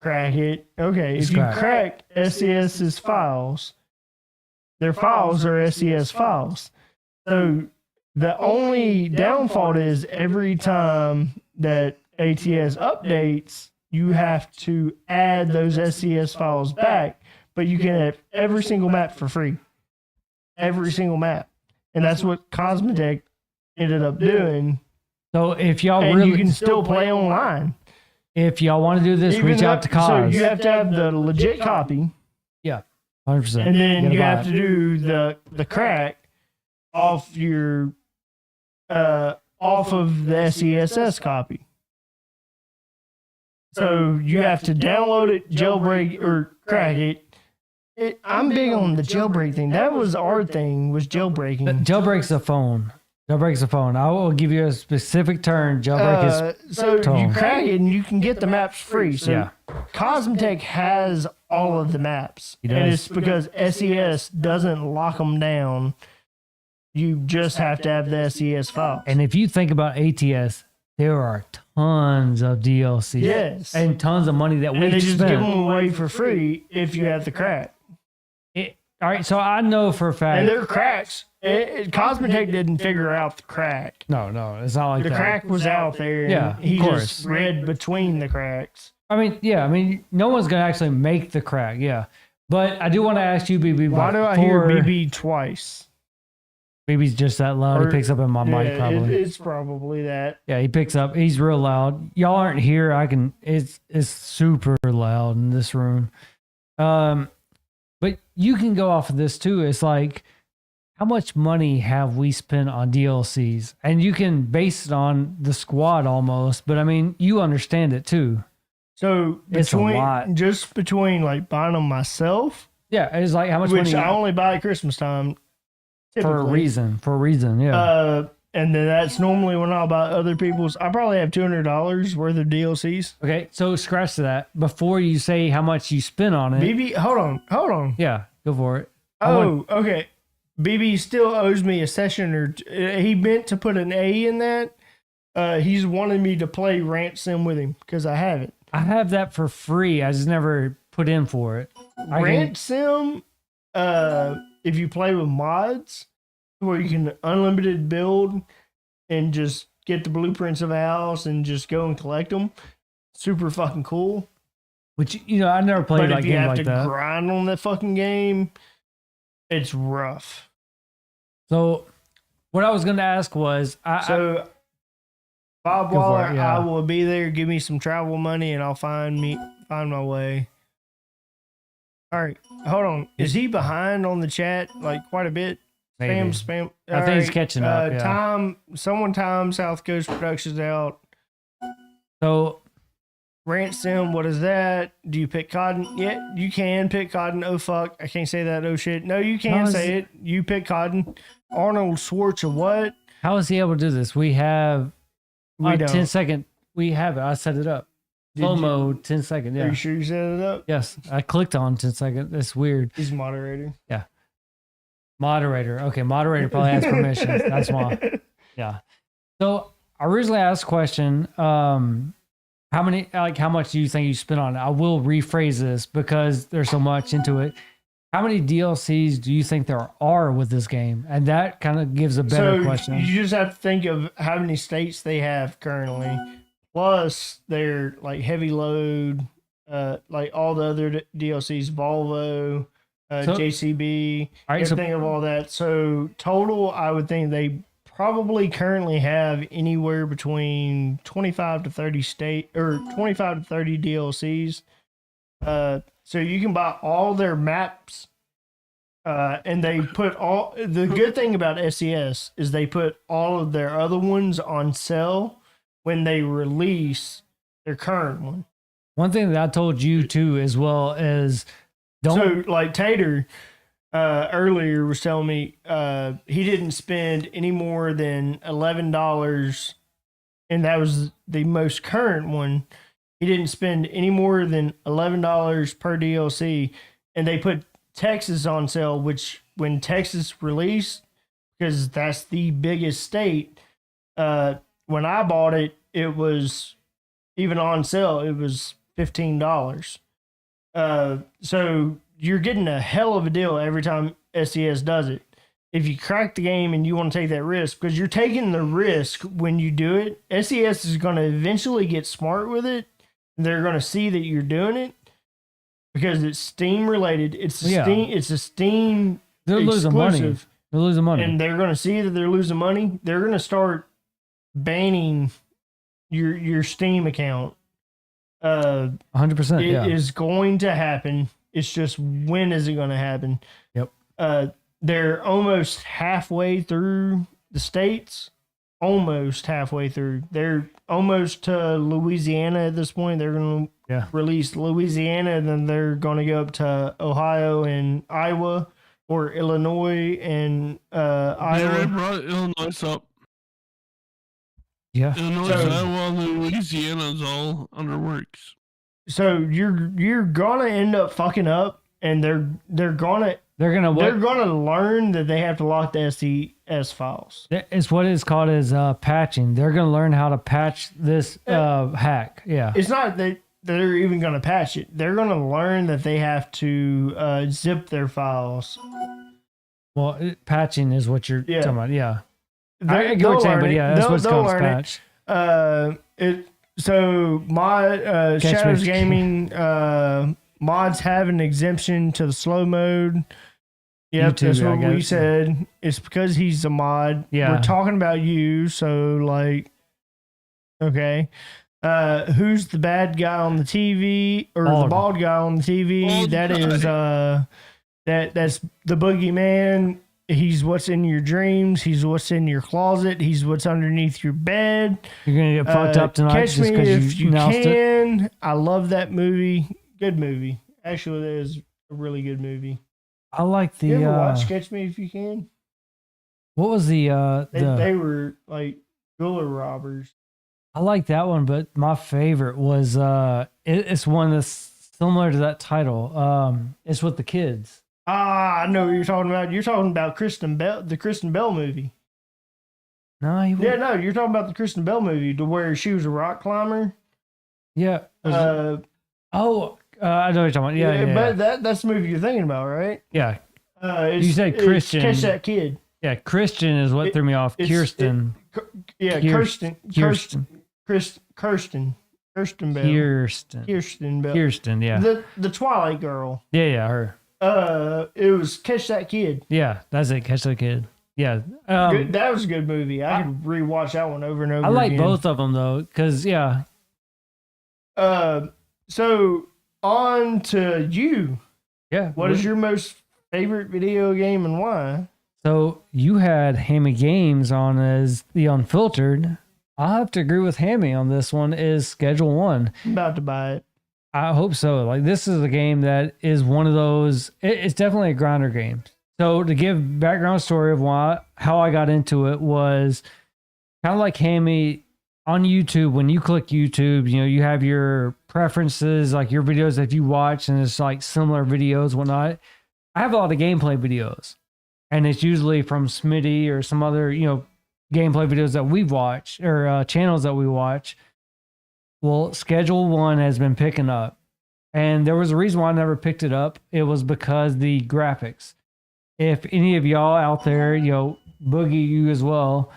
crack it. Okay, It's if you crack. crack SES's files, their files are SES files. So the only downfall is every time that ATS updates, you have to add those SES files back, but you can have every single map for free. Every single map. And that's what Cosmotech ended up doing. So if y'all And really, you can still play online. if y'all want to do this, Even reach out to though- So Cos. you have to have the legit copy, 100%. and then Gotta you buy have it. to do the crack off your off of the SESS copy. So you have to download it, jailbreak or crack it. I'm big on the jailbreak thing. That was our thing, was jailbreaking. Jailbreaks the phone. Jailbreaks the phone. I will give you a specific term. Jailbreak is So tone. you crack it and you can get the maps free. So Yeah. Cosmotech has all of the maps. He And does. it's because SES doesn't lock them down. You just have to have the SES file. And if you think about ATS, there are tons of DLC. Yes. And tons of money that we And they just give spent. them away for free if you have the crack. All right, so I know for a And fact. they're cracks. Cosmotech didn't figure out the crack. No, it's not like The that. crack was out there. And Yeah, he of course. just read between the cracks. I mean, yeah. I mean, no one's gonna actually make the crack. Yeah. But I do want to ask you, BB. Why do I hear BB twice? BB's just that loud. Or- He picks up in my mic, Yeah, probably. it's probably that. Yeah, he picks up. He's real loud. Y'all aren't here. It's super loud in this room. But you can go off of this too. It's like, how much money have we spent on DLCs? And you can base it on the squad almost. But I mean, you understand it too. So It's a lot. just between like buying them myself, Yeah, it's like how much which money I only buy at Christmas time, for a typically. reason. For a reason, yeah. And then that's normally when I'll buy other people's. I probably have $200 worth of DLCs. Okay, so scratch that. Before you say how much you spent on it. BB, hold on. Yeah, go for it. Oh, okay. BB still owes me a session or he meant to put an A in that. He's wanted me to play Rant Sim with him because I have it. I have that for free. I just never put in for it. Rant Sim, if you play with mods, where you can unlimited build and just get the blueprints of a house and just go and collect them, super fucking cool. Which, you know, I never played But like if you game have like to that. grind on that fucking game, it's rough. So, what I was going to ask was, So, Bob Go for Waller, it, yeah. I will be there. Give me some travel money, and I'll find my way. All right, hold on. Is he behind on the chat like quite a bit? maybe. Spam. I think he's catching up. Yeah. Time South Coast Productions out. So, Rant Sim, what is that? Do you pick cotton? Yeah, you can pick cotton. Oh fuck, I can't say that. Oh shit. No, you can How is say it. You pick cotton. Arnold Schwartz or what? how is he able to do this? We have We don't. 10-second. We have it. I set it up. Did Slow you- mode, 10-second. Are Yeah. you sure you set it up? Yes. I clicked on 10-second. That's weird. He's moderator. Moderator. Okay. Moderator probably has permission. That's why. Yeah. So I originally asked a question. How much do you think you spent on it? I will rephrase this because there's so much into it. How many DLCs do you think there are with this game? And that kind of gives a better So question. you just have to think of how many states they have currently, plus their like heavy load, like all the other DLCs, Volvo, So- JCB. All You right. have So to think of all that. So total, I would think they probably currently have anywhere between 25 to 30 DLCs. So you can buy all their maps, and they put all. The good thing about SES is they put all of their other ones on sale when they release their current one. one thing that I told you too, as well, is don't. So like Tater earlier was telling me he didn't spend any more than $11, and that was the most current one. He didn't spend any more than $11 per DLC, and they put Texas on sale, which when Texas released, because that's the biggest state, when I bought it, it was even on sale, it was $15. So you're getting a hell of a deal every time SES does it. If you crack the game and you want to take that risk, because you're taking the risk when you do it, SES is going to eventually get smart with it. They're going to see that you're doing it because it's Steam related. It's a Yeah. Steam They're losing money. exclusive, They're losing money. and they're going to see that they're losing money. They're going to start banning your Steam account. 100%. It Yeah. is going to happen. It's just when is it going to happen? Yep. They're almost halfway through the states. Almost halfway through. They're almost to Louisiana at this point. They're going to Yeah. release Louisiana, and then they're going to go up to Ohio and Iowa, or Illinois and They already Iowa. brought Illinois up. Yeah. Illinois, So- Iowa, and Louisiana's all under works. So you're gonna end up fucking up, and they're gonna They're gonna they're what? gonna learn that they have to lock the SES files. It's what is called as patching. They're gonna learn how to patch this hack. Yeah. It's not that they're even gonna patch it. They're gonna learn that they have to zip their files. Well, patching is what you're Yeah. talking about. Yeah. They- I get what they'll you're saying, learn but it. yeah, that's They'll- what's they'll called learn patch. it. So Catch Shadows me. Gaming mods have an exemption to the slow mode. Yep, YouTube, that's I what we guess. said. It's because he's a mod. Yeah. We're talking about you, so like, okay. Who's the bad guy on the TV or the Bald. bald guy on the TV? Bald That is that's the boogeyman. He's what's in your dreams. He's what's in your closet. He's what's underneath your bed. You're gonna get fucked up tonight Catch just Me because If you You announced it. Can. I love that movie. Good movie. Actually, that is a really good movie. I like the. You ever watch Catch Me If You Can? What was the They were like jeweler robbers. I like that one, but my favorite was it's one that's similar to that title. It's with the kids. Ah, I know what you're talking about. You're talking about Kristen Bell, the Kristen Bell movie. No, he Yeah, no, you're talking about the Kristen Bell movie to where she was a rock climber. yeah. I know what you're talking about. Yeah. but that's the movie you're thinking about, right? Yeah. It's, said it's Christian. Catch That Kid. Yeah, Christian is what threw me off. it's- Kirsten. Yeah, Kirsten. Kirsten Bell. Kirsten. Bell. Kirsten, yeah. The Twilight girl. Yeah, her. It was Catch That Kid. Yeah, that's it. Catch the Kid. Yeah. That was a good movie. I could rewatch that one over and over. I like again. both of them though, because yeah. So on to you. Yeah. What is your most favorite video game and why? So you had Hammy Games on as the Unfiltered. I have to agree with Hammy on this one. Is Schedule 1. I'm about to buy it. I hope so. Like this is a game that is one of those. It's definitely a grinder game. So to give background story of how I got into it was kind of like Hammy on YouTube. When you click YouTube, you know you have your preferences, like your videos that you watch, and it's like similar videos, whatnot. I have a lot of gameplay videos, and it's usually from Smitty or some other gameplay videos that we watch or channels that we watch. Well, Schedule 1 has been picking up. And there was a reason why I never picked it up. It was because the graphics. If any of y'all out there, Boogie, you as well,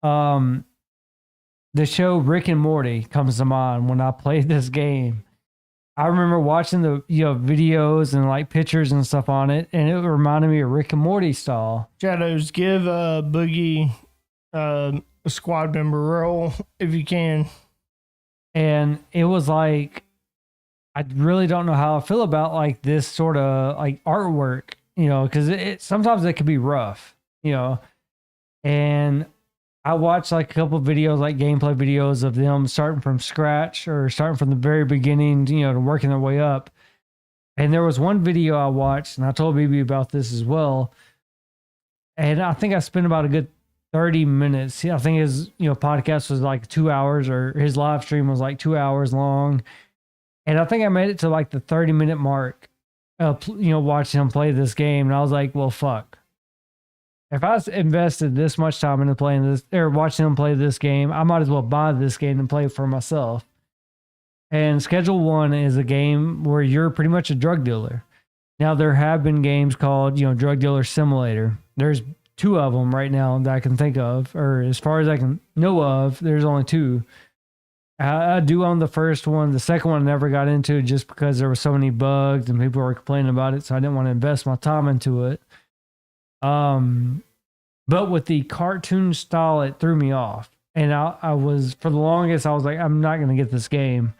the show Rick and Morty comes to mind when I played this game. I remember watching the videos and like pictures and stuff on it, and it reminded me of Rick and Morty style. Shadows, give Boogie a squad member role if you can. And it was like, I really don't know how I feel about like this sort of like artwork, because it sometimes it can be rough, and I watched like a couple of videos, like gameplay videos of them starting from scratch or starting from the very beginning, to working their way up. And there was one video I watched, and I told BB about this as well. And I think I spent about a good 30 minutes. I think his, podcast was like 2 hours, or his live stream was like 2 hours long. And I think I made it to like the 30-minute mark, watching him play this game. And I was like, well, fuck. If I invested this much time into playing this or watching him play this game, I might as well buy this game and play it for myself. And Schedule 1 is a game where you're pretty much a drug dealer. Now, there have been games called, Drug Dealer Simulator. There's 2 of them right now that I can think of, or as far as I can know of, there's only 2. I do own the first one. The second one I never got into just because there were so many bugs and people were complaining about it, so I didn't want to invest my time into it. But with the cartoon style, it threw me off. And I was, for the longest, I was like, I'm not going to get this game.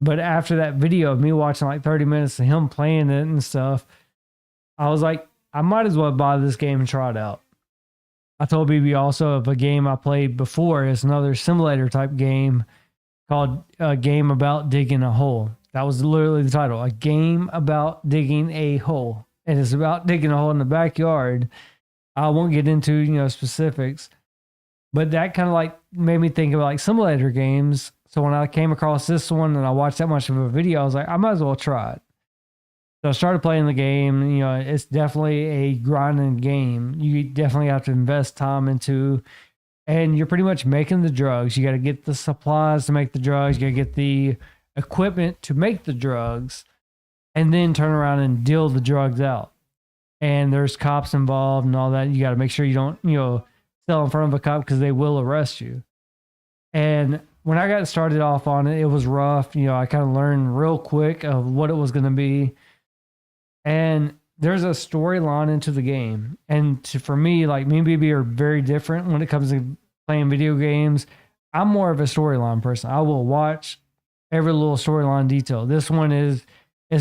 But after that video of me watching like 30 minutes of him playing it and stuff, I was like, I might as well buy this game and try it out. I told BB also of a game I played before. It's another simulator type game called A Game About Digging a Hole. That was literally the title, A Game About Digging a Hole. And it's about digging a hole in the backyard. I won't get into, specifics, but that kind of like made me think of like simulator games. So when I came across this one and I watched that much of a video, I was like, I might as well try it. So I started playing the game. It's definitely a grinding game. You definitely have to invest time into, and you're pretty much making the drugs. You got to get the supplies to make the drugs. You got to get the equipment to make the drugs, and then turn around and deal the drugs out. And there's cops involved and all that. You got to make sure you don't, sell in front of a cop because they will arrest you. And when I got started off on it, it was rough. You know, I kind of learned real quick of what it was going to be. And there's a storyline into the game. And for me, like me and BB are very different when it comes to playing video games. I'm more of a storyline person. I will watch every little storyline detail. This one is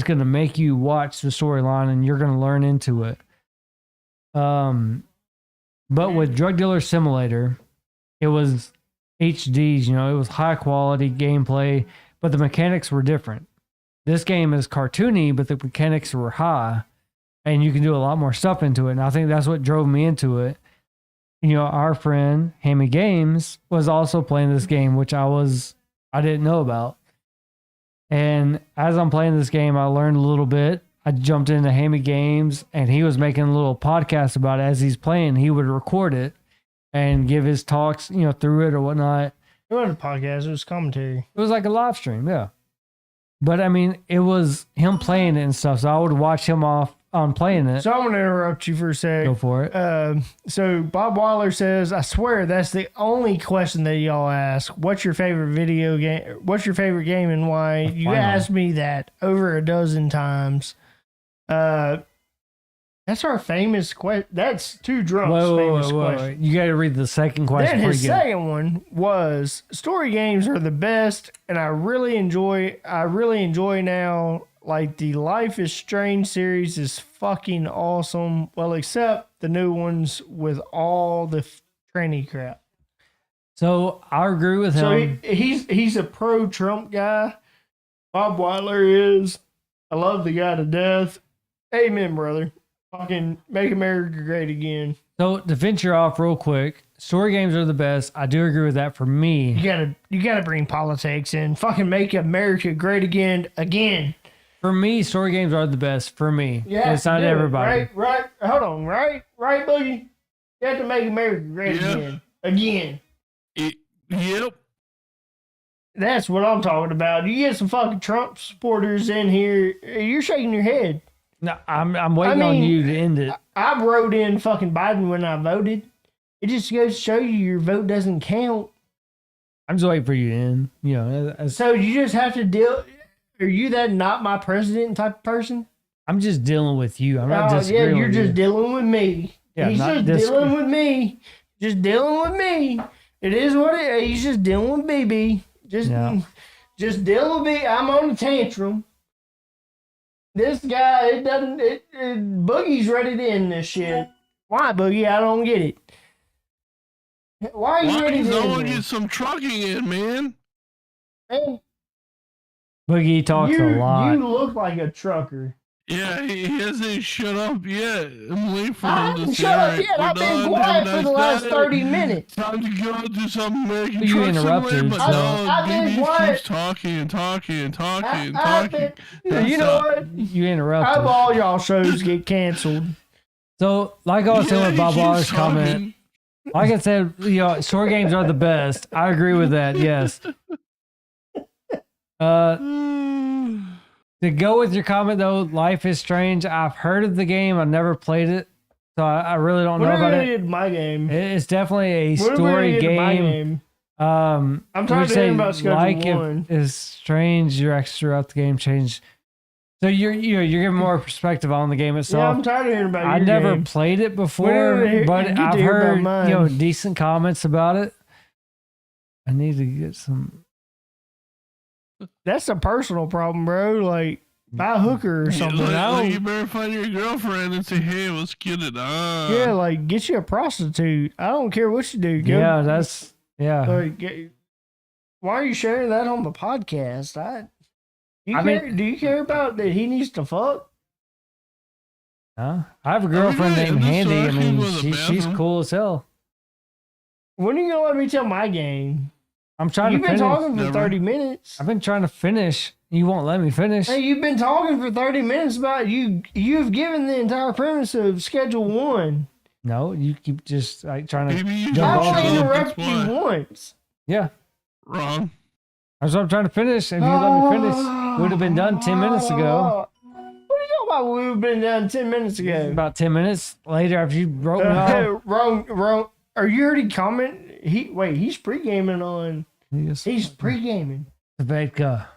going to make you watch the storyline and you're going to learn into it. But with Drug Dealer Simulator, it was HDs, you know, it was high quality gameplay, but the mechanics were different. This game is cartoony, but the mechanics were high, and you can do a lot more stuff into it. And I think that's what drove me into it. You know, our friend Hammy Games was also playing this game, which I didn't know about. And as I'm playing this game, I learned a little bit. I jumped into Hammy Games, and he was making a little podcast about it. As he's playing, he would record it and give his talks, you know, through it or whatnot. It wasn't a podcast, it was commentary. It was like a live stream, yeah. But I mean, it was him playing it and stuff, so I would watch him off on playing it. So I'm going to interrupt you for a sec. Go for it. So Bob Weiler says, I swear that's the only question that y'all ask. What's your favorite video game? What's your favorite game and why? You asked me that over a dozen times. That's our famous question. That's Two Drunks' famous question. You got to read the second question. Then his second one was, story games are the best, and I really enjoy now. Like, the Life is Strange series is fucking awesome. Well, except the new ones with all the tranny crap. So I agree with him. So he's a pro Trump guy. Bob Weiler is. I love the guy to death. Amen, brother. Fucking make America great again. So to venture off real quick, story games are the best. I do agree with that for me. You gotta bring politics in. Fucking make America great again. For me, story games are the best for me. Yeah, it's not everybody. Right. Hold on. Right, Boogie. You have to make America great again. Yep. That's what I'm talking about. You get some fucking Trump supporters in here. You're shaking your head. No, I'm waiting on you to end it. I wrote in fucking Biden when I voted. It just goes to show you your vote doesn't count. I'm just waiting for you to end. You know, so you just have to deal. Are you that not my president type of person? I'm just dealing with you. I'm not disagreeing. Yeah, you're with just you. dealing with me. Yeah, he's just dealing with me. Just dealing with me. It is what it is. He's just dealing with BB. Just deal with me. I'm on a tantrum. This guy, Boogie's ready to end this shit. Why, Boogie? I don't get it. Why are you ready to end Why this? get some trucking in, man? Man, Boogie talks a lot. You look like a trucker. Yeah, he hasn't shut up yet. I'm waiting for I him to haven't say, shut up "Alright, yet. we're I've been done, quiet and for the that's last that. 30 minutes. Time to go do some American You truck interrupted, simulator, but so- no, I've been BB quiet. keeps talking and talking and talking and I've talking. been, you know what? You I interrupted. hope all y'all shows get canceled. So, like I was saying with he Bob keeps Waller's comment, talking. like I said, you know, story games are the best. I agree with that. Yes. To go with your comment though, Life is Strange. I've heard of the game. I've never played it, so I really don't know When about are we it. gonna get my game? It's definitely a When are we story gonna get my game. I'm we tired of say hearing about Schedule like 1. it is strange. You're extra up the game change. So you're giving more perspective on the game Yeah, itself. I'm tired of hearing about I your never game. played it When before, are we- but get to I've hear about heard mine. decent comments about it. I need to get some. That's a personal problem, bro. Like, buy a hooker or something. I You don't, better find your girlfriend and say, "Hey, let's get it on." yeah, like, get you a prostitute. I don't care what you do. Go, Yeah, that's Like, why are you sharing that on the podcast? Do you care about that he needs to fuck? Huh? I have a girlfriend I'm named just Handy. I talking mean, with a she's bathroom. cool as hell. When are you gonna let me tell my game? I'm trying You've to been finish. talking for Never. 30 minutes. I've been trying to finish. You won't let me finish. Hey, you've been talking for 30 minutes about you. You've given the entire premise of Schedule 1. No, you keep just like trying to. Maybe you Jump I off only the- interrupted That's you why. once. Yeah, Wrong. that's what I'm trying to finish. If you let me finish, would have been done 10 minutes ago. What are you talking about? We would have been done 10 minutes ago. About 10 minutes later, after you wrote me off. Wrong. Are you already comment? He's pre-gaming on. He's pre-gaming. Vodka.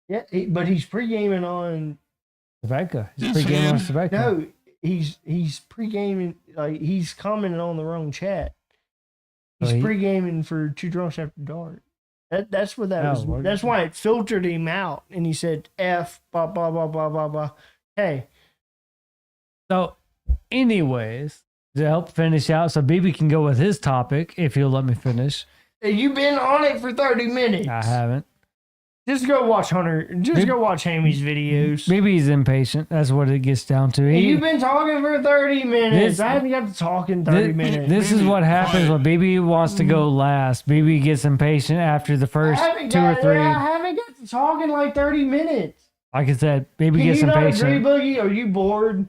Yeah, but he's pre-gaming on. Vodka. He's Yes, pre-gaming on man. Vodka. No, he's pre-gaming. Like he's commenting on the wrong chat. He's Oh, he- pre-gaming for Two Drunks After Dark. That's what that Oh, was. Lord. That's why it filtered him out, and he said F blah blah blah blah blah blah. Hey, So, anyways, to help finish out, so BB can go with his topic if he'll let me finish. you've been on it for 30 minutes. I haven't. Just go watch Hunter. Just go watch Hamy's videos. Maybe he's impatient. That's what it gets down to. Hey, you've been talking for 30 minutes. This- I haven't got to talk in 30 minutes. This is what happens when BB wants to go last. BB gets impatient after the I first haven't 2 or got- 3. I haven't got to talk in like 30 minutes. Like I said, BB Can gets you not impatient. agree, Boogie? Are you bored?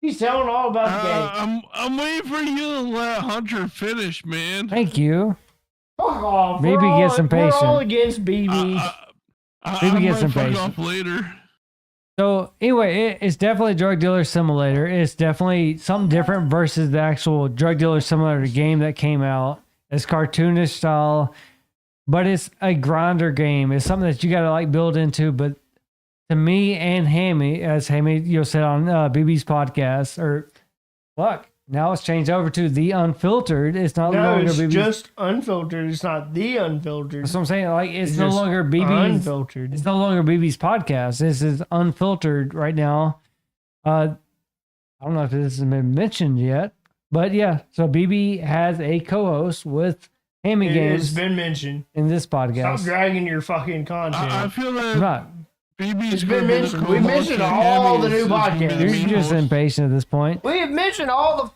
He's telling all about the game. I'm waiting for you to let Hunter finish, man. Thank you. Fuck off. Maybe We're gets all, impatient. We're all against BB. Maybe I get some might fuck patience. off later. So anyway, it's definitely Drug Dealer Simulator. It's definitely something different versus the actual Drug Dealer Simulator game that came out. It's cartoonish style, but it's a grinder game. It's something that you got to like build into. But to me and Hammy, as Hammy said on BB's podcast, or fuck, now it's changed over to the Unfiltered. It's not no, longer it's BB's. just unfiltered. It's not the unfiltered. That's what I'm saying. Like it's It's no just longer BB's. unfiltered. It's no longer BB's podcast. This is Unfiltered right now. I don't know if this has been mentioned yet, but yeah. So BB has a co-host with Hammy It's Games been mentioned. in this Stop podcast. dragging your fucking content. I feel I'm that not. BB's It's gonna been be the mentioned. We co-host mentioned and all Hammy the new is gonna be podcasts. the You're main just host. impatient at this point. We have mentioned all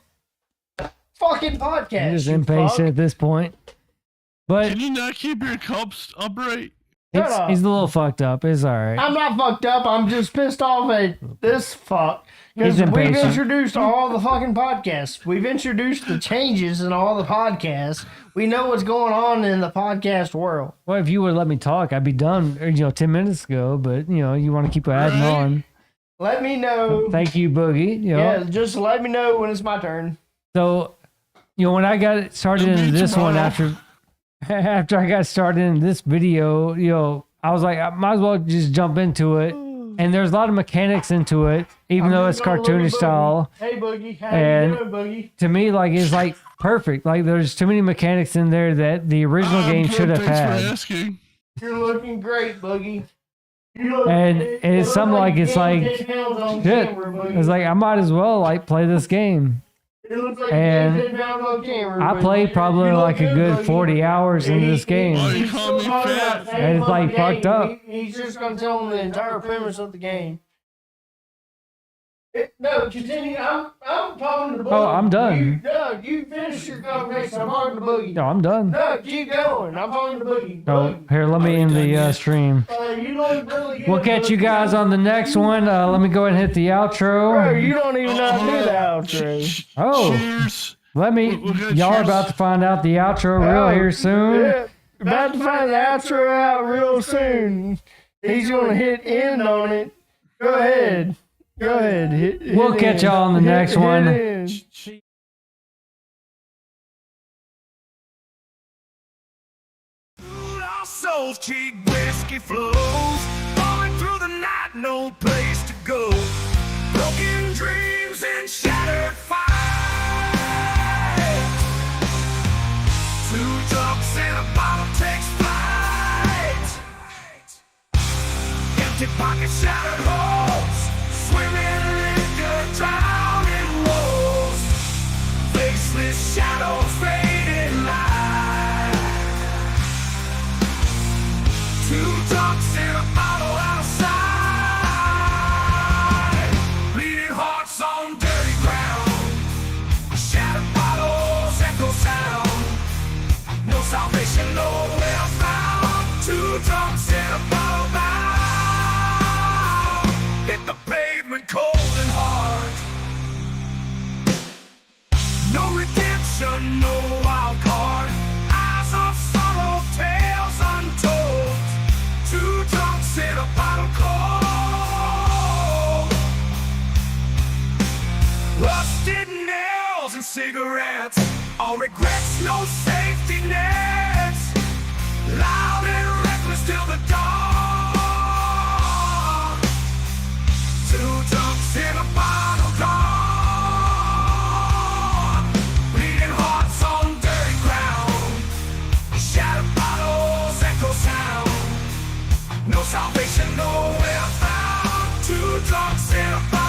the fucking podcasts. You're just you impatient fuck. at this point. But Can you not keep your cups upright? Shut up. he's a little fucked up. It's all right. I'm not fucked up. I'm just pissed off at this fuck. Because He's we've impatient. introduced all the fucking podcasts. We've introduced the changes in all the podcasts. We know what's going on in the podcast world. Well, if you would let me talk, I'd be done. 10 minutes ago. But you want to keep adding Right. on. Let me know. Thank you, Boogie. Yeah, just let me know when it's my turn. So, when I got started It'll into be this one tomorrow. after I got started in this video, I was like, I might as well just jump into it. And there's a lot of mechanics into it, even though it's cartoonish style. Hey, Boogie. How And- you doing, Boogie? To me, like it's like perfect. Like there's too many mechanics in there that the original I'm game good, should have thanks had. for asking. You're looking great, Boogie. You look, And it it's looks something like you it's gained like 10 pounds on shit. camera, Boogie. It's like I might as well like play this game. It looks like and you gained 10 pounds on camera. I but played you probably look like a good Boogie. 40 hours into this Oh, game. you He's call me still talking fat. about the same And it's like fucking fucked game. up. He's just gonna tell him the entire premise of the game. No, continue. I'm talking to Boogie. Oh, I'm done. You finish your conversation. I'm talking to Boogie. No, I'm done. No, keep going. I'm talking to Boogie. Oh, here, let me end the stream. You look really good. We'll catch you guys on the next one. Let me go ahead and hit the Bro, outro. you don't even know how to do the Oh, outro. Oh. Cheers. Let me. We'll go Y'all are cheers. about to find out the outro real here soon. Yeah, about to find the outro out real soon. He's gonna hit end on it. Go ahead. Go ahead. Hit We'll catch end. y'all on the next Hit one. end. Our souls cheap whiskey flows, falling through the night, no place to go. Broken dreams and shattered fights. Two drunks and a bottle takes flight. Empty pockets, shattered holes, swimming liquor, drowning woes. Faceless shadows, fading light. Two drunks in a bottle outside. Bleeding hearts on dirty ground. Shattered bottles, echo sound. No salvation, nowhere found. Two drunks in a bottle bound. Hit the pavement cold and hard. No redemption, no wild card. Eyes of sorrow, tales untold. Two drunks in a bottle cold. Rusted nails and cigarettes. All regrets, no safety nets. Loud and reckless till the dawn. Two drunks in a final dawn. Bleeding hearts on dirty ground. Shattered bottles echo sound. No salvation, nowhere found. Two drunks in a final